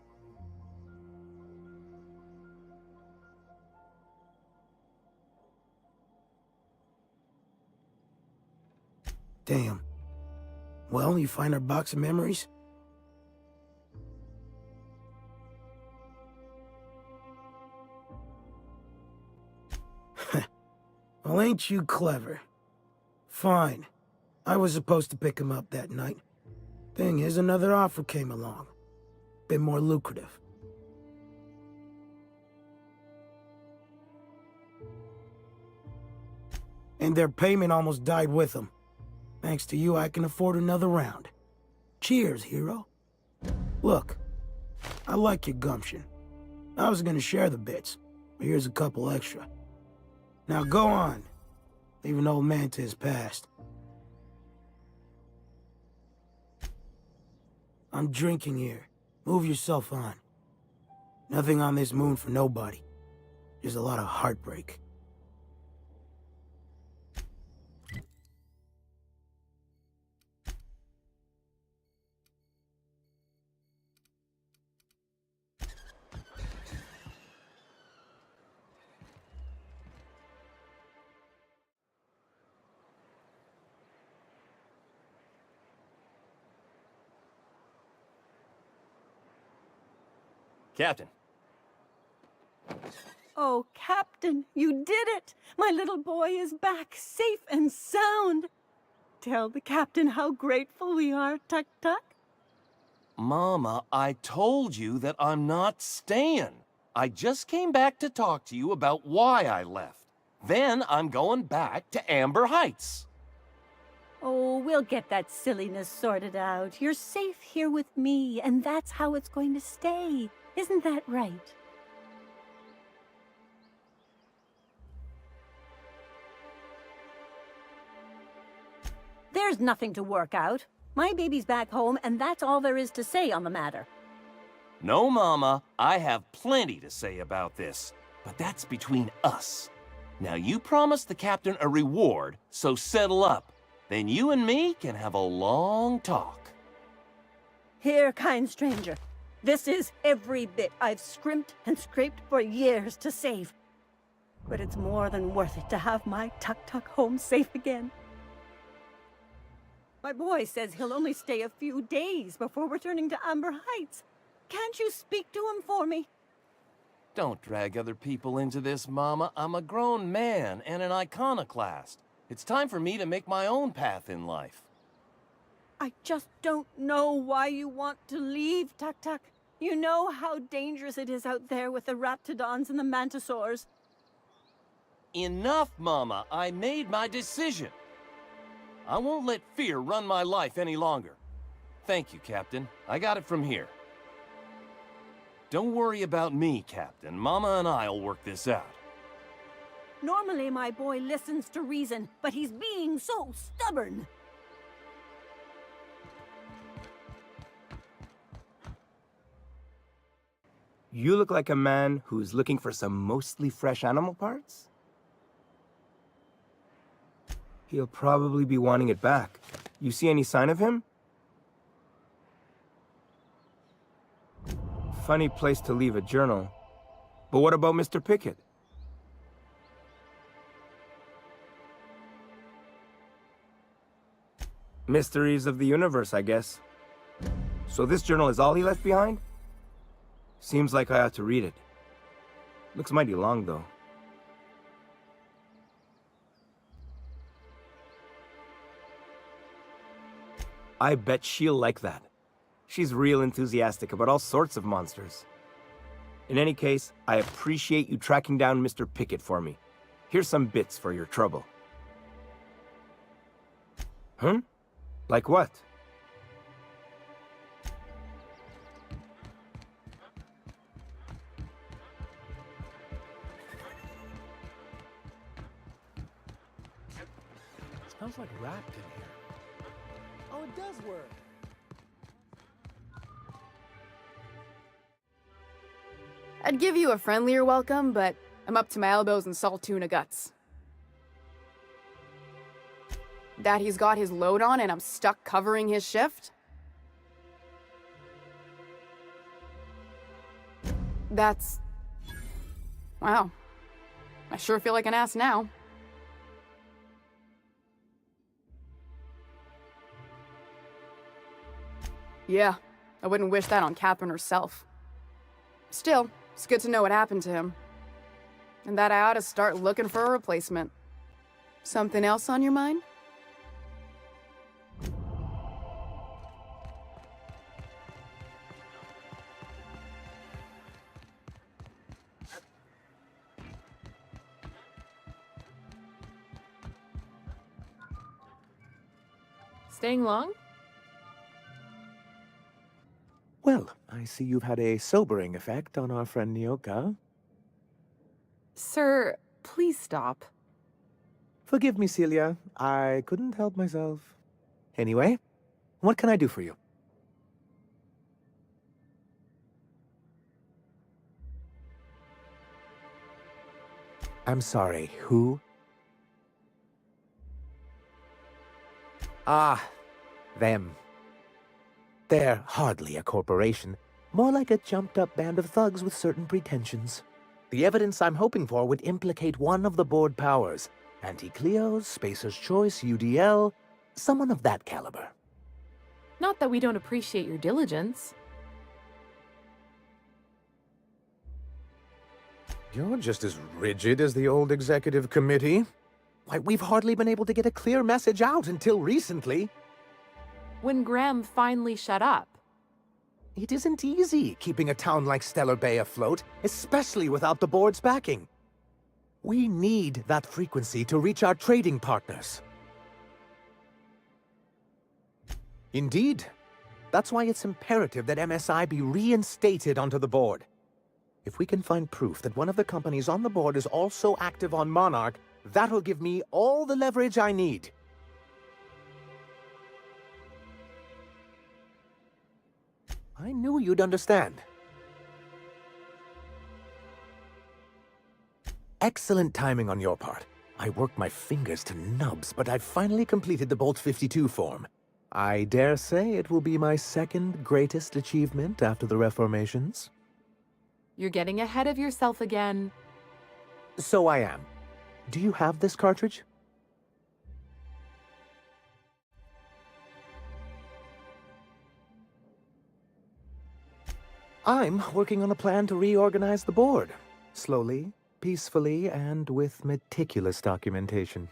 Damn. Well, you find our box of memories? Well, ain't you clever? Fine. I was supposed to pick him up that night. Thing is, another offer came along. Bit more lucrative. And their payment almost died with them. Thanks to you, I can afford another round. Cheers, hero. Look, I like your gumption. I was gonna share the bits, but here's a couple extra. Now go on. Leave an old man to his past. I'm drinking here. Move yourself on. Nothing on this moon for nobody. Just a lot of heartbreak. Captain. Oh, Captain, you did it! My little boy is back, safe and sound. Tell the Captain how grateful we are, Tuk-Tuk. Mama, I told you that I'm not staying. I just came back to talk to you about why I left. Then I'm going back to Amber Heights. Oh, we'll get that silliness sorted out. You're safe here with me, and that's how it's going to stay. Isn't that right? There's nothing to work out. My baby's back home, and that's all there is to say on the matter. No, Mama, I have plenty to say about this, but that's between us. Now you promised the captain a reward, so settle up. Then you and me can have a long talk. Here, kind stranger. This is every bit I've scrimped and scraped for years to save. But it's more than worth it to have my Tuk-Tuk home safe again. My boy says he'll only stay a few days before returning to Amber Heights. Can't you speak to him for me? Don't drag other people into this, Mama. I'm a grown man and an iconoclast. It's time for me to make my own path in life. I just don't know why you want to leave, Tuk-Tuk. You know how dangerous it is out there with the raptidons and the mantisaurs. Enough, Mama. I made my decision. I won't let fear run my life any longer. Thank you, Captain. I got it from here. Don't worry about me, Captain. Mama and I'll work this out. Normally my boy listens to reason, but he's being so stubborn. You look like a man who's looking for some mostly fresh animal parts? He'll probably be wanting it back. You see any sign of him? Funny place to leave a journal. But what about Mr. Pickett? Mysteries of the universe, I guess. So this journal is all he left behind? Seems like I ought to read it. Looks mighty long, though. I bet she'll like that. She's real enthusiastic about all sorts of monsters. In any case, I appreciate you tracking down Mr. Pickett for me. Here's some bits for your trouble. Like what? Smells like wrapped in here. Oh, it does work. I'd give you a friendlier welcome, but I'm up to my elbows in salt tuna guts. That he's got his load on and I'm stuck covering his shift? That's... wow. I sure feel like an ass now. Yeah, I wouldn't wish that on Catherine herself. Still, it's good to know what happened to him. And that I ought to start looking for a replacement. Something else on your mind? Staying long? Well, see you've had a sobering effect on our friend Nyoka. Sir, please stop. Forgive me, Celia. I couldn't help myself. Anyway, what can I do for you? I'm sorry, who? Ah, them. They're hardly a corporation, more like a jumped-up band of thugs with certain pretensions. The evidence I'm hoping for would implicate one of the board powers. Anti-Cleos, Spacer's Choice, UDL, someone of that caliber. Not that we don't appreciate your diligence. You're just as rigid as the old executive committee. Why, we've hardly been able to get a clear message out until recently. When Graham finally shut up. It isn't easy keeping a town like Stellar Bay afloat, especially without the board's backing. We need that frequency to reach our trading partners. Indeed. That's why it's imperative that MSI be reinstated onto the board. If we can find proof that one of the companies on the board is also active on Monarch, that'll give me all the leverage I need. I knew you'd understand. Excellent timing on your part. I worked my fingers to nubs, but I've finally completed the Bolt 52 form. I dare say it will be my second greatest achievement after the reformations. You're getting ahead of yourself again. So I am. Do you have this cartridge? I'm working on a plan to reorganize the board. Slowly, peacefully, and with meticulous documentation.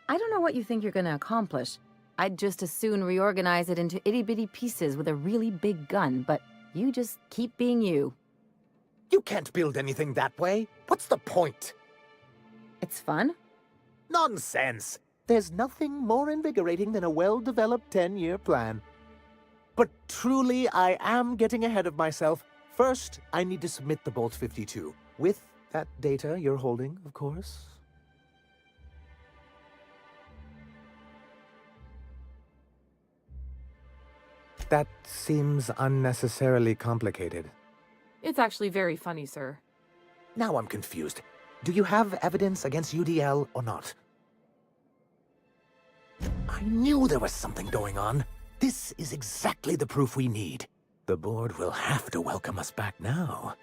I don't know what you think you're gonna accomplish. I'd just as soon reorganize it into itty-bitty pieces with a really big gun, but you just keep being you. You can't build anything that way. What's the point? It's fun. Nonsense! There's nothing more invigorating than a well-developed 10-year plan. But truly, I am getting ahead of myself. First, I need to submit the Bolt 52. With that data you're holding, of course. That seems unnecessarily complicated. It's actually very funny, sir. Now I'm confused. Do you have evidence against UDL or not? I knew there was something going on. This is exactly the proof we need. The board will have to welcome us back now.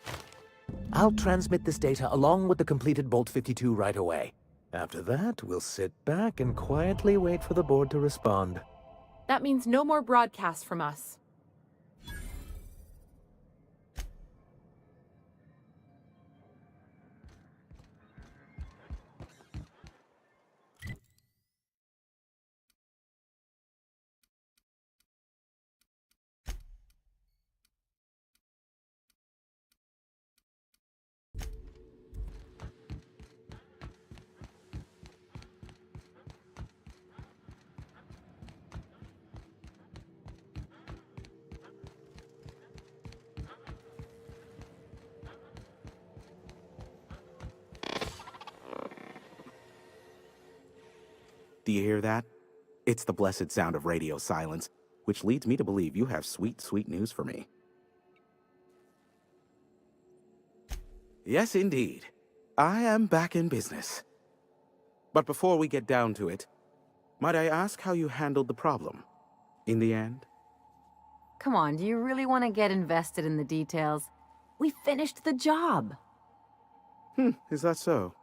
I'll transmit this data along with the completed Bolt 52 right away. After that, we'll sit back and quietly wait for the board to respond. That means no more broadcasts from us. Do you hear that? It's the blessed sound of radio silence, which leads me to believe you have sweet, sweet news for me. Yes, indeed. I am back in business. But before we get down to it, might I ask how you handled the problem? In the end? Come on, do you really want to get invested in the details? We finished the job. Is that so?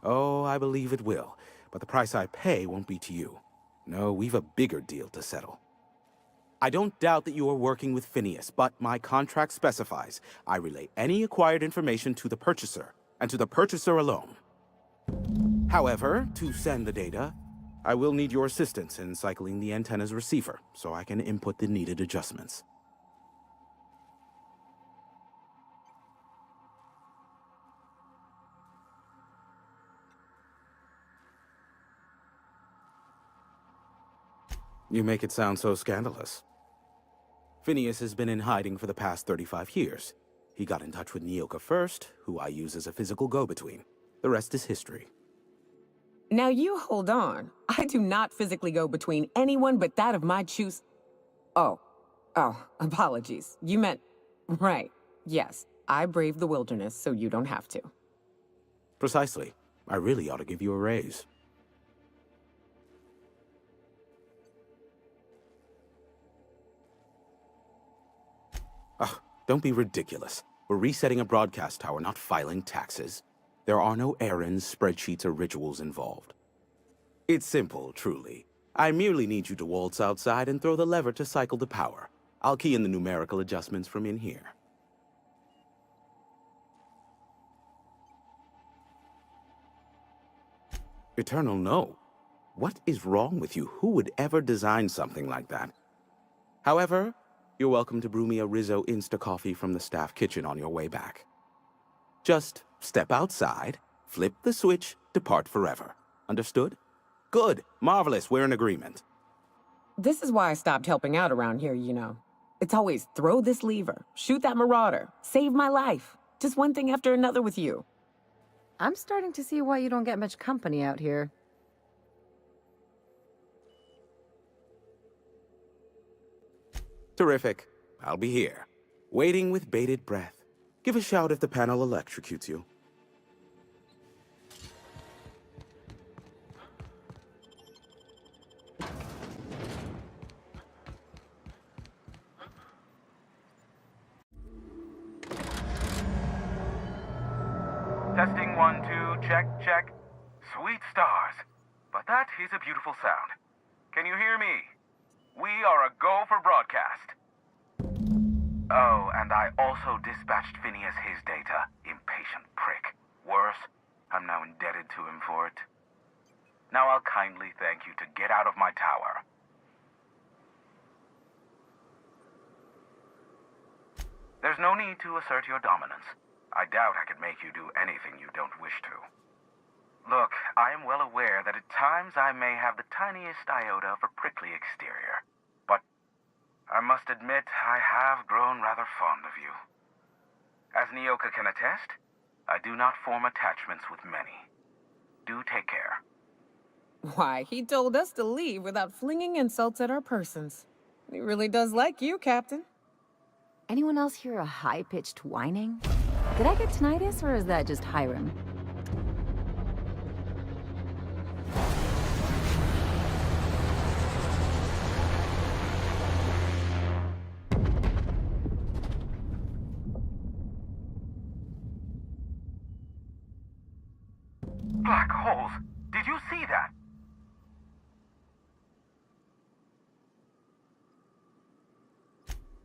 Oh, I believe it will, but the price I pay won't be to you. No, we've a bigger deal to settle. I don't doubt that you are working with Phineas, but my contract specifies I relay any acquired information to the purchaser, and to the purchaser alone. However, to send the data, I will need your assistance in cycling the antenna's receiver, so I can input the needed adjustments. You make it sound so scandalous. Phineas has been in hiding for the past 35 years. He got in touch with Nyoka first, who I use as a physical go-between. The rest is history. Now you hold on. I do not physically go between anyone but that of my choose. Oh, apologies. You meant, right. Yes, I braved the wilderness, so you don't have to. Precisely. I really ought to give you a raise. Ugh, don't be ridiculous. We're resetting a broadcast tower, not filing taxes. There are no errands, spreadsheets, or rituals involved. It's simple, truly. I merely need you to waltz outside and throw the lever to cycle the power. I'll key in the numerical adjustments from in here. Eternal, no. What is wrong with you? Who would ever design something like that? However, you're welcome to brew me a Rizzo Insta-Coffee from the staff kitchen on your way back. Just step outside, flip the switch, depart forever. Understood? Good. Marvelous. We're in agreement. This is why I stopped helping out around here, you know. It's always throw this lever, shoot that marauder, save my life. Just one thing after another with you. I'm starting to see why you don't get much company out here. Terrific. I'll be here, waiting with bated breath. Give a shout if the panel electrocutes you. Testing 1, 2, check, check. Sweet stars. But that is a beautiful sound. Can you hear me? We are a go for broadcast. Oh, and I also dispatched Phineas his data. Impatient prick. Worse, I'm now indebted to him for it. Now I'll kindly thank you to get out of my tower. There's no need to assert your dominance. I doubt I could make you do anything you don't wish to. Look, I am well aware that at times I may have the tiniest iota of a prickly exterior. But I must admit I have grown rather fond of you. As Nyoka can attest, I do not form attachments with many. Do take care. Why, he told us to leave without flinging insults at our persons. He really does like you, Captain. Anyone else hear a high-pitched whining? Did I get tinnitus, or is that just Hiram? Black holes! Did you see that?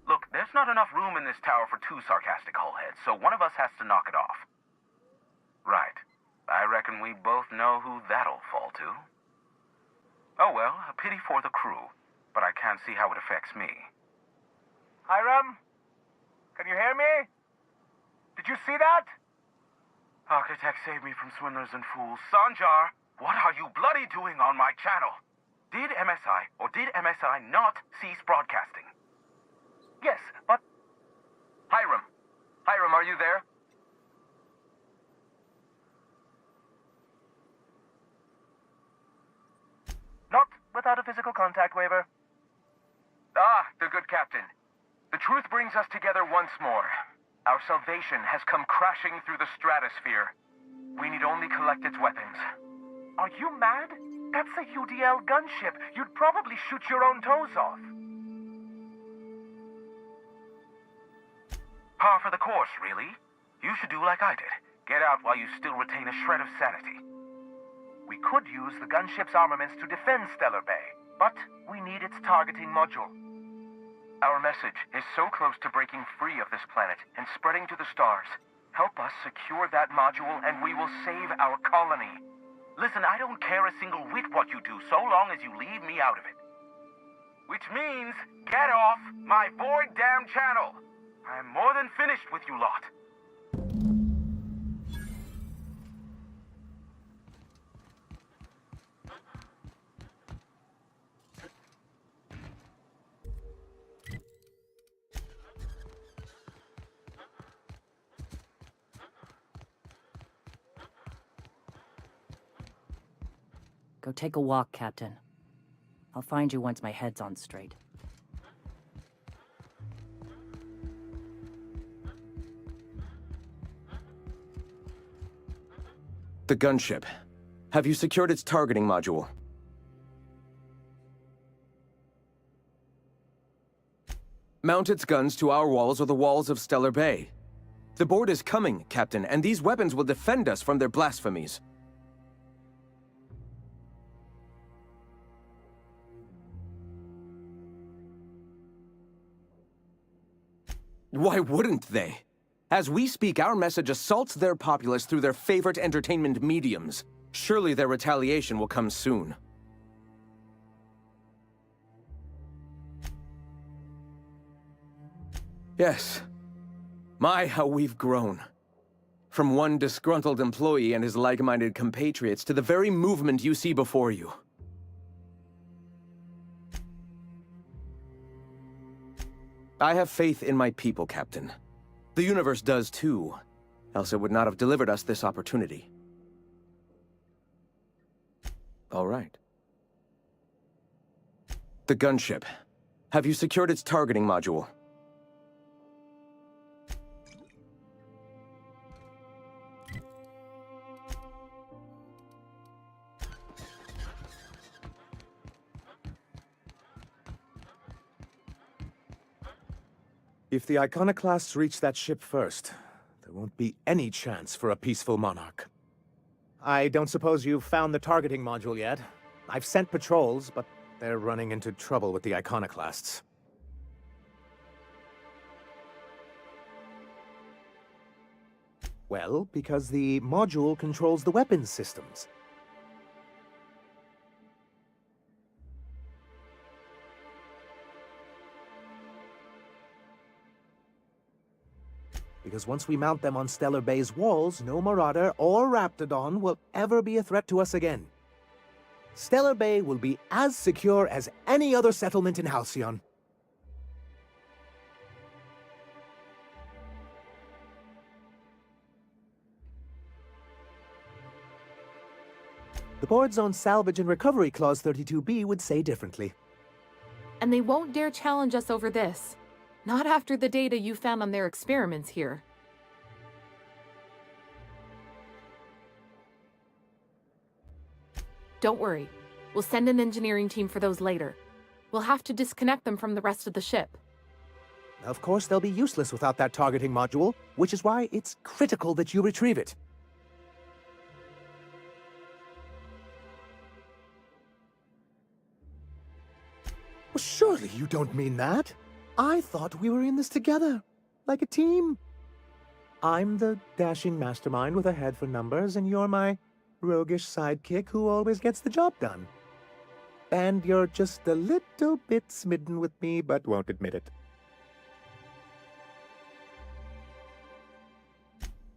Look, there's not enough room in this tower for two sarcastic hullheads, so one of us has to knock it off. Right. I reckon we both know who that'll fall to. Oh well, a pity for the crew, but I can't see how it affects me. Hiram? Can you hear me? Did you see that? Architect, save me from swindlers and fools. Sanjar, what are you bloody doing on my channel? Did MSI or did MSI not cease broadcasting? Yes, but... Hiram, are you there? Not without a physical contact waiver. Ah, the good captain. The truth brings us together once more. Our salvation has come crashing through the stratosphere. We need only collect its weapons. Are you mad? That's a UDL gunship. You'd probably shoot your own toes off. Par for the course, really. You should do like I did. Get out while you still retain a shred of sanity. We could use the gunship's armaments to defend Stellar Bay, but we need its targeting module. Our message is so close to breaking free of this planet and spreading to the stars. Help us secure that module and we will save our colony. Listen, I don't care a single whit what you do, so long as you leave me out of it. Which means, get off my void-damn channel! I'm more than finished with you lot. Go take a walk, Captain. I'll find you once my head's on straight. The gunship. Have you secured its targeting module? Mount its guns to our walls or the walls of Stellar Bay. The board is coming, Captain, and these weapons will defend us from their blasphemies. Why wouldn't they? As we speak, our message assaults their populace through their favorite entertainment mediums. Surely their retaliation will come soon. Yes. My, how we've grown. From one disgruntled employee and his like-minded compatriots to the very movement you see before you. I have faith in my people, Captain. The universe does too, else it would not have delivered us this opportunity. All right. The gunship. Have you secured its targeting module? If the iconoclasts reach that ship first, there won't be any chance for a peaceful monarch. I don't suppose you've found the targeting module yet. I've sent patrols, but they're running into trouble with the iconoclasts. Well, because the module controls the weapons systems. Because once we mount them on Stellar Bay's walls, no Marauder or Raptidon will ever be a threat to us again. Stellar Bay will be as secure as any other settlement in Halcyon. The board's own Salvage and Recovery Clause 32B would say differently. And they won't dare challenge us over this. Not after the data you found on their experiments here. Don't worry. We'll send an engineering team for those later. We'll have to disconnect them from the rest of the ship. Of course, they'll be useless without that targeting module, which is why it's critical that you retrieve it. Well, surely you don't mean that. I thought we were in this together, like a team. I'm the dashing mastermind with a head for numbers, and you're my roguish sidekick who always gets the job done. And you're just a little bit smitten with me, but won't admit it.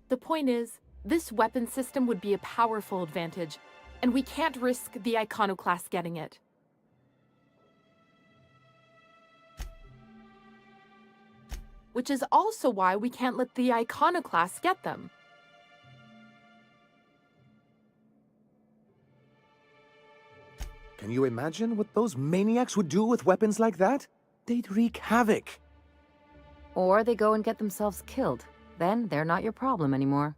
The point is, this weapon system would be a powerful advantage, and we can't risk the iconoclast getting it. Which is also why we can't let the iconoclasts get them. Can you imagine what those maniacs would do with weapons like that? They'd wreak havoc. Or they go and get themselves killed. Then they're not your problem anymore.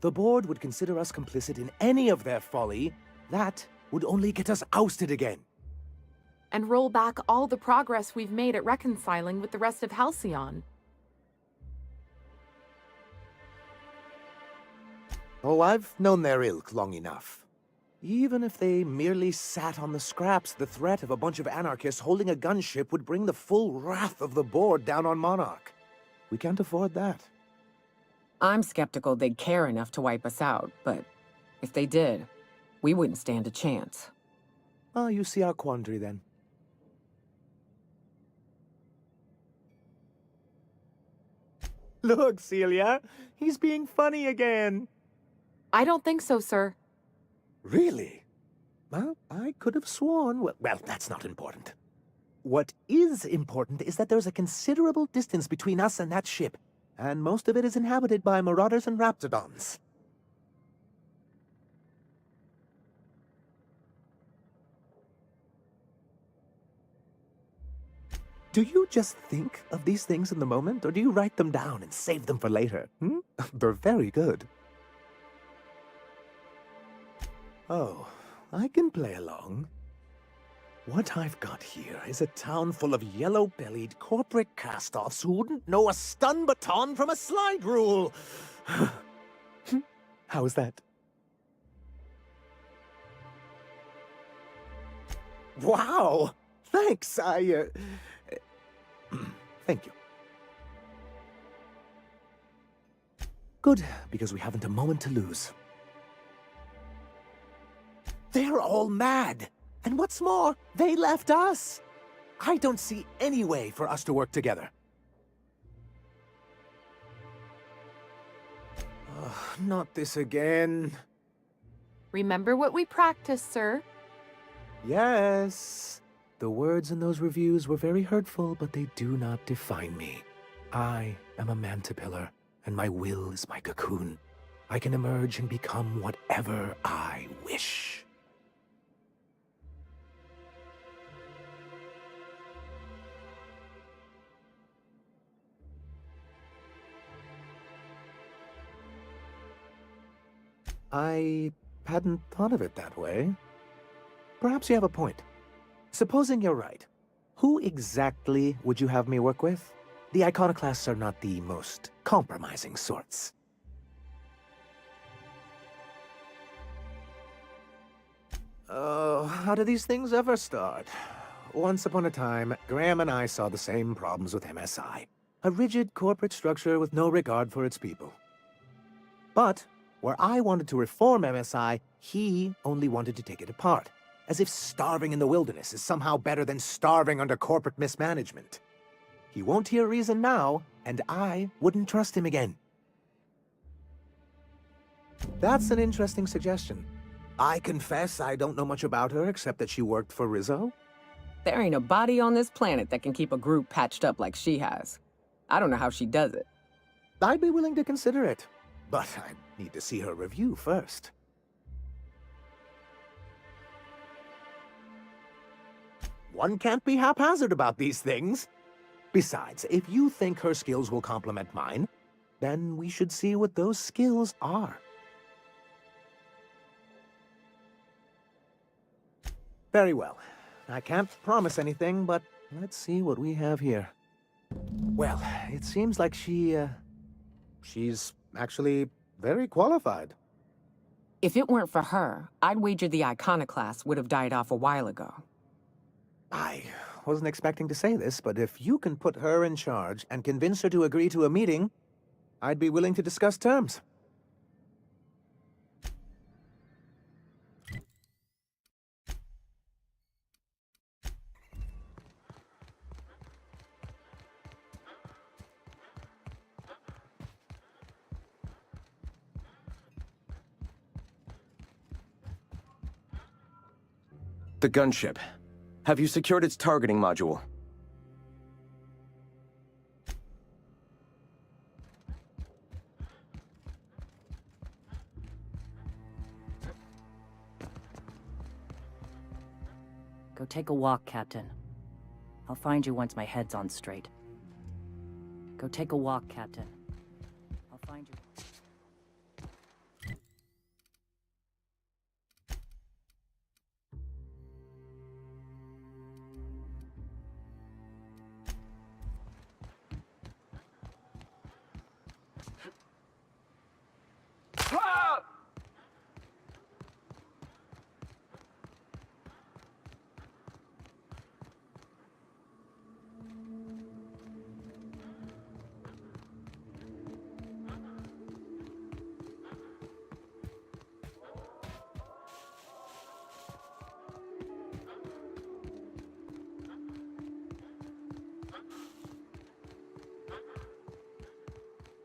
The board would consider us complicit in any of their folly. That would only get us ousted again. And roll back all the progress we've made at reconciling with the rest of Halcyon. Oh, I've known their ilk long enough. Even if they merely sat on the scraps, the threat of a bunch of anarchists holding a gunship would bring the full wrath of the board down on Monarch. We can't afford that. I'm skeptical they'd care enough to wipe us out, but if they did, we wouldn't stand a chance. Oh, you see our quandary then. Look, Celia, he's being funny again. I don't think so, sir. Really? Well, I could have sworn... Well, that's not important. What is important is that there's a considerable distance between us and that ship, and most of it is inhabited by Marauders and Raptidons. Do you just think of these things in the moment, or do you write them down and save them for later? They're very good. Oh, I can play along. What I've got here is a town full of yellow-bellied corporate cast-offs who wouldn't know a stun baton from a slide rule. How is that? Wow! Thanks, thank you. Good, because we haven't a moment to lose. They're all mad! And what's more, they left us! I don't see any way for us to work together. Not this again. Remember what we practiced, sir. Yes. The words in those reviews were very hurtful, but they do not define me. I am a mantipillar, and my will is my cocoon. I can emerge and become whatever I wish. I hadn't thought of it that way. Perhaps you have a point. Supposing you're right, who exactly would you have me work with? The iconoclasts are not the most compromising sorts. Oh, how do these things ever start? Once upon a time, Graham and I saw the same problems with MSI. A rigid corporate structure with no regard for its people. But where I wanted to reform MSI, he only wanted to take it apart, as if starving in the wilderness is somehow better than starving under corporate mismanagement. He won't hear reason now, and I wouldn't trust him again. That's an interesting suggestion. I confess I don't know much about her except that she worked for Rizzo. There ain't a body on this planet that can keep a group patched up like she has. I don't know how she does it. I'd be willing to consider it, but I need to see her review first. One can't be haphazard about these things. Besides, if you think her skills will complement mine, then we should see what those skills are. Very well. I can't promise anything, but let's see what we have here. Well, it seems like she's actually very qualified. If it weren't for her, I'd wager the iconoclast would have died off a while ago. I wasn't expecting to say this, but if you can put her in charge and convince her to agree to a meeting, I'd be willing to discuss terms. The gunship. Have you secured its targeting module? Go take a walk, Captain. I'll find you once my head's on straight. Go take a walk, Captain. I'll find you.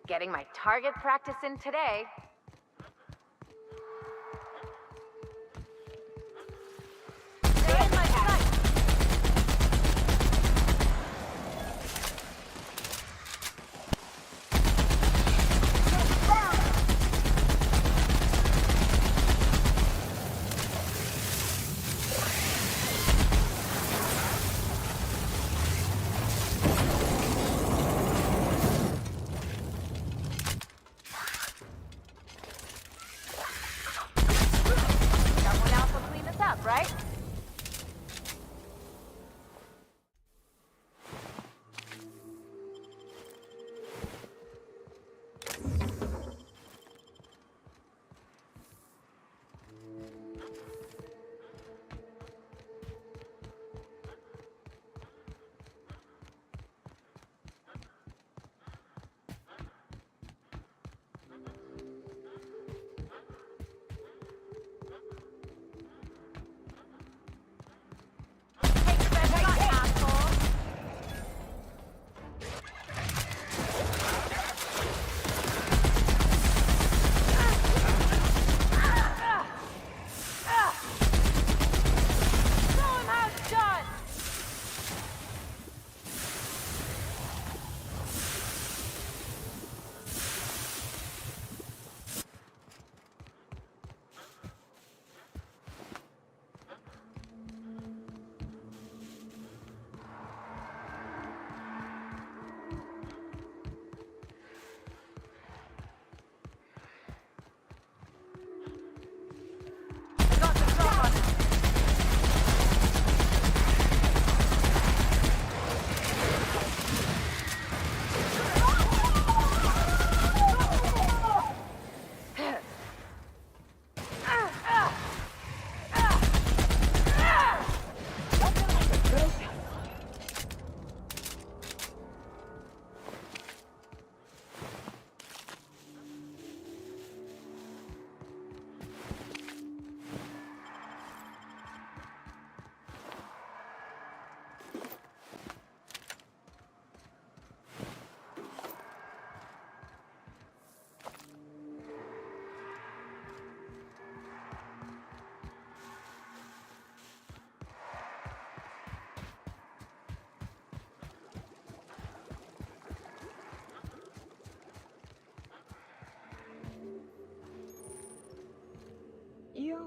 Getting my target practice in today. Stay in my sight.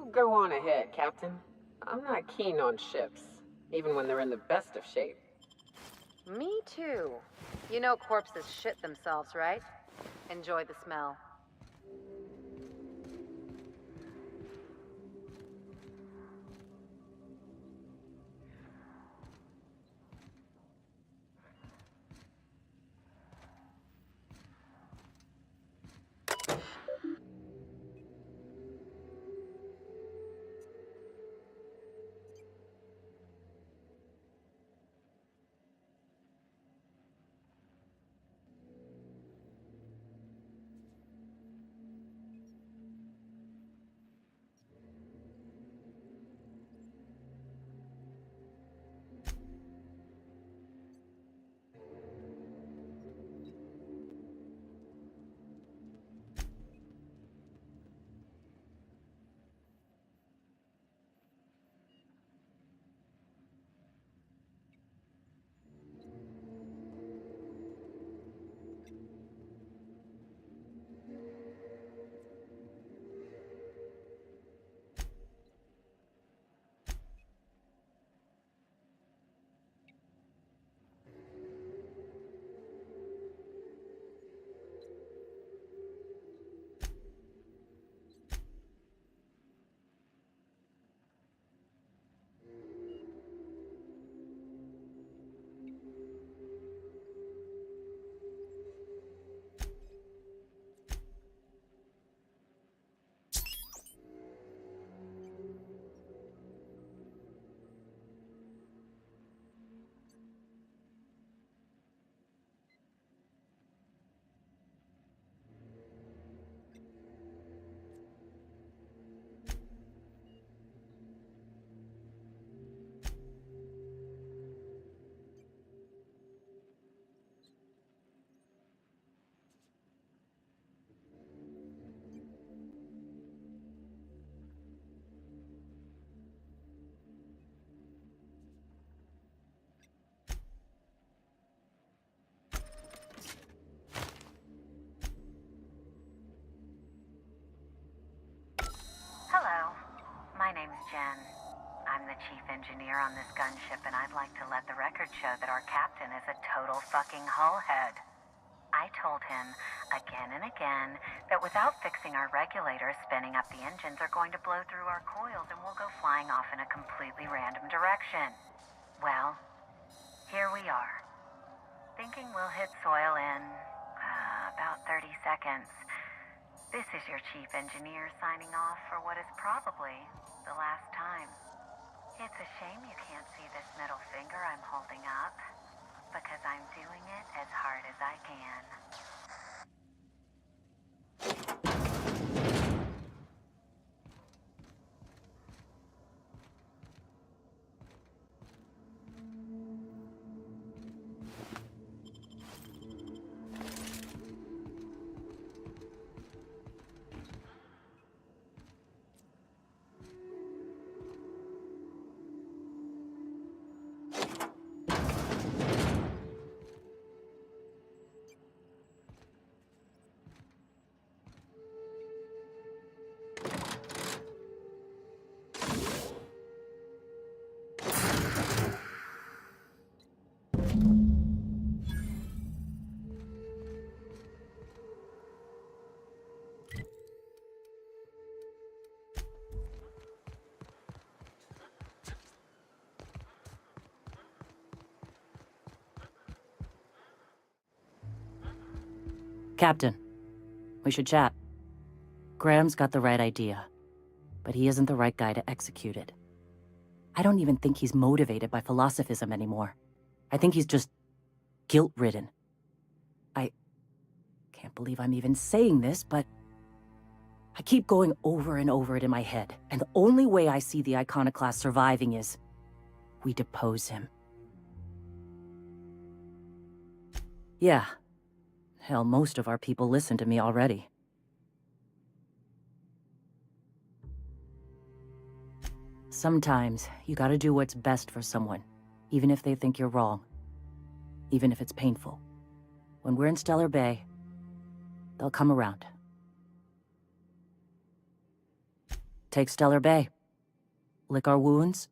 You go on ahead, Captain. I'm not keen on ships, even when they're in the best of shape. Me too. You know corpses shit themselves, right? Enjoy the smell. Hello, my name's Jen. I'm the chief engineer on this gunship, and I'd like to let the record show that our captain is a total fucking hullhead. I told him again and again that without fixing our regulators, spinning up the engines are going to blow through our coils and we'll go flying off in a completely random direction. Well, here we are. Thinking we'll hit soil in about 30 seconds. This is your chief engineer signing off for what is probably the last time. It's a shame you can't see this middle finger I'm holding up, because I'm doing it as hard as I can. Captain, we should chat. Graham's got the right idea, but he isn't the right guy to execute it. I don't even think he's motivated by philosophism anymore. I think he's just guilt-ridden. I can't believe I'm even saying this, but I keep going over and over it in my head, and the only way I see the Iconoclast surviving is we depose him. Yeah. Hell, most of our people listen to me already. Sometimes, you gotta do what's best for someone, even if they think you're wrong. Even if it's painful. When we're in Stellar Bay, they'll come around. Take Stellar Bay. Lick our wounds.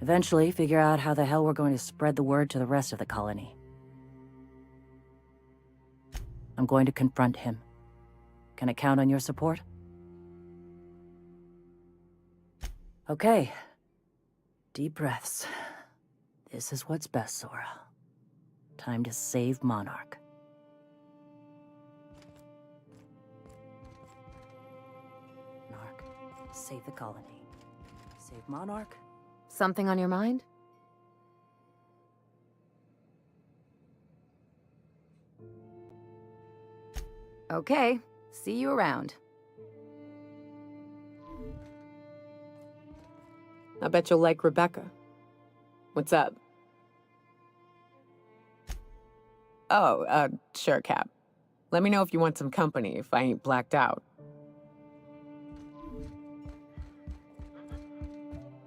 Eventually, figure out how the hell we're going to spread the word to the rest of the colony. I'm going to confront him. Can I count on your support? Okay. Deep breaths. This is what's best, Zora. Time to save Monarch. Monarch, save the colony. Save Monarch. Something on your mind? Okay, see you around. I bet you'll like Rebecca. What's up? Oh, sure, Cap. Let me know if you want some company if I ain't blacked out.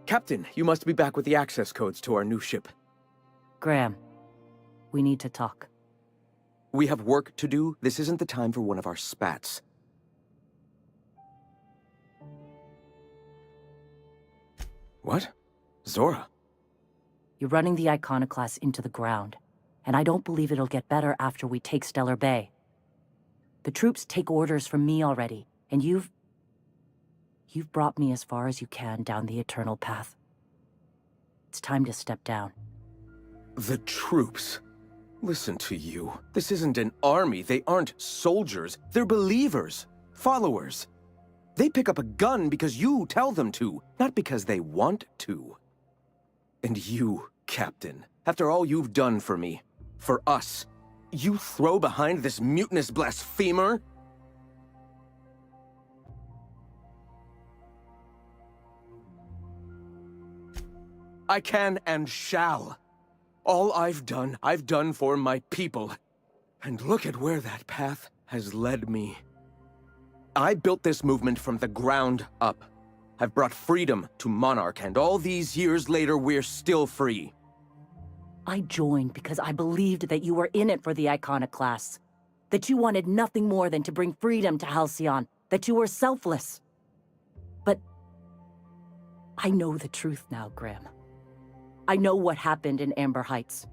Captain, you must be back with the access codes to our new ship. Graham, we need to talk. We have work to do. This isn't the time for one of our spats. What? Zora? You're running the Iconoclast into the ground, and I don't believe it'll get better after we take Stellar Bay. The troops take orders from me already, and you've brought me as far as you can down the Eternal Path. It's time to step down. The troops? Listen to you. This isn't an army. They aren't soldiers. They're believers. Followers. They pick up a gun because you tell them to, not because they want to. And you, Captain, after all you've done for me, for us, you throw behind this mutinous blasphemer? I can and shall. All I've done for my people. And look at where that path has led me. I built this movement from the ground up. I've brought freedom to Monarch, and all these years later, we're still free. I joined because I believed that you were in it for the Iconoclasts. That you wanted nothing more than to bring freedom to Halcyon. That you were selfless. But I know the truth now, Graham. I know what happened in Amber Heights.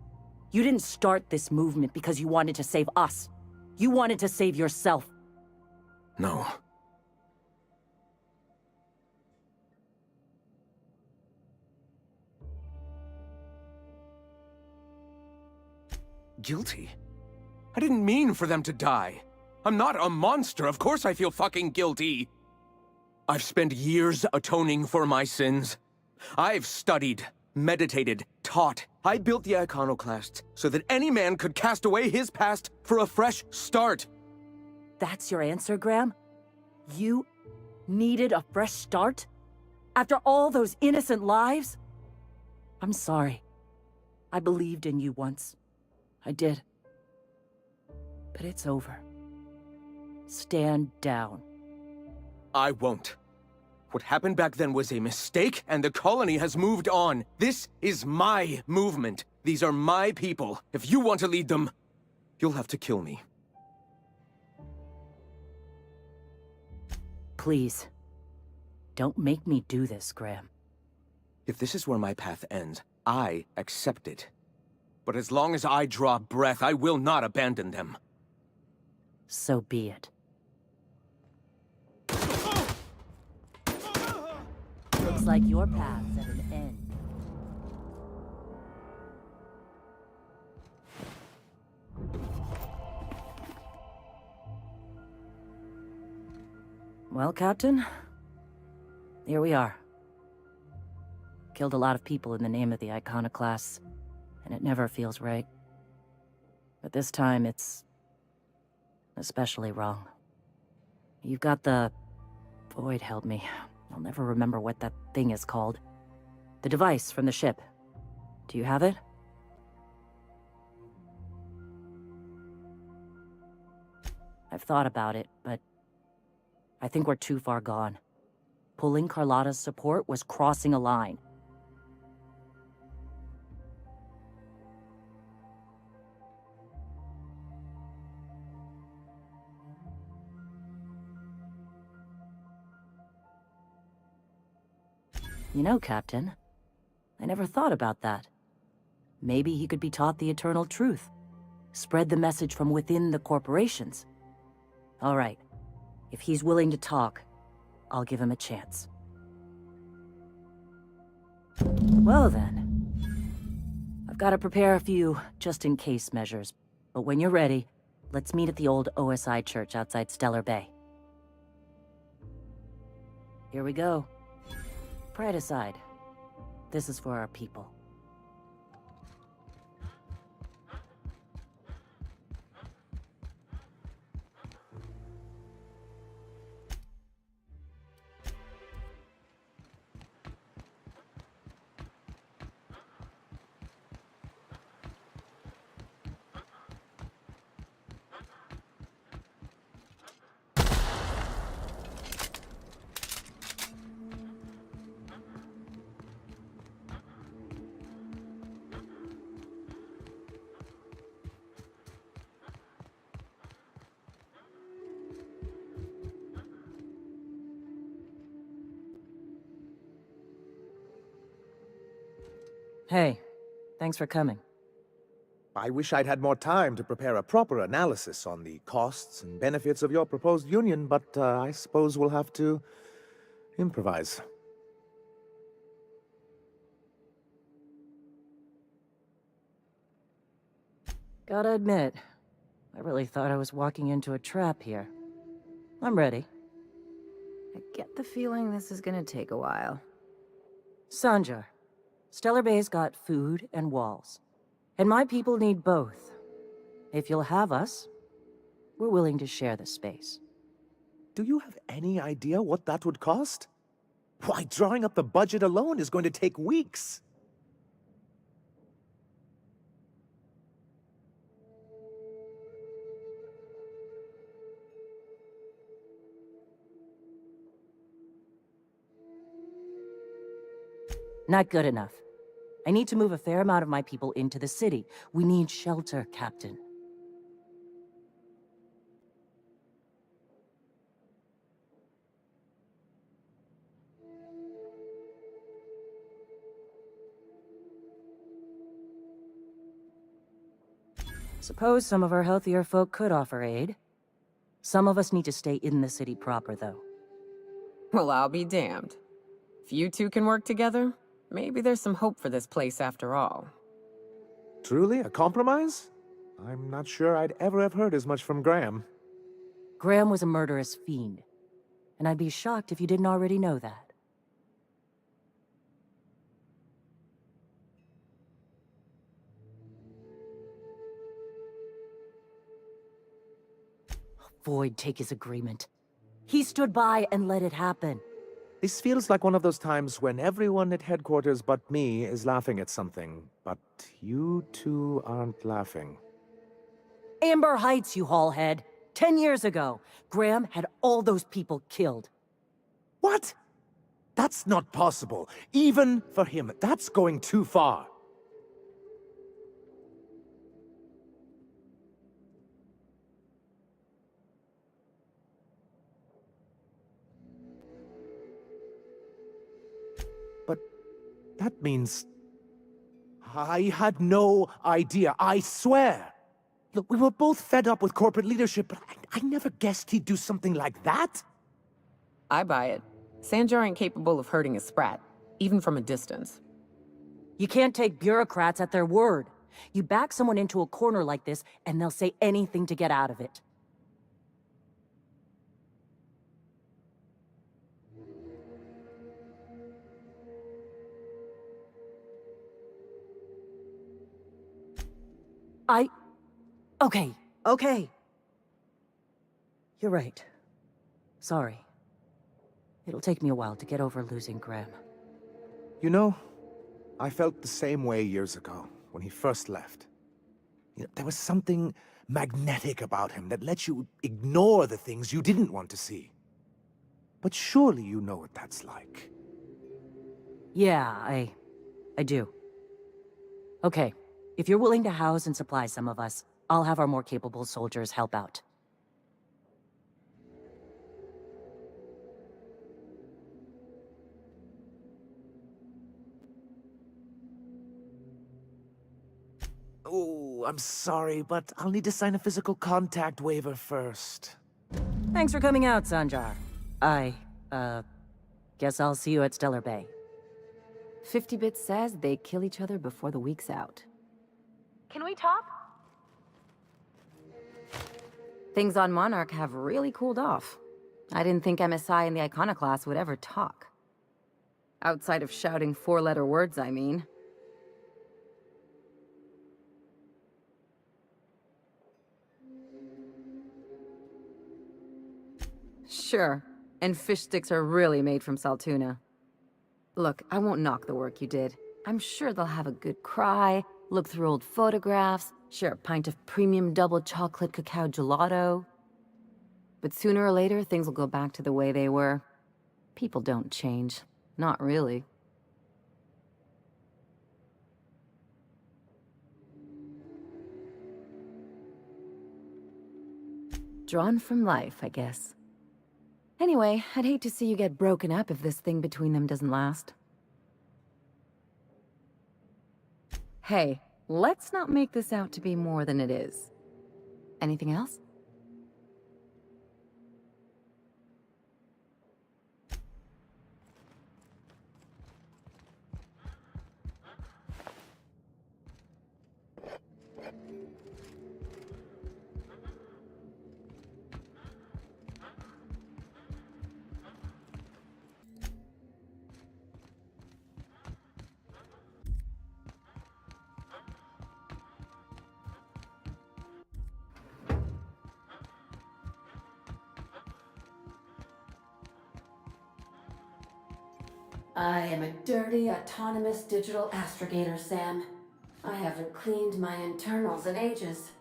You didn't start this movement because you wanted to save us. You wanted to save yourself. No. Guilty? I didn't mean for them to die. I'm not a monster. Of course I feel fucking guilty. I've spent years atoning for my sins. I've studied, meditated, taught. I built the Iconoclasts so that any man could cast away his past for a fresh start. That's your answer, Graham? You needed a fresh start? After all those innocent lives? I'm sorry. I believed in you once. I did. But it's over. Stand down. I won't. What happened back then was a mistake, and the colony has moved on. This is my movement. These are my people. If you want to lead them, you'll have to kill me. Please. Don't make me do this, Graham. If this is where my path ends, I accept it. But as long as I draw breath, I will not abandon them. So be it. Looks like your path's at an end. Well, Captain, here we are. Killed a lot of people in the name of the Iconoclasts, and it never feels right. But this time, it's especially wrong. You've got the... Void held me. I'll never remember what that thing is called. The device from the ship. Do you have it? I've thought about it, but I think we're too far gone. Pulling Carlotta's support was crossing a line. You know, Captain, I never thought about that. Maybe he could be taught the eternal truth. Spread the message from within the corporations. All right. If he's willing to talk, I'll give him a chance. Well then. I've got to prepare a few just-in-case measures. But when you're ready, let's meet at the old OSI church outside Stellar Bay. Here we go. Pride aside, this is for our people. Hey, thanks for coming. I wish I'd had more time to prepare a proper analysis on the costs and benefits of your proposed union, but I suppose we'll have to improvise. Gotta admit, I really thought I was walking into a trap here. I'm ready. I get the feeling this is gonna take a while. Sanjar, Stellar Bay's got food and walls. And my people need both. If you'll have us, we're willing to share the space. Do you have any idea what that would cost? Why, drawing up the budget alone is going to take weeks. Not good enough. I need to move a fair amount of my people into the city. We need shelter, Captain. Suppose some of our healthier folk could offer aid. Some of us need to stay in the city proper, though. Well, I'll be damned. If you two can work together, maybe there's some hope for this place after all. Truly, a compromise? I'm not sure I'd ever have heard as much from Graham. Graham was a murderous fiend, and I'd be shocked if you didn't already know that. Void take his agreement. He stood by and let it happen. This feels like one of those times when everyone at headquarters but me is laughing at something, but you two aren't laughing. Amber Heights, you haulhead. 10 years ago, Graham had all those people killed. What? That's not possible. Even for him, that's going too far. But that means... I had no idea, I swear. Look, we were both fed up with corporate leadership, but I never guessed he'd do something like that. I buy it. Sanjar ain't capable of hurting a sprat, even from a distance. You can't take bureaucrats at their word. You back someone into a corner like this, and they'll say anything to get out of it. Okay. You're right. Sorry. It'll take me a while to get over losing Graham. You know, I felt the same way years ago, when he first left. You know, there was something magnetic about him that let you ignore the things you didn't want to see. But surely you know what that's like. Yeah, I do. Okay, if you're willing to house and supply some of us, I'll have our more capable soldiers help out. Oh, I'm sorry, but I'll need to sign a physical contact waiver first. Thanks for coming out, Sanjar. Guess I'll see you at Stellar Bay. 50-bit says they kill each other before the week's out. Can we talk? Things on Monarch have really cooled off. I didn't think MSI and the Iconoclast would ever talk. Outside of shouting four-letter words, I mean. Sure, and fish sticks are really made from Saltuna. Look, I won't knock the work you did. I'm sure they'll have a good cry, look through old photographs, share a pint of premium double chocolate cacao gelato. But sooner or later, things will go back to the way they were. People don't change. Not really. Drawn from life, I guess. Anyway, I'd hate to see you get broken up if this thing between them doesn't last. Hey, let's not make this out to be more than it is. Anything else? I am a dirty, autonomous digital astrogator, Sam. I haven't cleaned my internals in ages.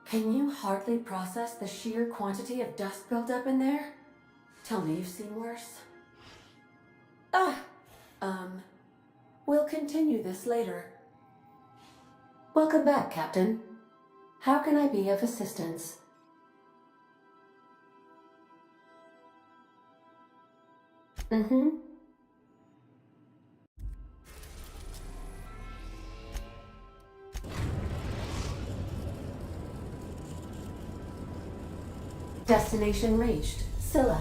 Can you hardly process the sheer quantity of dust built up in there? Tell me you've seen worse. We'll continue this later. Welcome back, Captain. How can I be of assistance? Destination reached. Scylla.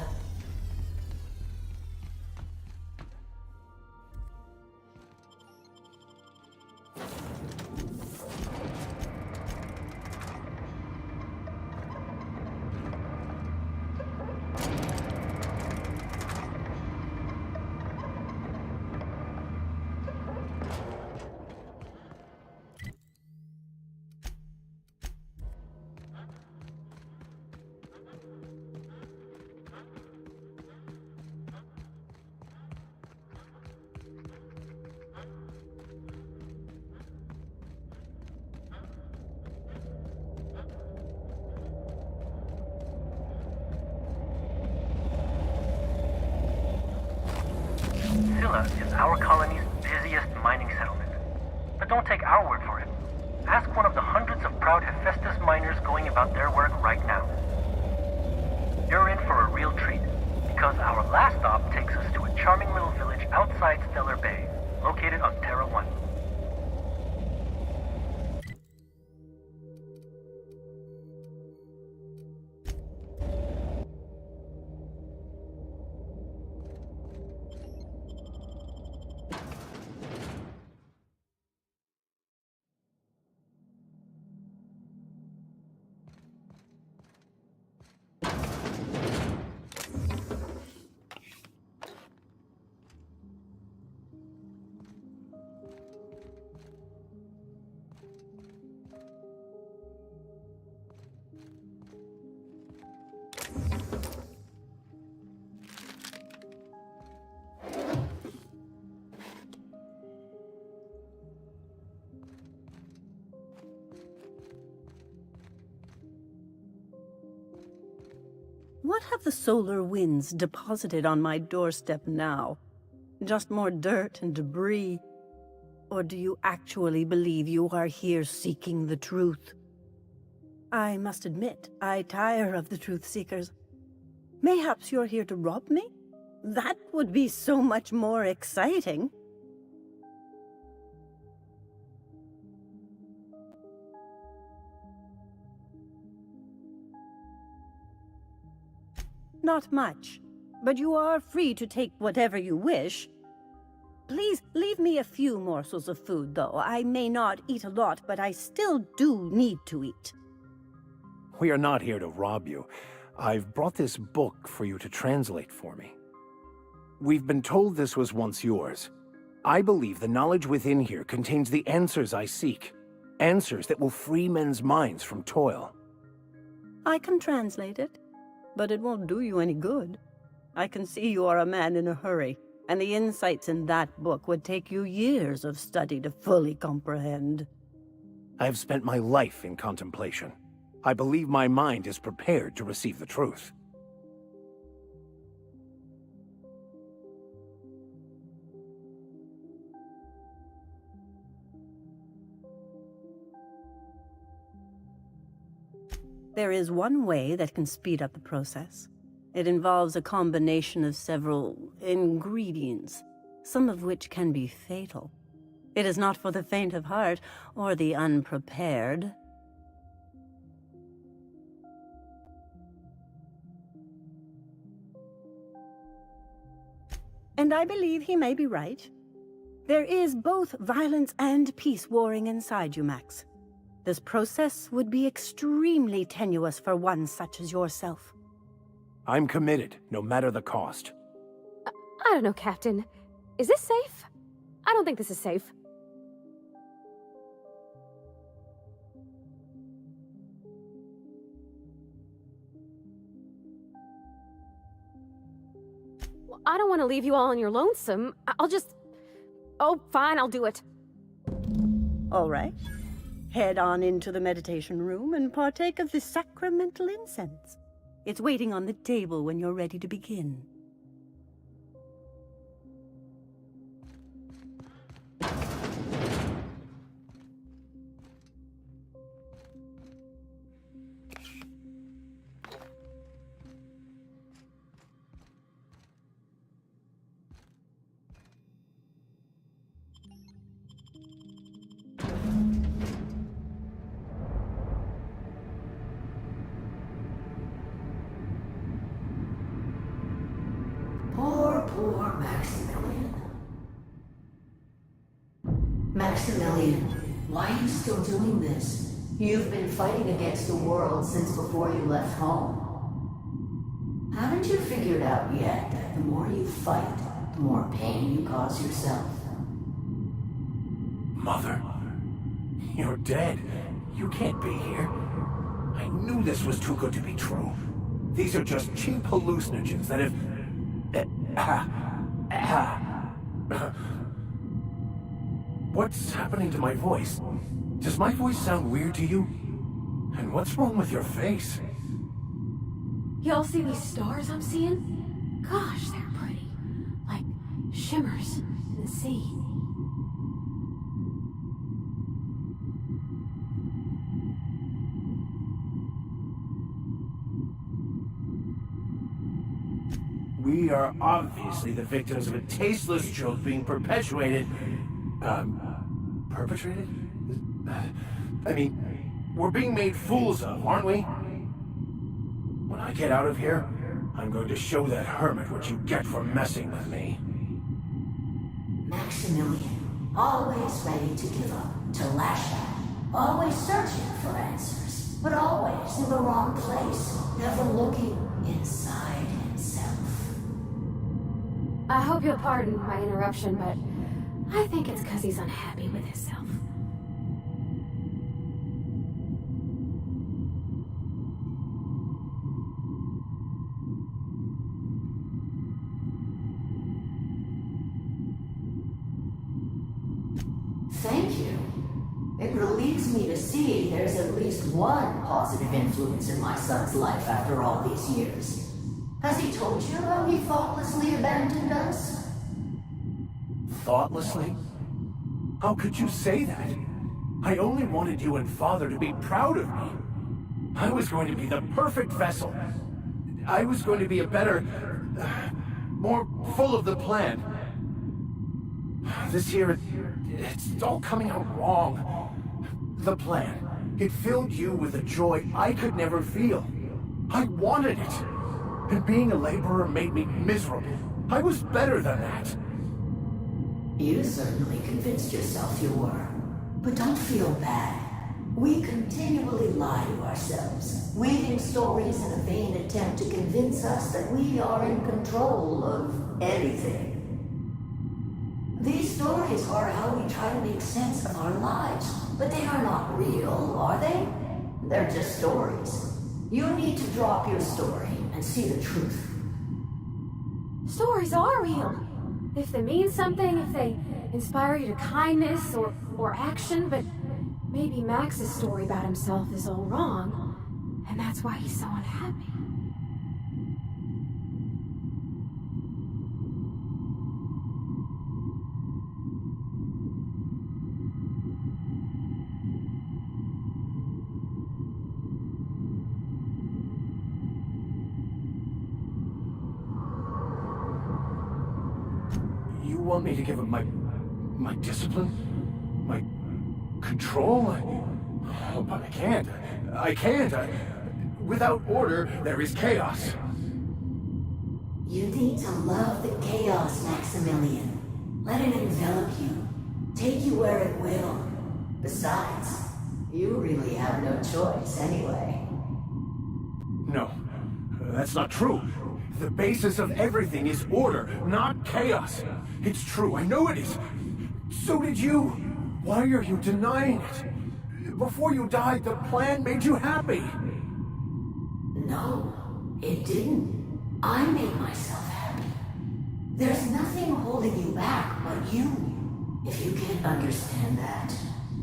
Scylla is our colony's busiest mining settlement. But don't take our word for it. Ask one of the hundreds of proud Hephaestus miners going about their work right now. You're in for a real treat, because our last stop takes us to a charming little village outside Stellar Bay, located on Terra 1. What have the solar winds deposited on my doorstep now? Just more dirt and debris? Or do you actually believe you are here seeking the truth? I must admit, I tire of the truth seekers. Mayhaps you're here to rob me? That would be so much more exciting. Not much, but you are free to take whatever you wish. Please leave me a few morsels of food, though. I may not eat a lot, but I still do need to eat. We are not here to rob you. I've brought this book for you to translate for me. We've been told this was once yours. I believe the knowledge within here contains the answers I seek. Answers that will free men's minds from toil. I can translate it, but it won't do you any good. I can see you are a man in a hurry, and the insights in that book would take you years of study to fully comprehend. I have spent my life in contemplation. I believe my mind is prepared to receive the truth. There is one way that can speed up the process. It involves a combination of several ingredients, some of which can be fatal. It is not for the faint of heart or the unprepared. And I believe he may be right. There is both violence and peace warring inside you, Max. This process would be extremely tenuous for one such as yourself. I'm committed, no matter the cost. I don't know, Captain. Is this safe? I don't think this is safe. I don't want to leave you all on your lonesome. I'll just... Oh, fine, I'll do it. All right. Head on into the meditation room and partake of the sacramental incense. It's waiting on the table when you're ready to begin. Poor Maximilian. Maximilian, why are you still doing this? You've been fighting against the world since before you left home. Haven't you figured out yet that the more you fight, the more pain you cause yourself? Mother, you're dead. You can't be here. I knew this was too good to be true. These are just cheap hallucinogens that have... What's happening to my voice? Does my voice sound weird to you? And what's wrong with your face? Y'all see these stars I'm seeing? Gosh, they're pretty. Like shimmers in the sea. We are obviously the victims of a tasteless joke being perpetuated. Perpetrated? I mean, we're being made fools of, aren't we? When I get out of here, I'm going to show that hermit what you get for messing with me. Maximilian, always ready to give up, to lash out, always searching for answers, but always in the wrong place, never looking inside himself. I hope you'll pardon my interruption, but I think it's because he's unhappy with himself. Thank you. It relieves me to see there's at least one positive influence in my son's life after all these years. Has he told you how he thoughtlessly abandoned us? Thoughtlessly? How could you say that? I only wanted you and Father to be proud of me. I was going to be the perfect vessel. I was going to be a better... more full of the plan. This year, it's all coming out wrong. The plan. It filled you with a joy I could never feel. I wanted it. and being a laborer made me miserable. I was better than that. You certainly convinced yourself you were. But don't feel bad. We continually lie to ourselves, weaving stories in a vain attempt to convince us that we are in control of anything. These stories are how we try to make sense of our lives, but they are not real, are they? They're just stories. You need to drop your story and see the truth. Stories are real. If they mean something, if they inspire you to kindness or action, but maybe Max's story about himself is all wrong, and that's why he's so unhappy. You want me to give up my discipline? My control? Oh, but I can't. I can't. Without order, there is chaos. You need to love the chaos, Maximilian. Let it envelop you. Take you where it will. Besides, you really have no choice anyway. No, that's not true. The basis of everything is order, not chaos. It's true, I know it is. So did you. Why are you denying it? Before you died, the plan made you happy. No, it didn't. I made myself happy. There's nothing holding you back but you. If you can't understand that,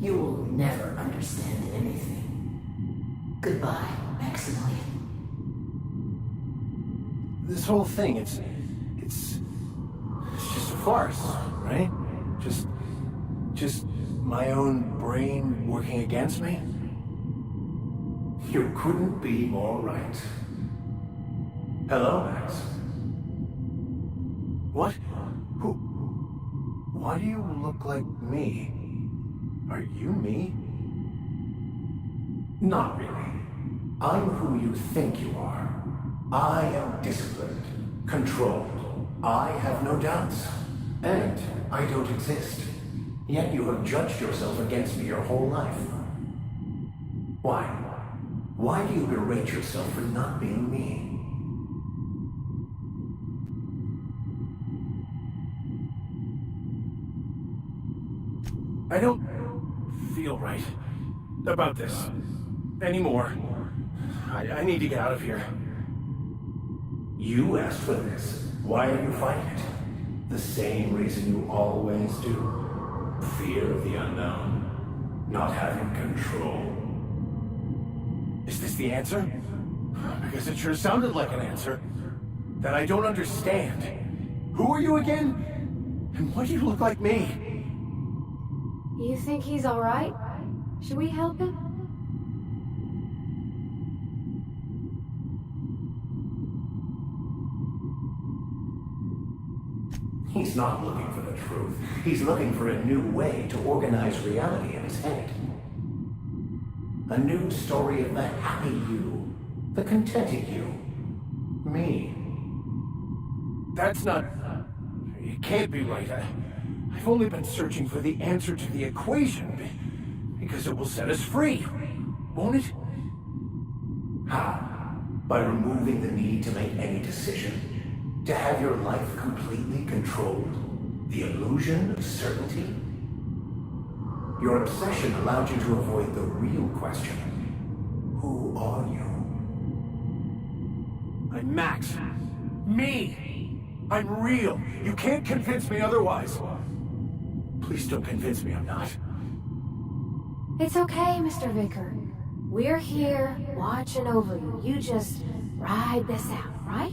you will never understand anything. Goodbye, Maximilian. This whole thing, it's just a farce, right? Just my own brain working against me? You couldn't be more right. Hello, Max. What? Who? Why do you look like me? Are you me? Not really. I'm who you think you are. I am disciplined, controlled. I have no doubts. And I don't exist. Yet you have judged yourself against me your whole life. Why? Why do you berate yourself for not being me? I don't feel right about this anymore. I need to get out of here. You asked for this. Why are you fighting it? The same reason you always do. Fear of the unknown. Not having control. Is this the answer? Because it sure sounded like an answer that I don't understand. Who are you again? And why do you look like me? You think he's all right? Should we help him? He's not looking for the truth. He's looking for a new way to organize reality in his head. A new story of the happy you, the contented you, me. That's not... It can't be right. I've only been searching for the answer to the equation, because it will set us free, won't it? How? By removing the need to make any decision. To have your life completely controlled. The illusion of certainty. Your obsession allowed you to avoid the real question. Who are you? I'm Max. Me! I'm real. You can't convince me otherwise. Please don't convince me I'm not. It's okay, Mr. Vicker. We're here, watching over you. You just ride this out, right?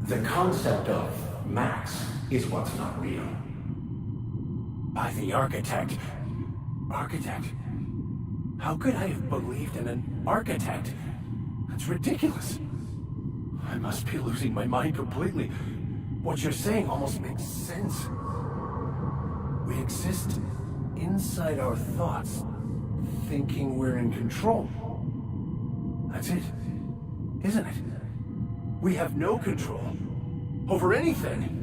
The concept of Max is what's not real. By the architect. Architect? How could I have believed in an architect? That's ridiculous. I must be losing my mind completely. What you're saying almost makes sense. We exist inside our thoughts, thinking we're in control. That's it, isn't it? We have no control over anything.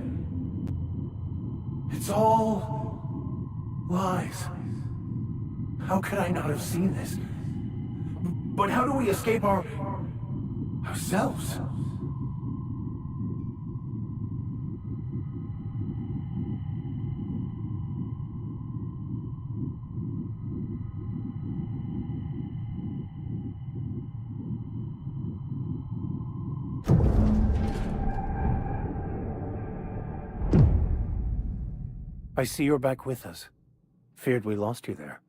It's all lies. How could I not have seen this? But how do we escape ourselves? I see you're back with us. Feared we lost you there.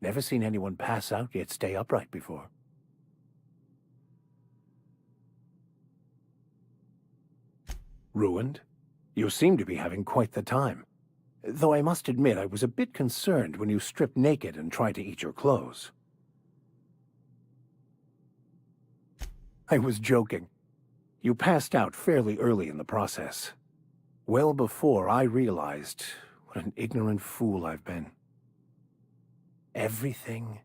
Never seen anyone pass out yet stay upright before. Ruined? You seem to be having quite the time. Though I must admit I was a bit concerned when you stripped naked and tried to eat your clothes. I was joking. You passed out fairly early in the process. Well before I realized what an ignorant fool I've been. Everything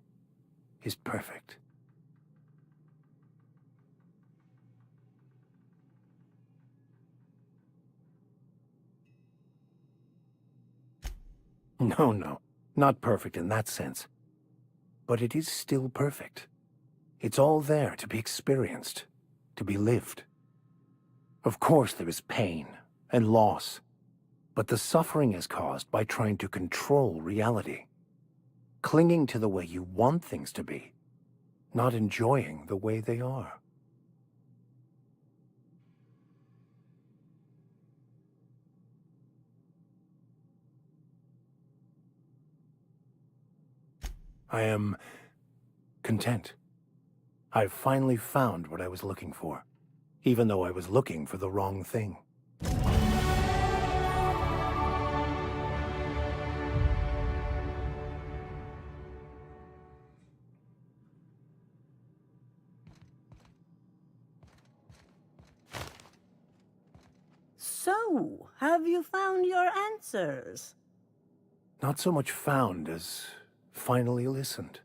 is perfect. No, not perfect in that sense. But it is still perfect. It's all there to be experienced, to be lived. Of course there is pain and loss, but the suffering is caused by trying to control reality. Clinging to the way you want things to be, not enjoying the way they are. I am content. I've finally found what I was looking for, even though I was looking for the wrong thing. So, have you found your answers? Not so much found as finally listened.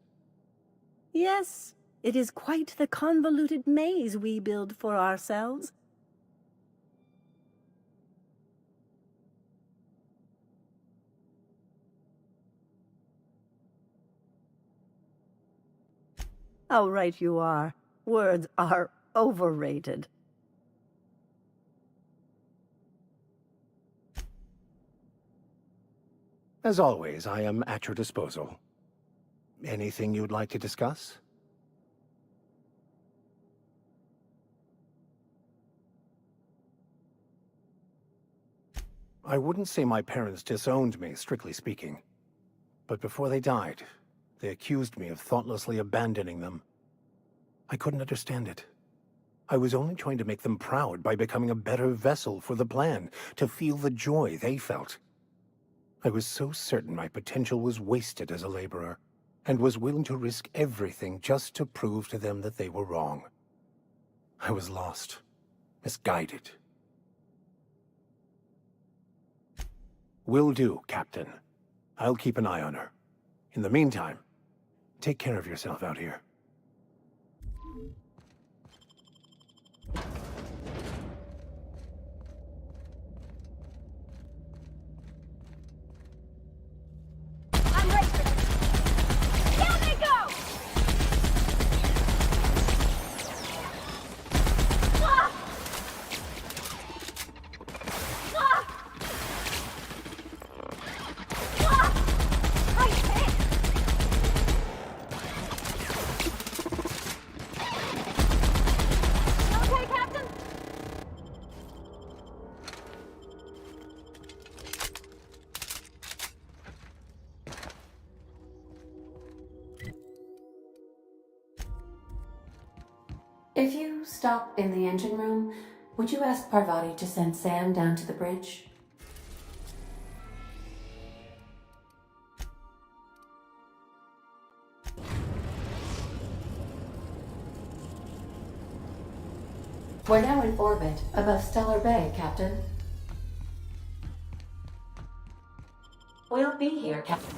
Yes, it is quite the convoluted maze we build for ourselves. How right you are. Words are overrated. As always, I am at your disposal. Anything you'd like to discuss? I wouldn't say my parents disowned me, strictly speaking. But before they died, they accused me of thoughtlessly abandoning them. I couldn't understand it. I was only trying to make them proud by becoming a better vessel for the plan, to feel the joy they felt. I was so certain my potential was wasted as a laborer, and was willing to risk everything just to prove to them that they were wrong. I was lost, misguided. Will do, Captain. I'll keep an eye on her. In the meantime, take care of yourself out here. If you stop in the engine room, would you ask Parvati to send Sam down to the bridge? We're now in orbit above Stellar Bay, Captain. We'll be here, Captain.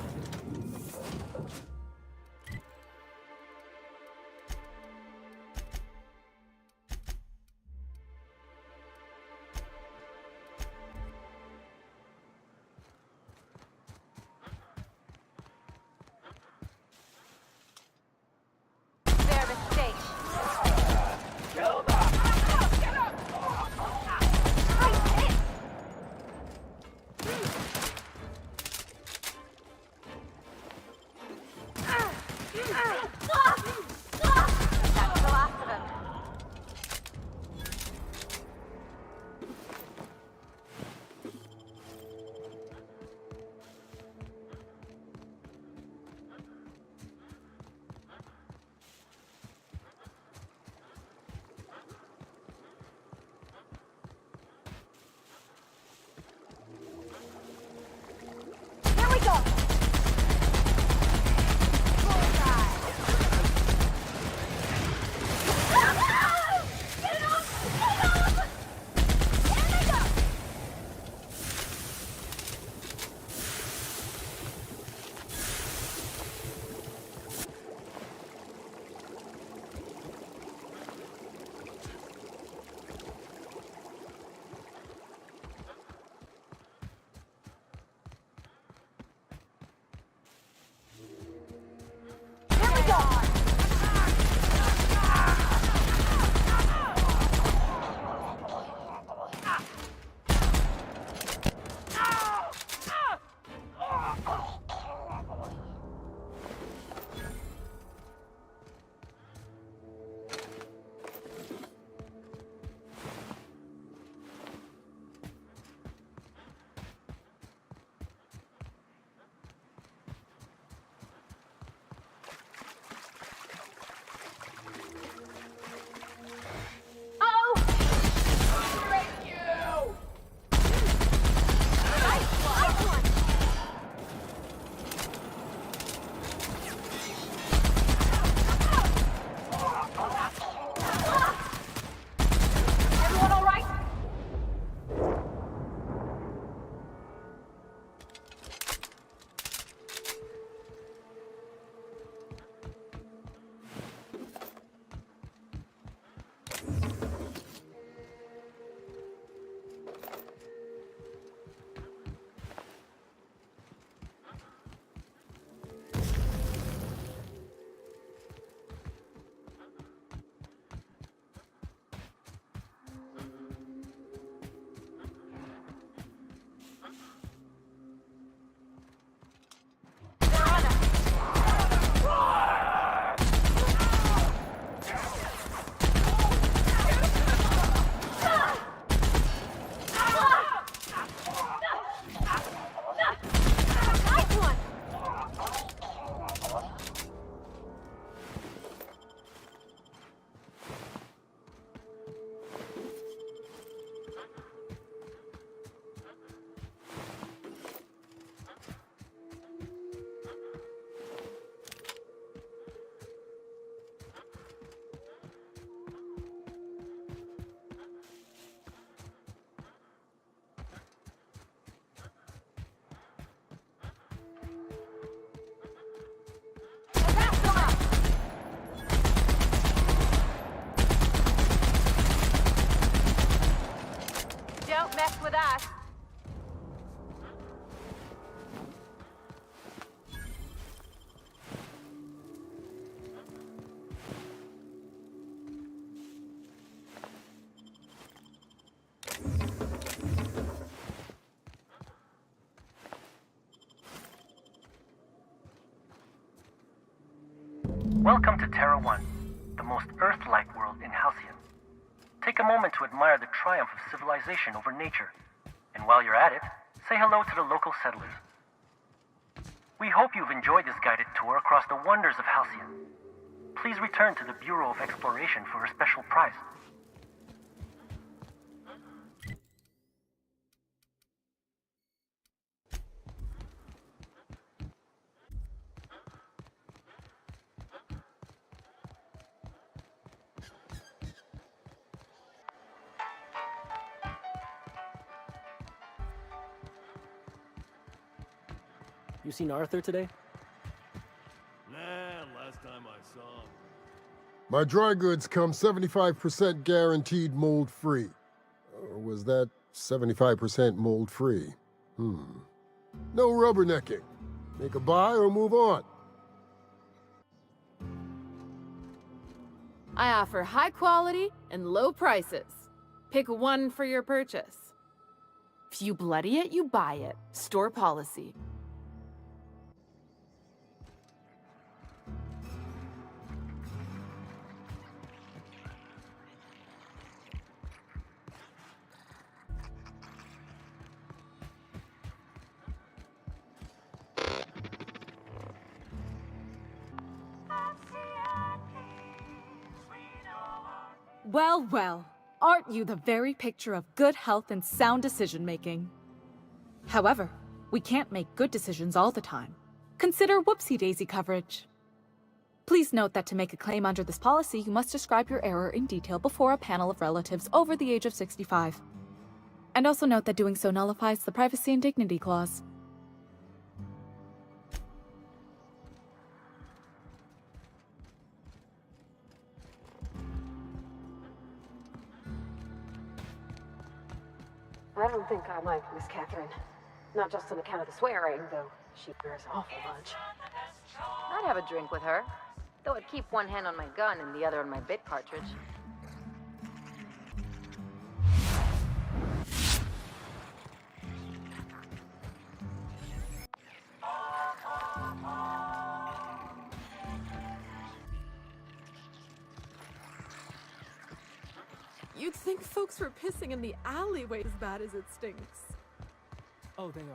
Don't mess with us. Welcome to Terra 1, the most Earth-like world in Halcyon. Take a moment to admire the triumph of civilization over nature. And while you're at it, say hello to the local settlers. We hope you've enjoyed this guided tour across the wonders of Halcyon. Please return to the Bureau of Exploration for a special prize. You seen Arthur today? Nah, last time I saw him. My dry goods come 75% guaranteed mold-free. Or was that 75% mold-free? No rubbernecking. Make a buy or move on. I offer high quality and low prices. Pick one for your purchase. If you bloody it, you buy it. Store policy. Well, well, aren't you the very picture of good health and sound decision-making? However, we can't make good decisions all the time. Consider whoopsie-daisy coverage. Please note that to make a claim under this policy, you must describe your error in detail before a panel of relatives over the age of 65. And also note that doing so nullifies the privacy and dignity clause. I don't think I like Miss Catherine. Not just on account of the swearing, though she swears awful much. I'd have a drink with her, though I'd keep one hand on my gun and the other on my bit cartridge. You'd think folks were pissing in the alleyway as bad as it stinks. Oh, they are.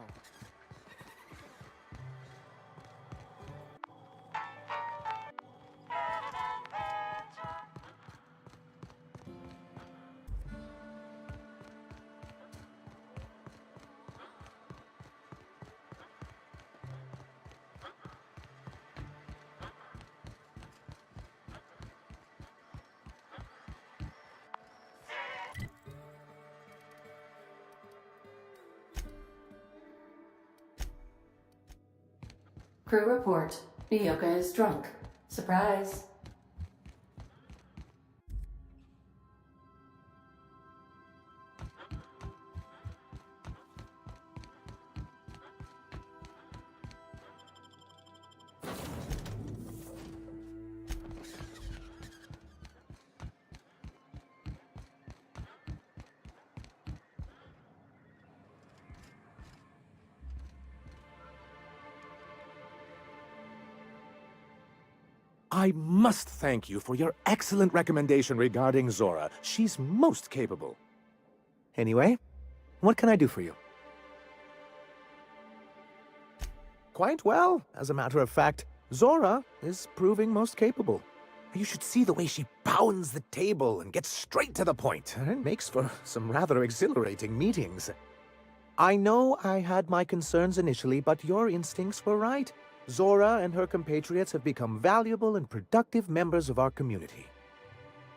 Crew report. Nyoka is drunk. Surprise. I must thank you for your excellent recommendation regarding Zora. She's most capable. Anyway, what can I do for you? Quite well. As a matter of fact, Zora is proving most capable. You should see the way she pounds the table and gets straight to the point. It makes for some rather exhilarating meetings. I know I had my concerns initially, but your instincts were right. Zora and her compatriots have become valuable and productive members of our community.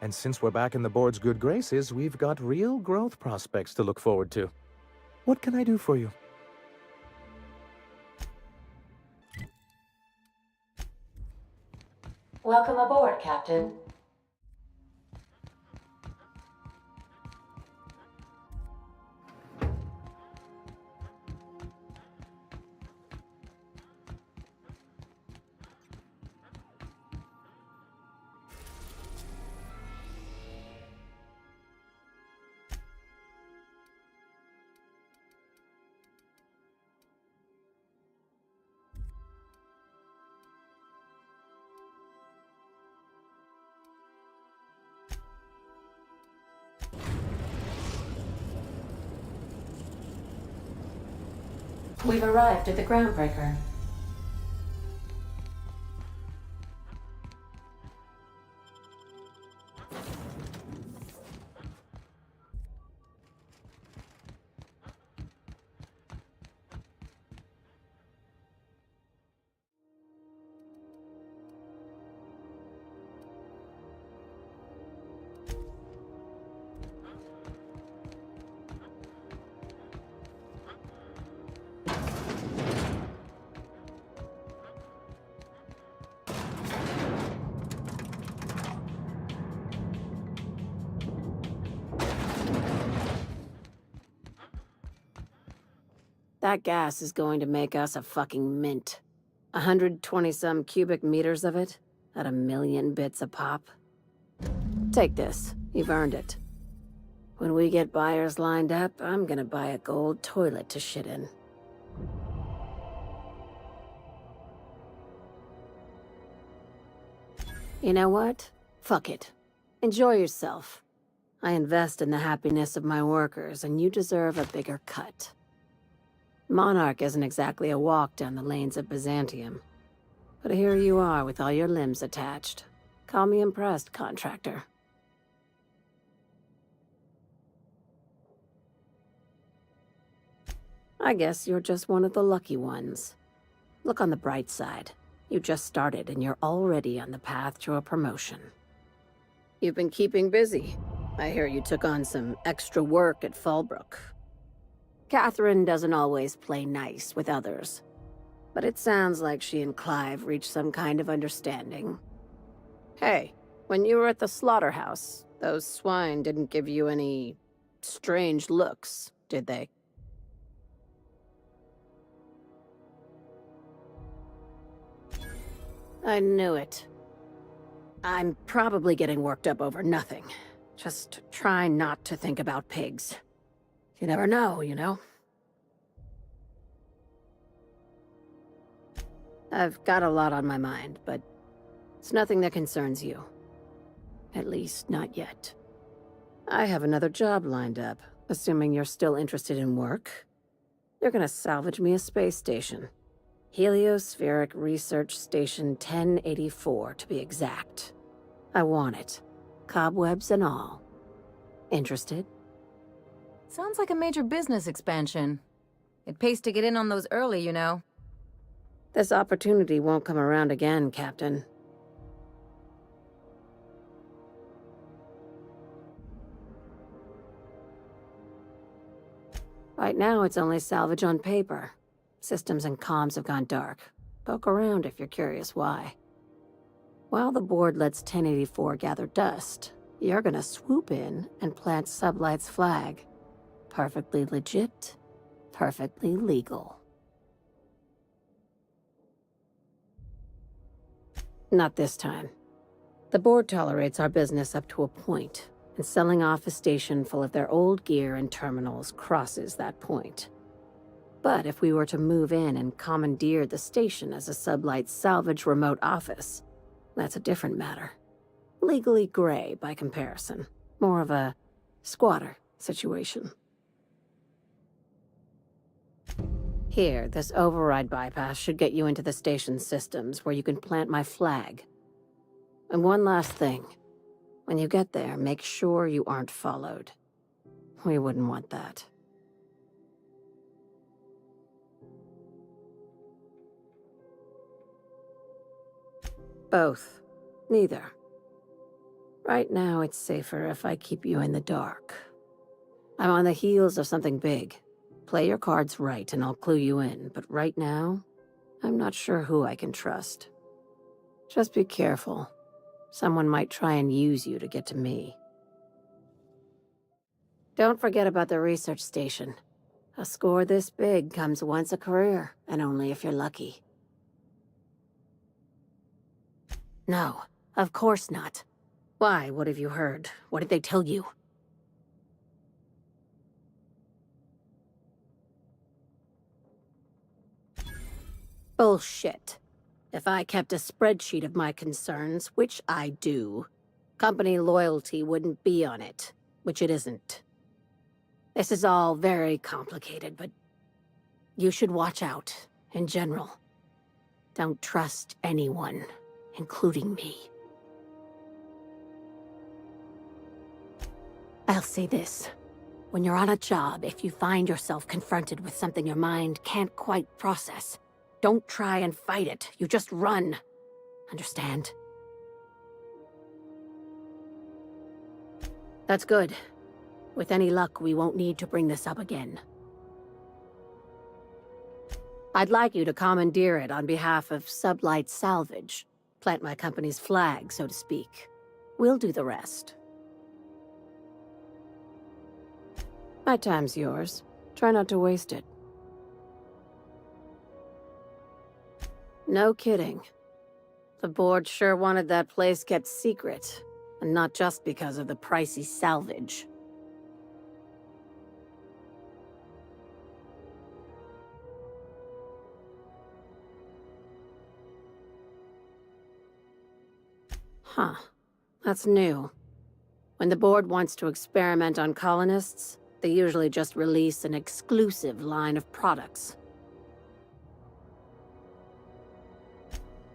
And since we're back in the board's good graces, we've got real growth prospects to look forward to. What can I do for you? Welcome aboard, Captain. We've arrived at the groundbreaker. That gas is going to make us a fucking mint. 120-some cubic meters of it, at 1,000,000 bits a pop. Take this. You've earned it. When we get buyers lined up, I'm gonna buy a gold toilet to shit in. You know what? Fuck it. Enjoy yourself. I invest in the happiness of my workers, and you deserve a bigger cut. Monarch isn't exactly a walk down the lanes of Byzantium. But here you are with all your limbs attached. Call me impressed, contractor. I guess you're just one of the lucky ones. Look on the bright side. You just started and you're already on the path to a promotion. You've been keeping busy. I hear you took on some extra work at Fallbrook. Catherine doesn't always play nice with others, but it sounds like she and Clive reached some kind of understanding. Hey, when you were at the slaughterhouse, those swine didn't give you any strange looks, did they? I knew it. I'm probably getting worked up over nothing. Just try not to think about pigs. You never know, you know? I've got a lot on my mind, but it's nothing that concerns you. At least, not yet. I have another job lined up, assuming you're still interested in work. You're gonna salvage me a space station. Heliospheric Research Station 1084, to be exact. I want it. Cobwebs and all. Interested? Sounds like a major business expansion. It pays to get in on those early, you know. This opportunity won't come around again, Captain. Right now, it's only salvage on paper. Systems and comms have gone dark. Poke around if you're curious why. While the board lets 1084 gather dust, you're gonna swoop in and plant Sublight's flag. Perfectly legit, perfectly legal. Not this time. The board tolerates our business up to a point, and selling off a station full of their old gear and terminals crosses that point. But if we were to move in and commandeer the station as a Sublight salvage remote office, that's a different matter. Legally gray by comparison. More of a squatter situation. Here, this override bypass should get you into the station's systems where you can plant my flag. And one last thing. When you get there, make sure you aren't followed. We wouldn't want that. Both. Neither. Right now, it's safer if I keep you in the dark. I'm on the heels of something big. Play your cards right and I'll clue you in, but right now, I'm not sure who I can trust. Just be careful. Someone might try and use you to get to me. Don't forget about the research station. A score this big comes once a career, and only if you're lucky. No, of course not. Why? What have you heard? What did they tell you? Bullshit. If I kept a spreadsheet of my concerns, which I do, company loyalty wouldn't be on it, which it isn't. This is all very complicated, but you should watch out, in general. Don't trust anyone, including me. I'll say this. When you're on a job, if you find yourself confronted with something your mind can't quite process, don't try and fight it. You just run. Understand? That's good. With any luck, we won't need to bring this up again. I'd like you to commandeer it on behalf of Sublight Salvage. Plant my company's flag, so to speak. We'll do the rest. My time's yours. Try not to waste it. No kidding. The board sure wanted that place kept secret, and not just because of the pricey salvage. Huh. That's new. When the board wants to experiment on colonists, they usually just release an exclusive line of products.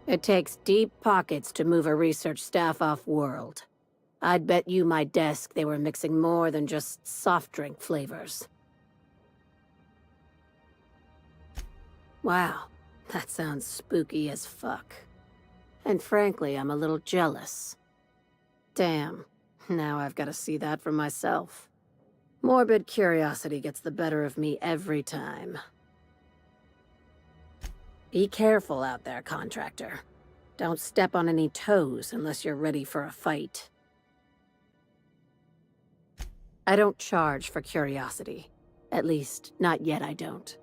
It takes deep pockets to move a research staff off-world. I'd bet you my desk they were mixing more than just soft drink flavors. Wow, that sounds spooky as fuck. And frankly, I'm a little jealous. Damn, now I've got to see that for myself. Morbid curiosity gets the better of me every time. Be careful out there, contractor. Don't step on any toes unless you're ready for a fight. I don't charge for curiosity. At least, not yet I don't.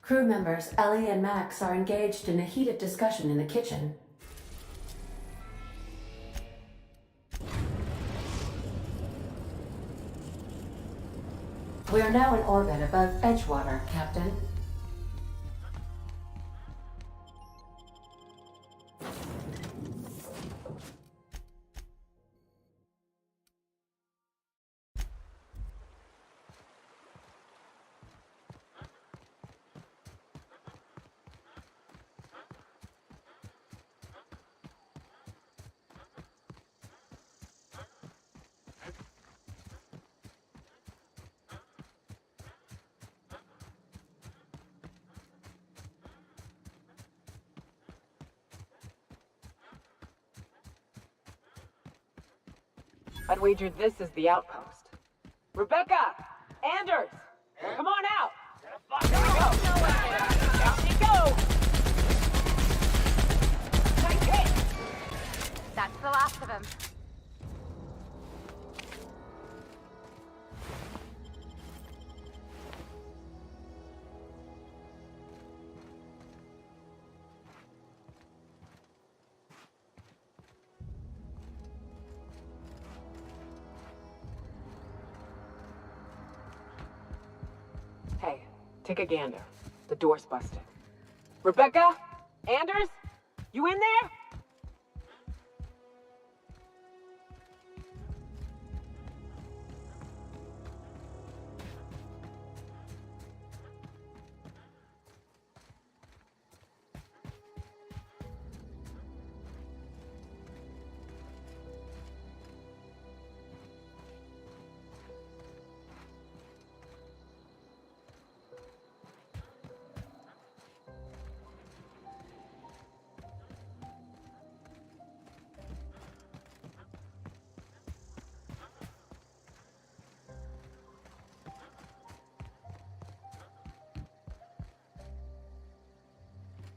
Crew members Ellie and Max are engaged in a heated discussion in the kitchen. We are now in orbit above Edgewater, Captain. I'd wager this is the outpost. Rebecca! Anders! Come on out! Here we go! Down you go! Nice hit! That's the last of him. Hey, take a gander. The door's busted. Rebecca? Anders? You in there?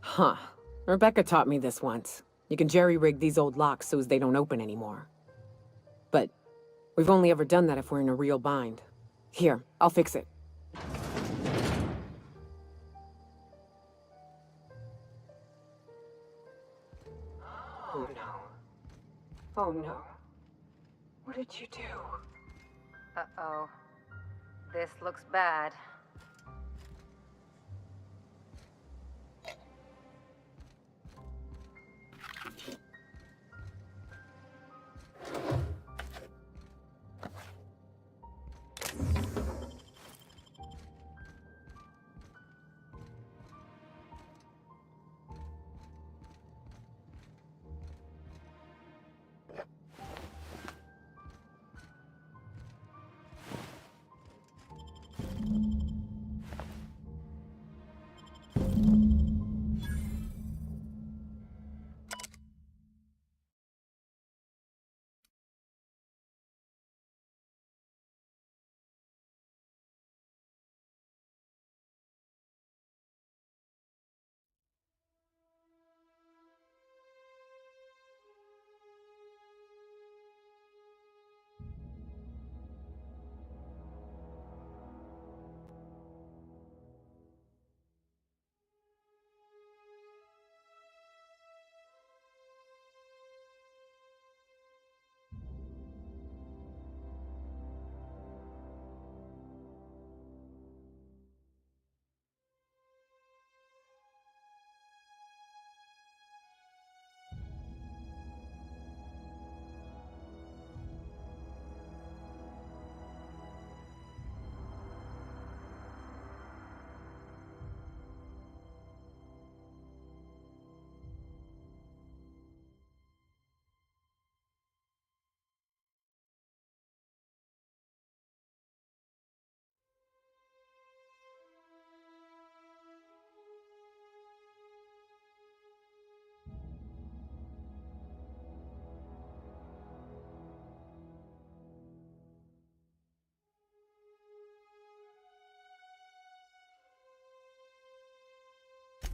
Huh. Rebecca taught me this once. You can jerry-rig these old locks so as they don't open anymore. But we've only ever done that if we're in a real bind. Here, I'll fix it. Oh no. Oh no. What did you do? Uh-oh. This looks bad.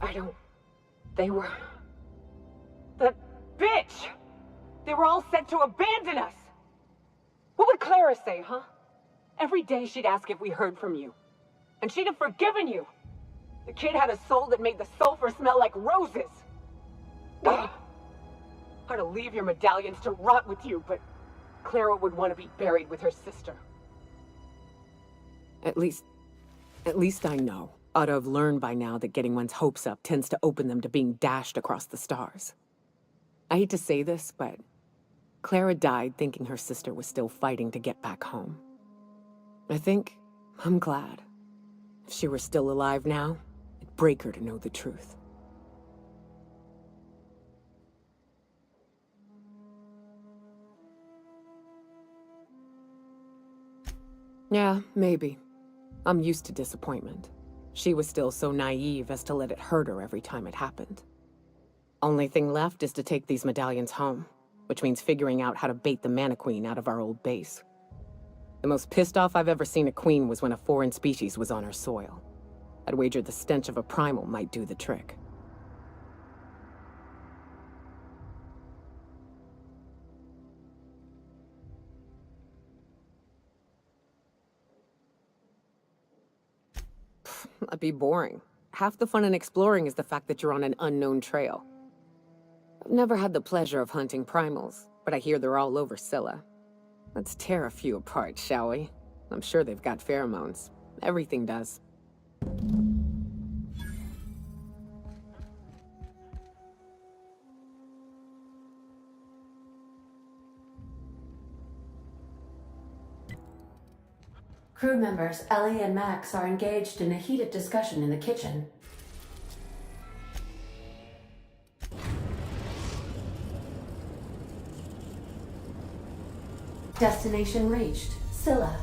I don't... They were... That bitch! They were all set to abandon us! What would Clara say, huh? Every day she'd ask if we heard from you. And she'd have forgiven you. The kid had a soul that made the sulfur smell like roses. Ugh. I'd to leave your medallions to rot with you, but Clara would want to be buried with her sister. At least I know. Ought to have learned by now that getting one's hopes up tends to open them to being dashed across the stars. I hate to say this, but Clara died thinking her sister was still fighting to get back home. I'm glad. If she were still alive now, it'd break her to know the truth. Yeah, maybe. I'm used to disappointment. She was still so naive as to let it hurt her every time it happened. Only thing left is to take these medallions home, which means figuring out how to bait the Mana Queen out of our old base. The most pissed off I've ever seen a queen was when a foreign species was on her soil. I'd wager the stench of a primal might do the trick. That'd be boring. Half the fun in exploring is the fact that you're on an unknown trail. I've never had the pleasure of hunting primals, but I hear they're all over Scylla. Let's tear a few apart, shall we? I'm sure they've got pheromones. Everything does. Crew members Ellie and Max are engaged in a heated discussion in the kitchen. Destination reached. Scylla.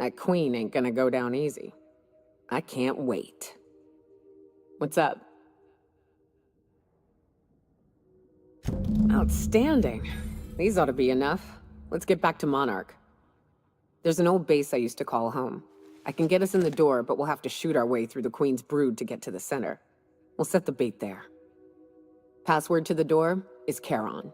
That queen ain't gonna go down easy. I can't wait. What's up? Outstanding. These ought to be enough. Let's get back to Monarch. There's an old base I used to call home. I can get us in the door, but we'll have to shoot our way through the Queen's brood to get to the center. We'll set the bait there. Password to the door is Charon.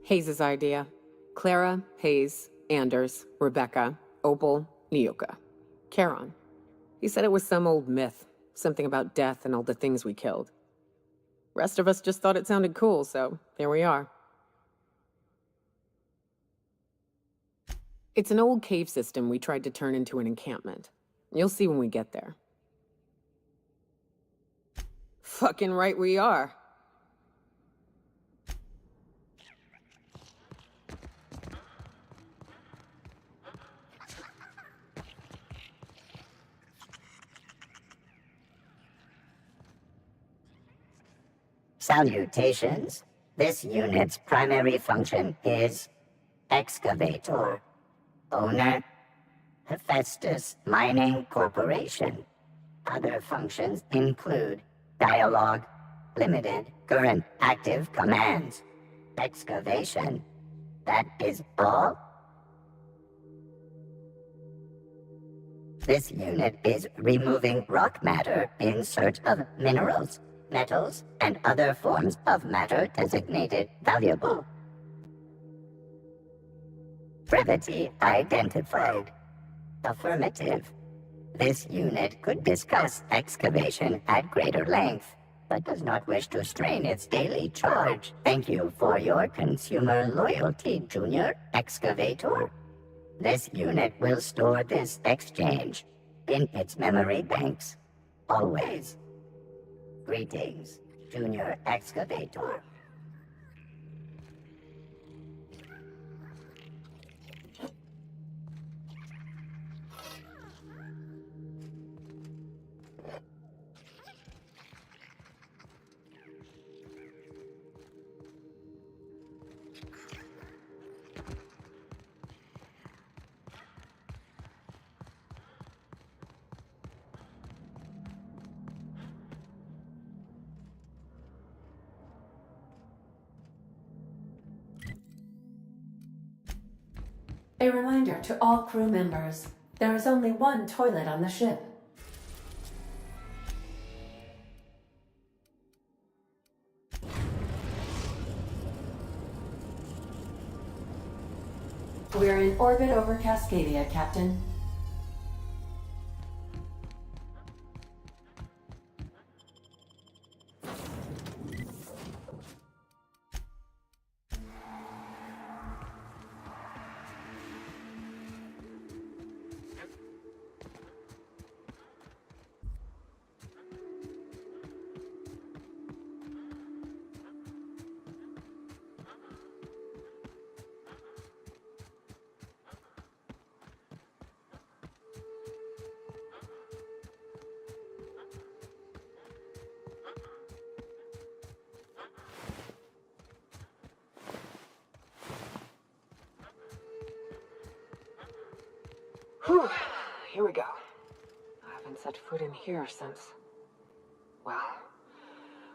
Hayes' idea. Clara, Hayes, Anders, Rebecca, Opal, Nyoka. Charon. He said it was some old myth. Something about death and all the things we killed. Rest of us just thought it sounded cool, so here we are. It's an old cave system we tried to turn into an encampment. You'll see when we get there. Fucking right we are. Salutations. This unit's primary function is excavator. Owner, Hephaestus Mining Corporation. Other functions include dialogue, limited, current, active commands, excavation. That is all. This unit is removing rock matter in search of minerals, metals, and other forms of matter designated valuable. Brevity identified. Affirmative. This unit could discuss excavation at greater length, but does not wish to strain its daily charge. Thank you for your consumer loyalty, Junior Excavator. This unit will store this exchange in its memory banks. Always. Greetings, Junior Excavator. A reminder to all crew members, there is only one toilet on the ship. We're in orbit over Cascadia, Captain. Whew. Here we go. I haven't set foot in here since... Well,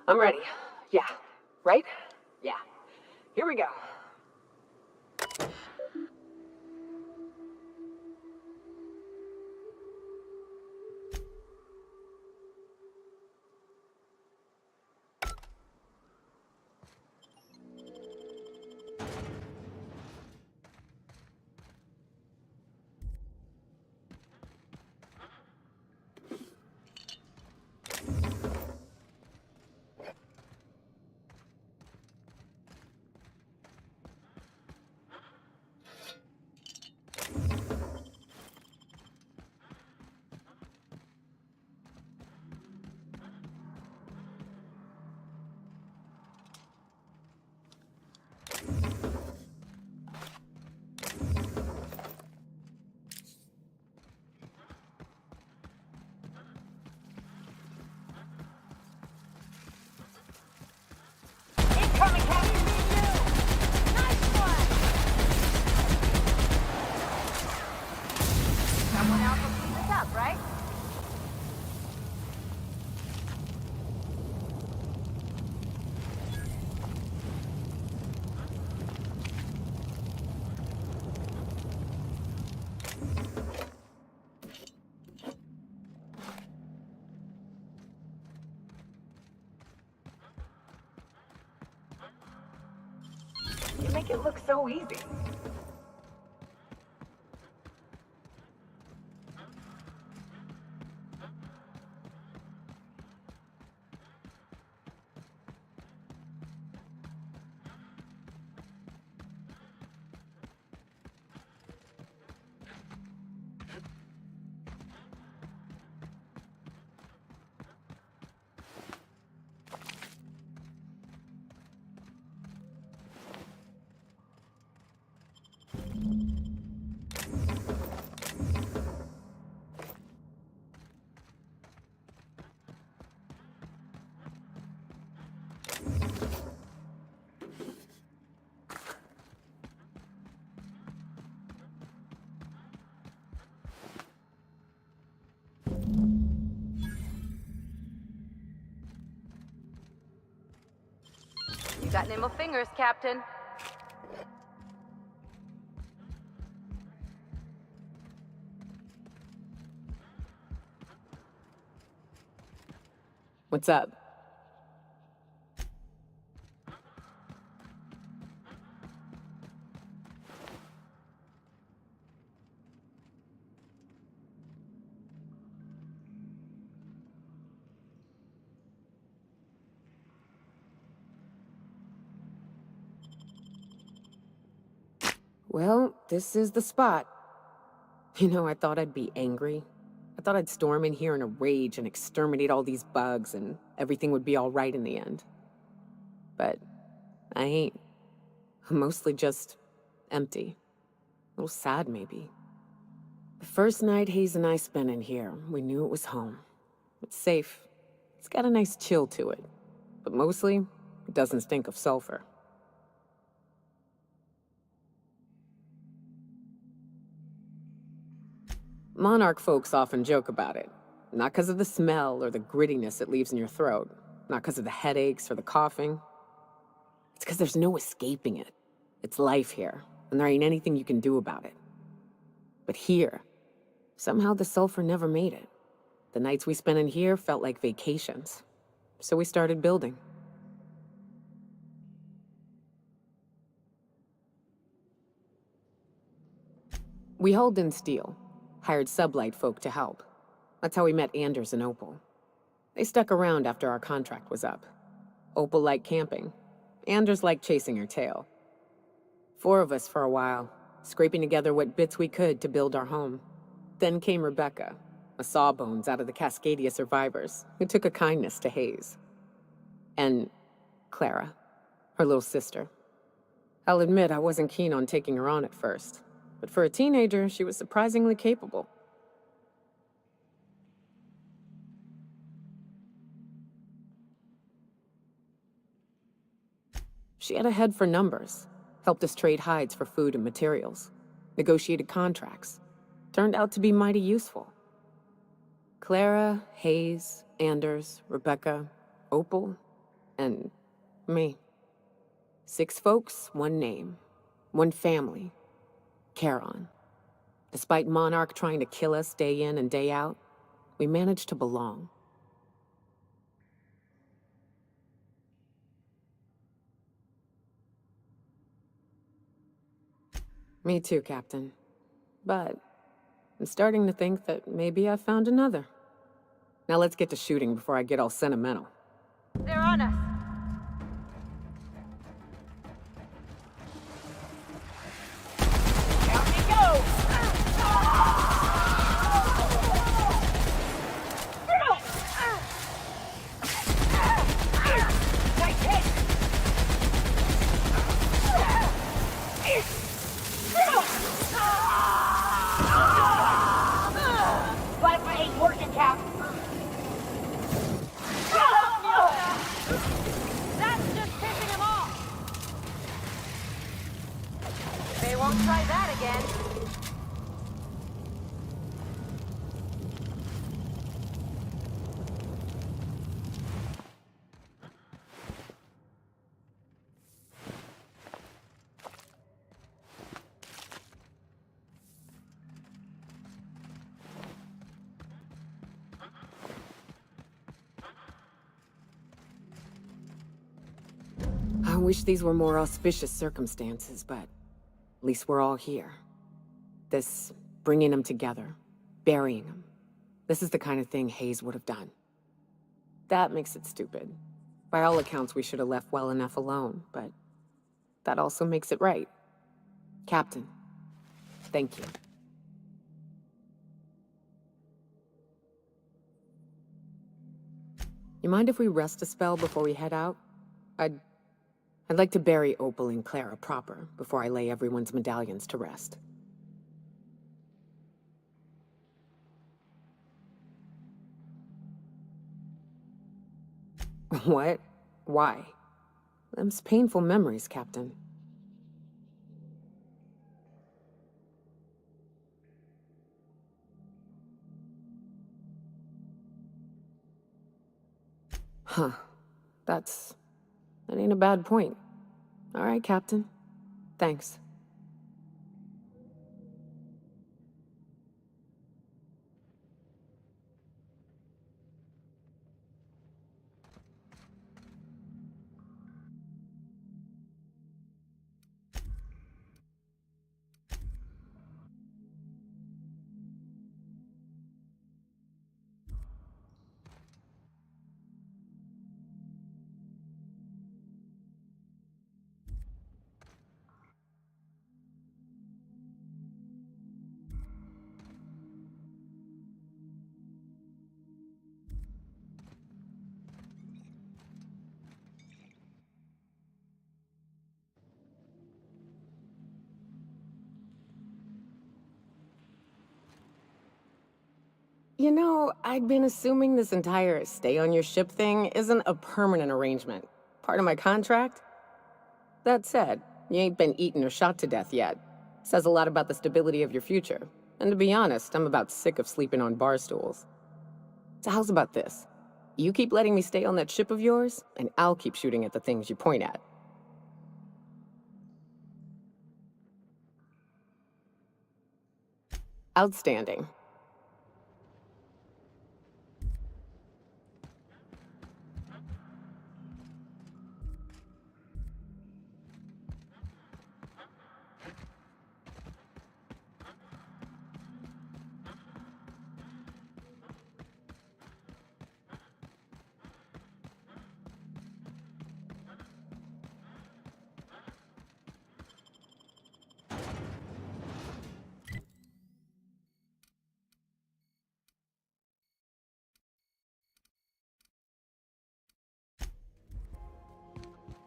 I'm ready. Yeah. Right? Yeah. Here we go. up, right? You make it look so easy. You got nimble fingers, Captain. What's up? Well, this is the spot. You know, I thought I'd be angry. I thought I'd storm in here in a rage and exterminate all these bugs and everything would be all right in the end. But I ain't. I'm mostly just empty. A little sad, maybe. The first night Hayes and I spent in here, we knew it was home. It's safe. It's got a nice chill to it. But mostly, it doesn't stink of sulfur. Monarch folks often joke about it. Not because of the smell or the grittiness it leaves in your throat. Not because of the headaches or the coughing. It's because there's no escaping it. It's life here, and there ain't anything you can do about it. But here, somehow the sulfur never made it. The nights we spent in here felt like vacations. So we started building. We hauled in steel. Hired sublight folk to help. That's how we met Anders and Opal. They stuck around after our contract was up. Opal liked camping. Anders liked chasing her tail. 4 of us for a while, scraping together what bits we could to build our home. Then came Rebecca, a sawbones out of the Cascadia survivors, who took a kindness to Hayes. And Clara, her little sister. I'll admit I wasn't keen on taking her on at first. But for a teenager, she was surprisingly capable. She had a head for numbers, helped us trade hides for food and materials, negotiated contracts. Turned out to be mighty useful. Clara, Hayes, Anders, Rebecca, Opal, and me. 6 folks, 1 name, 1 family. Charon. Despite Monarch trying to kill us day in and day out, we managed to belong. Me too, Captain. But I'm starting to think that maybe I found another. Now let's get to shooting before I get all sentimental. They're on us. Down we go! Nice hit! Plasma ain't working, Cap! wish these were more auspicious circumstances, but at least we're all here. This bringing them together, burying them. This is the kind of thing Hayes would have done. That makes it stupid. By all accounts, we should have left well enough alone, but that also makes it right. Captain, thank you. You mind if we rest a spell before we head out? I'd like to bury Opal and Clara proper before I lay everyone's medallions to rest. What? Why? Them's painful memories, Captain. Huh. That ain't a bad point. All right, Captain. Thanks. You know, I'd been assuming this entire stay on your ship thing isn't a permanent arrangement. Part of my contract? That said, you ain't been eaten or shot to death yet. Says a lot about the stability of your future. And to be honest, I'm about sick of sleeping on bar stools. So how's about this? You keep letting me stay on that ship of yours, and I'll keep shooting at the things you point at. Outstanding.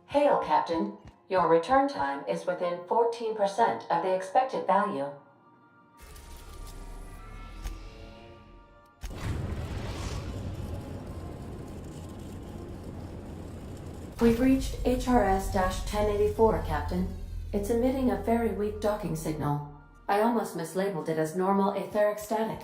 Hail, Captain. Your return time is within 14% of the expected value. We've reached HRS-1084, Captain. It's emitting a very weak docking signal. I almost mislabeled it as normal etheric static.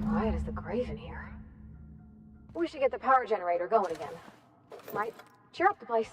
Quiet as the grave in here. We should get the power generator going again. Might cheer up the place.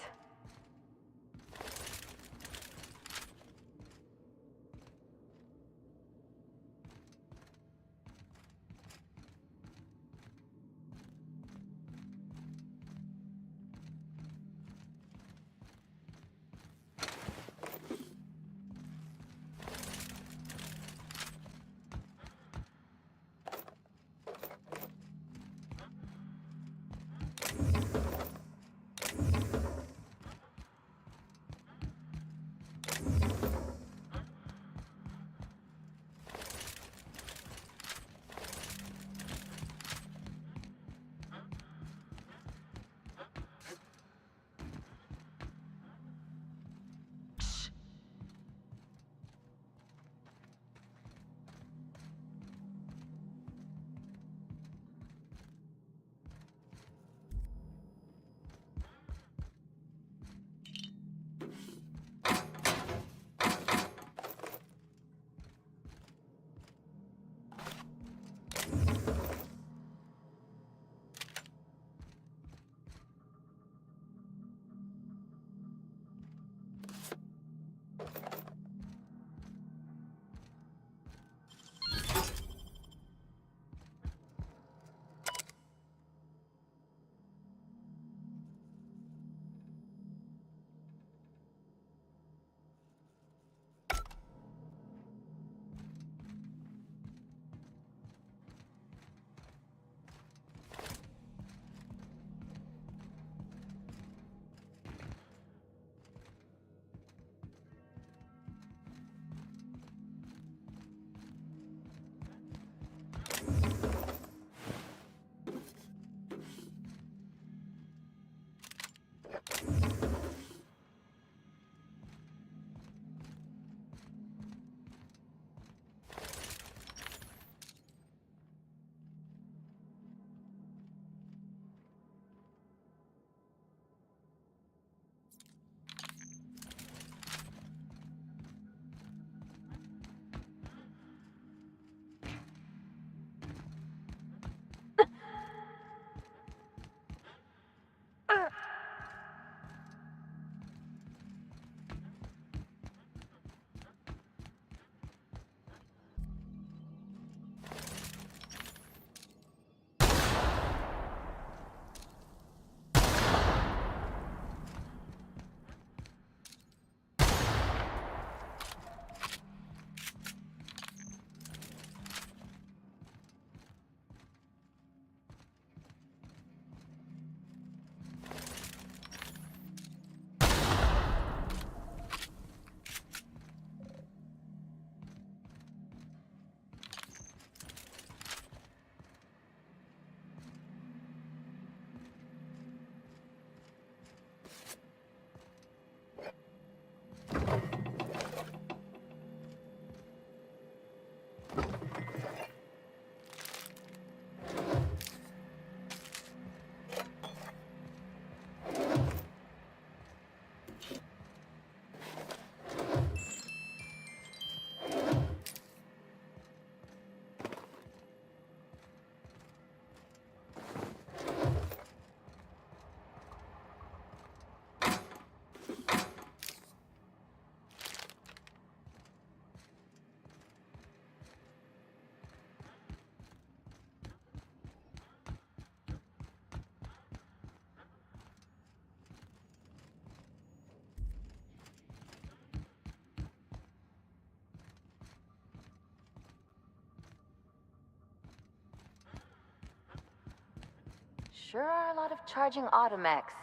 sure are a lot of charging automechs.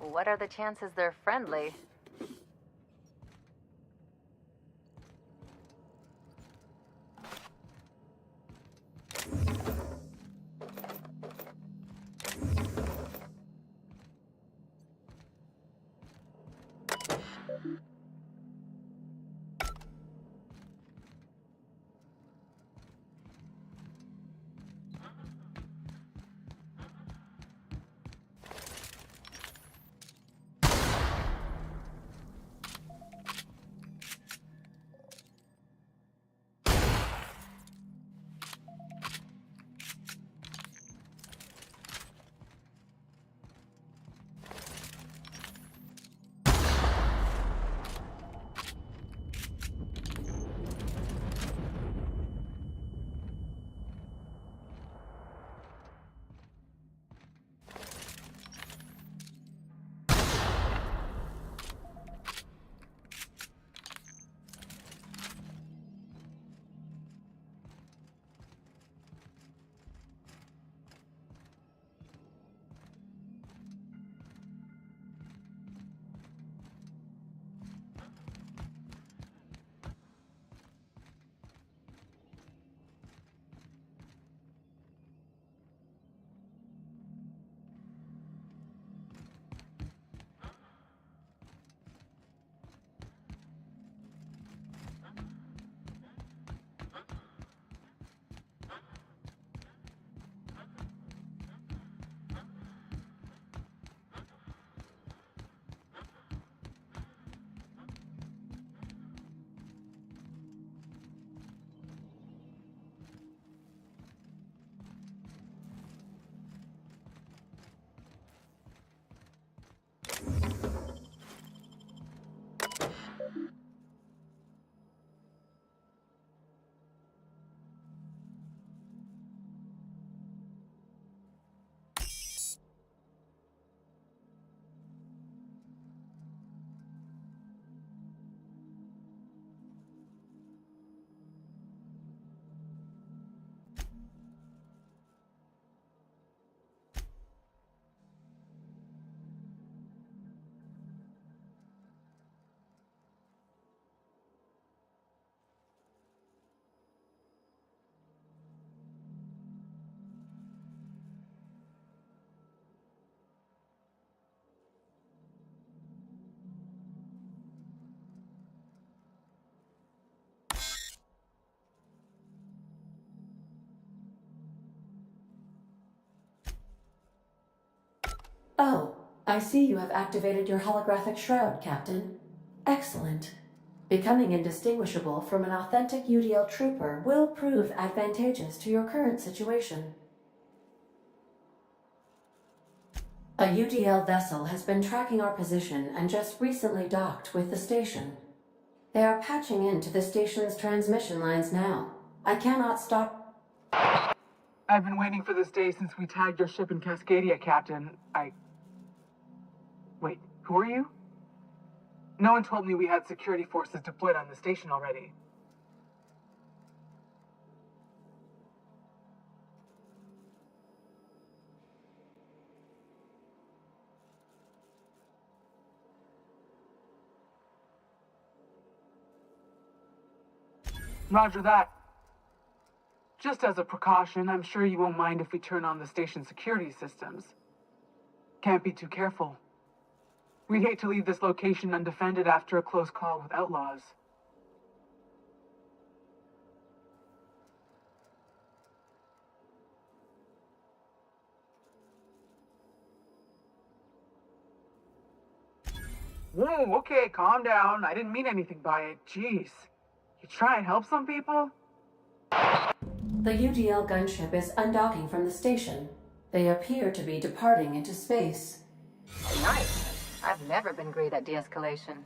What are the chances they're friendly? Oh, I see you have activated your holographic shroud, Captain. Excellent. Becoming indistinguishable from an authentic UDL trooper will prove advantageous to your current situation. A UDL vessel has been tracking our position and just recently docked with the station. They are patching into the station's transmission lines now. I cannot stop. I've been waiting for this day since we tagged your ship in Cascadia, Captain. Wait, who are you? No one told me we had security forces deployed on the station already. Roger that. Just as a precaution, I'm sure you won't mind if we turn on the station's security systems. Can't be too careful. We'd hate to leave this location undefended after a close call with outlaws. Whoa, okay, calm down. I didn't mean anything by it. Jeez. You try and help some people? The UDL gunship is undocking from the station. They appear to be departing into space. Nice. I've never been great at de-escalation.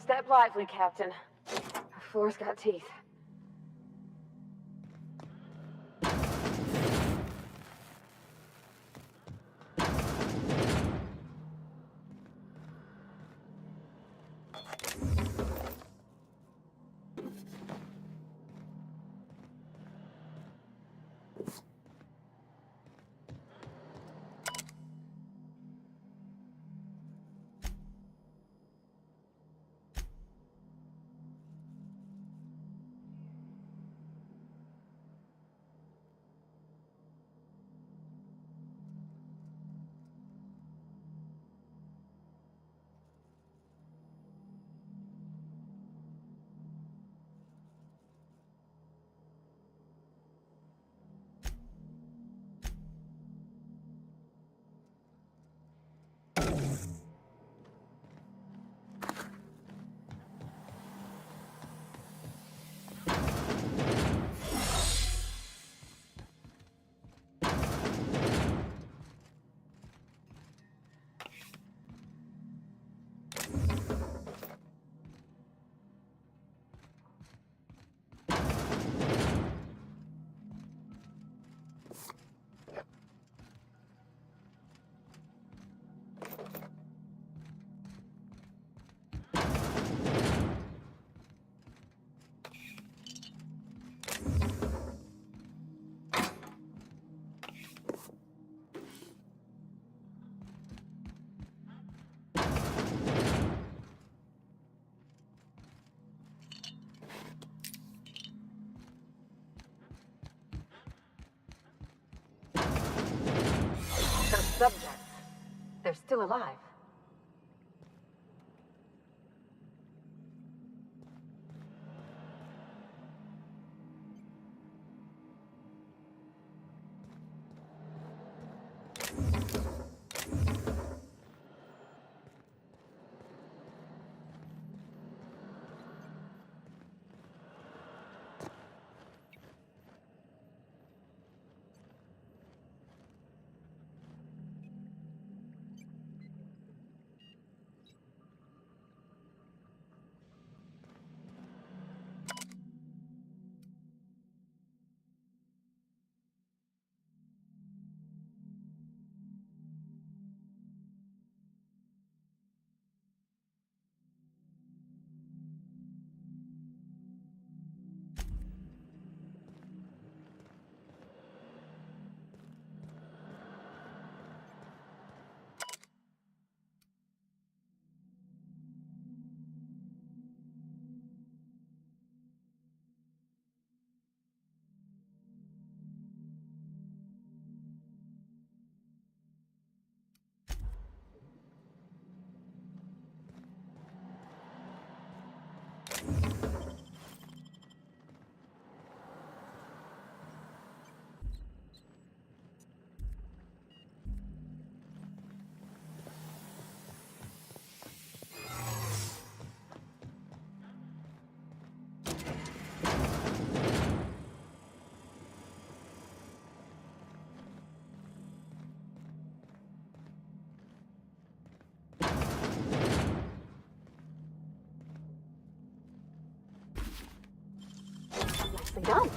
Step lively, Captain. The floor's got teeth. Subjects. They're still alive. nicely done.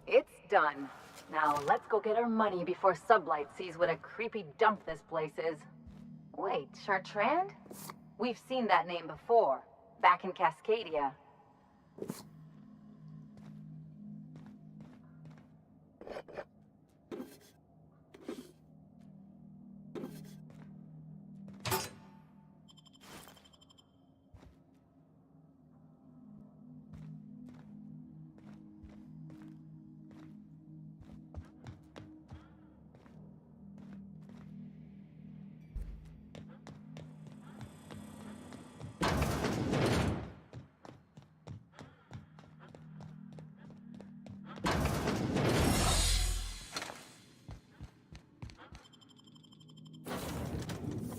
It's done. Now let's go get our money before Sublight sees what a creepy dump this place is. Wait, Chartrand? We've seen that name before, back in Cascadia.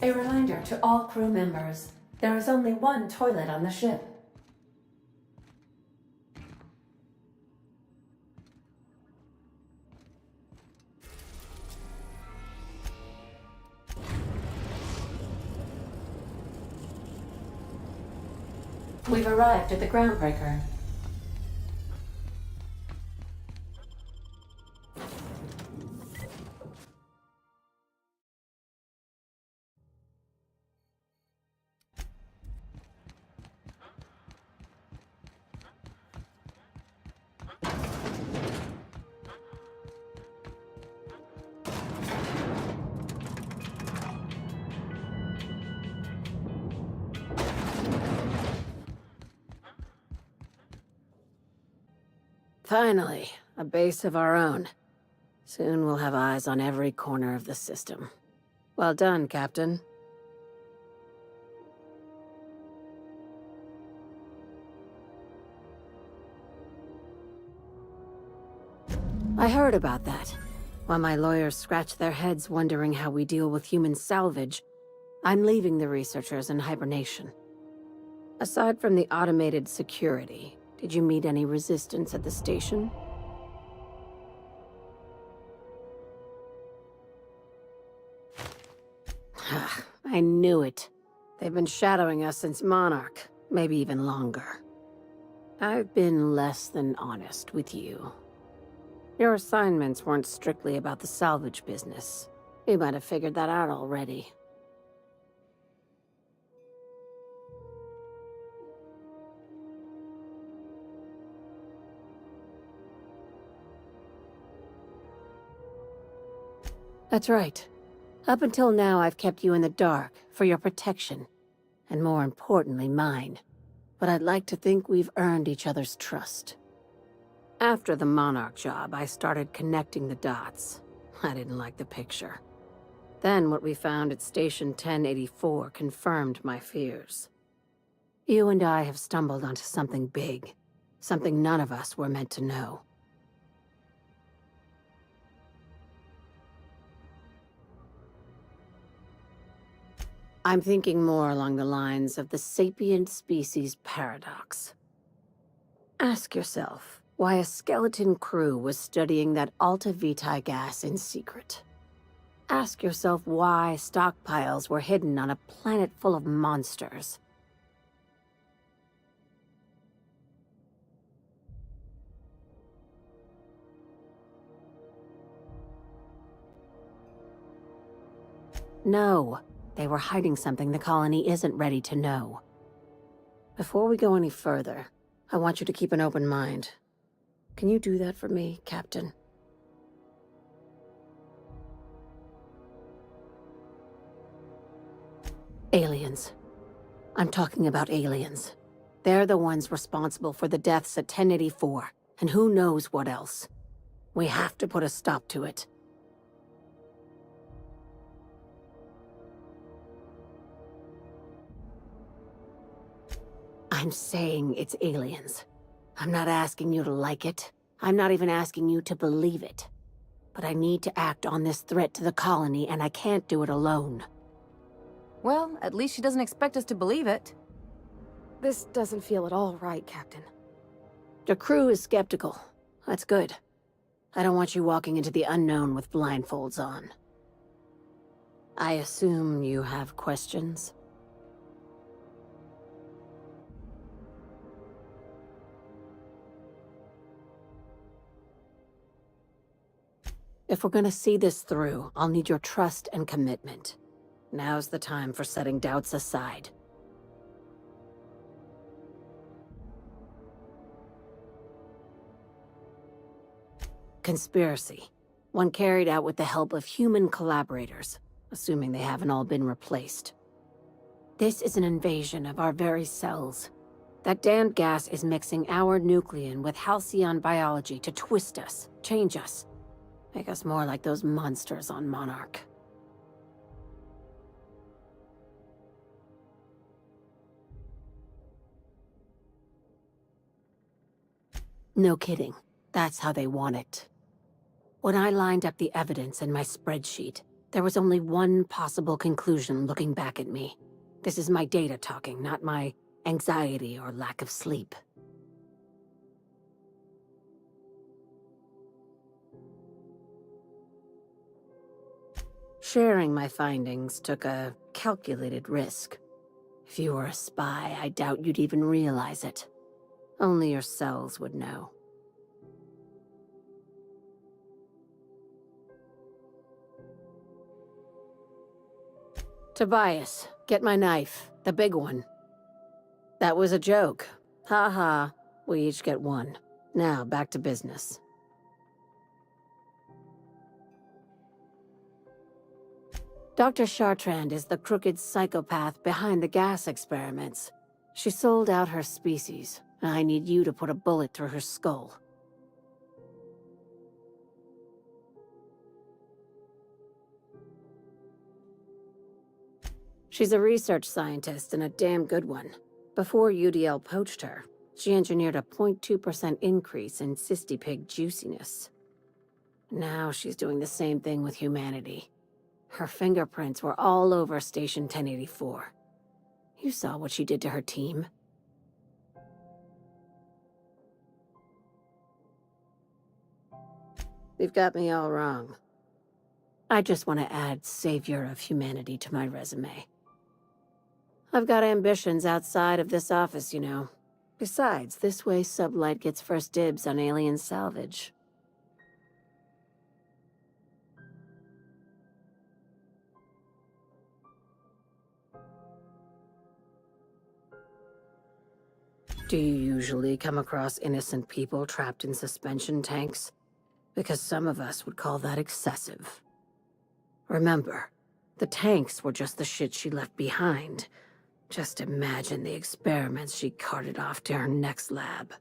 A reminder to all crew members, there is only one toilet on the ship. We've arrived at the groundbreaker. Finally, a base of our own. Soon we'll have eyes on every corner of the system. Well done, Captain. I heard about that. While my lawyers scratch their heads wondering how we deal with human salvage, I'm leaving the researchers in hibernation. Aside from the automated security, did you meet any resistance at the station? I knew it. They've been shadowing us since Monarch, maybe even longer. I've been less than honest with you. Your assignments weren't strictly about the salvage business. You might have figured that out already. That's right. Up until now, I've kept you in the dark for your protection, and more importantly, mine. But I'd like to think we've earned each other's trust. After the Monarch job, I started connecting the dots. I didn't like the picture. Then what we found at Station 1084 confirmed my fears. You and I have stumbled onto something big, something none of us were meant to know. I'm thinking more along the lines of the sapient species paradox. Ask yourself why a skeleton crew was studying that Alta Vitae gas in secret. Ask yourself why stockpiles were hidden on a planet full of monsters. No. They were hiding something the colony isn't ready to know. Before we go any further, I want you to keep an open mind. Can you do that for me, Captain? Aliens. I'm talking about aliens. They're the ones responsible for the deaths at 1084, and who knows what else. We have to put a stop to it. I'm saying it's aliens. I'm not asking you to like it. I'm not even asking you to believe it. But I need to act on this threat to the colony, and I can't do it alone. Well, at least she doesn't expect us to believe it. This doesn't feel at all right, Captain. The crew is skeptical. That's good. I don't want you walking into the unknown with blindfolds on. I assume you have questions? If we're gonna see this through, I'll need your trust and commitment. Now's the time for setting doubts aside. Conspiracy. One carried out with the help of human collaborators, assuming they haven't all been replaced. This is an invasion of our very cells. That damned gas is mixing our nucleon with Halcyon biology to twist us, change us, make us more like those monsters on Monarch. No kidding. That's how they want it. When I lined up the evidence in my spreadsheet, there was only one possible conclusion looking back at me. This is my data talking, not my anxiety or lack of sleep. Sharing my findings took a calculated risk. If you were a spy, I doubt you'd even realize it. Only your cells would know. Tobias, get my knife. The big one. That was a joke. Ha ha. We each get one. Now, back to business. Dr. Chartrand is the crooked psychopath behind the gas experiments. She sold out her species. I need you to put a bullet through her skull. She's a research scientist and a damn good one. Before UDL poached her, she engineered a 0.2% increase in cystipig juiciness. Now she's doing the same thing with humanity. Her fingerprints were all over Station 1084. You saw what she did to her team. You've got me all wrong. I just want to add Savior of Humanity to my resume. I've got ambitions outside of this office, you know. Besides, this way Sublight gets first dibs on alien salvage. Do you usually come across innocent people trapped in suspension tanks? Because some of us would call that excessive. Remember, the tanks were just the shit she left behind. Just imagine the experiments she carted off to her next lab.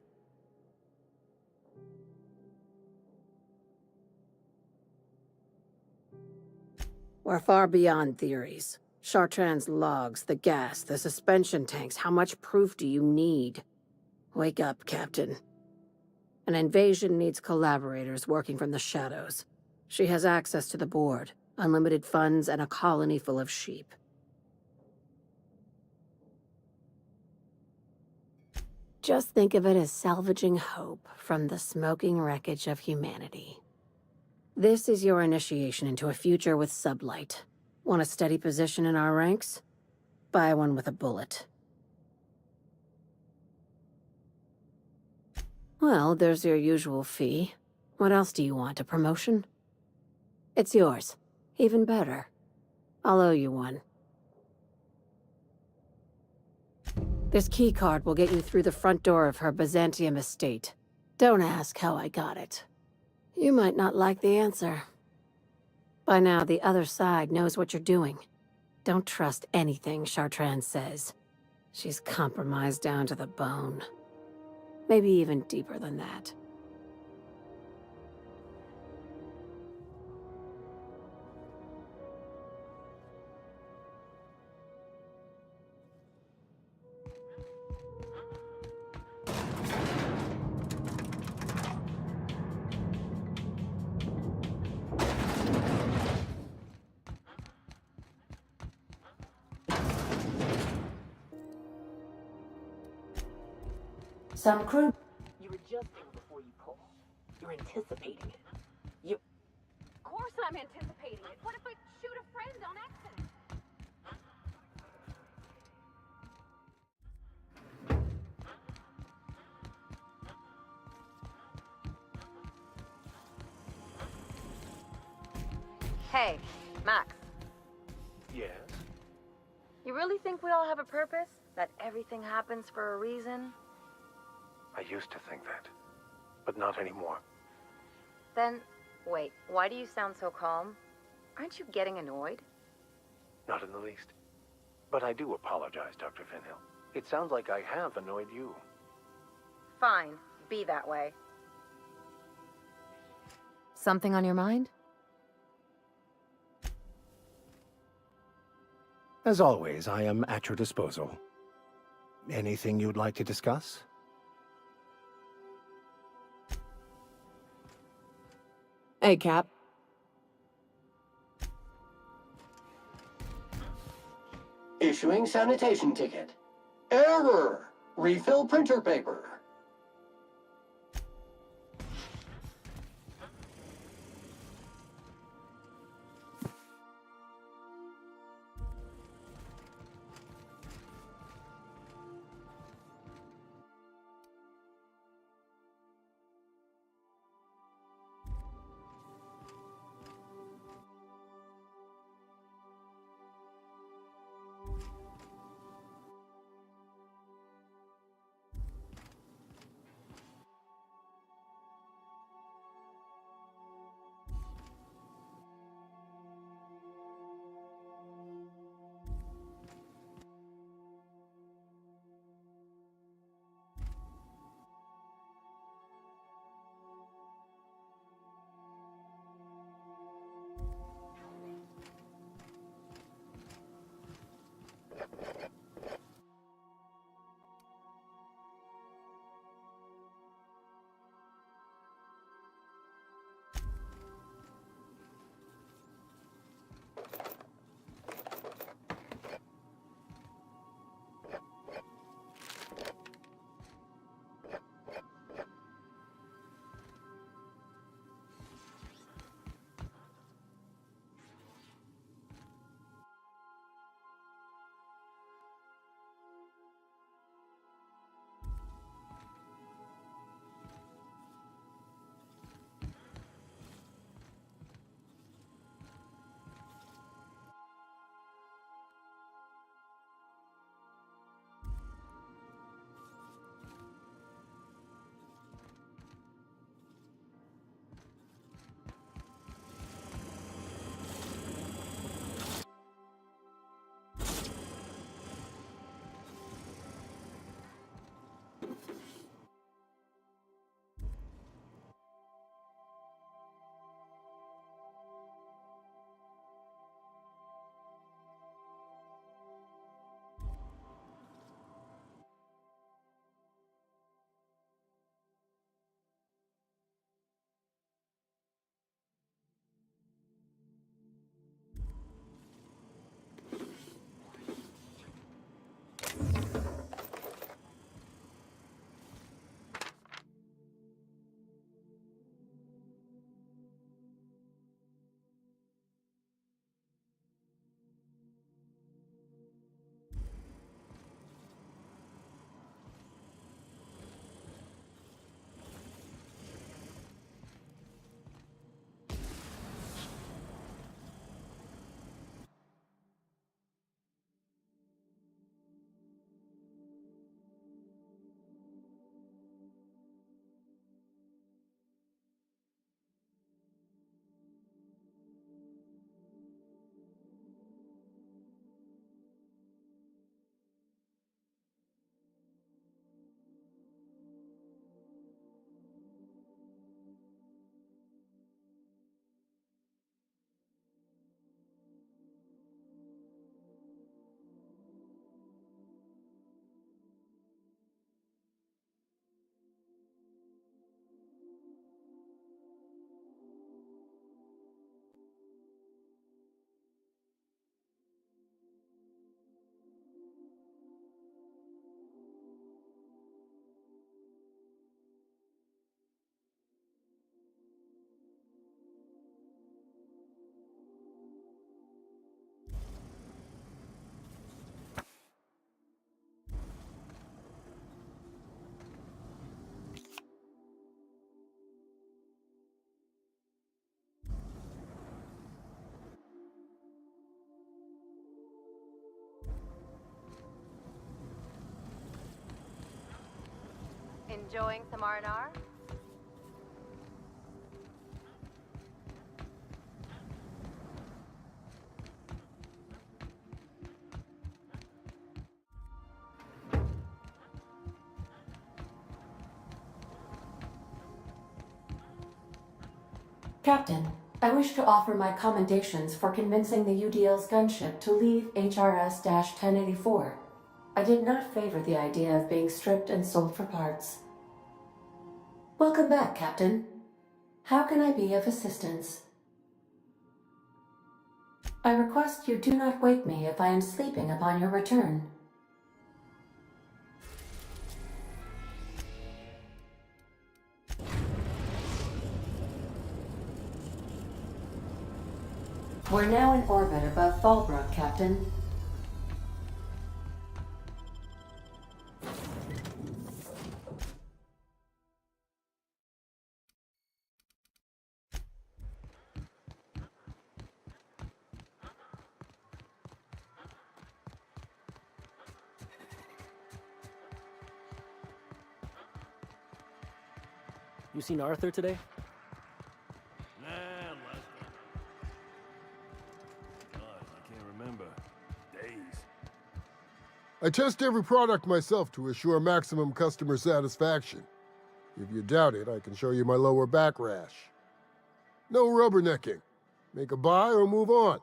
We're far beyond theories. Chartrand's logs, the gas, the suspension tanks, how much proof do you need? Wake up, Captain. An invasion needs collaborators working from the shadows. She has access to the board, unlimited funds, and a colony full of sheep. Just think of it as salvaging hope from the smoking wreckage of humanity. This is your initiation into a future with Sublight. Want a steady position in our ranks? Buy one with a bullet. Well, there's your usual fee. What else do you want, a promotion? It's yours. Even better. I'll owe you one. This keycard will get you through the front door of her Byzantium estate. Don't ask how I got it. You might not like the answer. By now, the other side knows what you're doing. Don't trust anything Chartrand says. She's compromised down to the bone. Maybe even deeper than that. Some crew. You adjusting before you pull. You're anticipating it. You. Of course I'm anticipating it. What if I shoot a friend on accident? Hey, Max. Yes? You really think we all have a purpose? That everything happens for a reason? I used to think that, but not anymore. Then, wait, why do you sound so calm? Aren't you getting annoyed? Not in the least. But I do apologize, Dr. Finhill. It sounds like I have annoyed you. Fine, be that way. Something on your mind? As always, I am at your disposal. Anything you'd like to discuss? Hey, Cap. Issuing sanitation ticket. Error! Refill printer paper. Enjoying some R&R? Captain, I wish to offer my commendations for convincing the UDL's gunship to leave HRS-1084. I did not favor the idea of being stripped and sold for parts. Welcome back, Captain. How can I be of assistance? I request you do not wake me if I am sleeping upon your return. We're now in orbit above Fallbrook, Captain. You seen Arthur today? Nah, Lester. God, I can't remember. Days. I test every product myself to assure maximum customer satisfaction. If you doubt it, I can show you my lower back rash. No rubbernecking. Make a buy or move on.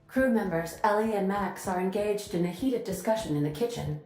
Crew members Ellie and Max are engaged in a heated discussion in the kitchen.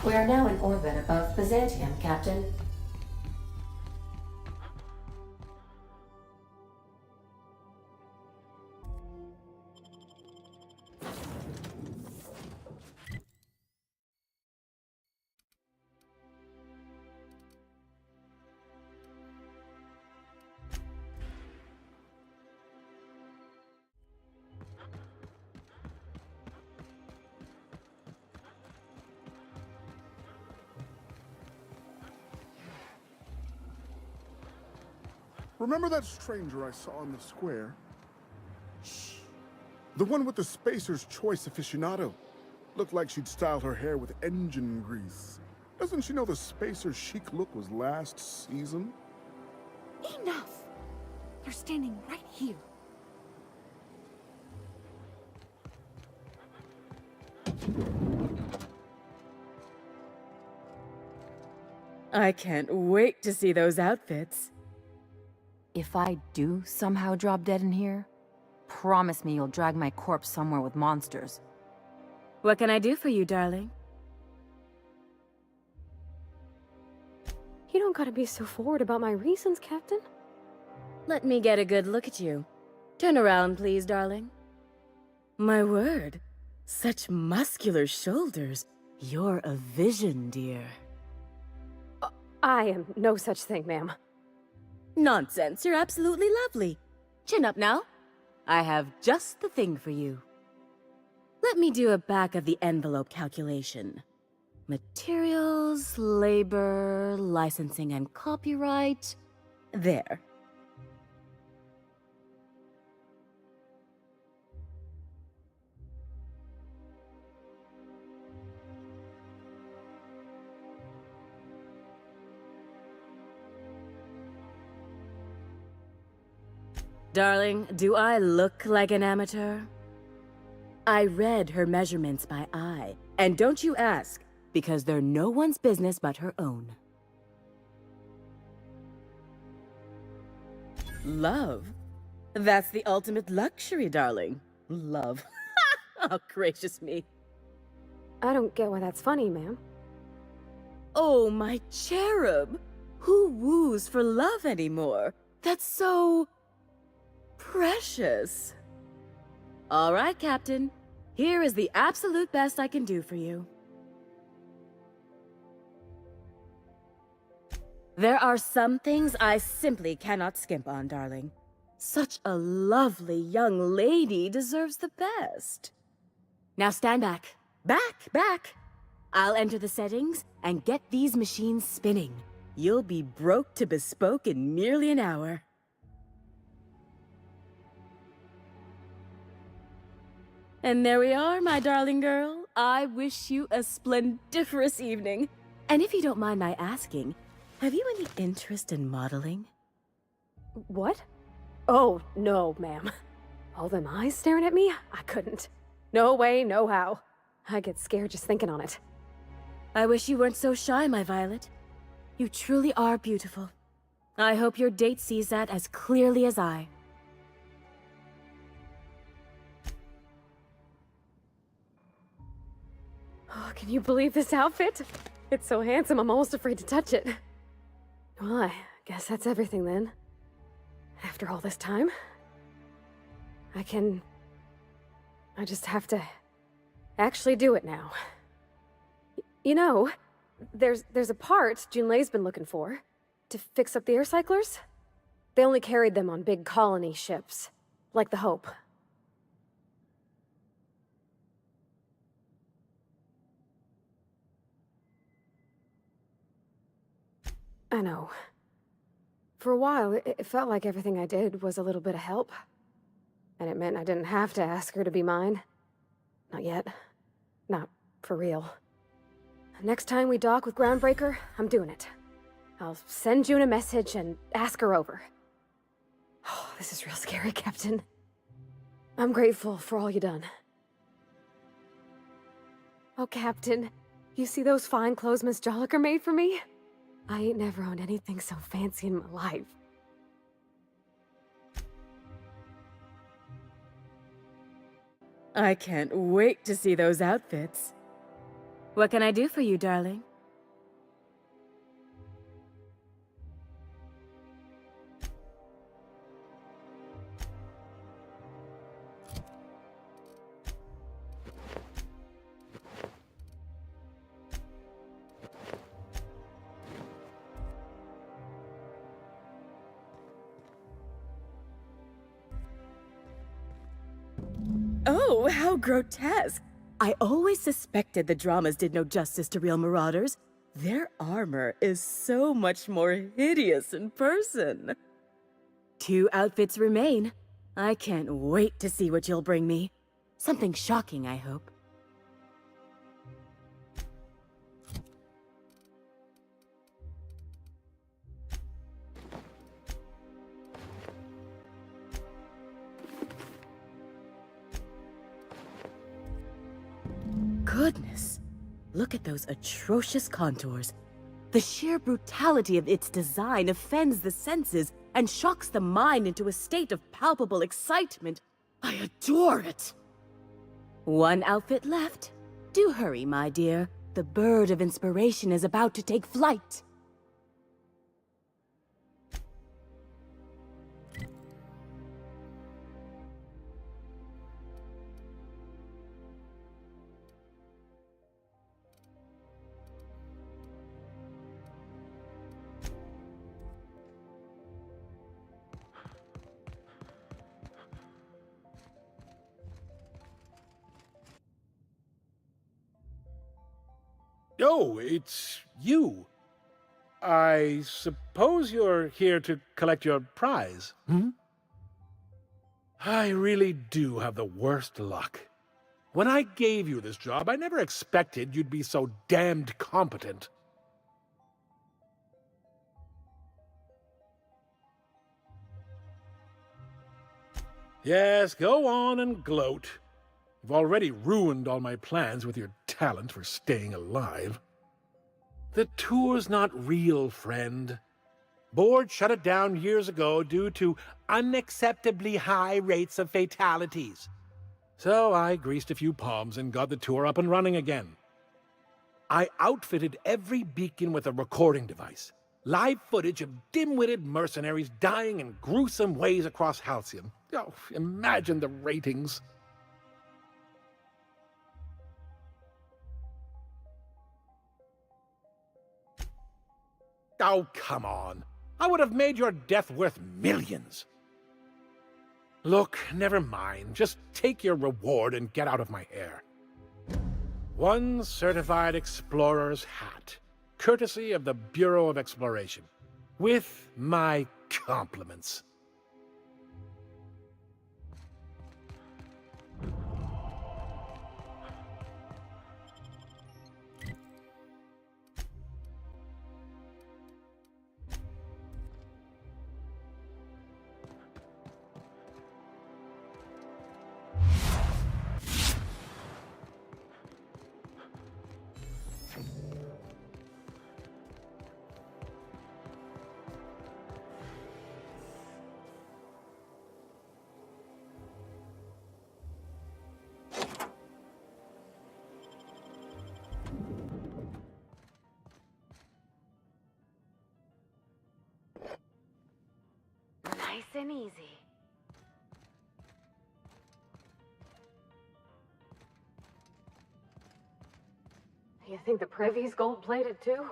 We are now in orbit above Byzantium, Captain. Remember that stranger I saw in the square? Shh. The one with the Spacer's Choice aficionado. Looked like she'd styled her hair with engine grease. Doesn't she know the Spacer's chic look was last season? Enough! They're standing right here. I can't wait to see those outfits. If I do somehow drop dead in here, promise me you'll drag my corpse somewhere with monsters. What can I do for you, darling? You don't gotta be so forward about my reasons, Captain. Let me get a good look at you. Turn around, please, darling. My word, such muscular shoulders. You're a vision, dear. I am no such thing, ma'am. Nonsense, you're absolutely lovely. Chin up now. I have just the thing for you. Let me do a back-of-the-envelope calculation. Materials, labor, licensing and copyright. There. Darling, do I look like an amateur? I read her measurements by eye, and don't you ask, because they're no one's business but her own. Love? That's the ultimate luxury, darling. Love. Oh, gracious me. I don't get why that's funny, ma'am. Oh, my cherub. Who woos for love anymore? That's so... precious. All right, Captain. Here is the absolute best I can do for you. There are some things I simply cannot skimp on, darling. Such a lovely young lady deserves the best. Now stand back. Back! I'll enter the settings and get these machines spinning. You'll be broke to bespoke in merely an hour. And there we are, my darling girl. I wish you a splendiferous evening. And if you don't mind my asking, have you any interest in modeling? What? Oh, no, ma'am. All them eyes staring at me? I couldn't. No way, no how. I get scared just thinking on it. I wish you weren't so shy, my Violet. You truly are beautiful. I hope your date sees that as clearly as I. Oh, can you believe this outfit? It's so handsome, I'm almost afraid to touch it. Well, I guess that's everything then. After all this time, I just have to actually do it now. You know, there's a part Junlei's been looking for to fix up the air cyclers. They only carried them on big colony ships, like the Hope. I know. For a while, it felt like everything I did was a little bit of help. And it meant I didn't have to ask her to be mine. Not yet. Not for real. Next time we dock with Groundbreaker, I'm doing it. I'll send June a message and ask her over. Oh, this is real scary, Captain. I'm grateful for all you done. Oh, Captain, you see those fine clothes Miss Jolliker made for me? I ain't never owned anything so fancy in my life. I can't wait to see those outfits. What can I do for you, darling? Oh, how grotesque! I always suspected the dramas did no justice to real marauders. Their armor is so much more hideous in person. 2 outfits remain. I can't wait to see what you'll bring me. Something shocking, I hope. Goodness, look at those atrocious contours. The sheer brutality of its design offends the senses and shocks the mind into a state of palpable excitement. I adore it! 1 outfit left. Do hurry, my dear. The bird of inspiration is about to take flight. Oh, it's you. I suppose you're here to collect your prize. I really do have the worst luck. When I gave you this job, I never expected you'd be so damned competent. Yes, go on and gloat. You've already ruined all my plans with your talent for staying alive. The tour's not real, friend. Board shut it down years ago due to unacceptably high rates of fatalities. So I greased a few palms and got the tour up and running again. I outfitted every beacon with a recording device. Live footage of dim-witted mercenaries dying in gruesome ways across Halcyon. Oh, imagine the ratings. Oh, come on. I would have made your death worth millions. Look, never mind. Just take your reward and get out of my hair. One certified explorer's hat, courtesy of the Bureau of Exploration, with my compliments. Nice and easy. You think the privy's gold-plated too?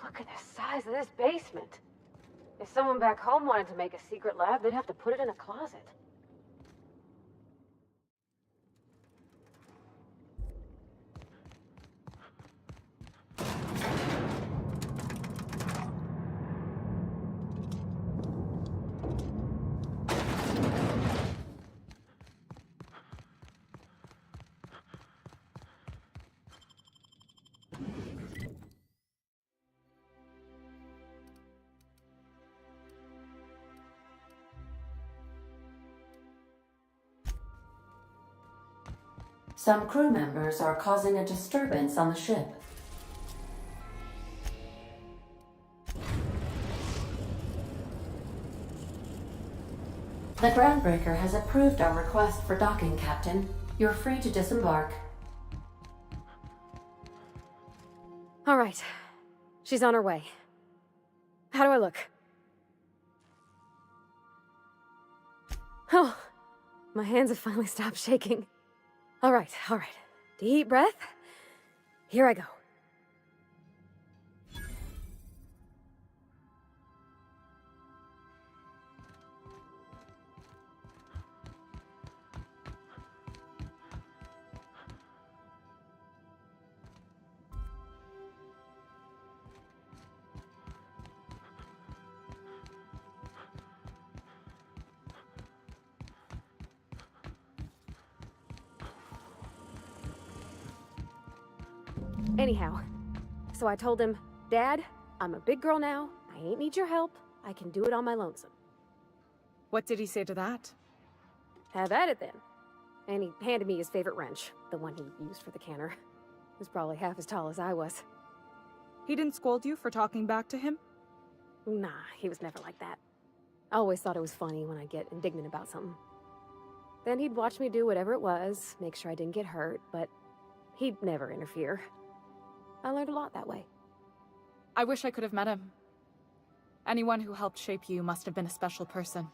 Look at the size of this basement. If someone back home wanted to make a secret lab, they'd have to put it in a closet. Some crew members are causing a disturbance on the ship. The groundbreaker has approved our request for docking, Captain. You're free to disembark. All right. She's on her way. How do I look? Oh, my hands have finally stopped shaking. All right. Deep breath. Here I go. Anyhow, so I told him, Dad, I'm a big girl now. I ain't need your help. I can do it on my lonesome. What did he say to that? Have at it then. And he handed me his favorite wrench, the one he used for the canner. He was probably half as tall as I was. He didn't scold you for talking back to him? Nah, he was never like that. I always thought it was funny when I get indignant about something. Then he'd watch me do whatever it was, make sure I didn't get hurt, but he'd never interfere. I learned a lot that way. I wish I could have met him. Anyone who helped shape you must have been a special person.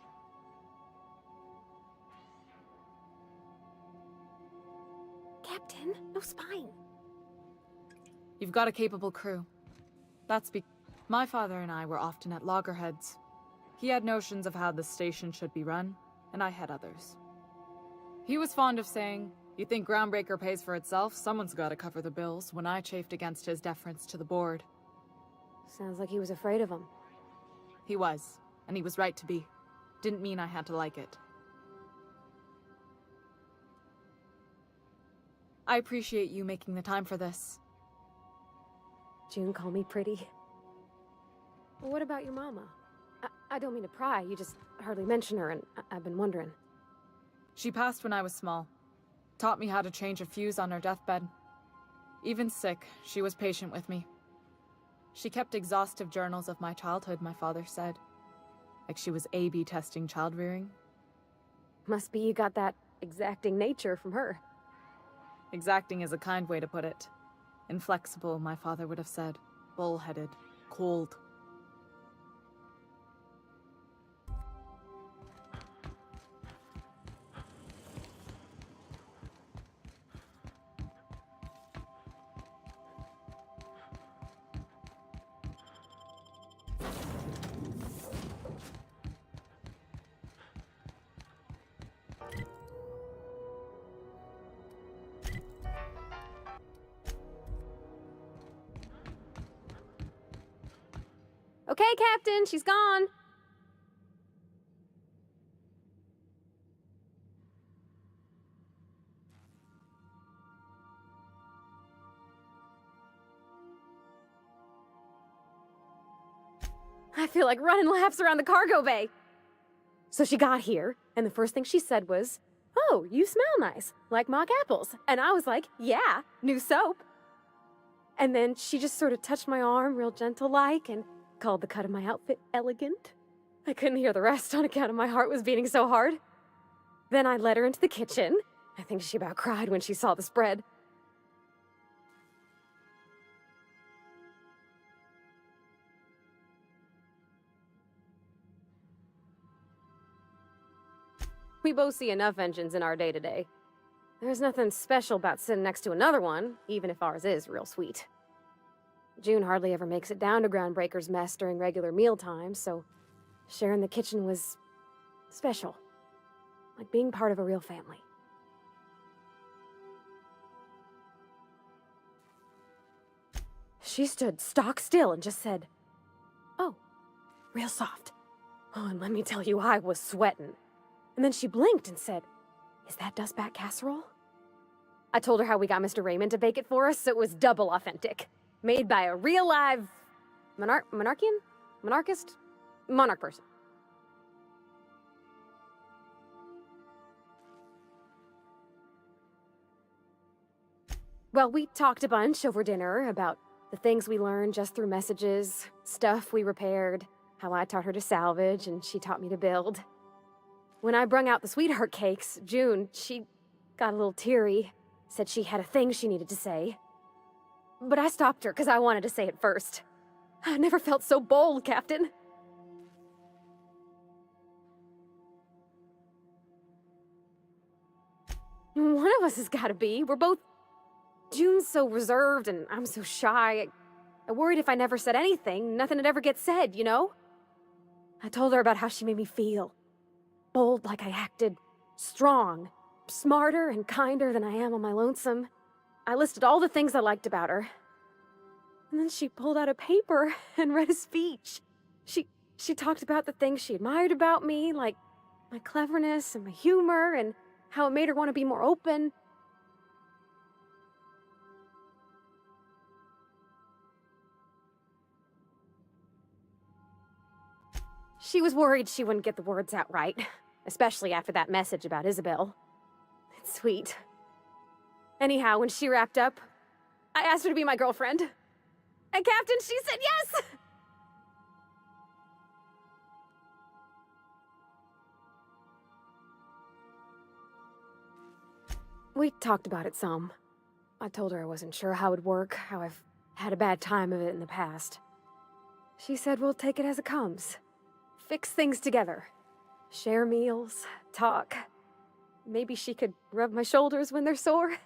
Captain, no spine. You've got a capable crew. My father and I were often at loggerheads. He had notions of how the station should be run, and I had others. He was fond of saying, "You think Groundbreaker pays for itself? Someone's got to cover the bills," when I chafed against his deference to the board. Sounds like he was afraid of him. He was, and he was right to be. Didn't mean I had to like it. I appreciate you making the time for this. June call me pretty. Well, what about your mama? I don't mean to pry, you just hardly mention her, and I've been wondering. She passed when I was small. Taught me how to change a fuse on her deathbed. Even sick, she was patient with me. She kept exhaustive journals of my childhood, my father said. Like she was A/B testing child-rearing. Must be you got that exacting nature from her. Exacting is a kind way to put it. Inflexible, my father would have said. Bull-headed. Cold. Okay, Captain, she's gone. I feel like running laps around the cargo bay. So she got here, and the first thing she said was, "Oh, you smell nice, like mock apples." And I was like, "Yeah, new soap." And then she just sort of touched my arm real gentle-like and called the cut of my outfit elegant. I couldn't hear the rest on account of my heart was beating so hard. Then I led her into the kitchen. I think she about cried when she saw the spread. We both see enough engines in our day-to-day. There's nothing special about sitting next to another one, even if ours is real sweet. June hardly ever makes it down to Groundbreaker's mess during regular meal times, so sharing the kitchen was special. Like being part of a real family. She stood stock still and just said, "Oh, real soft." Oh, and let me tell you, I was sweating. And then she blinked and said, "Is that dustback casserole?" I told her how we got Mr. Raymond to bake it for us, so it was double authentic. Made by a real live monarch person. Well, we talked a bunch over dinner about the things we learned just through messages, stuff we repaired, how I taught her to salvage and she taught me to build. When I brung out the sweetheart cakes, June, she got a little teary, said she had a thing she needed to say. But I stopped her because I wanted to say it first. I never felt so bold, Captain. One of us has got to be. We're both... June's so reserved and I'm so shy. I worried if I never said anything, nothing would ever get said, you know? I told her about how she made me feel. Bold like I acted. Strong. Smarter and kinder than I am on my lonesome. I listed all the things I liked about her. And then she pulled out a paper and read a speech. She talked about the things she admired about me, like my cleverness and my humor, and how it made her want to be more open. She was worried she wouldn't get the words out right, especially after that message about Isabel. It's sweet. Anyhow, when she wrapped up, I asked her to be my girlfriend. And Captain, she said yes! We talked about it some. I told her I wasn't sure how it would work, how I've had a bad time of it in the past. She said we'll take it as it comes. Fix things together. Share meals, talk. Maybe she could rub my shoulders when they're sore.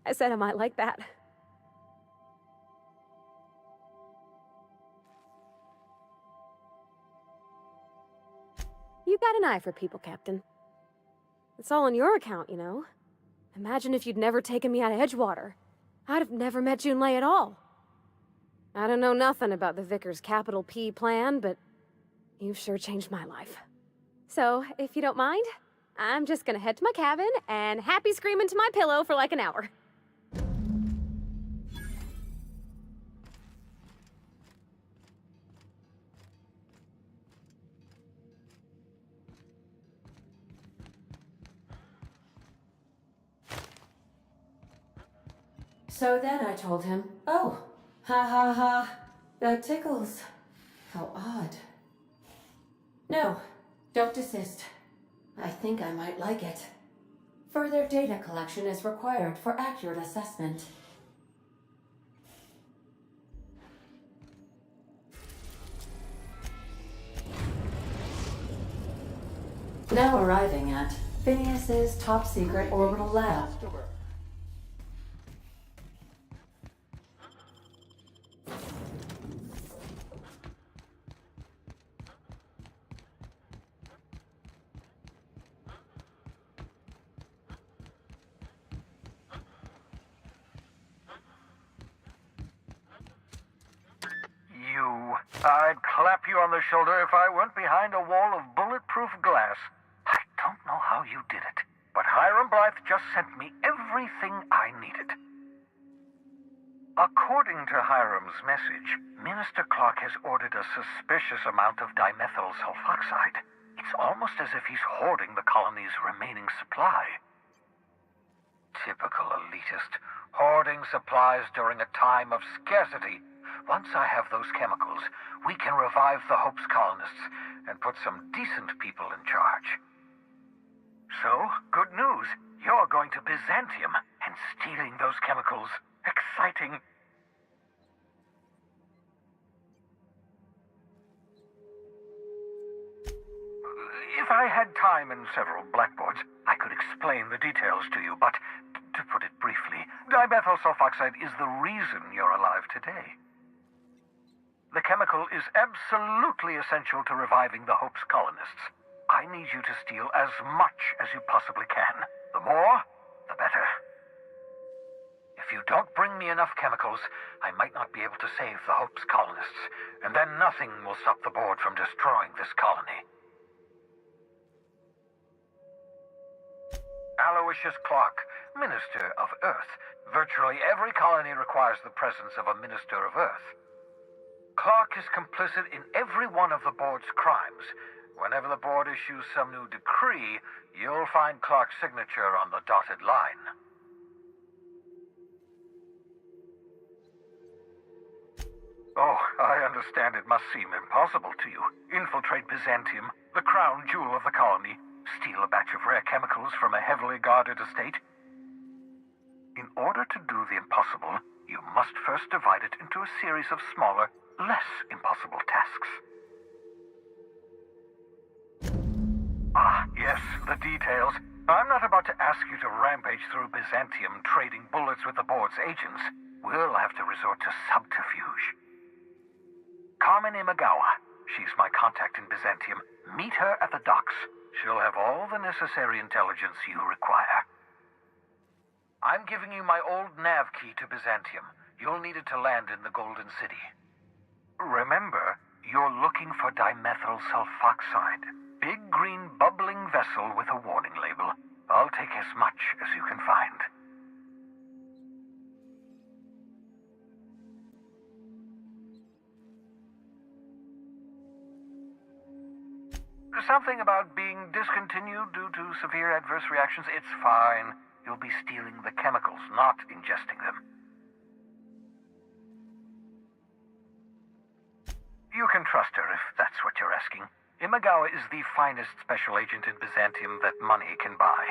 I said I might like that. You got an eye for people, Captain. It's all on your account, you know. Imagine if you'd never taken me out of Edgewater. I'd have never met Junlei at all. I don't know nothing about the Vicar's capital P plan, but you've sure changed my life. So, if you don't mind, I'm just gonna head to my cabin and happy scream into my pillow for like an hour. So then I told him, oh, ha ha ha, that tickles. How odd. No, don't desist. I think I might like it. Further data collection is required for accurate assessment. Now arriving at Phineas's top-secret orbital lab. I'd clap you on the shoulder if I weren't behind a wall of bulletproof glass. I don't know how you did it, but Hiram Blythe just sent me everything I needed. According to Hiram's message, Minister Clark has ordered a suspicious amount of dimethyl sulfoxide. It's almost as if he's hoarding the colony's remaining supply. Typical elitist, hoarding supplies during a time of scarcity. Once I have those chemicals, we can revive the Hope's colonists and put some decent people in charge. So, good news. You're going to Byzantium and stealing those chemicals. Exciting. If I had time and several blackboards, I could explain the details to you, but to put it briefly, dimethyl sulfoxide is the reason you're alive today. The chemical is absolutely essential to reviving the Hope's colonists. I need you to steal as much as you possibly can. The more, the better. If you don't bring me enough chemicals, I might not be able to save the Hope's colonists, and then nothing will stop the board from destroying this colony. Aloysius Clark, Minister of Earth. Virtually every colony requires the presence of a Minister of Earth. Clark is complicit in every one of the board's crimes. Whenever the board issues some new decree, you'll find Clark's signature on the dotted line. Oh, I understand it must seem impossible to you. Infiltrate Byzantium, the crown jewel of the colony, steal a batch of rare chemicals from a heavily guarded estate. In order to do the impossible, you must first divide it into a series of smaller, less impossible tasks. Ah, yes, the details. I'm not about to ask you to rampage through Byzantium trading bullets with the board's agents. We'll have to resort to subterfuge. Carmen Imagawa. She's my contact in Byzantium. Meet her at the docks. She'll have all the necessary intelligence you require. I'm giving you my old nav key to Byzantium. You'll need it to land in the Golden City. Remember, you're looking for dimethyl sulfoxide. Big green bubbling vessel with a warning label. I'll take as much as you can find. Something about being discontinued due to severe adverse reactions. It's fine. You'll be stealing the chemicals, not ingesting them. You can trust her if that's what you're asking. Imagawa is the finest special agent in Byzantium that money can buy.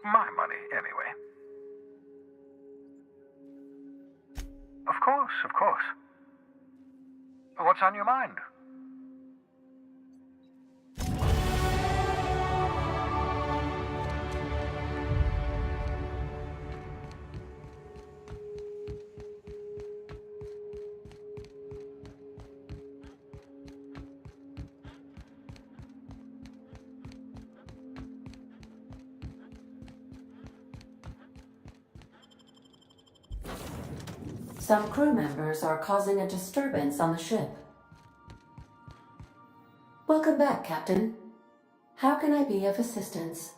My money, anyway. Of course, of course. What's on your mind? Some crew members are causing a disturbance on the ship. Welcome back, Captain. How can I be of assistance?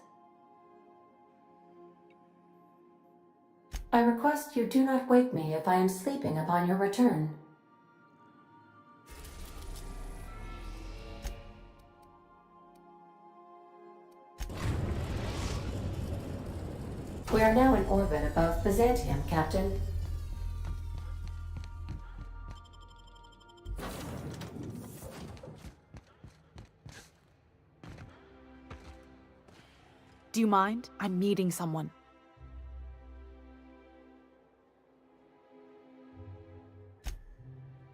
I request you do not wake me if I am sleeping upon your return. We are now in orbit above Byzantium, Captain. Do you mind? I'm meeting someone.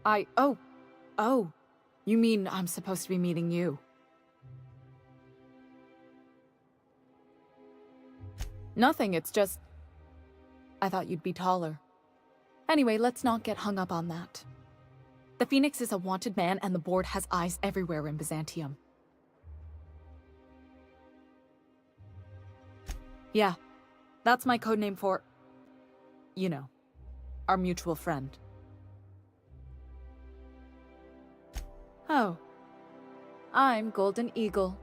Oh. You mean I'm supposed to be meeting you? Nothing, it's just... I thought you'd be taller. Anyway, let's not get hung up on that. The Phoenix is a wanted man, and the board has eyes everywhere in Byzantium. Yeah, that's my codename for... you know, our mutual friend. Oh. I'm Golden Eagle.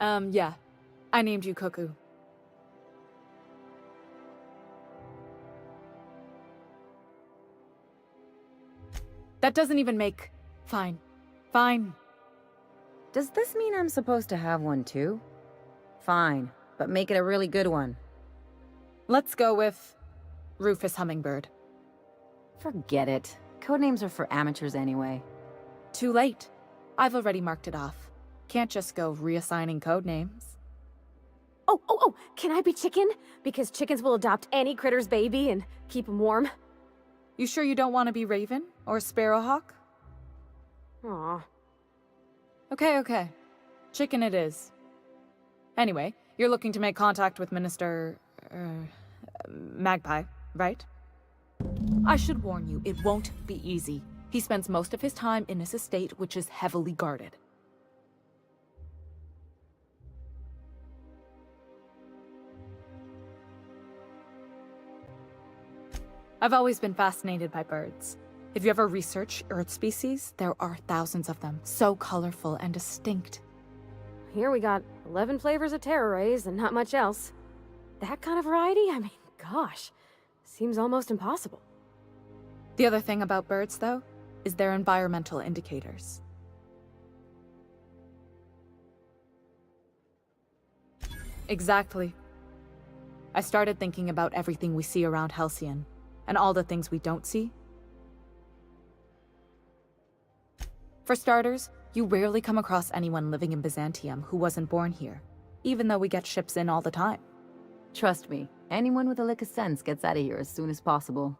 Yeah. I named you Cuckoo. That doesn't even make... Fine. Fine. Does this mean I'm supposed to have one too? Fine, but make it a really good one. Let's go with... Rufus Hummingbird. Forget it. Codenames are for amateurs anyway. Too late. I've already marked it off. Can't just go reassigning codenames. Oh, can I be Chicken? Because chickens will adopt any critter's baby and keep him warm. You sure you don't want to be Raven or Sparrowhawk? Aw. Okay. Chicken it is. Anyway, you're looking to make contact with Minister... Magpie, right? I should warn you, it won't be easy. He spends most of his time in his estate, which is heavily guarded. I've always been fascinated by birds. If you ever research Earth species, there are thousands of them, so colorful and distinct. Here we got 11 flavors of terror rays and not much else. That kind of variety? I mean, gosh, seems almost impossible. The other thing about birds, though, is their environmental indicators. Exactly. I started thinking about everything we see around Halcyon. and all the things we don't see? For starters, you rarely come across anyone living in Byzantium who wasn't born here, even though we get ships in all the time. Trust me, anyone with a lick of sense gets out of here as soon as possible.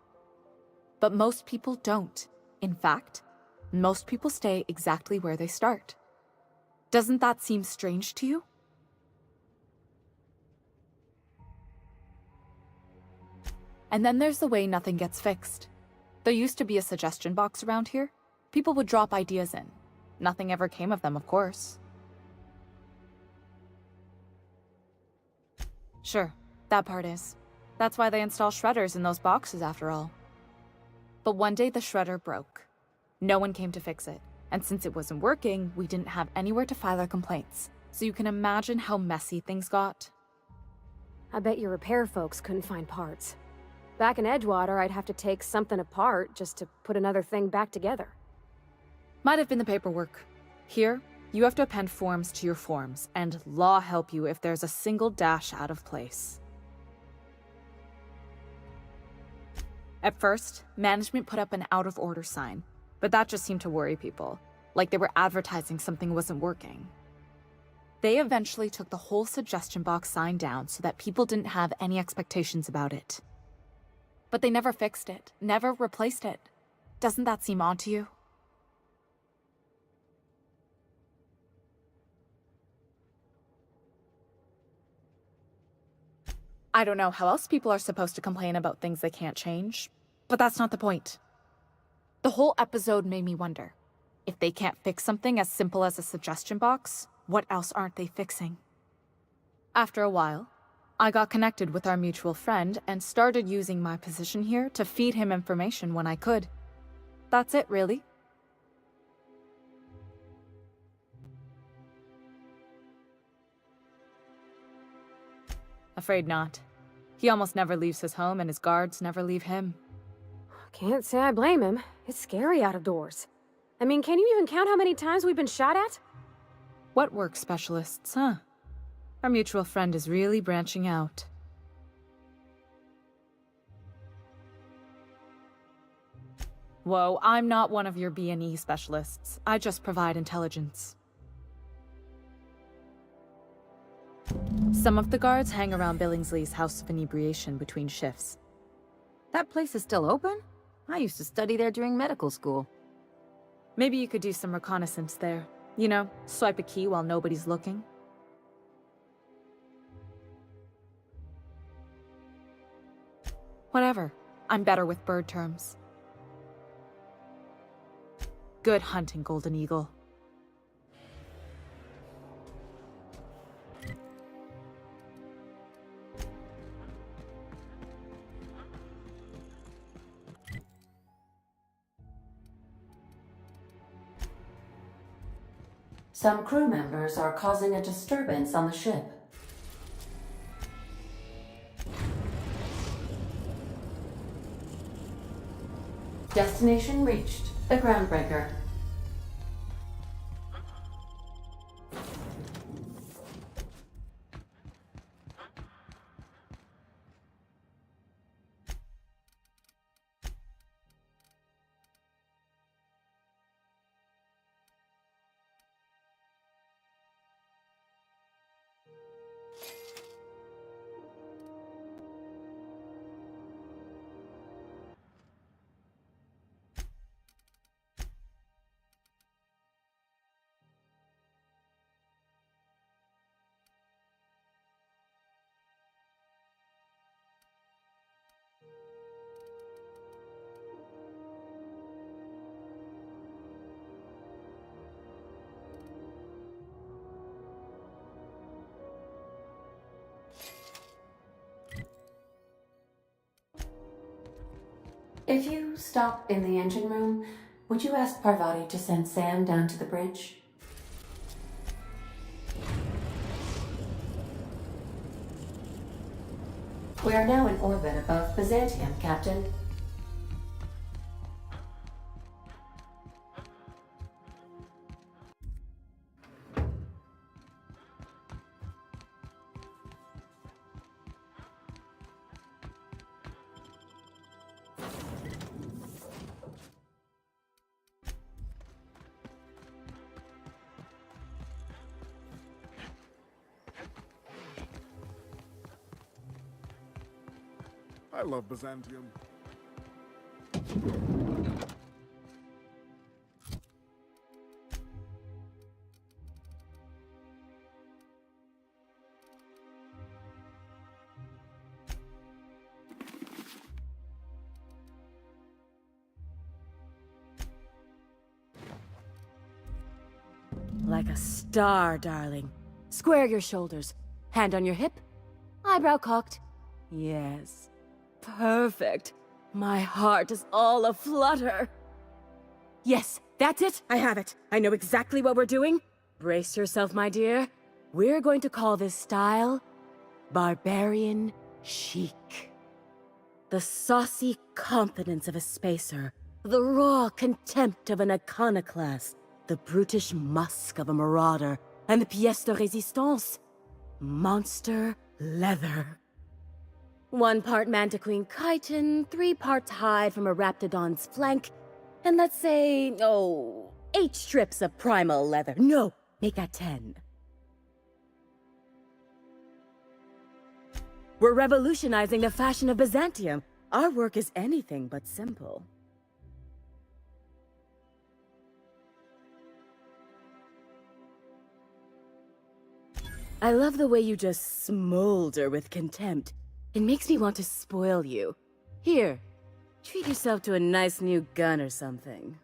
But most people don't. In fact, most people stay exactly where they start. Doesn't that seem strange to you? And then there's the way nothing gets fixed. There used to be a suggestion box around here. People would drop ideas in. Nothing ever came of them, of course. Sure, that part is. That's why they install shredders in those boxes, after all. But one day the shredder broke. No one came to fix it, and since it wasn't working, we didn't have anywhere to file our complaints. So you can imagine how messy things got. I bet your repair folks couldn't find parts. Back in Edgewater, I'd have to take something apart just to put another thing back together. Might have been the paperwork. Here, you have to append forms to your forms, and law help you if there's a single dash out of place. At first, management put up an out-of-order sign, but that just seemed to worry people, like they were advertising something wasn't working. They eventually took the whole suggestion box sign down so that people didn't have any expectations about it. But they never fixed it, never replaced it. Doesn't that seem odd to you? I don't know how else people are supposed to complain about things they can't change, but that's not the point. The whole episode made me wonder, if they can't fix something as simple as a suggestion box, what else aren't they fixing? After a while, I got connected with our mutual friend and started using my position here to feed him information when I could. That's it, really. Afraid not. He almost never leaves his home, and his guards never leave him. Can't say I blame him. It's scary out of doors. I mean, can you even count how many times we've been shot at? What work specialists, huh? Our mutual friend is really branching out. Whoa, I'm not one of your B&E specialists. I just provide intelligence. Some of the guards hang around Billingsley's House of Inebriation between shifts. That place is still open? I used to study there during medical school. Maybe you could do some reconnaissance there. You know, swipe a key while nobody's looking. Whatever. I'm better with bird terms. Good hunting, Golden Eagle. Some crew members are causing a disturbance on the ship. Destination reached. The Groundbreaker. If you stop in the engine room, would you ask Parvati to send Sam down to the bridge? We are now in orbit above Byzantium, Captain. I love Byzantium. Like a star, darling. Square your shoulders. Hand on your hip. Eyebrow cocked. Yes. Perfect. My heart is all aflutter. Yes, that's it. I have it. I know exactly what we're doing. Brace yourself, my dear. We're going to call this style Barbarian Chic. The saucy confidence of a spacer. The raw contempt of an iconoclast. The brutish musk of a marauder. And the pièce de résistance. Monster leather. 1 part mantiquine chitin, 3 parts hide from a raptidon's flank, and let's say, 8 strips of primal leather. No, make that 10. We're revolutionizing the fashion of Byzantium. Our work is anything but simple. I love the way you just smolder with contempt. It makes me want to spoil you. Here, treat yourself to a nice new gun or something.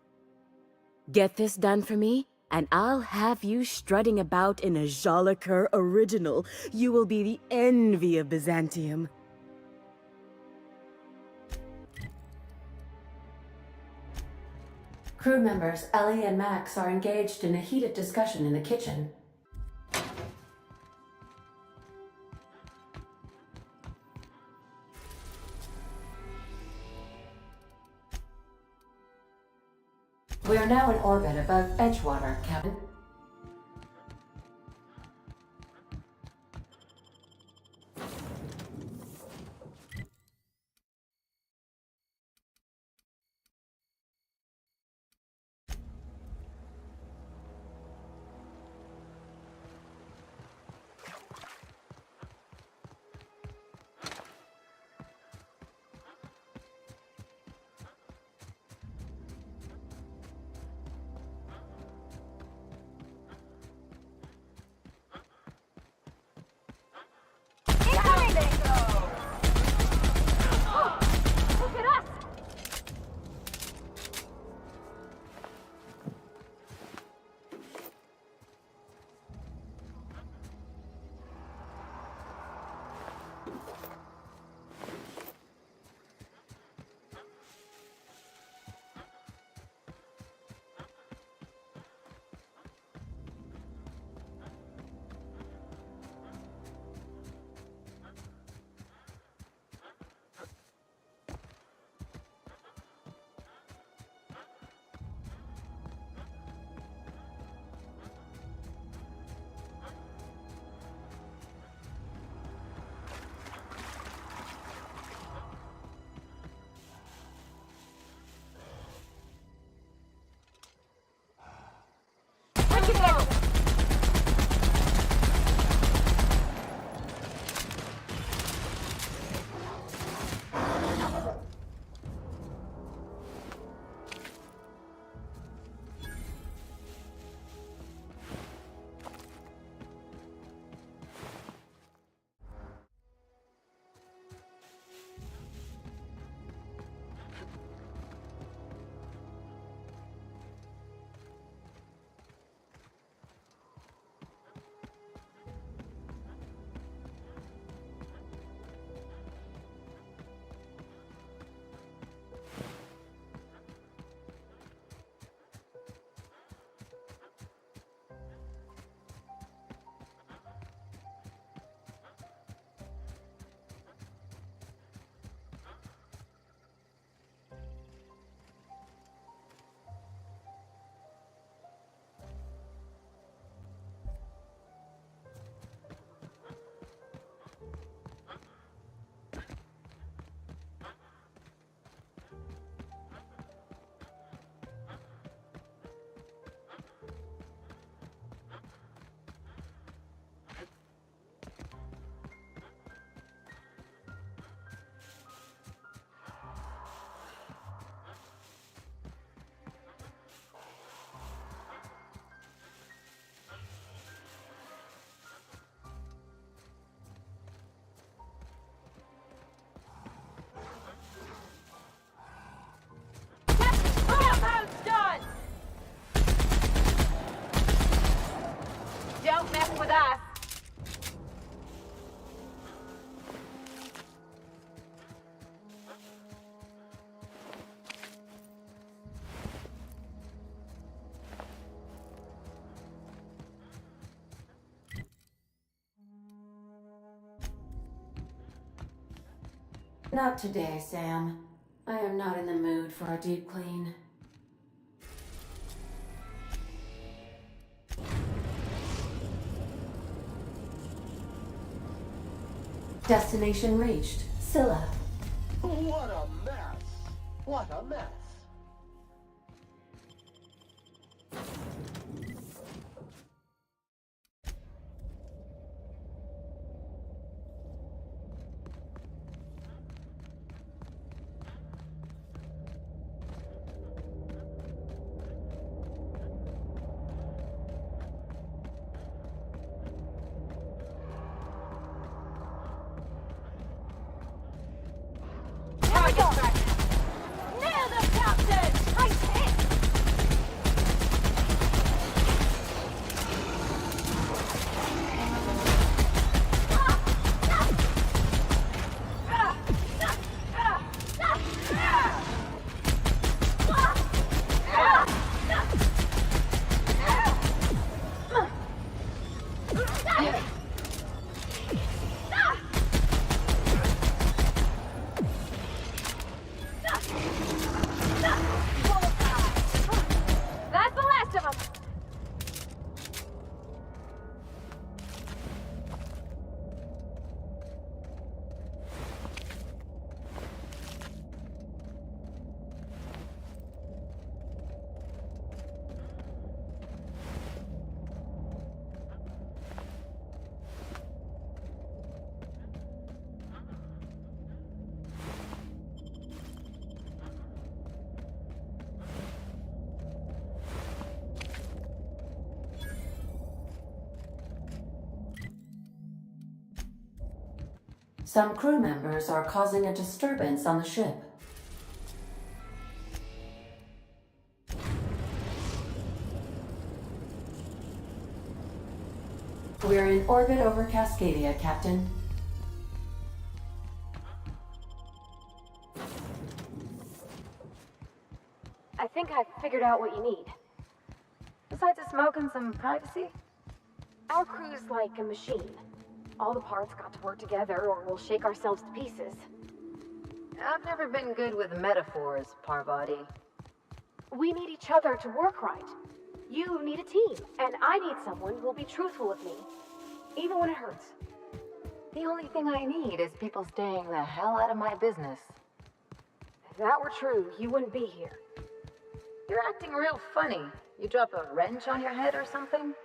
Get this done for me, and I'll have you strutting about in a Jolicoeur original. You will be the envy of Byzantium. Crew members Ellie and Max are engaged in a heated discussion in the kitchen. We are now in orbit above Edgewater, Captain. with us. Not today, Sam. I am not in the mood for a deep clean. Destination reached. Scylla. What a mess! What a mess! That's the last of them. Some crew members are causing a disturbance on the ship. We're in orbit over Cascadia, Captain. I think I've figured out what you need. Besides a smoke and some privacy, our crew's like a machine. All the parts got to work together or we'll shake ourselves to pieces. I've never been good with metaphors, Parvati. We need each other to work right. You need a team, and I need someone who'll be truthful with me, even when it hurts. The only thing I need is people staying the hell out of my business. If that were true, you wouldn't be here. You're acting real funny. You drop a wrench on your head or something?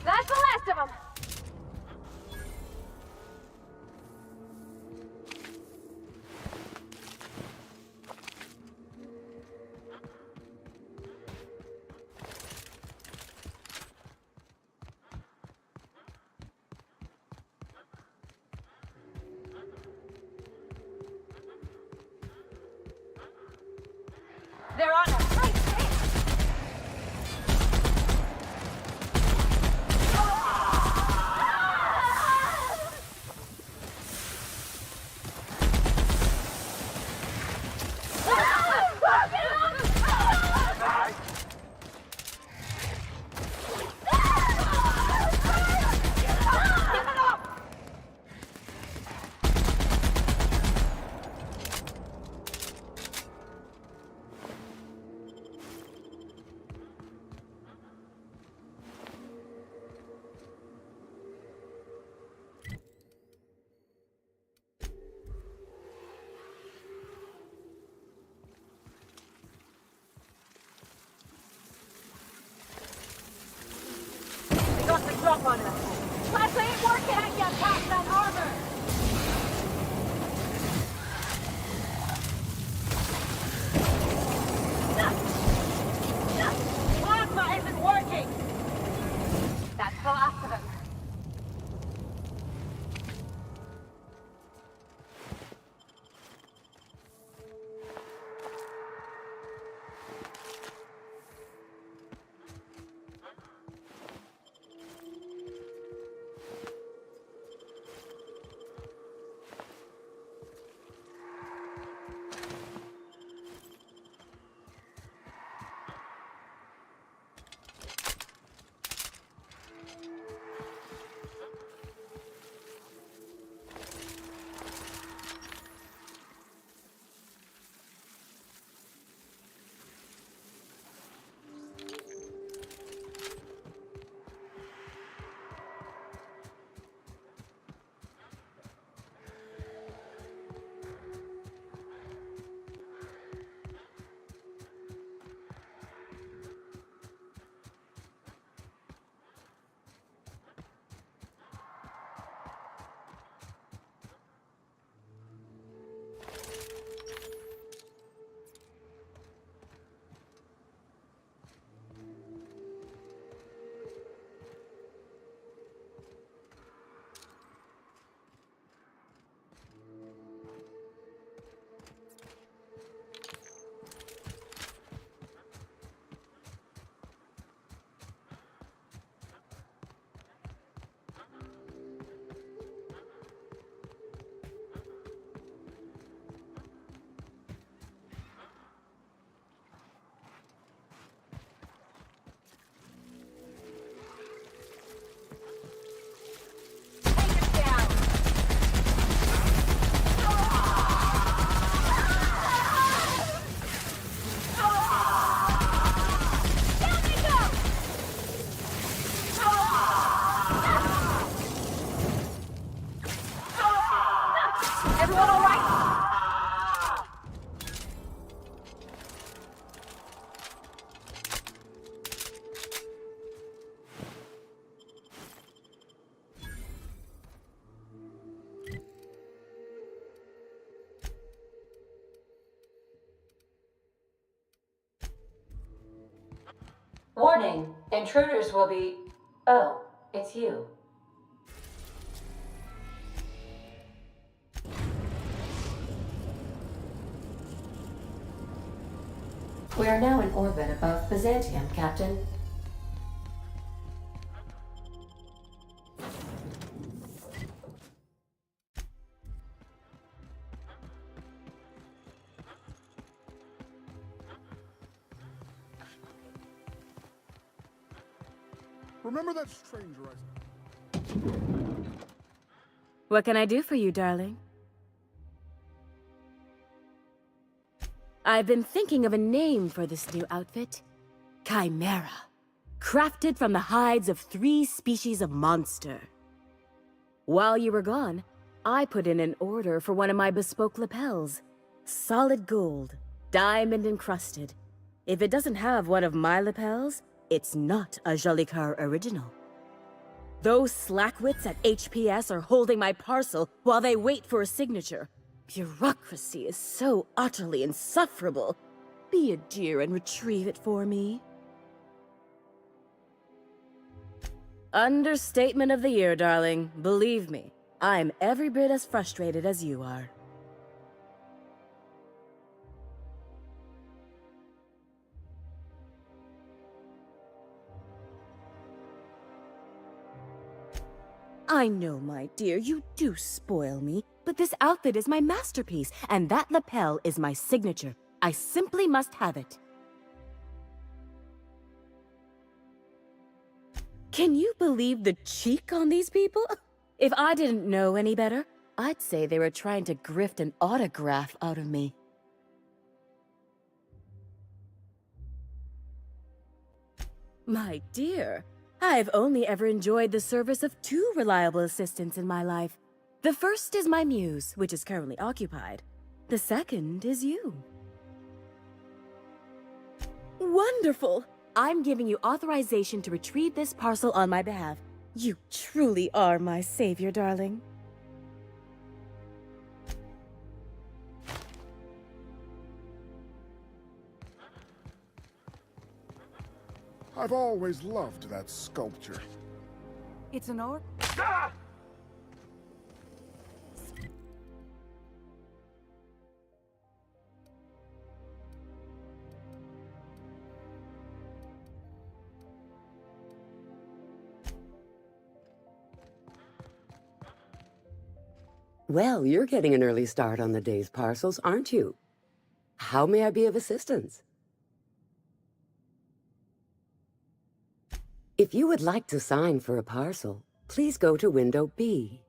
That's the last of them! They're on us! up on us. Class ain't working at you past that armor. Plasma isn't working. That's the last of them. Everyone all right? Warning, intruders will be... Oh, it's you. We are now in orbit above Byzantium, Captain. Remember that stranger I... What can I do for you, darling? I've been thinking of a name for this new outfit. Chimera. Crafted from the hides of 3 species of monster. While you were gone, I put in an order for one of my bespoke lapels. Solid gold, diamond encrusted. If it doesn't have one of my lapels, it's not a Jolicoeur original. Those slackwits at HPS are holding my parcel while they wait for a signature. Bureaucracy is so utterly insufferable. Be a dear and retrieve it for me. Understatement of the year, darling. Believe me, I'm every bit as frustrated as you are. I know, my dear, you do spoil me, but this outfit is my masterpiece, and that lapel is my signature. I simply must have it. Can you believe the cheek on these people? If I didn't know any better, I'd say they were trying to grift an autograph out of me. My dear, I've only ever enjoyed the service of 2 reliable assistants in my life. The first is my muse, which is currently occupied. The second is you. Wonderful! I'm giving you authorization to retrieve this parcel on my behalf. You truly are my savior, darling. I've always loved that sculpture. It's an orc? Ah! Well, you're getting an early start on the day's parcels, aren't you? How may I be of assistance? If you would like to sign for a parcel, please go to window B.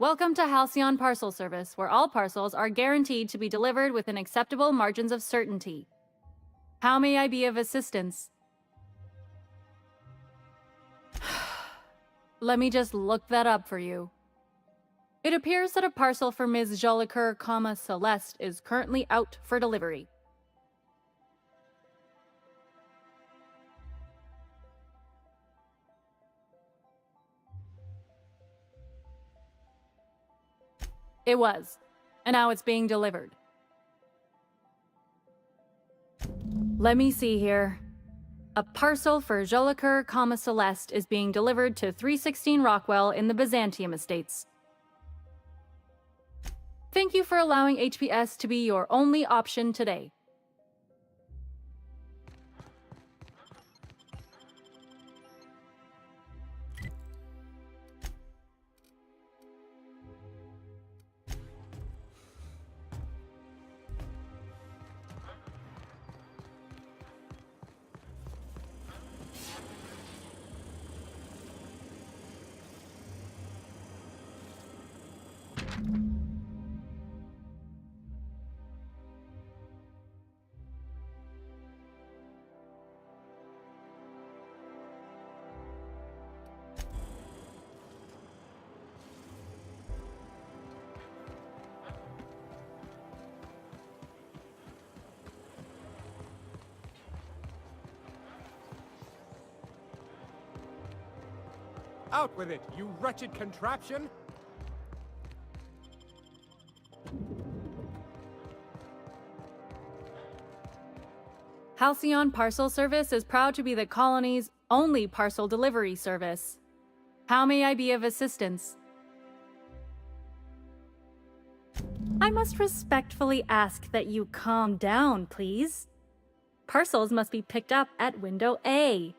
Welcome to Halcyon Parcel Service, where all parcels are guaranteed to be delivered within acceptable margins of certainty. How may I be of assistance? Let me just look that up for you. It appears that a parcel for Ms. Jolicoeur, Celeste is currently out for delivery. It was, and now it's being delivered. Let me see here. A parcel for Jolicoeur, Celeste is being delivered to 316 Rockwell in the Byzantium Estates. Thank you for allowing HPS to be your only option today. Out with it, you wretched contraption! Halcyon Parcel Service is proud to be the colony's only parcel delivery service. How may I be of assistance? I must respectfully ask that you calm down, please. Parcels must be picked up at window A.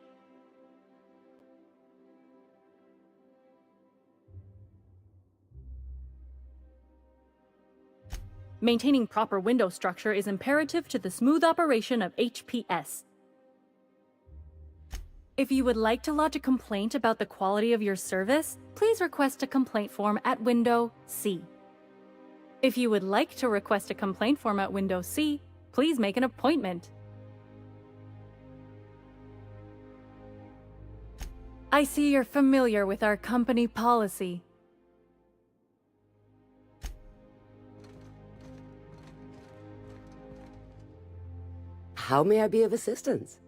Maintaining proper window structure is imperative to the smooth operation of HPS. If you would like to lodge a complaint about the quality of your service, please request a complaint form at window C. If you would like to request a complaint form at window C, please make an appointment. I see you're familiar with our company policy. How may I be of assistance?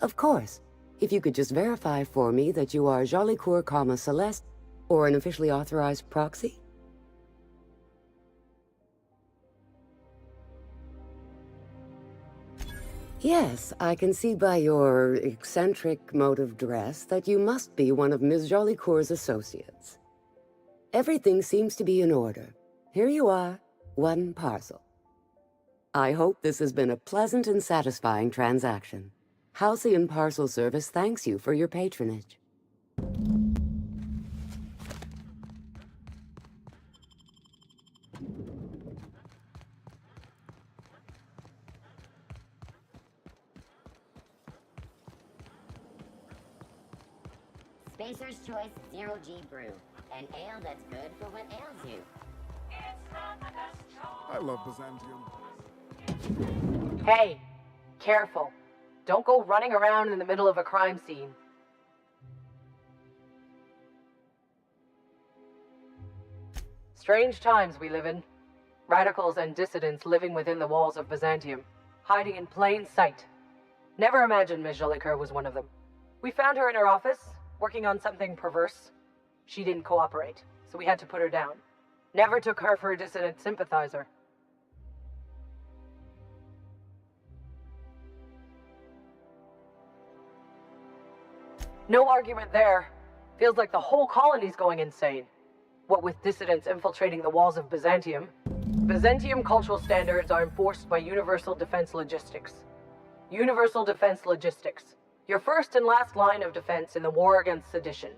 Of course. If you could just verify for me that you are Jolicoeur, Celeste, or an officially authorized proxy? Yes, I can see by your eccentric mode of dress that you must be one of Ms. Jolicoeur's associates. Everything seems to be in order. Here you are, one parcel. I hope this has been a pleasant and satisfying transaction. Halcyon Parcel Service thanks you for your patronage. Spacer's Choice Zero G Brew. An ale that's good for what ails you. I love Byzantium. Hey, careful. Don't go running around in the middle of a crime scene. Strange times we live in. Radicals and dissidents living within the walls of Byzantium, hiding in plain sight. Never imagined Ms. Jolicoeur was one of them. We found her in her office, working on something perverse. She didn't cooperate, so we had to put her down. Never took her for a dissident sympathizer. No argument there. Feels like the whole colony's going insane. What with dissidents infiltrating the walls of Byzantium, Byzantium cultural standards are enforced by Universal Defense Logistics. Universal Defense Logistics. Your first and last line of defense in the war against sedition.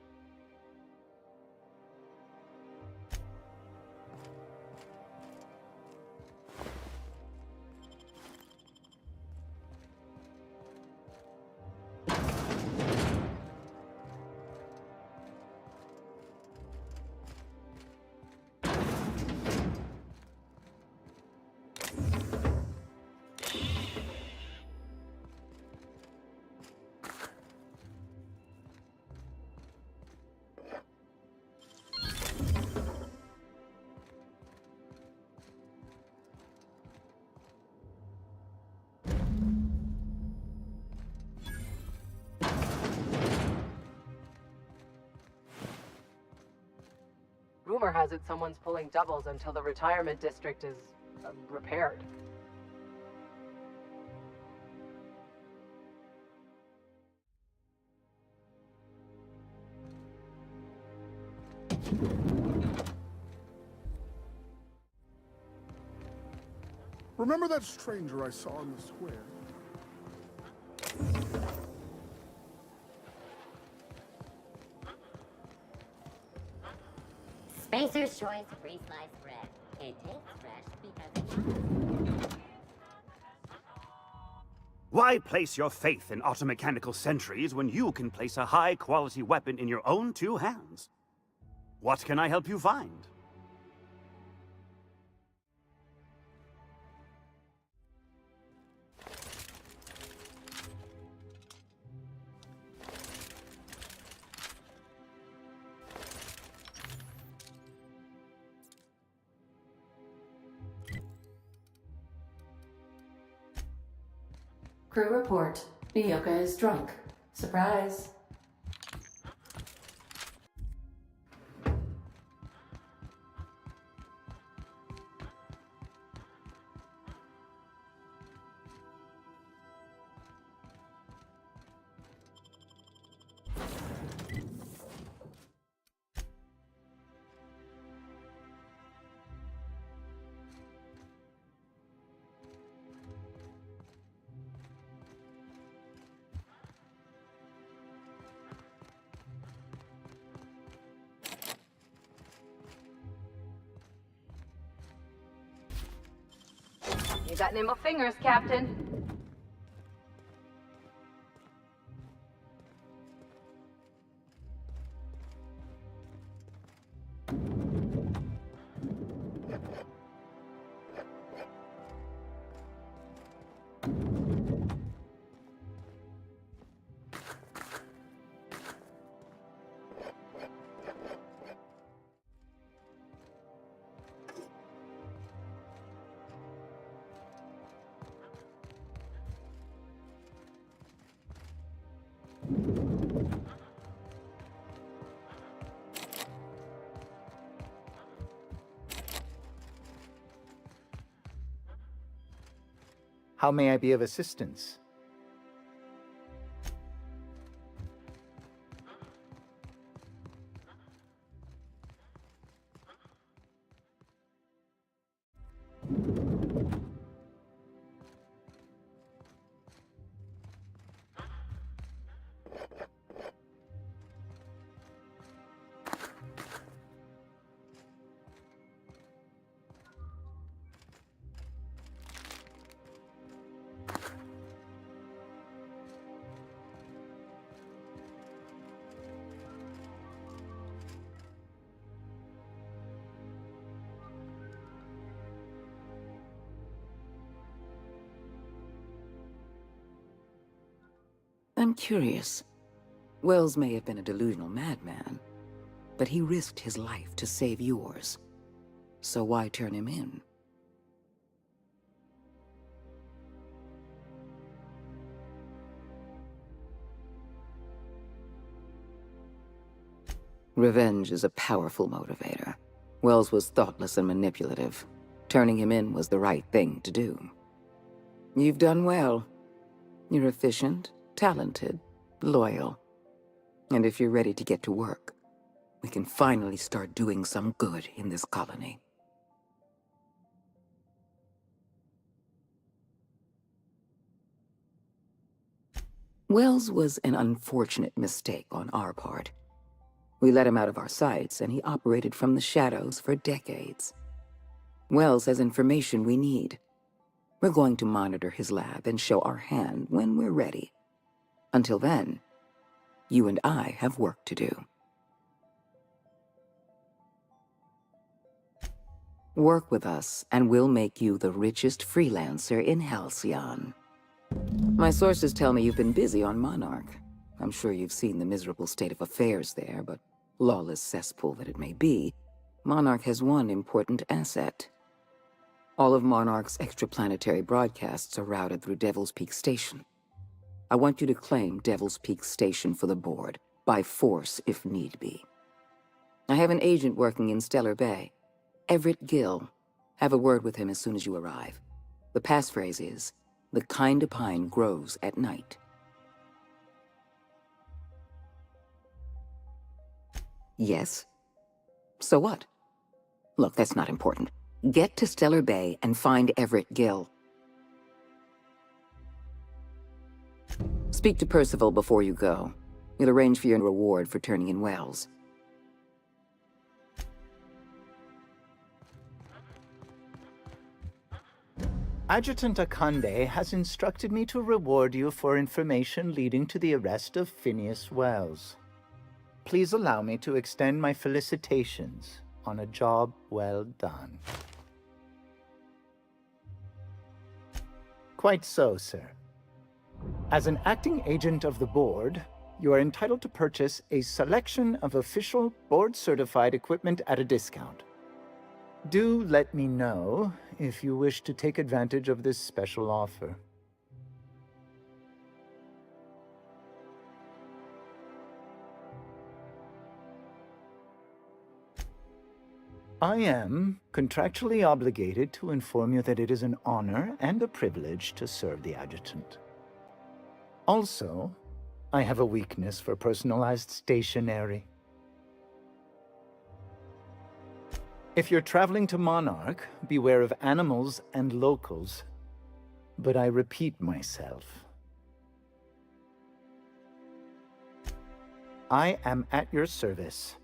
Rumor has it someone's pulling doubles until the retirement district is repaired. Remember that stranger I saw in the square? Spacer's choice free sliced bread. It tastes fresh because it's... Why place your faith in automechanical sentries when you can place a high-quality weapon in your own two hands? What can I help you find? Crew report. Mioka is drunk. Surprise. You got nimble fingers, Captain. How may I be of assistance? I'm curious. Wells may have been a delusional madman, but he risked his life to save yours. so why turn him in? Revenge is a powerful motivator. Wells was thoughtless and manipulative. Turning him in was the right thing to do. You've done well. You're efficient, talented, loyal. And if you're ready to get to work, we can finally start doing some good in this colony. Wells was an unfortunate mistake on our part. We let him out of our sights, and he operated from the shadows for decades. Wells has information we need. We're going to monitor his lab and show our hand when we're ready. Until then, you and I have work to do. Work with us, and we'll make you the richest freelancer in Halcyon. My sources tell me you've been busy on Monarch. I'm sure you've seen the miserable state of affairs there, but lawless cesspool that it may be, Monarch has one important asset. All of Monarch's extraplanetary broadcasts are routed through Devil's Peak Station. I want you to claim Devil's Peak Station for the board, by force if need be. I have an agent working in Stellar Bay, Everett Gill. Have a word with him as soon as you arrive. The passphrase is, "The kind of pine grows at night." Yes? So what? Look, that's not important. Get to Stellar Bay and find Everett Gill. Speak to Percival before you go. He'll arrange for your reward for turning in Wells. Adjutant Akande has instructed me to reward you for information leading to the arrest of Phineas Wells. Please allow me to extend my felicitations on a job well done. Quite so, sir. As an acting agent of the board, you are entitled to purchase a selection of official board-certified equipment at a discount. Do let me know if you wish to take advantage of this special offer. I am contractually obligated to inform you that it is an honor and a privilege to serve the adjutant. Also, I have a weakness for personalized stationery. If you're traveling to Monarch, beware of animals and locals. But I repeat myself. I am at your service.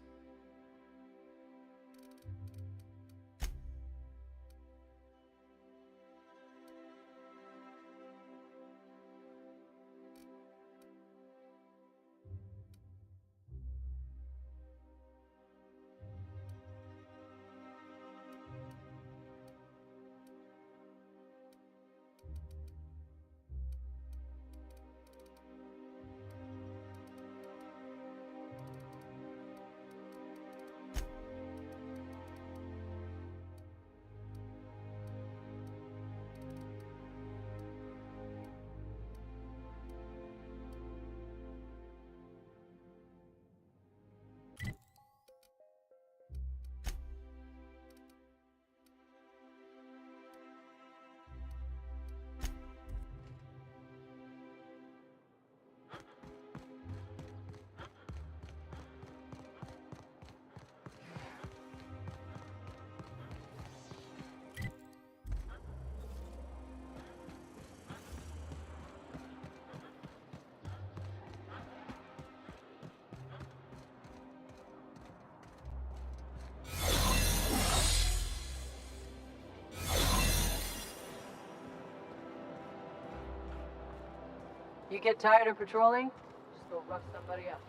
You get tired of patrolling? Just go rough somebody up.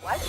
What?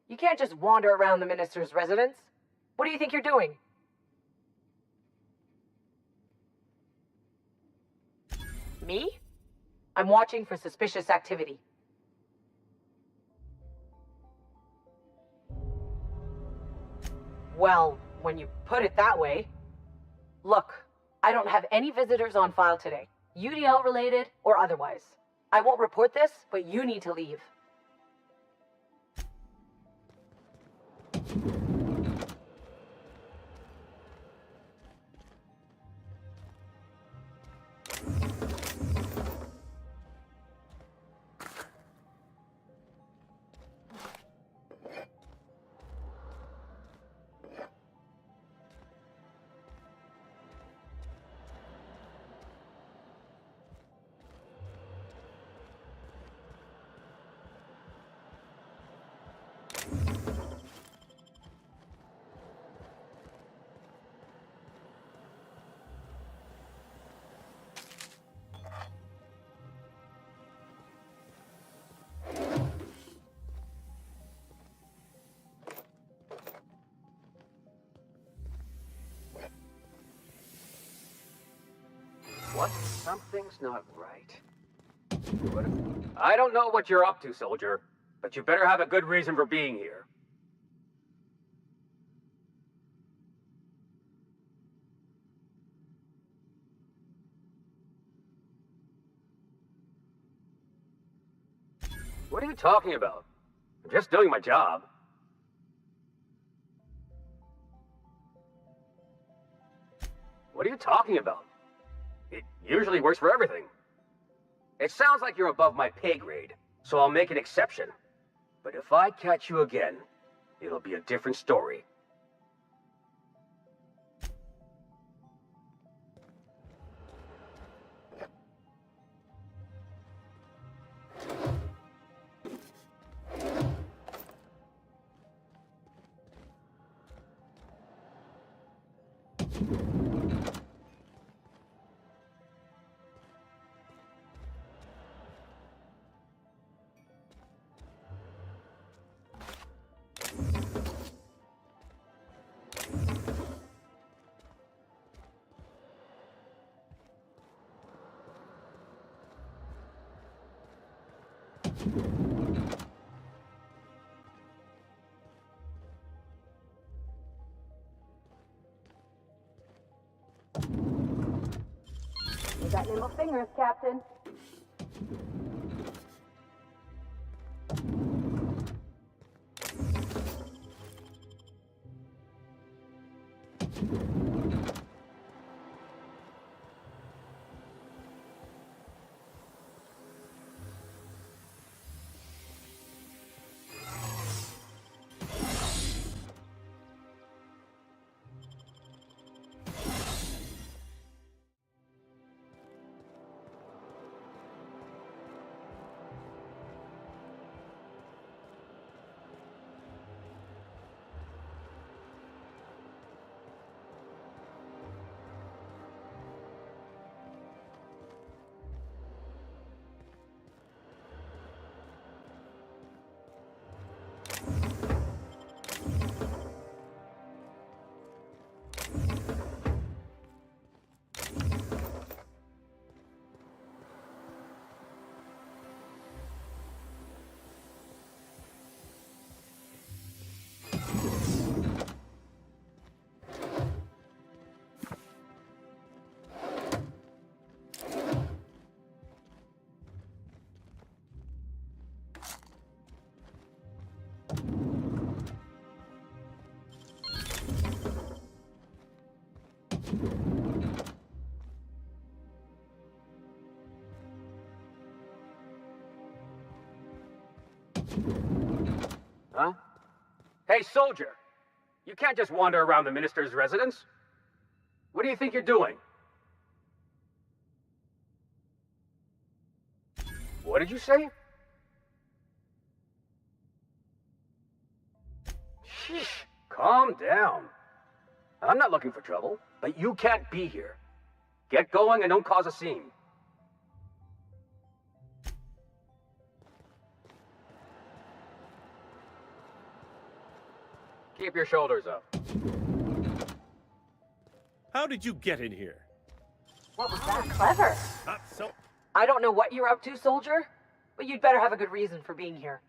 You can't just wander around the minister's residence. What do you think you're doing? Me? I'm watching for suspicious activity. Well, when you put it that way. Look, I don't have any visitors on file today, UDL related or otherwise. I won't report this, but you need to leave. What? Something's not right. I don't know what you're up to, soldier, but you better have a good reason for being here. What are you talking about? I'm just doing my job. What are you talking about? It usually works for everything. It sounds like you're above my pay grade, so I'll make an exception. But if I catch you again, it'll be a different story. You got nimble fingers, Captain. Huh? Hey, soldier! You can't just wander around the minister's residence. What do you think you're doing? What did you say? Sheesh, calm down. I'm not looking for trouble, but you can't be here. Get going and don't cause a scene. keep your shoulders up. How did you get in here? What was that? Clever. Not so... I don't know what you're up to, soldier, but you'd better have a good reason for being here.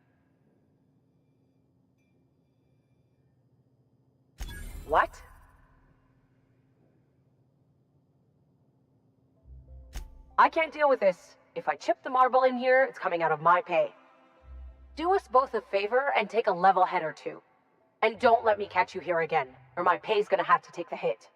What? I can't deal with this. If I chip the marble in here, it's coming out of my pay. Do us both a favor and take a level head or two. And don't let me catch you here again, or my pay's gonna have to take the hit.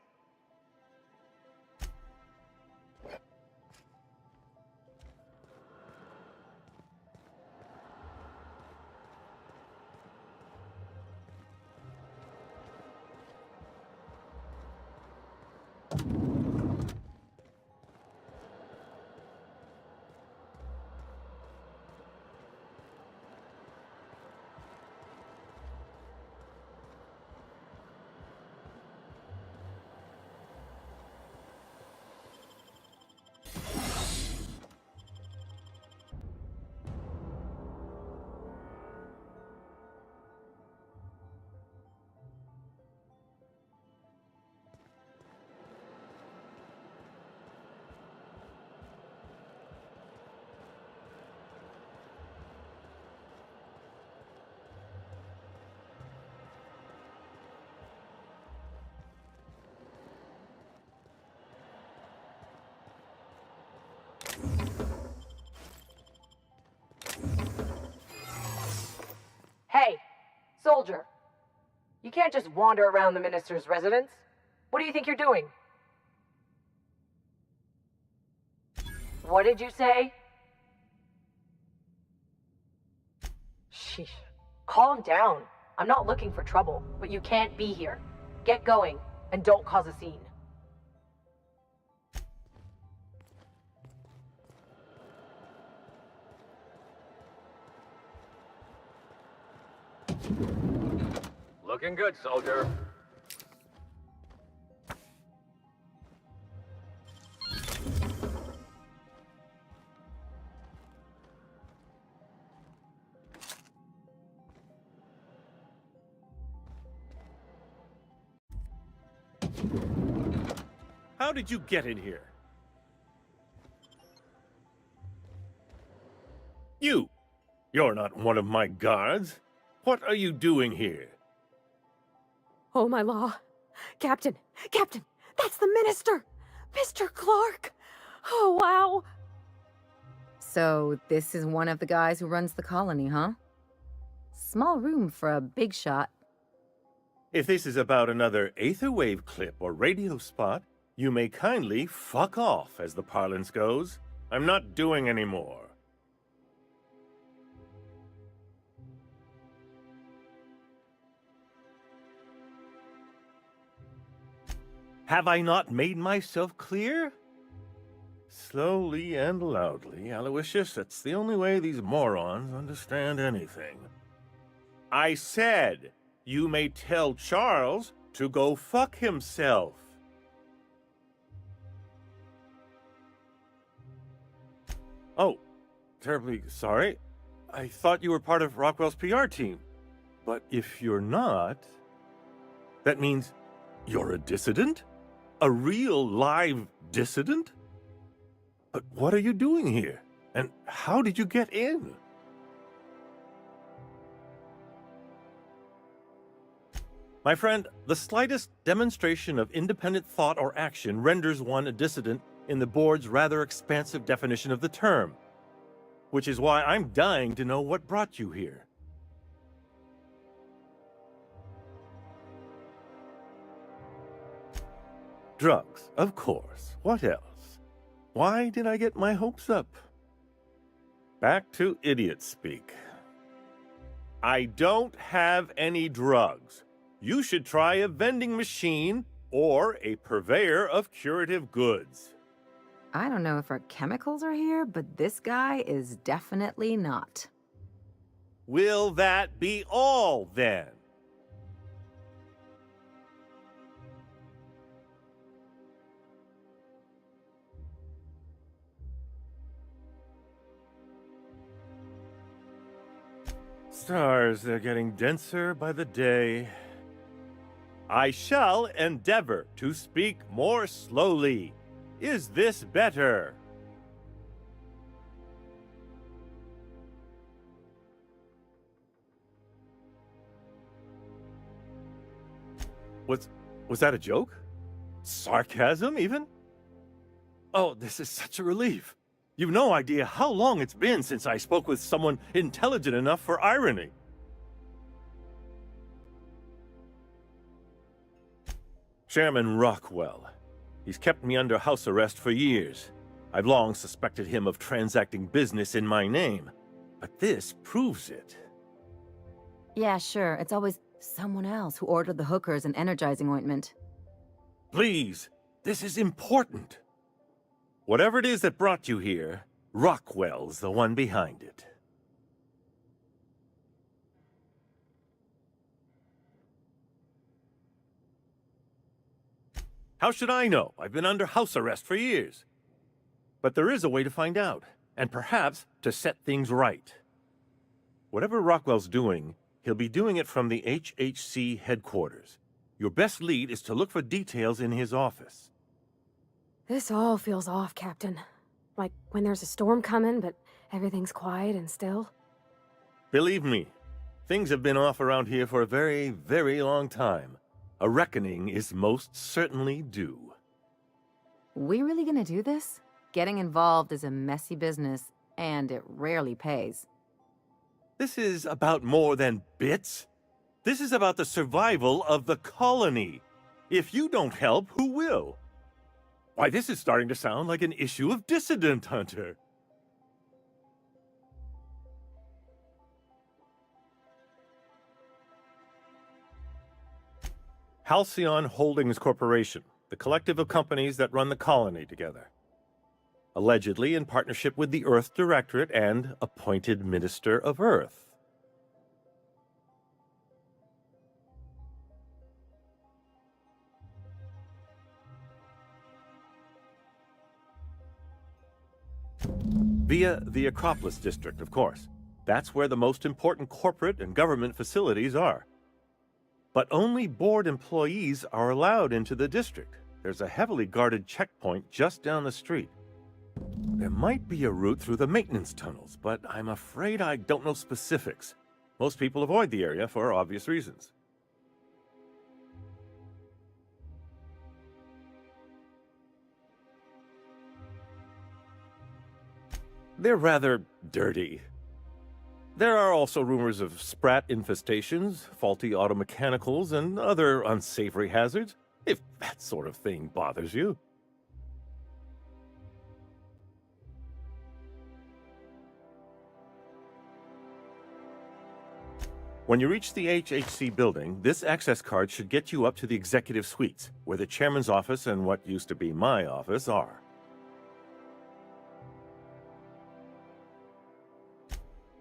Hey, soldier. You can't just wander around the minister's residence. What do you think you're doing? What did you say? Sheesh. Calm down. I'm not looking for trouble, but you can't be here. Get going, and don't cause a scene. Looking good, soldier. How did you get in here? You're not one of my guards. What are you doing here? Oh, my law. Captain! Captain! That's the minister! Mr. Clark! Oh, wow! So, this is one of the guys who runs the colony, huh? Small room for a big shot. If this is about another Aetherwave clip or radio spot, you may kindly fuck off, as the parlance goes. I'm not doing any more. Have I not made myself clear? Slowly and loudly, Aloysius, that's the only way these morons understand anything. I said, you may tell Charles to go fuck himself. Oh, terribly sorry. I thought you were part of Rockwell's PR team. But if you're not, that means you're a dissident? A real live dissident? But what are you doing here? And how did you get in? My friend, the slightest demonstration of independent thought or action renders one a dissident in the board's rather expansive definition of the term. Which is why I'm dying to know what brought you here. Drugs, of course. What else? Why did I get my hopes up? Back to idiot speak. I don't have any drugs. You should try a vending machine or a purveyor of curative goods. I don't know if our chemicals are here, but this guy is definitely not. Will that be all, then? Stars, they're getting denser by the day. I shall endeavor to speak more slowly. Is this better? Was that a joke? Sarcasm, even? Oh, this is such a relief. You've no idea how long it's been since I spoke with someone intelligent enough for irony. Chairman Rockwell. He's kept me under house arrest for years. I've long suspected him of transacting business in my name, but this proves it. Yeah, sure. It's always someone else who ordered the hookers and energizing ointment. Please, this is important. Whatever it is that brought you here, Rockwell's the one behind it. How should I know? I've been under house arrest for years. But there is a way to find out, and perhaps to set things right. Whatever Rockwell's doing, he'll be doing it from the HHC headquarters. Your best lead is to look for details in his office. This all feels off, Captain. Like when there's a storm coming, but everything's quiet and still. Believe me, things have been off around here for a very, very long time. A reckoning is most certainly due. We really gonna do this? Getting involved is a messy business, and it rarely pays. This is about more than bits. This is about the survival of the colony. If you don't help, who will? Why, this is starting to sound like an issue of Dissident Hunter. Halcyon Holdings Corporation, the collective of companies that run the colony together. Allegedly in partnership with the Earth Directorate and appointed Minister of Earth. Via the Acropolis District, of course. That's where the most important corporate and government facilities are. But only board employees are allowed into the district. There's a heavily guarded checkpoint just down the street. There might be a route through the maintenance tunnels, but I'm afraid I don't know specifics. Most people avoid the area for obvious reasons. They're rather dirty. There are also rumors of sprat infestations, faulty automechanicals, and other unsavory hazards, if that sort of thing bothers you. When you reach the HHC building, this access card should get you up to the executive suites, where the chairman's office and what used to be my office are.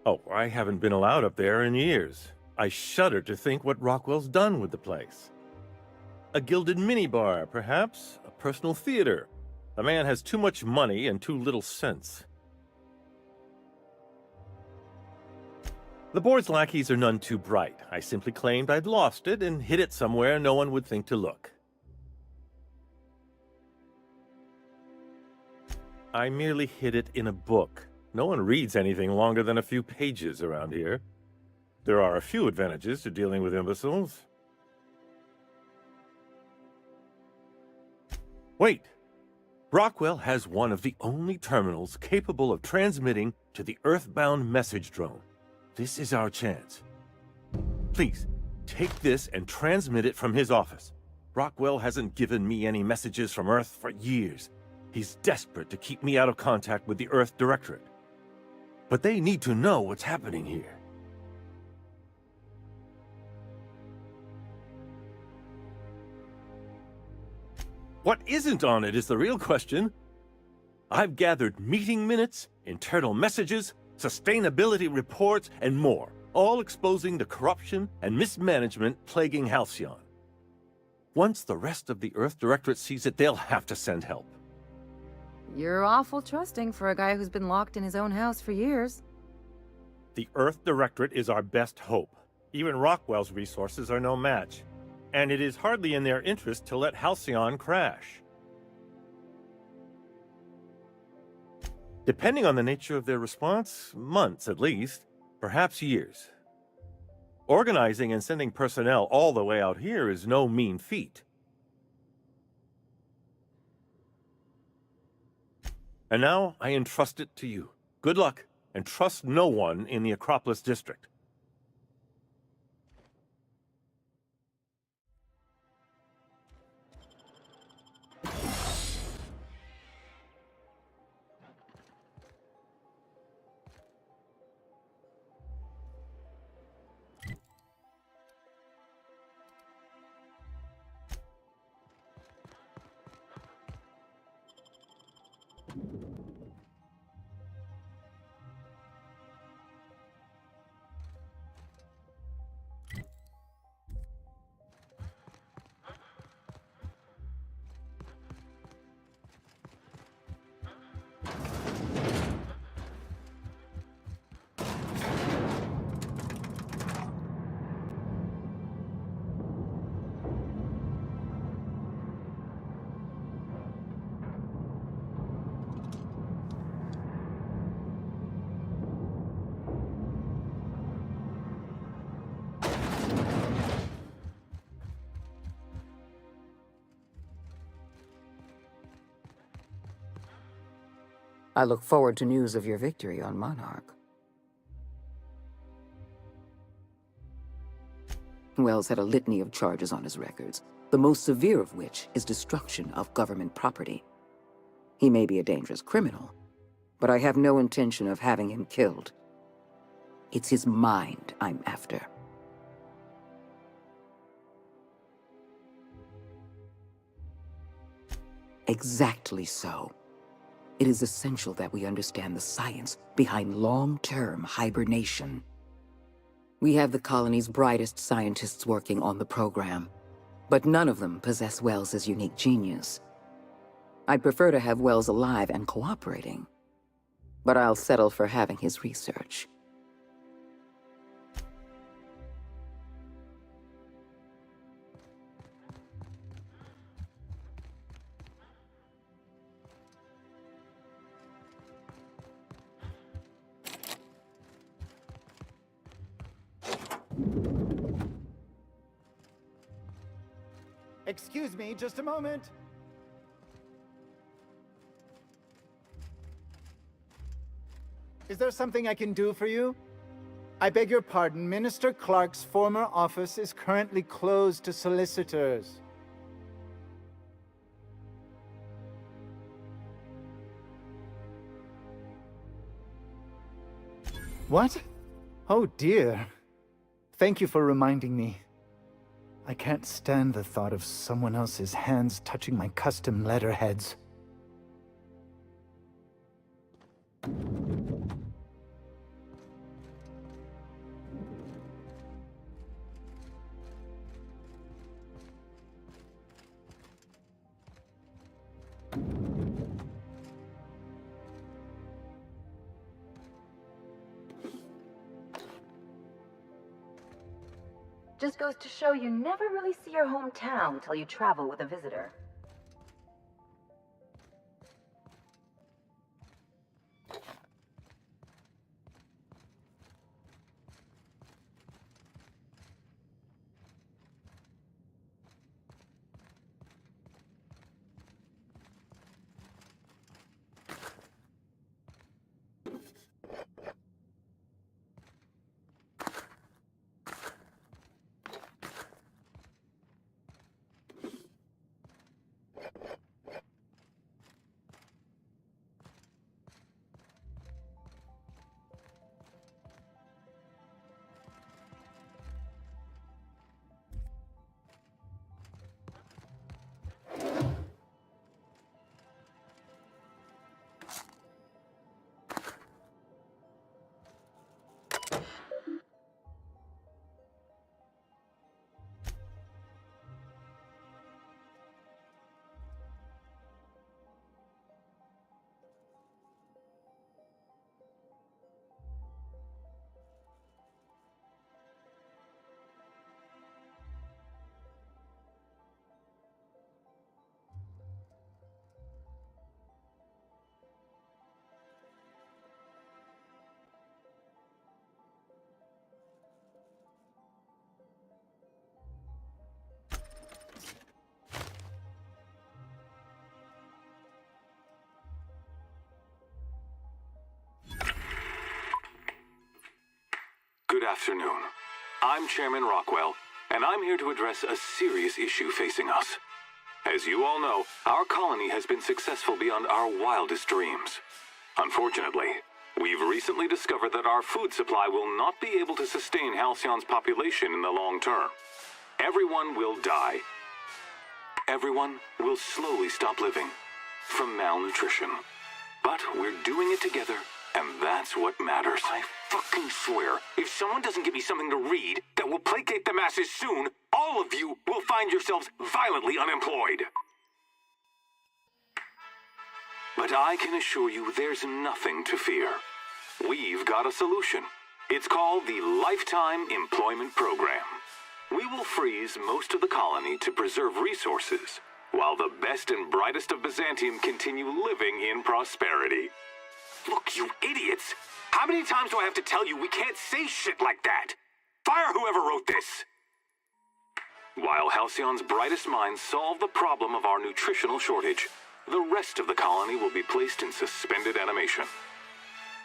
Oh, I haven't been allowed up there in years. I shudder to think what Rockwell's done with the place. A gilded minibar, perhaps? A personal theater. The man has too much money and too little sense. The board's lackeys are none too bright. I simply claimed I'd lost it and hid it somewhere no one would think to look. I merely hid it in a book. No one reads anything longer than a few pages around here. There are a few advantages to dealing with imbeciles. Wait! Rockwell has one of the only terminals capable of transmitting to the Earthbound message drone. This is our chance. Please, take this and transmit it from his office. Rockwell hasn't given me any messages from Earth for years. He's desperate to keep me out of contact with the Earth Directorate. But they need to know what's happening here. What isn't on it is the real question. I've gathered meeting minutes, internal messages, sustainability reports, and more, all exposing the corruption and mismanagement plaguing Halcyon. Once the rest of the Earth Directorate sees it, they'll have to send help. You're awful trusting for a guy who's been locked in his own house for years. The Earth Directorate is our best hope. Even Rockwell's resources are no match. and it is hardly in their interest to let Halcyon crash. Depending on the nature of their response, months at least, perhaps years. Organizing and sending personnel all the way out here is no mean feat. And now I entrust it to you. Good luck, and trust no one in the Acropolis district. I look forward to news of your victory on Monarch. Wells had a litany of charges on his records, the most severe of which is destruction of government property. He may be a dangerous criminal, but I have no intention of having him killed. It's his mind I'm after. Exactly so. It is essential that we understand the science behind long-term hibernation. We have the colony's brightest scientists working on the program, but none of them possess Wells' unique genius. I'd prefer to have Wells alive and cooperating, but I'll settle for having his research. Excuse me, just a moment. Is there something I can do for you? I beg your pardon, Minister Clark's former office is currently closed to solicitors. What? Oh dear. Thank you for reminding me. I can't stand the thought of someone else's hands touching my custom letterheads. Just goes to show you never really see your hometown until you travel with a visitor. afternoon. I'm Chairman Rockwell, and I'm here to address a serious issue facing us. As you all know, our colony has been successful beyond our wildest dreams. Unfortunately, we've recently discovered that our food supply will not be able to sustain Halcyon's population in the long term. Everyone will die. Everyone will slowly stop living from malnutrition. But we're doing it together, and that's what matters. I fucking swear, if someone doesn't give me something to read that will placate the masses soon, all of you will find yourselves violently unemployed. But I can assure you there's nothing to fear. We've got a solution. It's called the Lifetime Employment Program. We will freeze most of the colony to preserve resources, while the best and brightest of Byzantium continue living in prosperity. Look, you idiots! How many times do I have to tell you we can't say shit like that? Fire whoever wrote this! While Halcyon's brightest minds solve the problem of our nutritional shortage, the rest of the colony will be placed in suspended animation.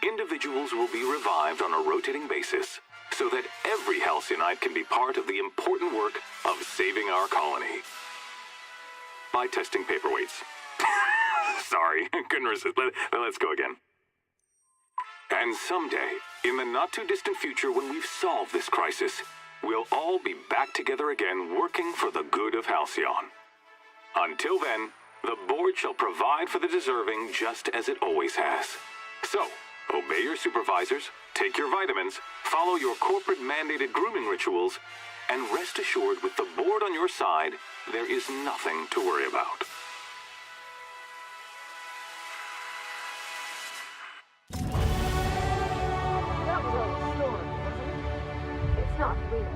Individuals will be revived on a rotating basis, so that every Halcyonite can be part of the important work of saving our colony. By testing paperweights. Sorry, couldn't resist. Let's go again. And someday, in the not-too-distant future when we've solved this crisis, we'll all be back together again working for the good of Halcyon. Until then, the board shall provide for the deserving just as it always has. So, obey your supervisors, take your vitamins, follow your corporate-mandated grooming rituals, and rest assured with the board on your side, there is nothing to worry about. That was all a story, wasn't it? It's not real.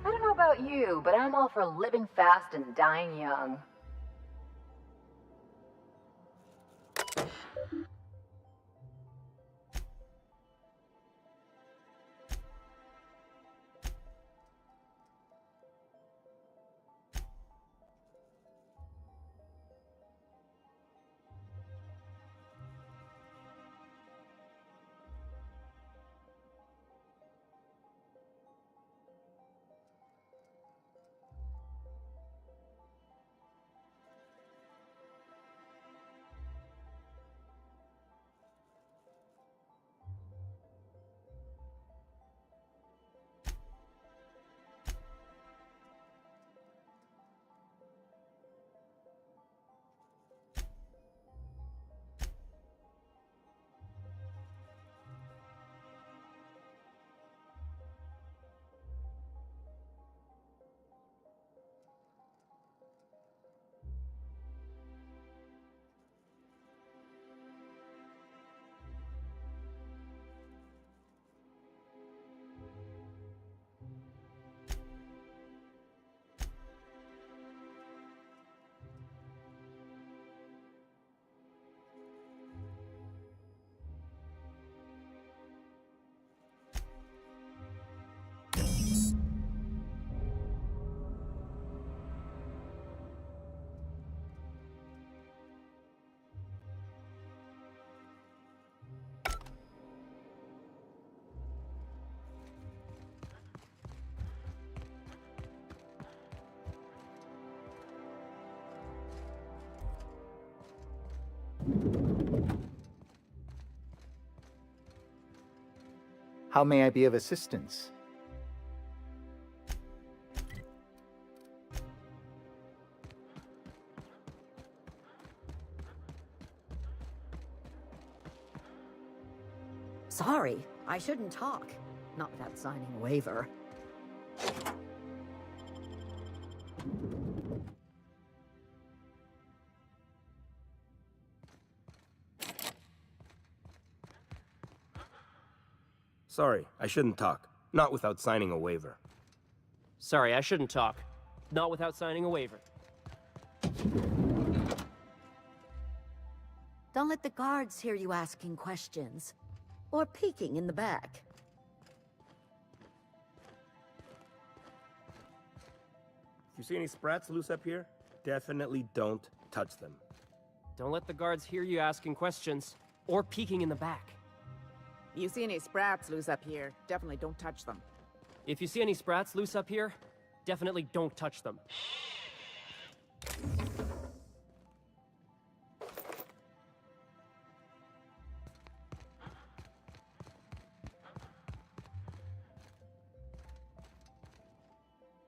I don't know about you, but I'm all for living fast and dying young. How may I be of assistance? Sorry, I shouldn't talk. Not without signing a waiver. Sorry, I shouldn't talk. Not without signing a waiver. Sorry, I shouldn't talk. Not without signing a waiver. Don't let the guards hear you asking questions. Or peeking in the back. If you see any sprats loose up here, definitely don't touch them. Don't let the guards hear you asking questions or peeking in the back. You see any sprats loose up here, definitely don't touch them. If you see any sprats loose up here, definitely don't touch them.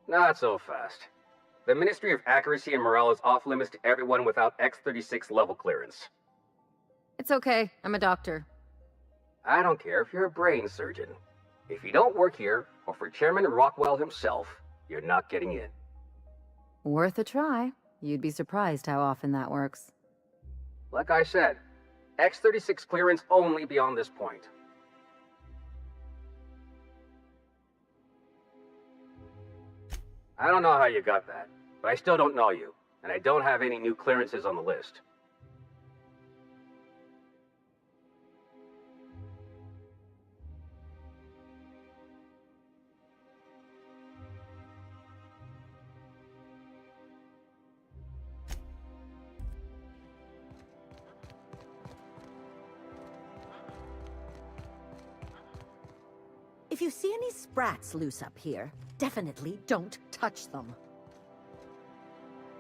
Not so fast. The Ministry of Accuracy and Morale is off limits to everyone without X-36 level clearance. It's okay. I'm a doctor. I don't care if you're a brain surgeon. If you don't work here, or for Chairman Rockwell himself, you're not getting in. Worth a try. You'd be surprised how often that works. Like I said, X-36 clearance only beyond this point. I don't know how you got that, but I still don't know you, and I don't have any new clearances on the list. If you see any sprats loose up here, definitely don't touch them.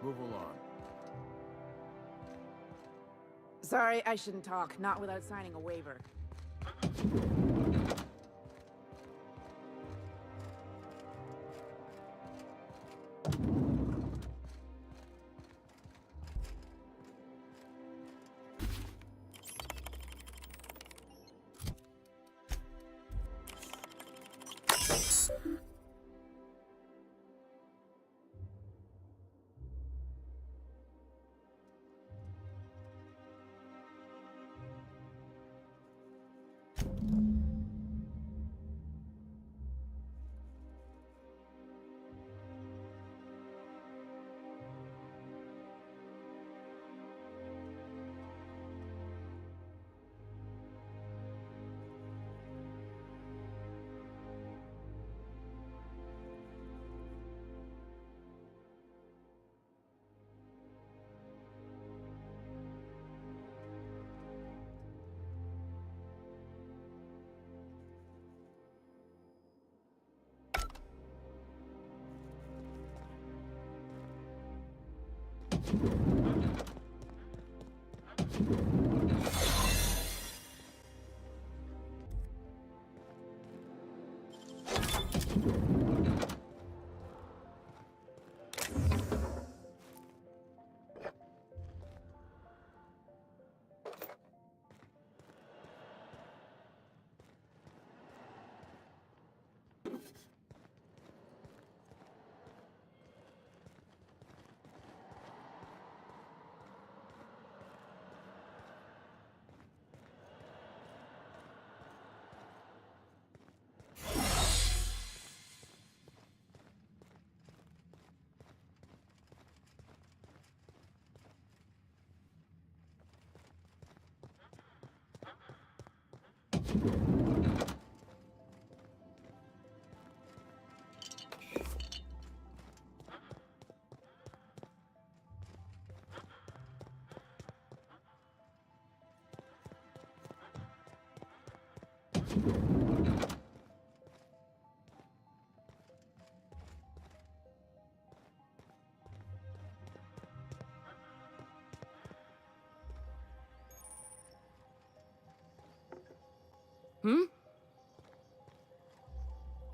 Move along. Sorry, I shouldn't talk, not without signing a waiver.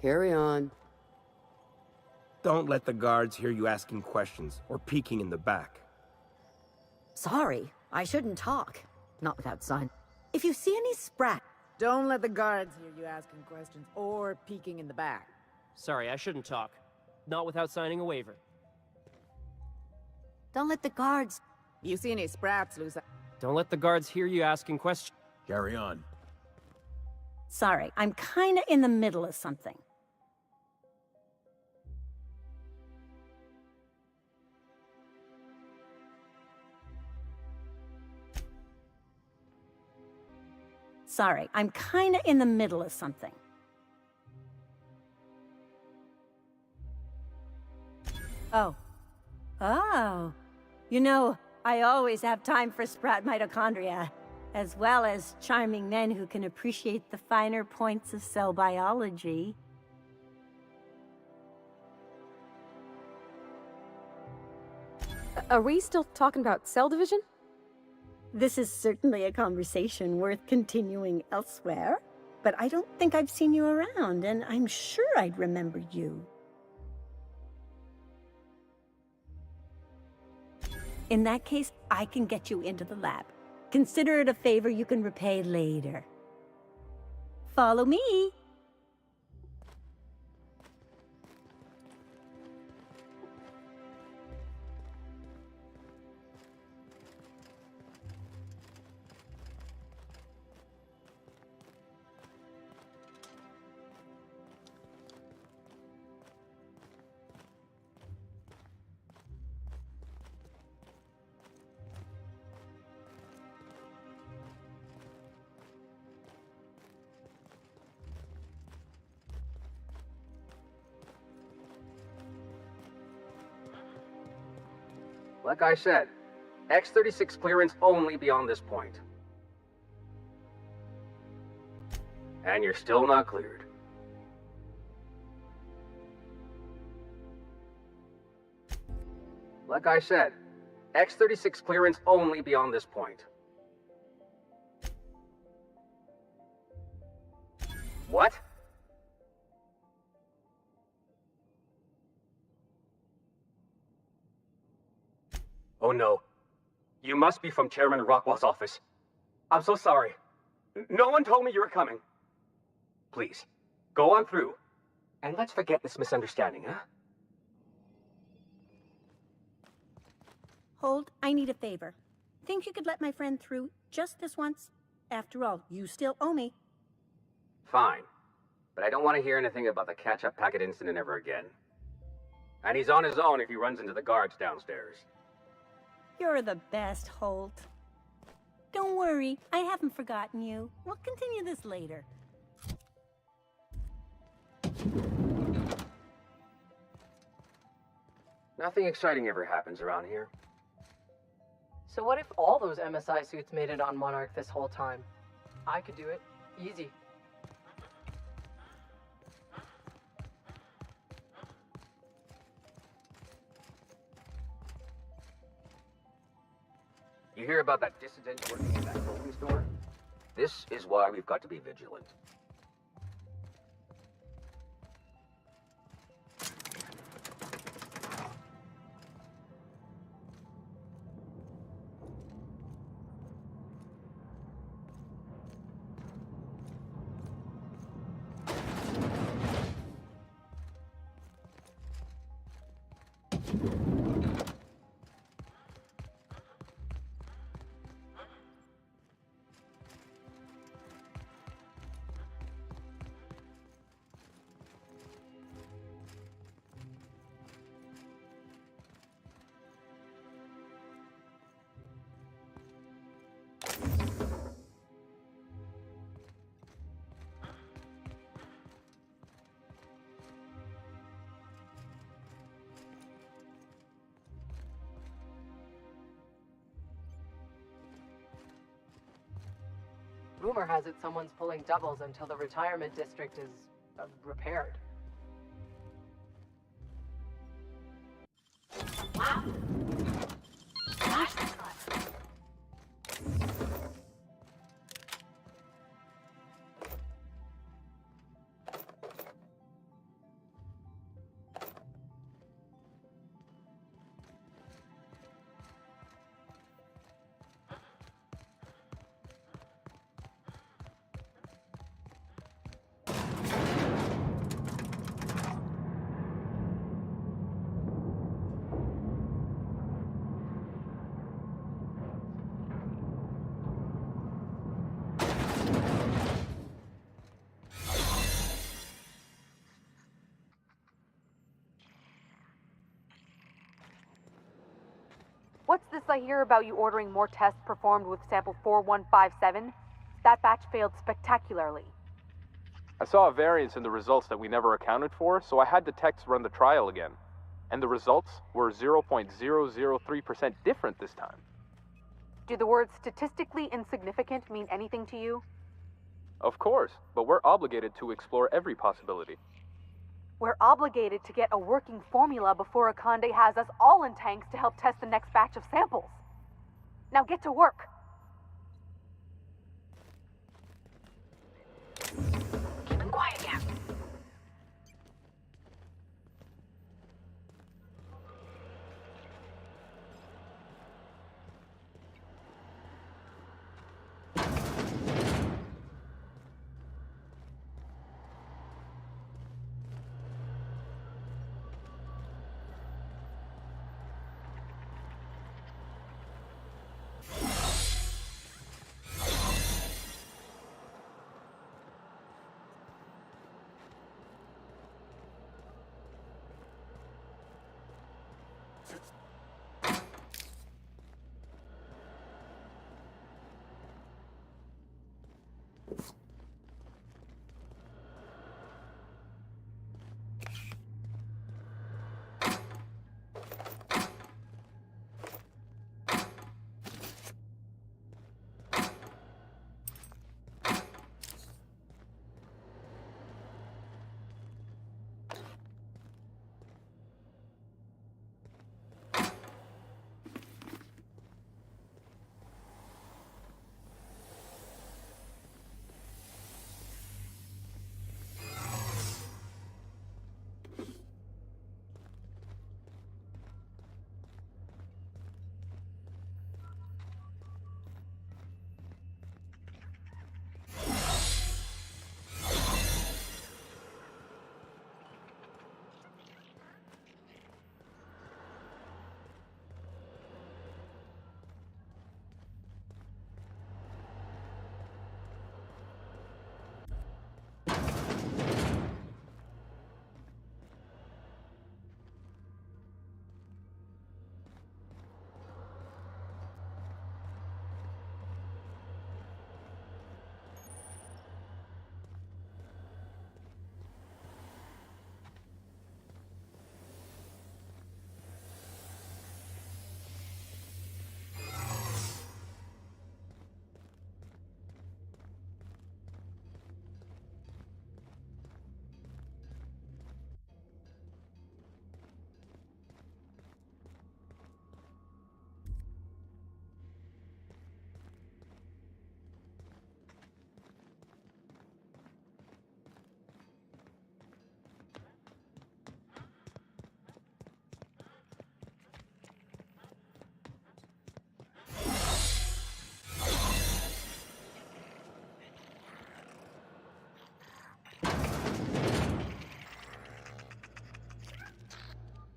Carry on. Don't let the guards hear you asking questions or peeking in the back. Sorry, I shouldn't talk. Not without sign. If you see any sprat... Don't let the guards hear you asking questions or peeking in the back. Sorry, I shouldn't talk. Not without signing a waiver. Don't let the guards... You see any sprats loose up... Don't let the guards hear you asking questions. Carry on. Sorry, I'm kinda in the middle of something. Sorry, I'm kinda in the middle of something. Oh. Oh. You know, I always have time for sprat mitochondria. as well as charming men who can appreciate the finer points of cell biology. Are we still talking about cell division? This is certainly a conversation worth continuing elsewhere, but I don't think I've seen you around, and I'm sure I'd remember you. In that case, I can get you into the lab. Consider it a favor you can repay later. Follow me! Like I said, X-36 clearance only beyond this point. And you're still not cleared. Like I said, X-36 clearance only beyond this point. What? Oh no. You must be from Chairman Rockwell's office. I'm so sorry. No one told me you were coming. Please, go on through. And let's forget this misunderstanding, huh? Hold, I need a favor. Think you could let my friend through just this once? After all, you still owe me. Fine. But I don't want to hear anything about the catch-up packet incident ever again. And he's on his own if he runs into the guards downstairs. You're the best, Holt. Don't worry, I haven't forgotten you. We'll continue this later. Nothing exciting ever happens around here. So what if all those MSI suits made it on Monarch this whole time? I could do it. Easy. You hear about that dissident working in that clothing store? This is why we've got to be vigilant. Rumor has it someone's pulling doubles until the retirement district is repaired. Wow. What's this I hear about you ordering more tests performed with sample 4157? That batch failed spectacularly. I saw a variance in the results that we never accounted for, so I had the techs run the trial again. And the results were 0.003% different this time. Do the words statistically insignificant mean anything to you? Of course, but we're obligated to explore every possibility. We're obligated to get a working formula before Akande has us all in tanks to help test the next batch of samples. Now get to work. Keep them quiet again.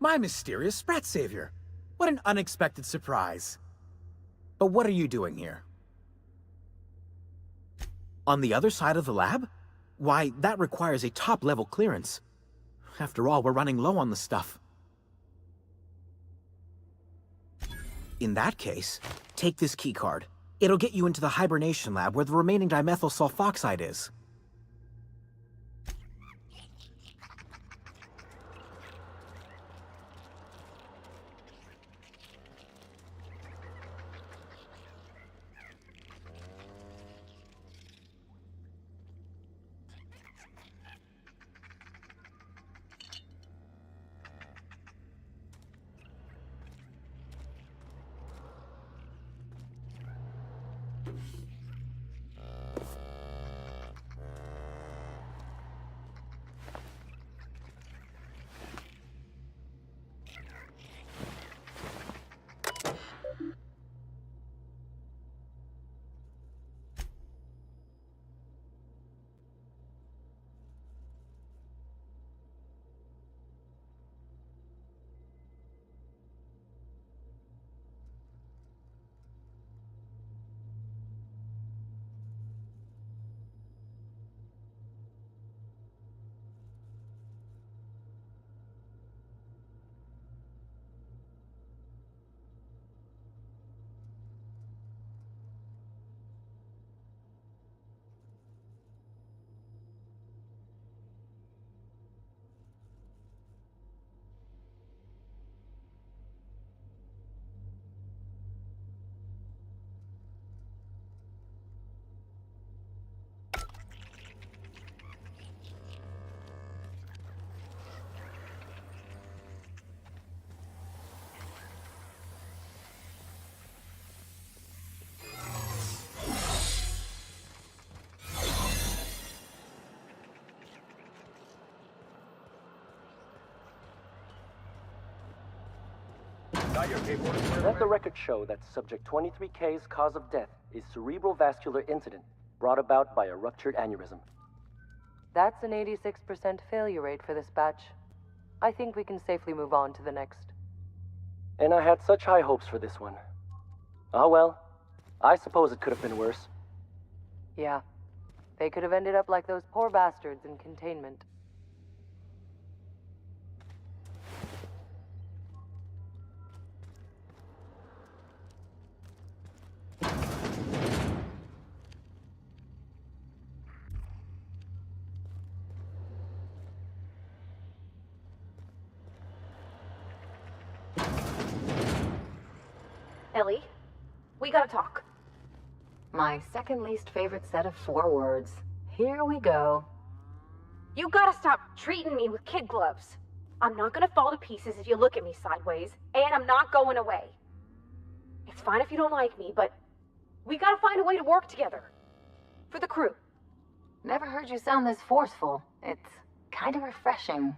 My mysterious Sprat Savior. What an unexpected surprise. But what are you doing here? On the other side of the lab? Why, that requires a top-level clearance. After all, we're running low on the stuff. In that case, take this keycard. It'll get you into the hibernation lab where the remaining dimethyl sulfoxide is. provide your paperwork for Let the record show that Subject 23K's cause of death is cerebral vascular incident brought about by a ruptured aneurysm. That's an 86% failure rate for this batch. I think we can safely move on to the next. And I had such high hopes for this one. Ah well, I suppose it could have been worse. Yeah. They could have ended up like those poor bastards in containment. Ellie, we gotta talk. My second least favorite set of 4 words. Here we go. You gotta stop treating me with kid gloves. I'm not gonna fall to pieces if you look at me sideways, and I'm not going away. It's fine if you don't like me, but we gotta find a way to work together. For the crew. Never heard you sound this forceful. It's kind of refreshing.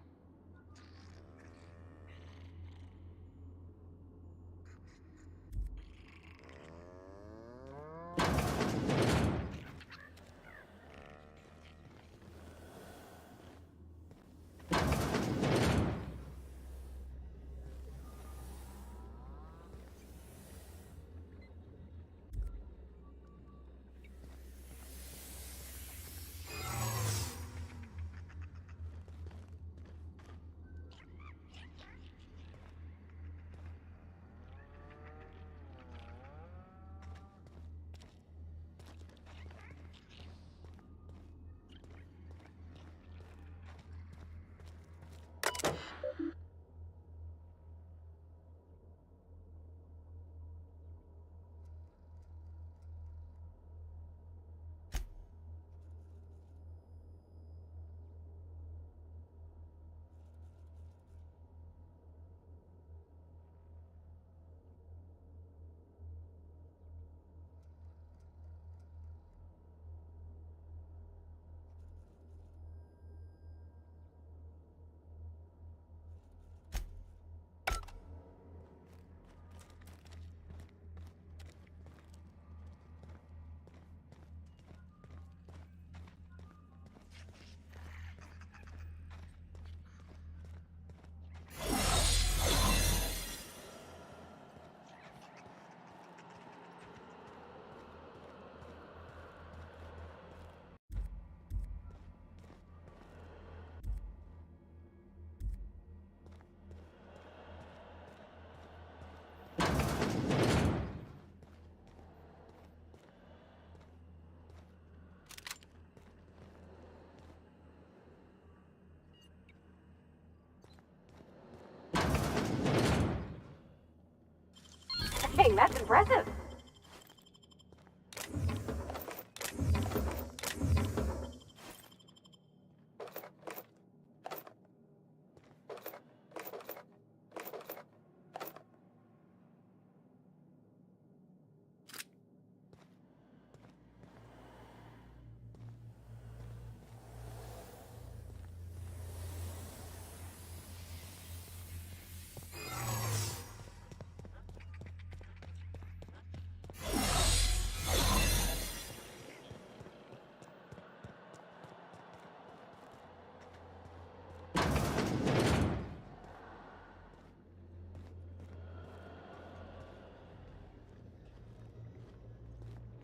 Dang, that's impressive.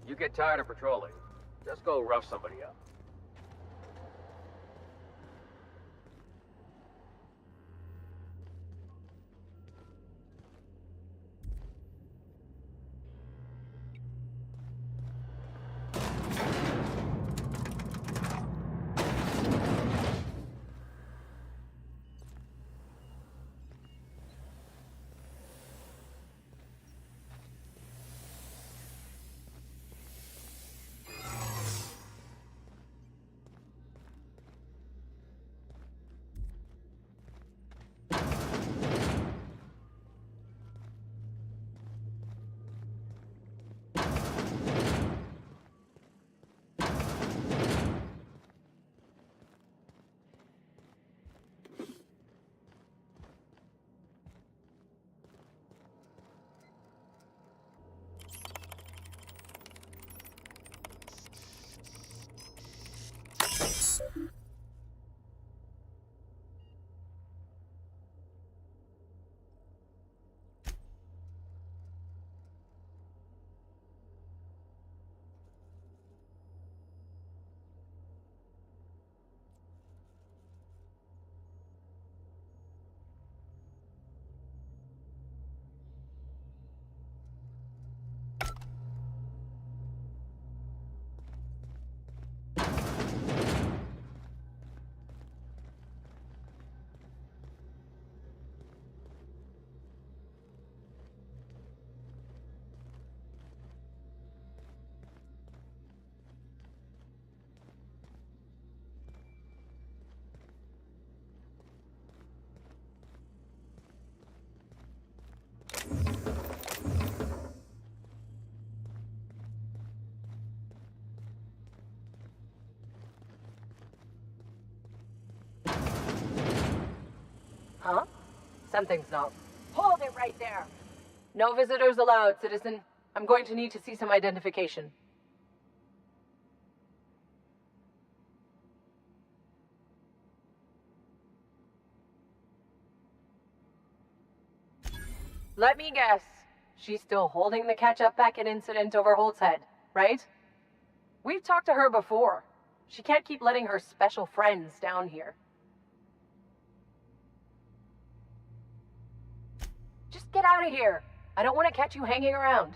You get tired of patrolling, just go rough somebody up. Huh? Something's not. Hold it right there! No visitors allowed, citizen. I'm going to need to see some identification. Let me guess. She's still holding the catch-up packet incident over Holt's head, right? We've talked to her before. She can't keep letting her special friends down here. Just get out of here. I don't want to catch you hanging around.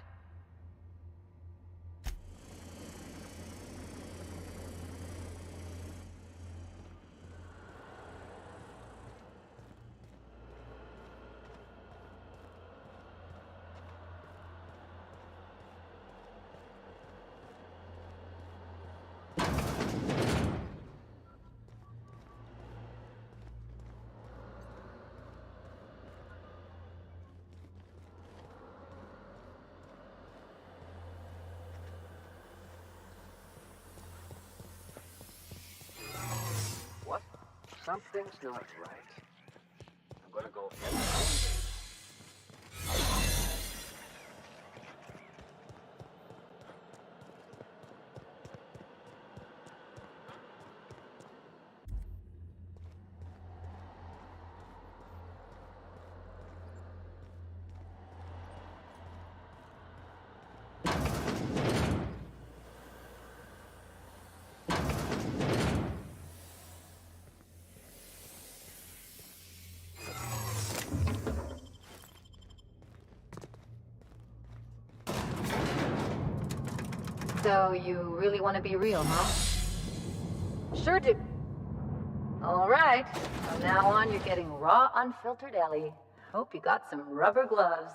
What? Something's not right. I'm gonna go ahead. So you really want to be real, huh? Sure do. All right. From now on, you're getting raw, unfiltered Ellie. Hope you got some rubber gloves.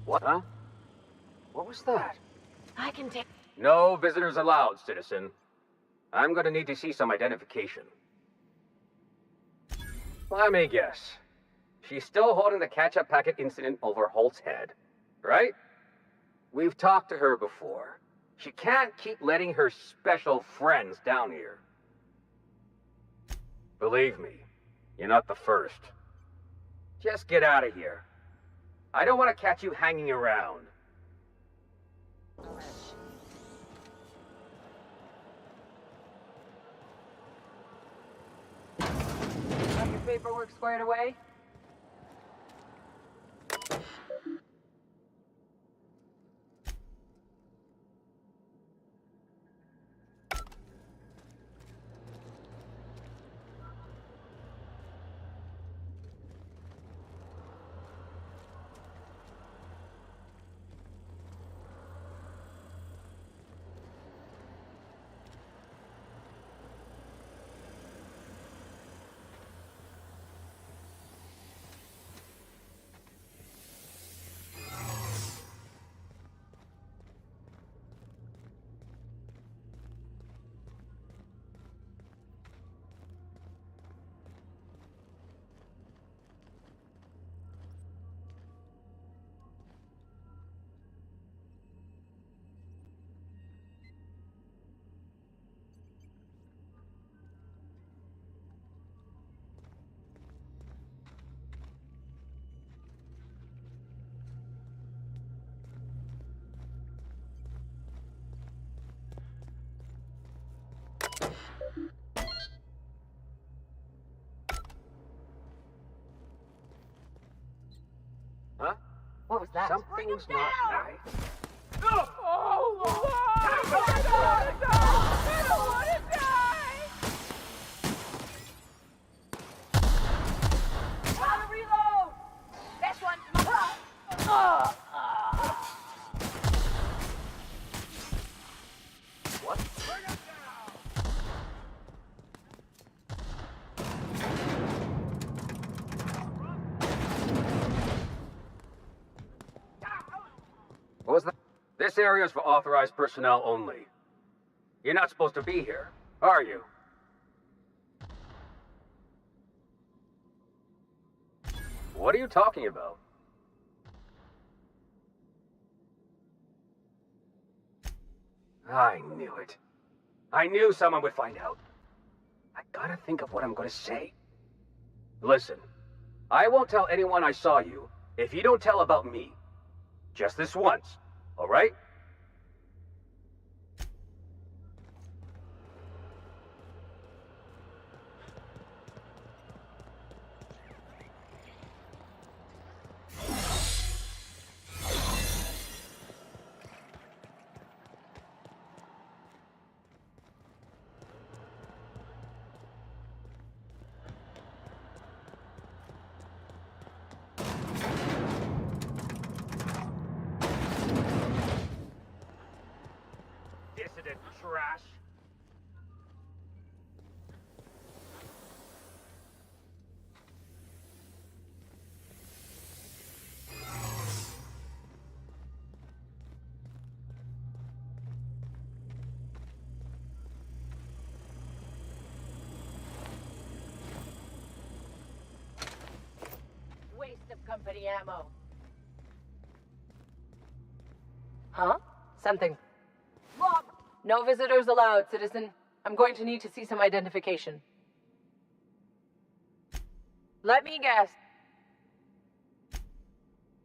What, huh? What was that? I can take... No visitors allowed, citizen. I'm gonna need to see some identification. Let me guess. She's still holding the catch-up packet incident over Holt's head, right? We've talked to her before. She can't keep letting her special friends down here. Believe me, you're not the first. Just get out of here. I don't want to catch you hanging around. Got your paperwork squared away? that? Something's not right. Gotta reload! This one! What? What was that? This area is for authorized personnel only. You're not supposed to be here, are you? What are you talking about? I knew it. I knew someone would find out. I gotta think of what I'm gonna say. Listen, I won't tell anyone I saw you if you don't tell about me. Just this once, all right? Dissident trash. Waste of company ammo. Huh? Something. No visitors allowed, citizen. I'm going to need to see some identification. Let me guess.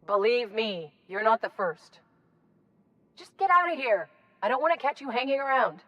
Believe me, you're not the first. Just get out of here. I don't want to catch you hanging around.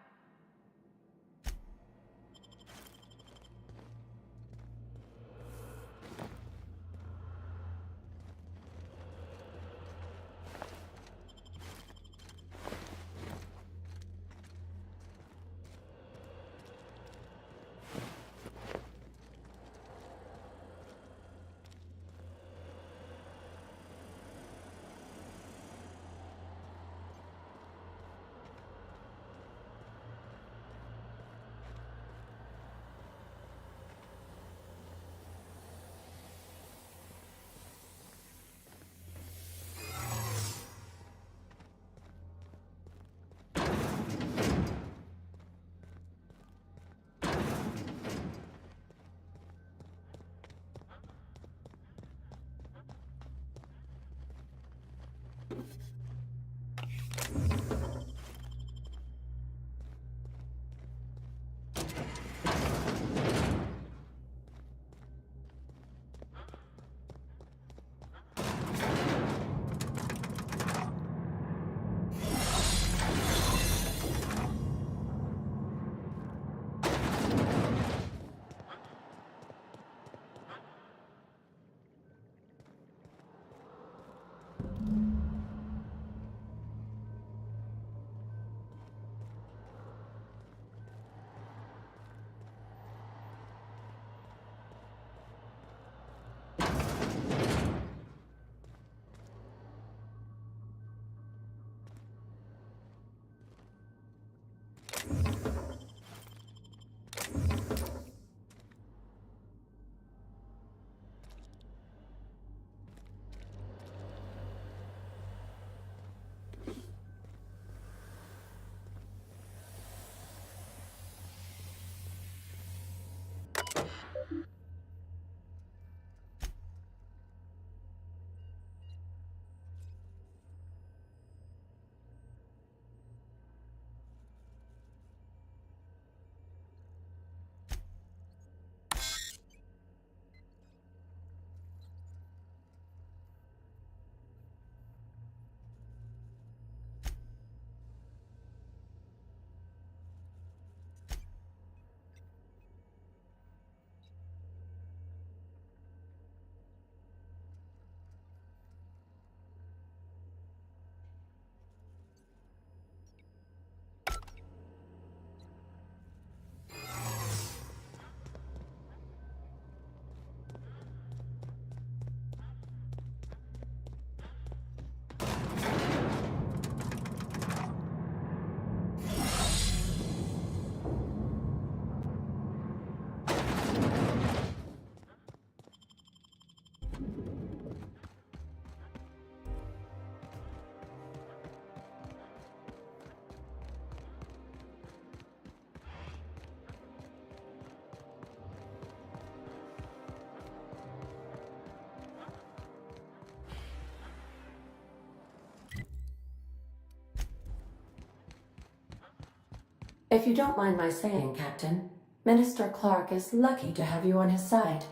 If you don't mind my saying, Captain, Minister Clark is lucky to have you on his side.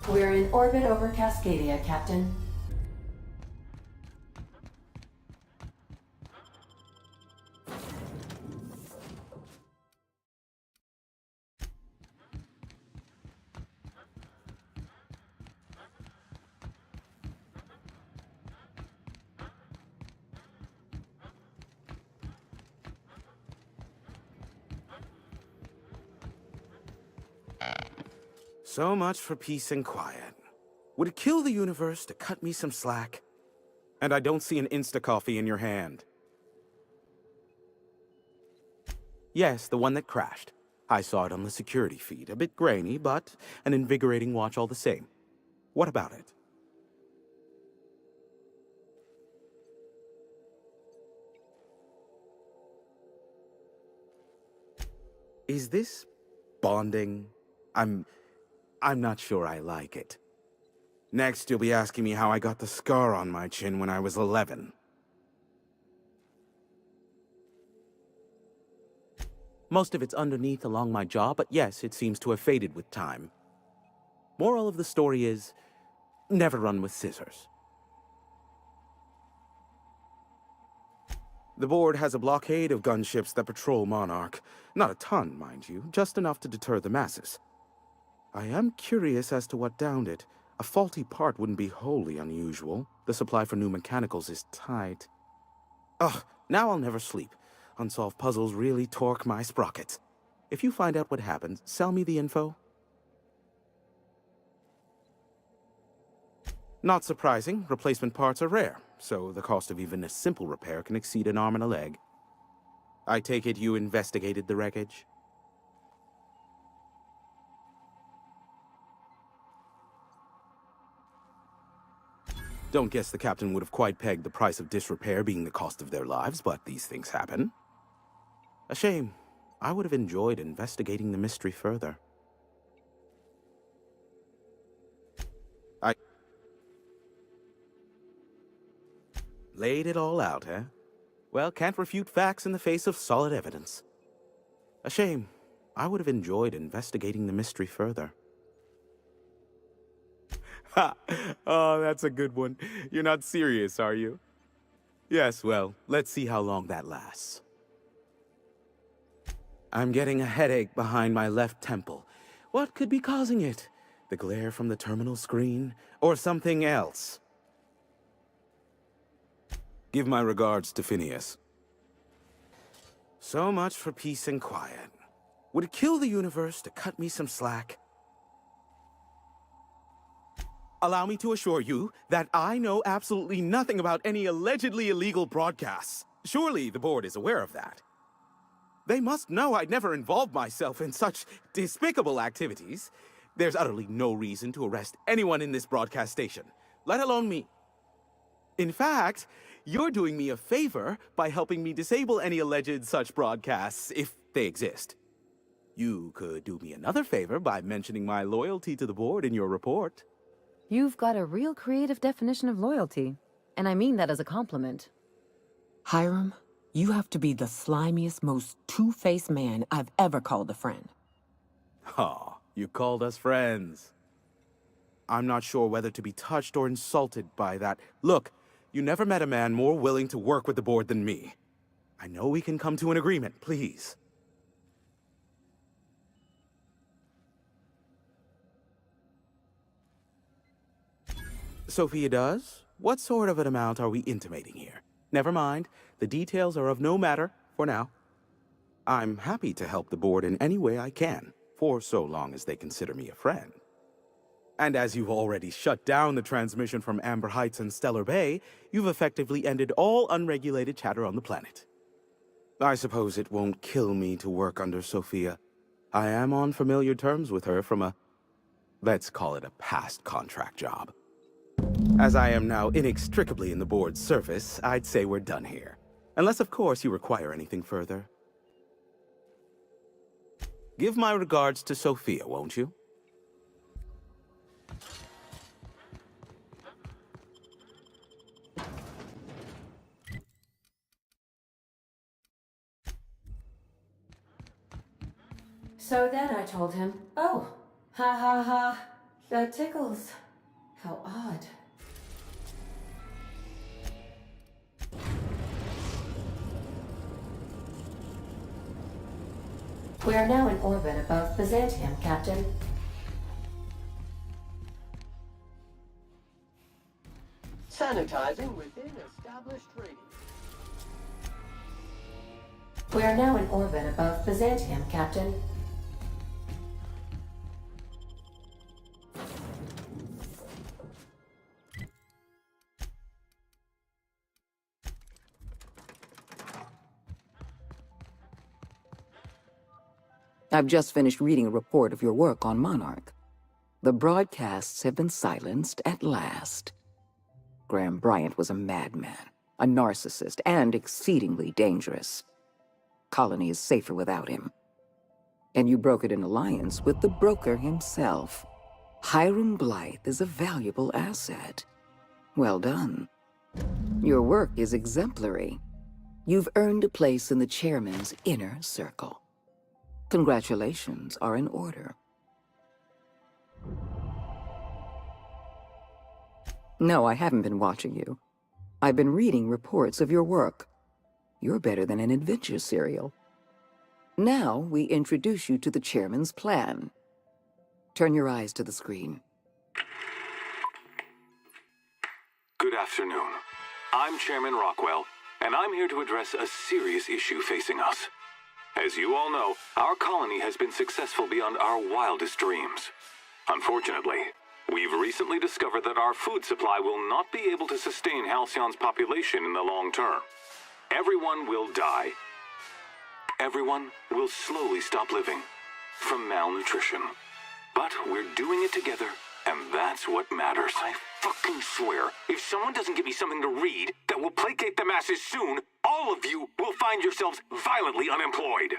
We're in orbit over Cascadia, Captain. So much for peace and quiet. Would it kill the universe to cut me some slack? And I don't see an Insta-coffee in your hand. Yes, the one that crashed. I saw it on the security feed. A bit grainy, but an invigorating watch all the same. What about it? Is this bonding? I'm not sure I like it. Next, you'll be asking me how I got the scar on my chin when I was 11. Most of it's underneath along my jaw, but yes, it seems to have faded with time. Moral of the story is, never run with scissors. The board has a blockade of gunships that patrol Monarch. Not a ton, mind you, just enough to deter the masses. I am curious as to what downed it. A faulty part wouldn't be wholly unusual. The supply for new mechanicals is tight. Ugh, now I'll never sleep. Unsolved puzzles really torque my sprockets. If you find out what happened, sell me the info. Not surprising, replacement parts are rare, so the cost of even a simple repair can exceed an arm and a leg. I take it you investigated the wreckage? Don't guess the captain would have quite pegged the price of disrepair being the cost of their lives, but these things happen. A shame. I would have enjoyed investigating the mystery further. I laid it all out, eh? Well, can't refute facts in the face of solid evidence. A shame. I would have enjoyed investigating the mystery further. Ha! Oh, that's a good one. You're not serious, are you? Yes, well, let's see how long that lasts. I'm getting a headache behind my left temple. What could be causing it? The glare from the terminal screen? Or something else? Give my regards to Phineas. So much for peace and quiet. Would it kill the universe to cut me some slack? Allow me to assure you that I know absolutely nothing about any allegedly illegal broadcasts. Surely the board is aware of that. They must know I'd never involved myself in such despicable activities. There's utterly no reason to arrest anyone in this broadcast station, let alone me. In fact, you're doing me a favor by helping me disable any alleged such broadcasts, if they exist. You could do me another favor by mentioning my loyalty to the board in your report. You've got a real creative definition of loyalty, and I mean that as a compliment. Hiram, you have to be the slimiest, most two-faced man I've ever called a friend. Aw, you called us friends. I'm not sure whether to be touched or insulted by that. Look, you never met a man more willing to work with the board than me. I know we can come to an agreement, please. Sophia does? What sort of an amount are we intimating here? Never mind. The details are of no matter for now. I'm happy to help the board in any way I can, for so long as they consider me a friend. And as you've already shut down the transmission from Amber Heights and Stellar Bay, you've effectively ended all unregulated chatter on the planet. I suppose it won't kill me to work under Sophia. I am on familiar terms with her from a, let's call it a past contract job. As I am now inextricably in the board's service, I'd say we're done here. Unless, of course, you require anything further. Give my regards to Sophia, won't you? So then I told him, oh, ha ha ha, that tickles. How odd. We are now in orbit above Byzantium, Captain. Sanitizing within established radius. We are now in orbit above Byzantium, Captain. I've just finished reading a report of your work on Monarch. The broadcasts have been silenced at last. Graham Bryant was a madman, a narcissist, and exceedingly dangerous. Colony is safer without him. And you brokered an alliance with the broker himself. Hiram Blythe is a valuable asset. Well done. Your work is exemplary. You've earned a place in the chairman's inner circle. Congratulations are in order. No, I haven't been watching you. I've been reading reports of your work. You're better than an adventure serial. Now we introduce you to the chairman's plan. Turn your eyes to the screen. Good afternoon. I'm Chairman Rockwell, and I'm here to address a serious issue facing us. As you all know, our colony has been successful beyond our wildest dreams. Unfortunately, we've recently discovered that our food supply will not be able to sustain Halcyon's population in the long term. Everyone will die. Everyone will slowly stop living from malnutrition. But we're doing it together, and that's what matters. I fucking swear, if someone doesn't give me something to read that will placate the masses soon, all of you will find yourselves violently unemployed.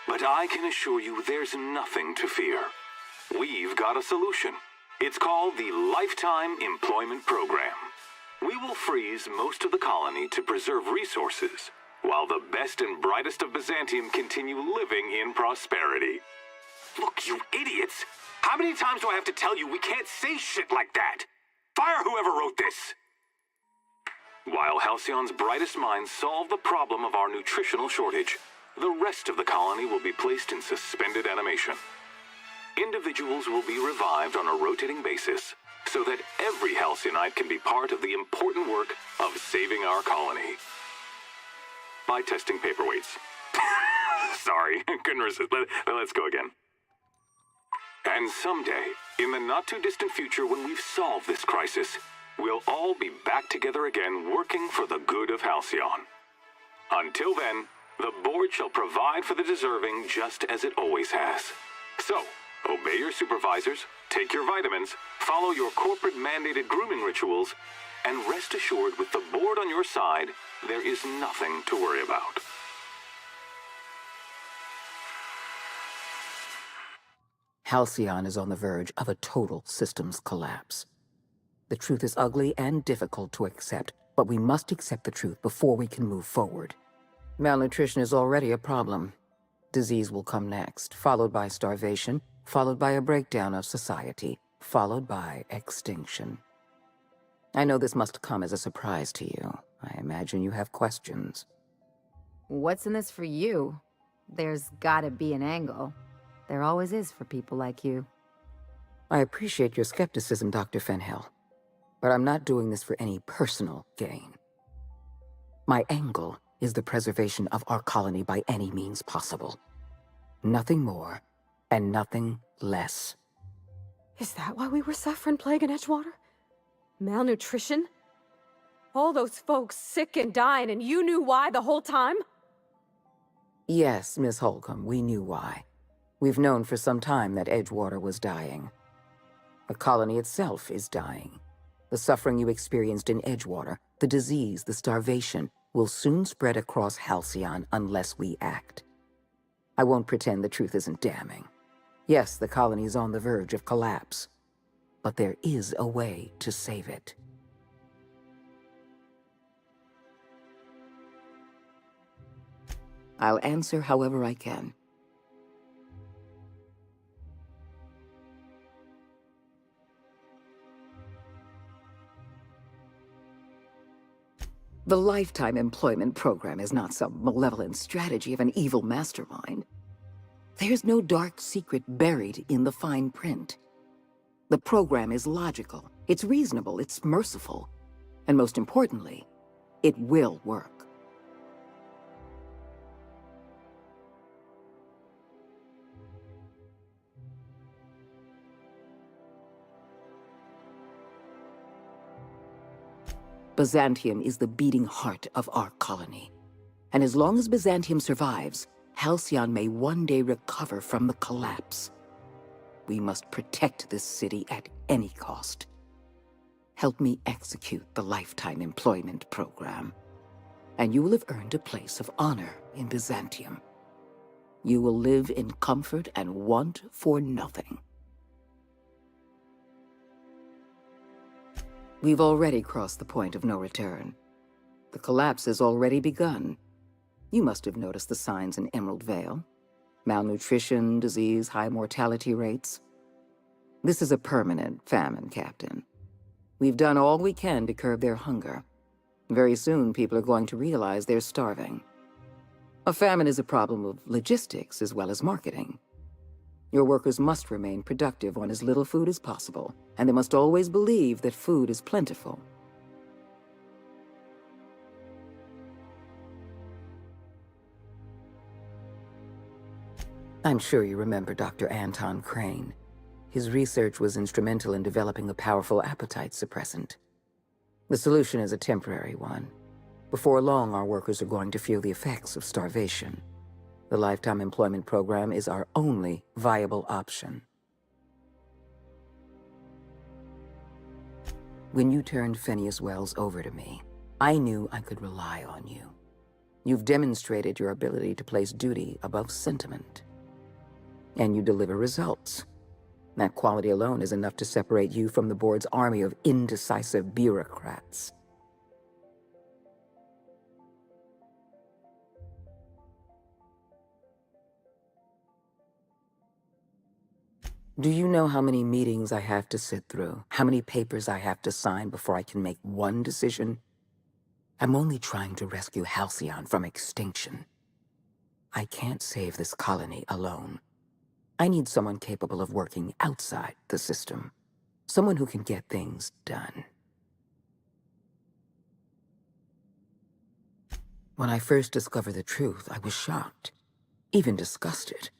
But I can assure you there's nothing to fear. We've got a solution. It's called the Lifetime Employment Program. We will freeze most of the colony to preserve resources, while the best and brightest of Byzantium continue living in prosperity. Look, you idiots! How many times do I have to tell you we can't say shit like that? Fire whoever wrote this! While Halcyon's brightest minds solve the problem of our nutritional shortage, the rest of the colony will be placed in suspended animation. Individuals will be revived on a rotating basis, so that every Halcyonite can be part of the important work of saving our colony. By testing paperweights. Sorry, couldn't resist. Let's go again. And someday, in the not-too-distant future when we've solved this crisis, we'll all be back together again working for the good of Halcyon. Until then, the board shall provide for the deserving just as it always has. So, obey your supervisors, take your vitamins, follow your corporate-mandated grooming rituals, and rest assured with the board on your side, there is nothing to worry about. Halcyon is on the verge of a total systems collapse. The truth is ugly and difficult to accept, but we must accept the truth before we can move forward. Malnutrition is already a problem. Disease will come next, followed by starvation, followed by a breakdown of society, followed by extinction. I know this must come as a surprise to you. I imagine you have questions. What's in this for you? There's gotta be an angle. There always is for people like you. I appreciate your skepticism, Dr. Fenhill, but I'm not doing this for any personal gain. My angle is the preservation of our colony by any means possible. Nothing more and nothing less. Is that why we were suffering plague in Edgewater? Malnutrition? All those folks sick and dying, and you knew why the whole time? Yes, Miss Holcomb, we knew why. We've known for some time that Edgewater was dying. The colony itself is dying. The suffering you experienced in Edgewater, the disease, the starvation, will soon spread across Halcyon unless we act. I won't pretend the truth isn't damning. Yes, the colony is on the verge of collapse, but there is a way to save it. I'll answer however I can. The Lifetime Employment Program is not some malevolent strategy of an evil mastermind. There's no dark secret buried in the fine print. The program is logical, it's reasonable, it's merciful, and most importantly, it will work. Byzantium is the beating heart of our colony. And as long as Byzantium survives, Halcyon may one day recover from the collapse. We must protect this city at any cost. Help me execute the Lifetime Employment Program, and you will have earned a place of honor in Byzantium. You will live in comfort and want for nothing. We've already crossed the point of no return. The collapse has already begun. You must have noticed the signs in Emerald Vale. Malnutrition, disease, high mortality rates. This is a permanent famine, Captain. We've done all we can to curb their hunger. Very soon, people are going to realize they're starving. A famine is a problem of logistics as well as marketing. Your workers must remain productive on as little food as possible, and they must always believe that food is plentiful. I'm sure you remember Dr. Anton Crane. His research was instrumental in developing a powerful appetite suppressant. The solution is a temporary one. Before long, our workers are going to feel the effects of starvation. The Lifetime Employment Program is our only viable option. When you turned Phineas Wells over to me, I knew I could rely on you. You've demonstrated your ability to place duty above sentiment. And you deliver results. That quality alone is enough to separate you from the board's army of indecisive bureaucrats. Do you know how many meetings I have to sit through? How many papers I have to sign before I can make one decision? I'm only trying to rescue Halcyon from extinction. I can't save this colony alone. I need someone capable of working outside the system. Someone who can get things done. When I first discovered the truth, I was shocked, even disgusted.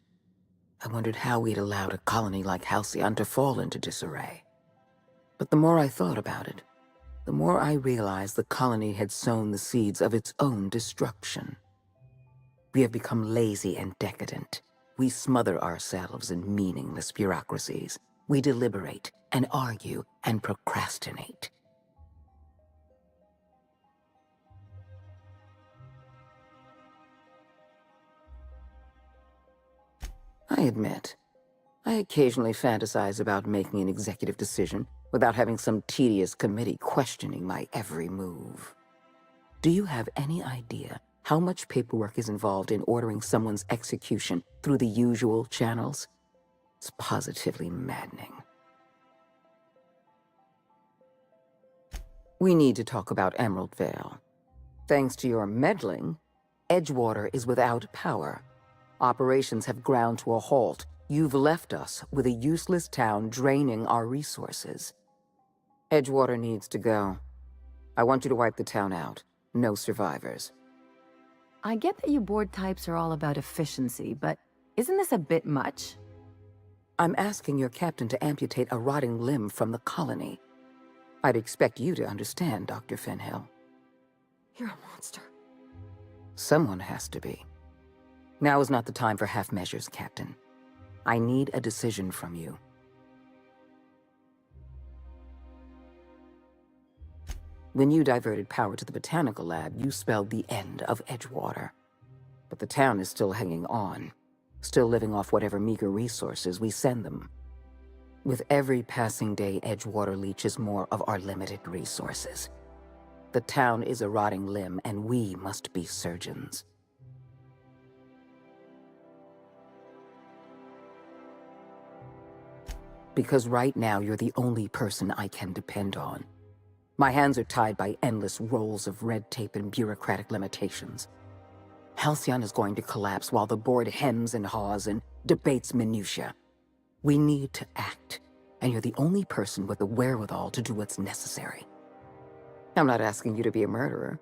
I wondered how we'd allowed a colony like Halcyon to fall into disarray. But the more I thought about it, the more I realized the colony had sown the seeds of its own destruction. We have become lazy and decadent. We smother ourselves in meaningless bureaucracies. We deliberate and argue and procrastinate. I admit, I occasionally fantasize about making an executive decision without having some tedious committee questioning my every move. Do you have any idea how much paperwork is involved in ordering someone's execution through the usual channels? It's positively maddening. We need to talk about Emerald Vale. Thanks to your meddling, Edgewater is without power. Operations have ground to a halt. You've left us with a useless town draining our resources. Edgewater needs to go. I want you to wipe the town out. No survivors. I get that you board types are all about efficiency, but isn't this a bit much? I'm asking your captain to amputate a rotting limb from the colony. I'd expect you to understand, Dr. Fenhill. You're a monster. Someone has to be. Now is not the time for half measures, Captain. I need a decision from you. When you diverted power to the botanical lab, you spelled the end of Edgewater. But the town is still hanging on. still living off whatever meager resources we send them. With every passing day, Edgewater leeches more of our limited resources. The town is a rotting limb, and we must be surgeons. Because right now, you're the only person I can depend on. My hands are tied by endless rolls of red tape and bureaucratic limitations. Halcyon is going to collapse while the board hems and haws and debates minutiae. We need to act, and you're the only person with the wherewithal to do what's necessary. I'm not asking you to be a murderer.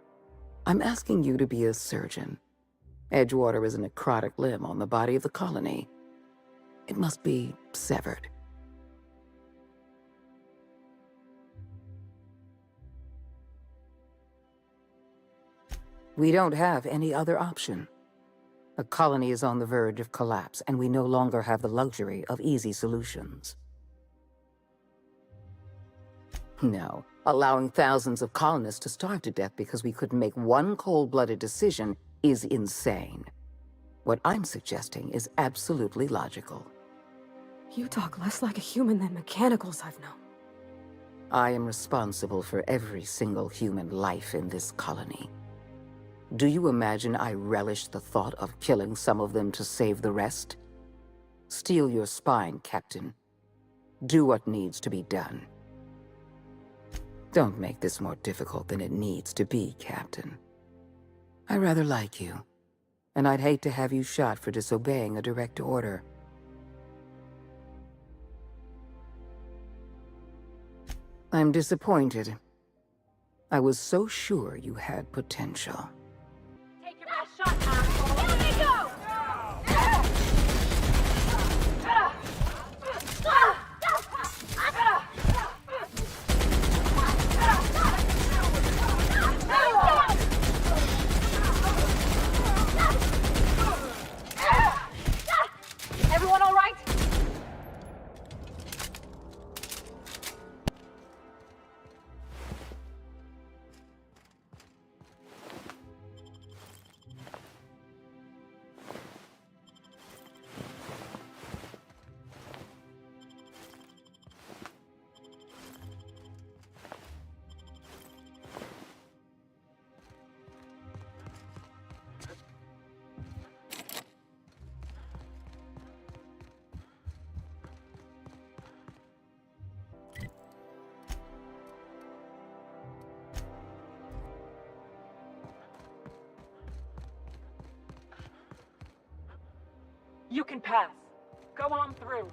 I'm asking you to be a surgeon. Edgewater is a necrotic limb on the body of the colony. It must be severed. We don't have any other option. The colony is on the verge of collapse, and we no longer have the luxury of easy solutions. No, allowing thousands of colonists to starve to death because we couldn't make one cold-blooded decision is insane. What I'm suggesting is absolutely logical. You talk less like a human than mechanicals I've known. I am responsible for every single human life in this colony. Do you imagine I relish the thought of killing some of them to save the rest? Steel your spine, Captain. Do what needs to be done. Don't make this more difficult than it needs to be, Captain. I rather like you, and I'd hate to have you shot for disobeying a direct order. I'm disappointed. I was so sure you had potential. Take your best shot, asshole! Here we go! Everyone all right? You can pass. Go on through.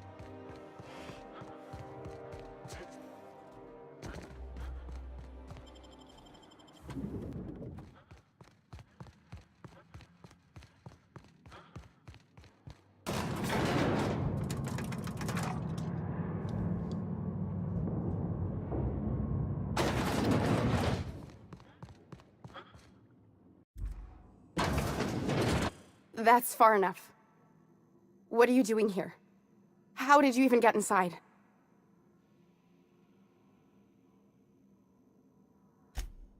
That's far enough. What are you doing here? How did you even get inside?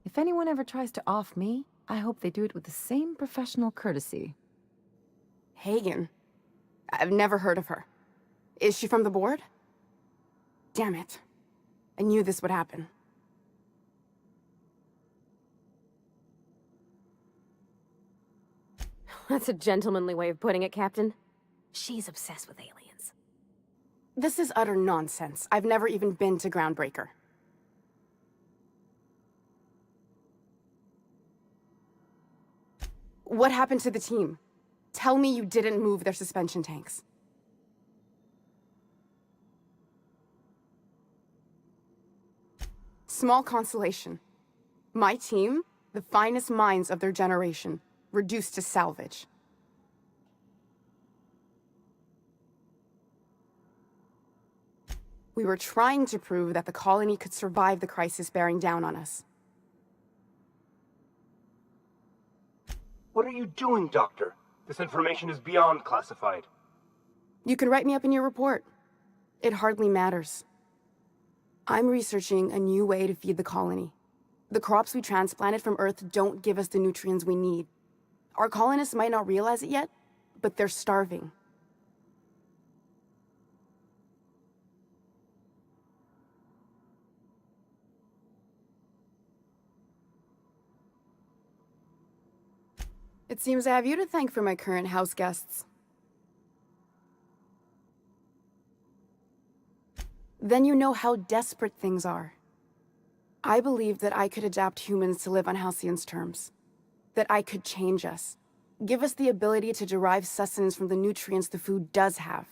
If anyone ever tries to off me, I hope they do it with the same professional courtesy. Hagen? I've never heard of her. Is she from the board? Damn it. I knew this would happen. That's a gentlemanly way of putting it, Captain. She's obsessed with aliens. This is utter nonsense. I've never even been to Groundbreaker. What happened to the team? Tell me you didn't move their suspension tanks. Small consolation. My team, the finest minds of their generation, reduced to salvage. We were trying to prove that the colony could survive the crisis bearing down on us. What are you doing, Doctor? This information is beyond classified. You can write me up in your report. It hardly matters. I'm researching a new way to feed the colony. The crops we transplanted from Earth don't give us the nutrients we need. Our colonists might not realize it yet, but they're starving. It seems I have you to thank for my current house guests. Then you know how desperate things are. I believed that I could adapt humans to live on Halcyon's terms. That I could change us. Give us the ability to derive sustenance from the nutrients the food does have.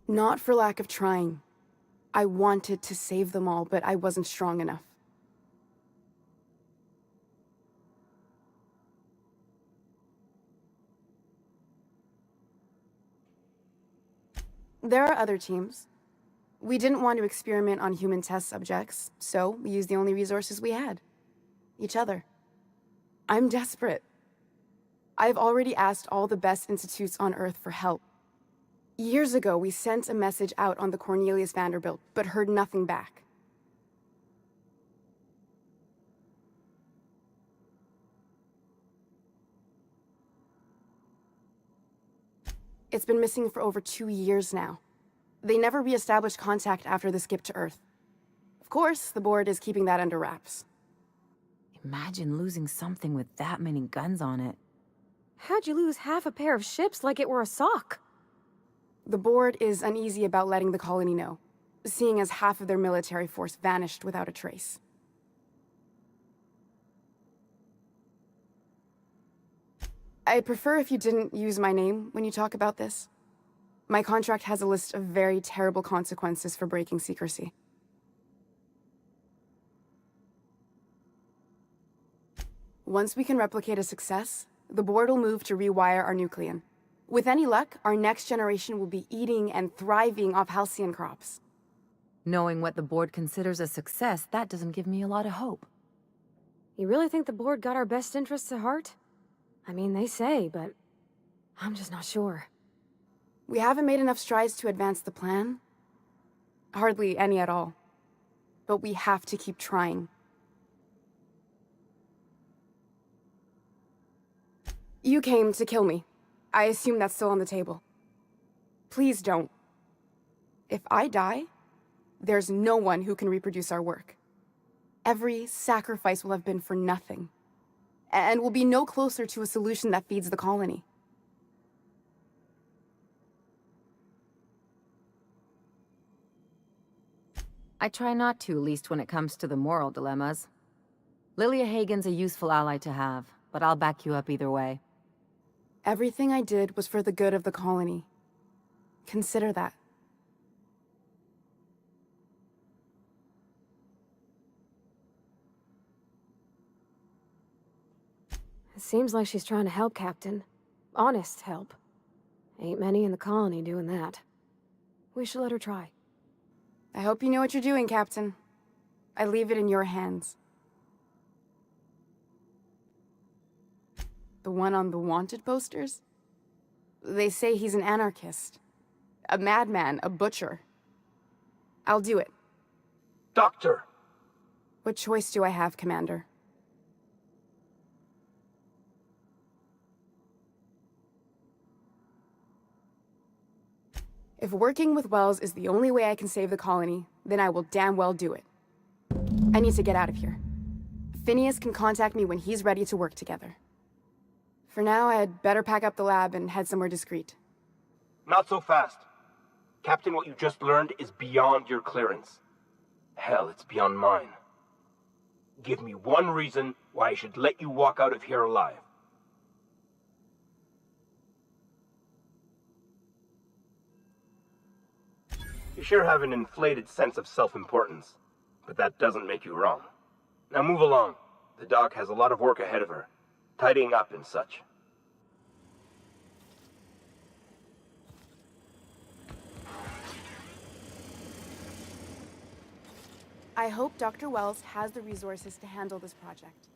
Not for lack of trying. I wanted to save them all, but I wasn't strong enough. There are other teams. We didn't want to experiment on human test subjects, so we used the only resources we had. Each other. I'm desperate. I've already asked all the best institutes on Earth for help. Years ago, we sent a message out on the Cornelius Vanderbilt, but heard nothing back. It's been missing for over 2 years now. They never re-established contact after the skip to Earth. Of course, the board is keeping that under wraps. Imagine losing something with that many guns on it. How'd you lose half a pair of ships like it were a sock? The board is uneasy about letting the colony know, seeing as half of their military force vanished without a trace. I'd prefer if you didn't use my name when you talk about this. My contract has a list of very terrible consequences for breaking secrecy. Once we can replicate a success, the board will move to rewire our nucleon. With any luck, our next generation will be eating and thriving off Halcyon crops. Knowing what the board considers a success, that doesn't give me a lot of hope. You really think the board got our best interests at heart? I mean, they say, but I'm just not sure. We haven't made enough strides to advance the plan. Hardly any at all. But we have to keep trying. You came to kill me. I assume that's still on the table. Please don't. If I die, there's no one who can reproduce our work. Every sacrifice will have been for nothing. And we'll be no closer to a solution that feeds the colony. I try not to, least when it comes to the moral dilemmas. Lilia Hagen's a useful ally to have, but I'll back you up either way. Everything I did was for the good of the colony. Consider that. It seems like she's trying to help, Captain. Honest help. Ain't many in the colony doing that. We should let her try. I hope you know what you're doing, Captain. I leave it in your hands. The one on the wanted posters? They say he's an anarchist. A madman, a butcher. I'll do it. Doctor! What choice do I have, Commander? If working with Wells is the only way I can save the colony, then I will damn well do it. I need to get out of here. Phineas can contact me when he's ready to work together. For now, I'd better pack up the lab and head somewhere discreet. Not so fast. Captain, what you just learned is beyond your clearance. Hell, it's beyond mine. Give me one reason why I should let you walk out of here alive. You sure have an inflated sense of self-importance, but that doesn't make you wrong. Now move along. The doc has a lot of work ahead of her, tidying up and such. I hope Dr. Wells has the resources to handle this project.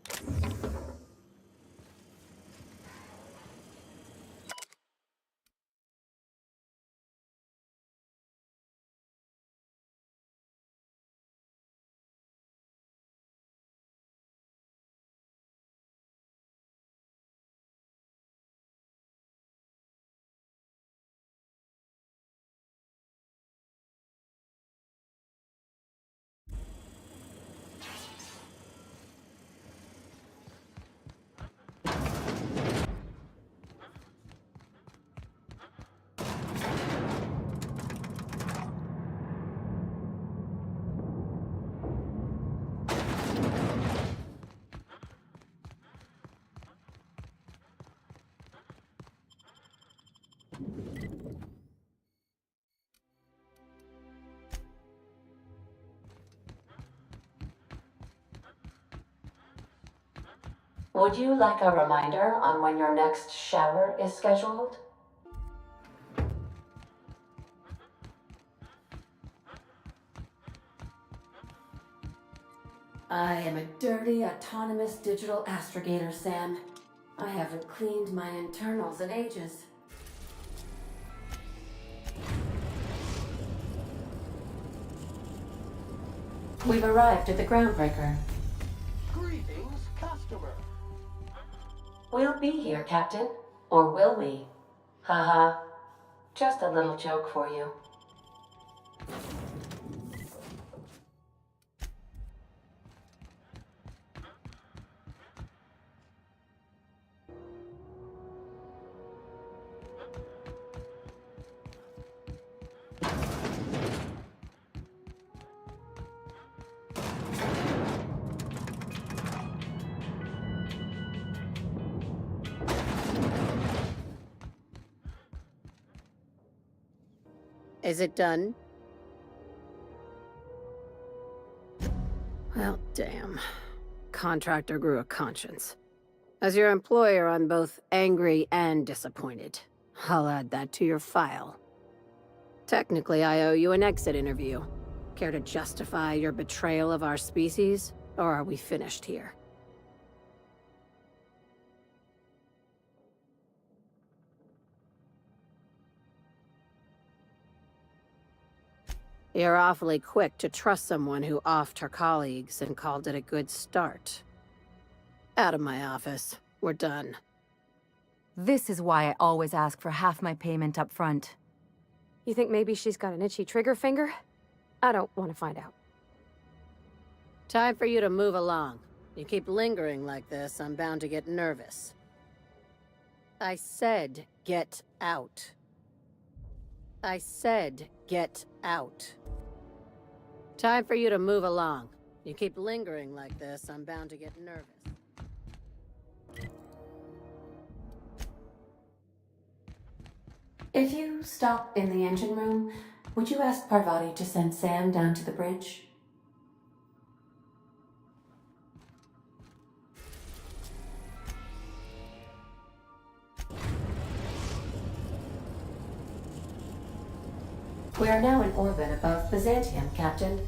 Would you like a reminder on when your next shower is scheduled? I am a dirty, autonomous digital astrogator, Sam. I haven't cleaned my internals in ages. We've arrived at the groundbreaker. Greetings, customer. We'll be here, Captain. Or will we? Haha. Just a little joke for you. Is it done? Well, damn. Contractor grew a conscience. As your employer, I'm both angry and disappointed. I'll add that to your file. Technically, I owe you an exit interview. Care to justify your betrayal of our species, or are we finished here? You're awfully quick to trust someone who offed her colleagues and called it a good start. Out of my office. We're done. This is why I always ask for half my payment up front. You think maybe she's got an itchy trigger finger? I don't want to find out. Time for you to move along. You keep lingering like this, I'm bound to get nervous. I said, get out. I said, get out. Time for you to move along. You keep lingering like this, I'm bound to get nervous. If you stop in the engine room, would you ask Parvati to send Sam down to the bridge? We are now in orbit above Byzantium, Captain.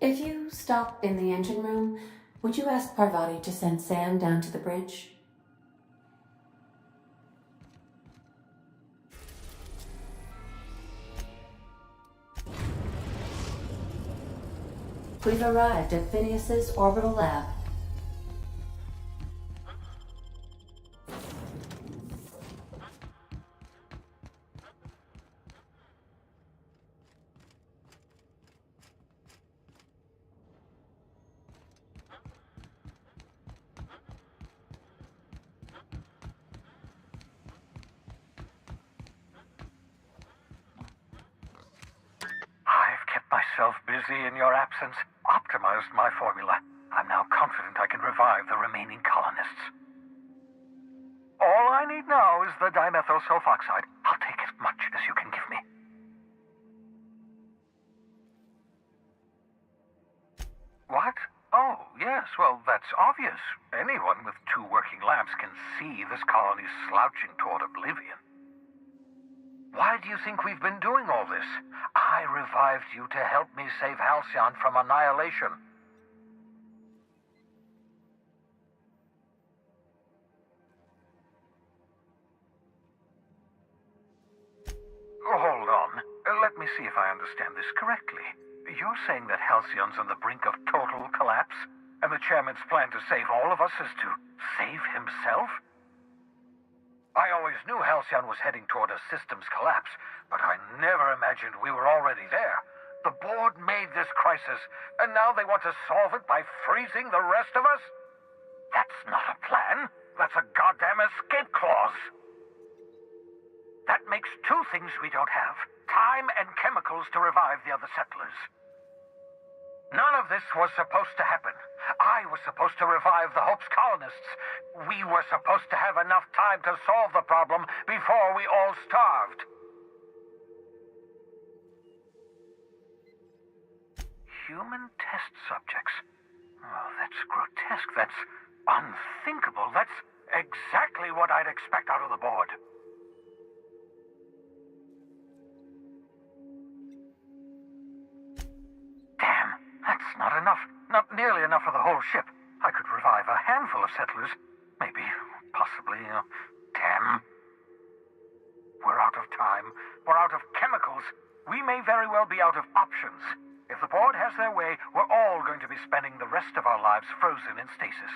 If you stop in the engine room, would you ask Parvati to send Sam down to the bridge? We've arrived at Phineas's orbital lab. I've kept myself busy in your absence, optimized my formula. I'm now confident I can revive the remaining colonists. All I need now is the dimethyl sulfoxide. I'll take as much as you can give me. well, that's obvious. Anyone with 2 working labs can see this colony slouching toward oblivion. Why do you think we've been doing all this? I revived you to help me save Halcyon from annihilation. Hold on. Let me see if I understand this correctly. You're saying that Halcyon's on the brink of total collapse, and the chairman's plan to save all of us is to save himself? I always knew Halcyon was heading toward a systems collapse, but I never imagined we were already there. The board made this crisis, and now they want to solve it by freezing the rest of us? That's not a plan. That's a goddamn escape clause. That makes 2 things we don't have: time and chemicals to revive the other settlers. None of this was supposed to happen. I was supposed to revive the Hope's colonists. We were supposed to have enough time to solve the problem before we all starved. Human test subjects. Oh, that's grotesque. That's unthinkable. That's exactly what I'd expect out of the board. Damn, that's not enough. Not nearly enough for the whole ship. I could revive a handful of settlers. Maybe, possibly, damn. We're out of time. We're out of chemicals. We may very well be out of options. If the board has their way, we're all going to be spending the rest of our lives frozen in stasis.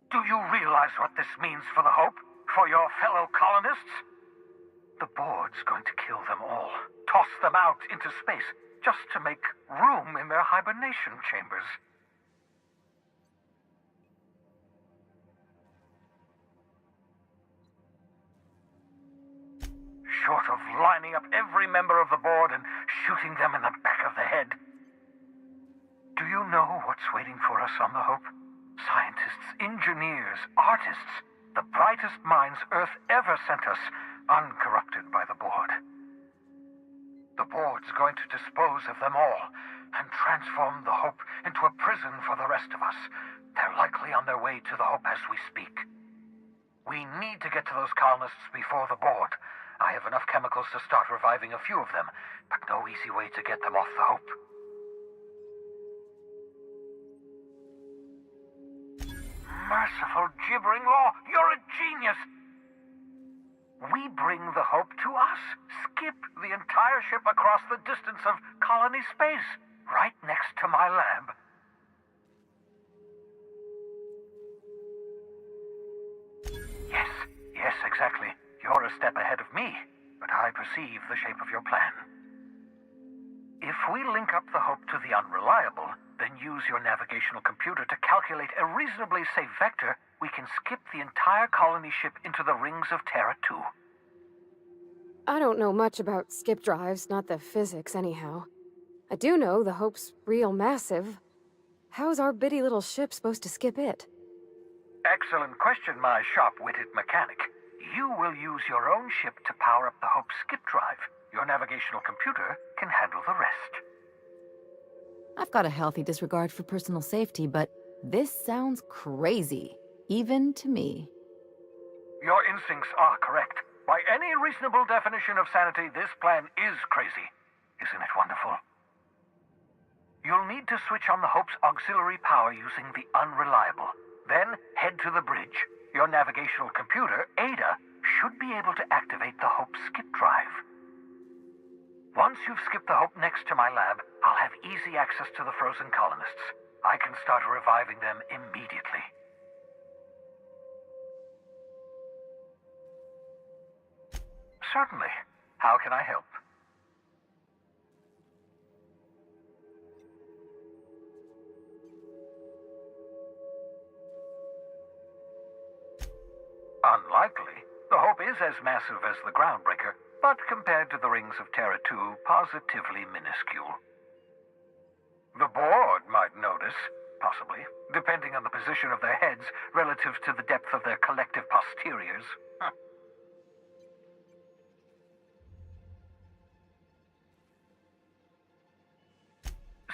Do you realize what this means for the Hope? For your fellow colonists? The board's going to kill them all. Toss them out into space, just to make room in their hibernation chambers. Short of lining up every member of the board and shooting them in the back of the head. Do you know what's waiting for us on the Hope? Scientists, engineers, artists, the brightest minds Earth ever sent us, uncorrupted by the board. The board's going to dispose of them all and transform the Hope into a prison for the rest of us. They're likely on their way to the Hope as we speak. We need to get to those colonists before the board. I have enough chemicals to start reviving a few of them, but no easy way to get them off the Hope. Merciful gibbering law! You're a genius! We bring the Hope to us. Skip the entire ship across the distance of colony space, right next to my lab. Yes, exactly. You're a step ahead of me, but I perceive the shape of your plan. If we link up the Hope to the Unreliable, then use your navigational computer to calculate a reasonably safe vector, we can skip the entire colony ship into the rings of Terra 2. I don't know much about skip drives, not the physics anyhow. I do know the Hope's real massive. How's our bitty little ship supposed to skip it? Excellent question, my sharp-witted mechanic. You will use your own ship to power up the Hope's skip drive. Your navigational computer can handle the rest. I've got a healthy disregard for personal safety, but this sounds crazy, even to me. Your instincts are correct. By any reasonable definition of sanity, this plan is crazy. Isn't it wonderful? You'll need to switch on the Hope's auxiliary power using the Unreliable. Then head to the bridge. Your navigational computer, Ada, should be able to activate the Hope's skip drive. Once you've skipped the Hope next to my lab, I'll have easy access to the frozen colonists. I can start reviving them immediately. Certainly. How can I help? Unlikely. The Hope is as massive as the Groundbreaker, but compared to the rings of Terra 2, positively minuscule. The board might notice, possibly, depending on the position of their heads relative to the depth of their collective posteriors.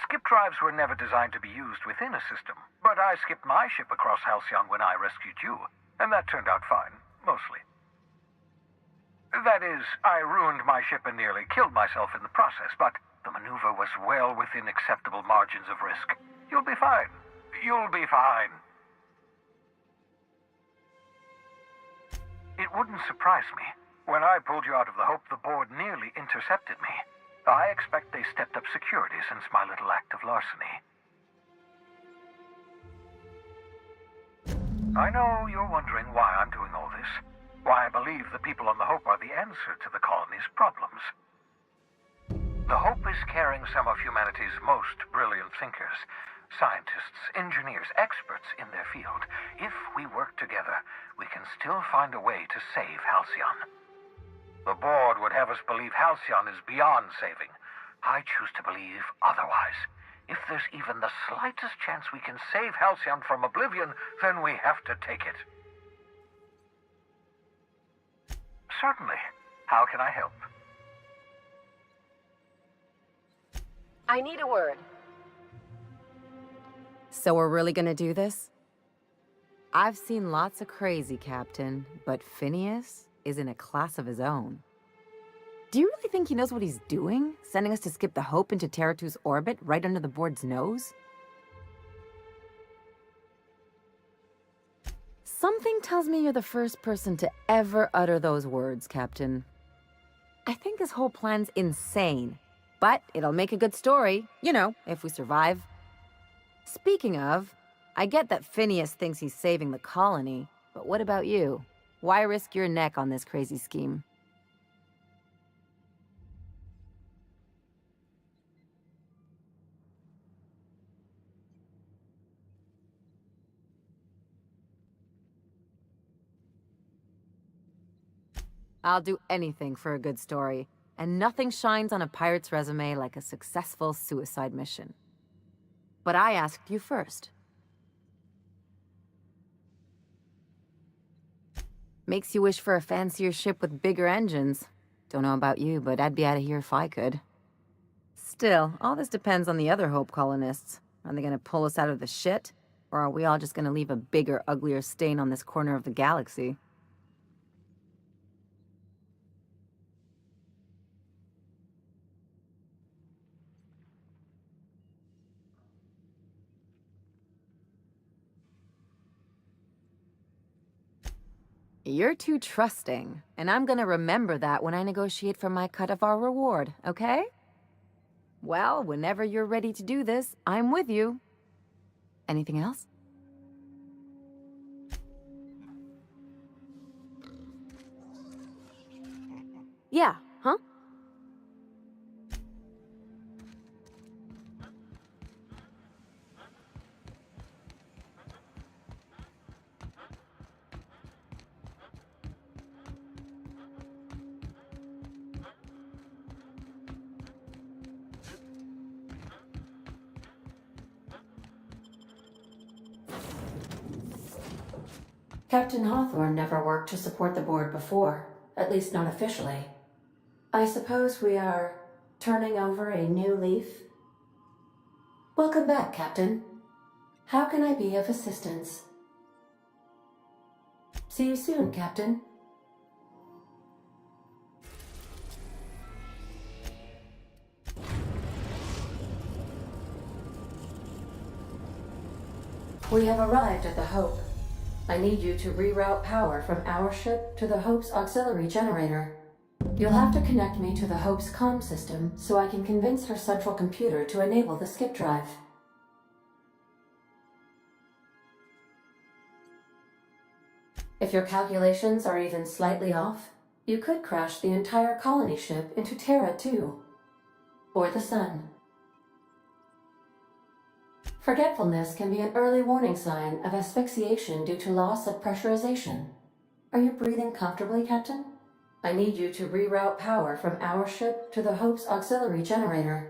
Skip Drives were never designed to be used within a system, but I skipped my ship across Halcyon when I rescued you, and that turned out fine, mostly. That is, I ruined my ship and nearly killed myself in the process, but the maneuver was well within acceptable margins of risk. You'll be fine. You'll be fine. It wouldn't surprise me. When I pulled you out of the Hope, the board nearly intercepted me. I expect they stepped up security since my little act of larceny. I know you're wondering why I'm doing all this. Why I believe the people on the Hope are the answer to the colony's problems. The Hope is carrying some of humanity's most brilliant thinkers. Scientists, engineers, experts in their field. If we work together, we can still find a way to save Halcyon. The board would have us believe Halcyon is beyond saving. I choose to believe otherwise. If there's even the slightest chance we can save Halcyon from oblivion, then we have to take it. Certainly. How can I help? I need a word. So we're really gonna do this? I've seen lots of crazy, Captain, but Phineas is in a class of his own. Do you really think he knows what he's doing? Sending us to skip the Hope into Terra 2's orbit right under the board's nose? Something tells me you're the first person to ever utter those words, Captain. I think this whole plan's insane, but it'll make a good story, you know, if we survive. Speaking of, I get that Phineas thinks he's saving the colony, but what about you? Why risk your neck on this crazy scheme? I'll do anything for a good story, and nothing shines on a pirate's resume like a successful suicide mission. But I asked you first. Makes you wish for a fancier ship with bigger engines. Don't know about you, but I'd be out of here if I could. Still, all this depends on the other Hope colonists. Are they gonna pull us out of the shit? Or are we all just gonna leave a bigger, uglier stain on this corner of the galaxy? You're too trusting, and I'm gonna remember that when I negotiate for my cut of our reward, okay? Well, whenever you're ready to do this, I'm with you. Anything else? Yeah, huh? Captain Hawthorne never worked to support the board before, at least not officially. I suppose we are turning over a new leaf? Welcome back, Captain. How can I be of assistance? See you soon, Captain. We have arrived at the Hope. I need you to reroute power from our ship to the Hope's auxiliary generator. You'll have to connect me to the Hope's comm system so I can convince her central computer to enable the skip drive. If your calculations are even slightly off, you could crash the entire colony ship into Terra 2, or the Sun. Forgetfulness can be an early warning sign of asphyxiation due to loss of pressurization. Are you breathing comfortably, Captain? I need you to reroute power from our ship to the Hope's auxiliary generator.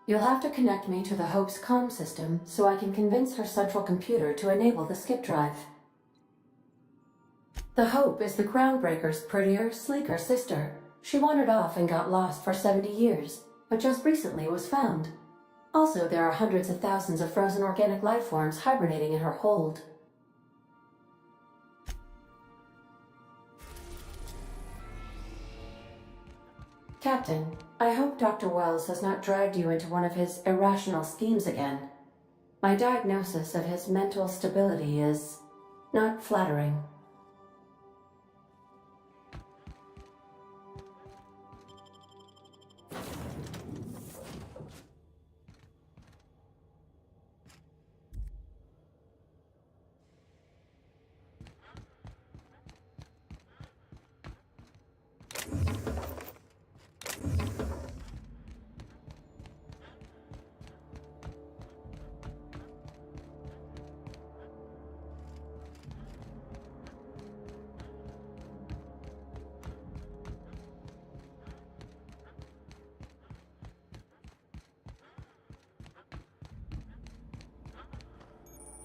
You'll have to connect me to the Hope's comm system so I can convince her central computer to enable the skip drive. The Hope is the Groundbreaker's prettier, sleeker sister. She wandered off and got lost for 70 years, but just recently was found. Also, there are hundreds of thousands of frozen organic life forms hibernating in her hold. Captain, I hope Dr. Wells has not dragged you into one of his irrational schemes again. My diagnosis of his mental stability is not flattering.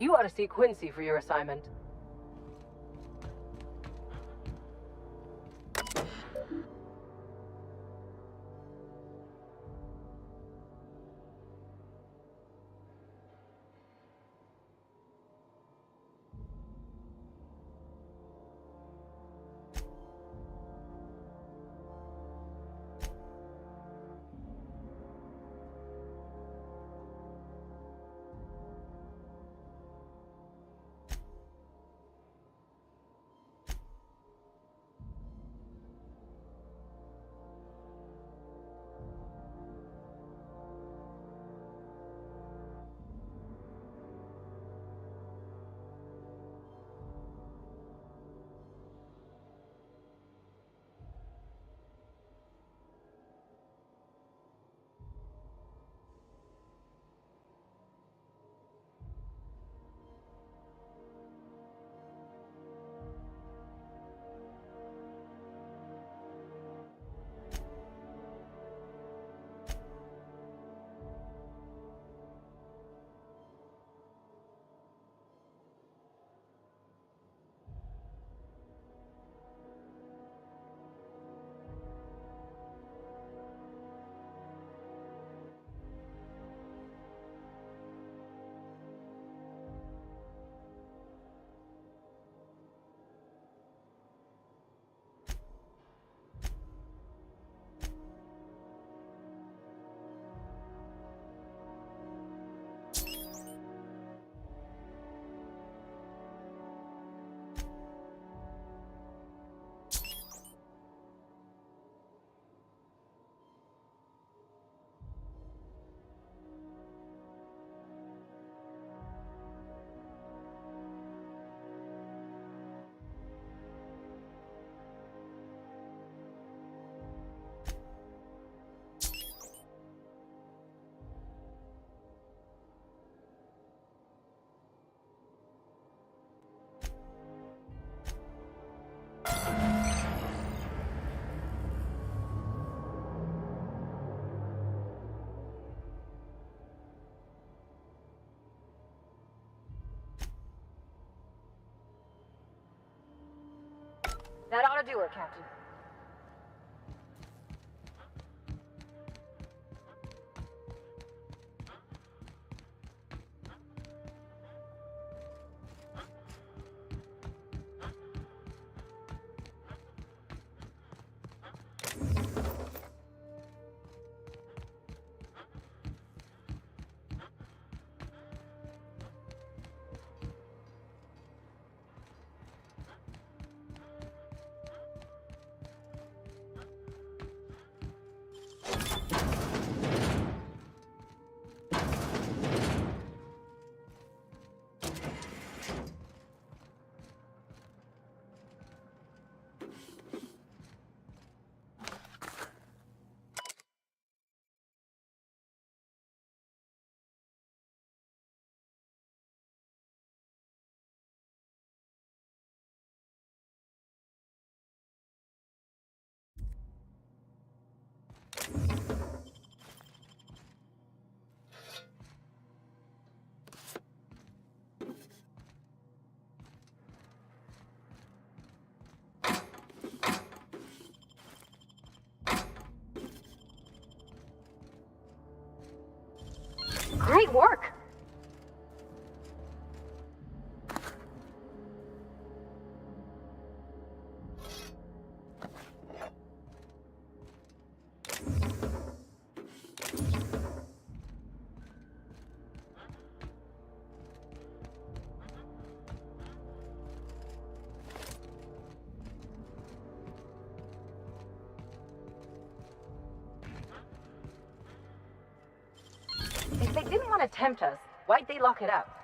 You ought to see Quincy for your assignment. That ought to do it, Captain. Great work! If they didn't want to tempt us, why'd they lock it up?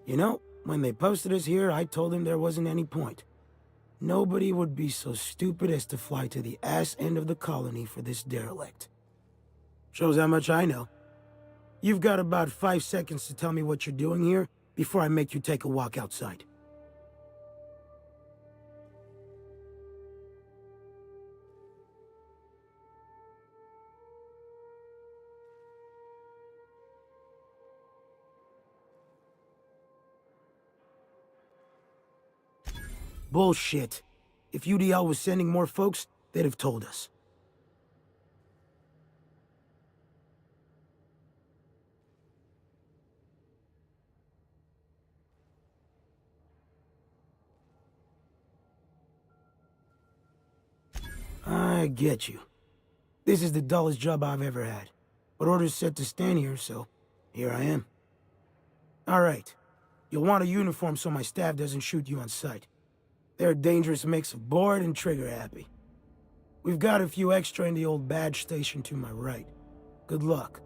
You know, when they posted us here, I told them there wasn't any point. Nobody would be so stupid as to fly to the ass end of the colony for this derelict. Shows how much I know. You've got about 5 seconds to tell me what you're doing here before I make you take a walk outside. Bullshit. If UDL was sending more folks, they'd have told us. I get you. This is the dullest job I've ever had. But orders said to stand here, so here I am. Alright. You'll want a uniform so my staff doesn't shoot you on sight. They're a dangerous mix of bored and trigger-happy. We've got a few extra in the old badge station to my right. Good luck.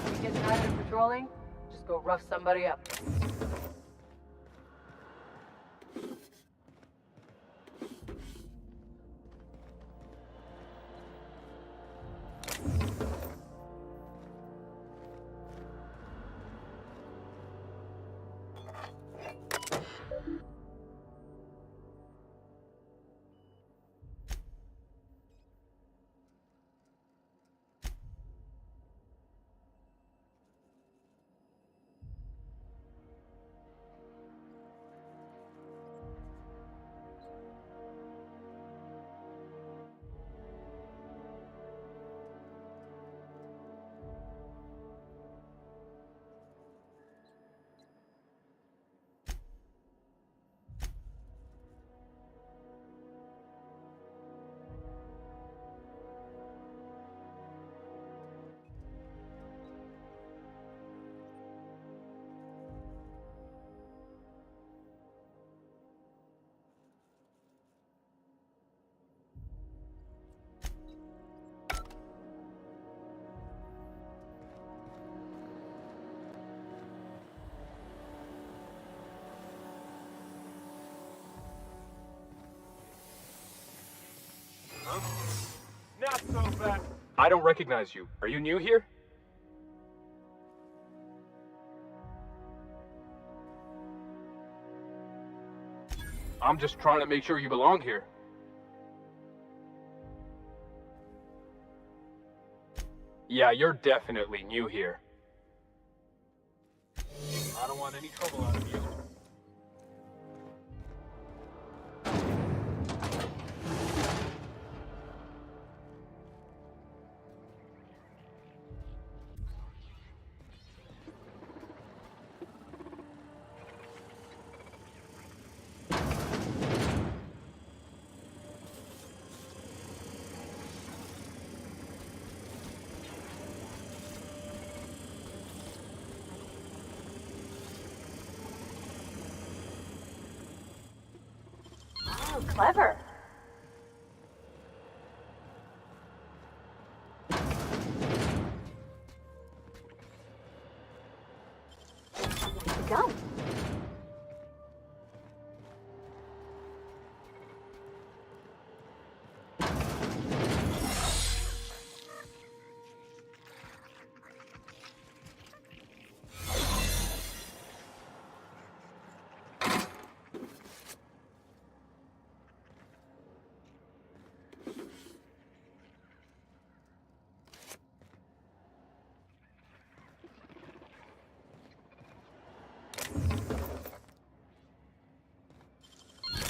You get tired of patrolling? Just go rough somebody up. I don't recognize you. Are you new here? I'm just trying to make sure you belong here. Yeah, you're definitely new here. I don't want any trouble out of you. Oh, clever. Go.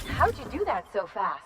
How'd you do that so fast?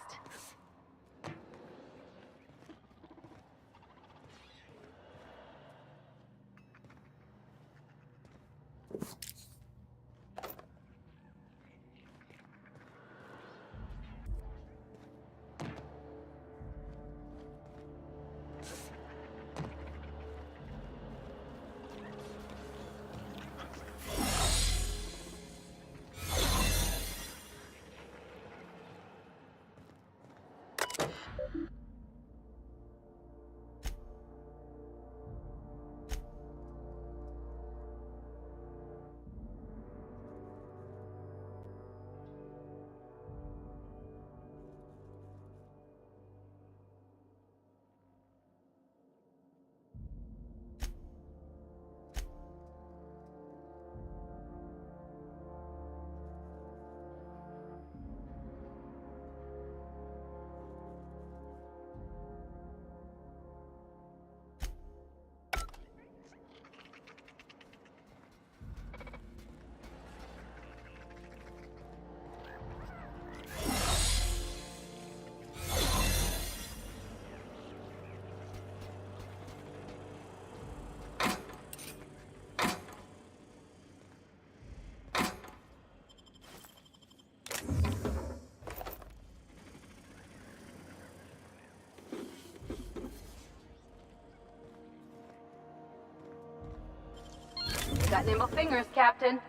You got nimble fingers, Captain.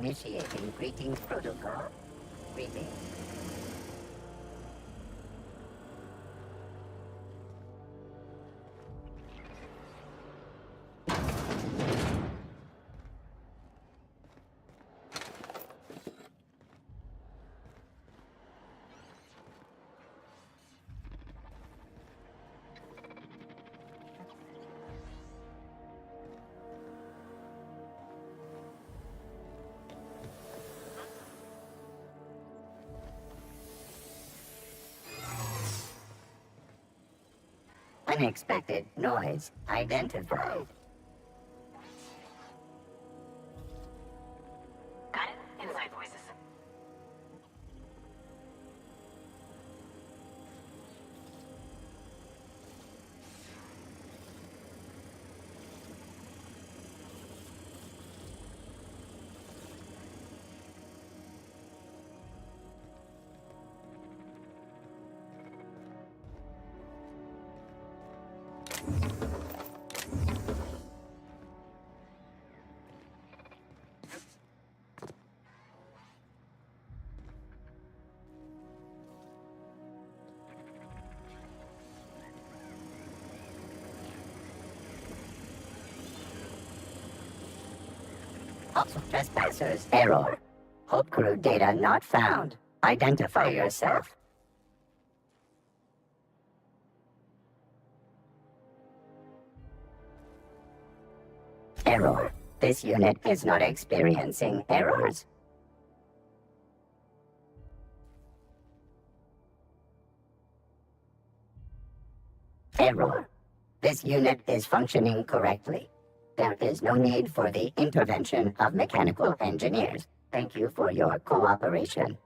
Initiating greetings protocol. Greetings. Unexpected noise identified. Got it. Inside voices. Also, trespassers error. Hope crew data not found. Identify yourself. Error. This unit is not experiencing errors. Error. This unit is functioning correctly. There is no need for the intervention of mechanical engineers. Thank you for your cooperation.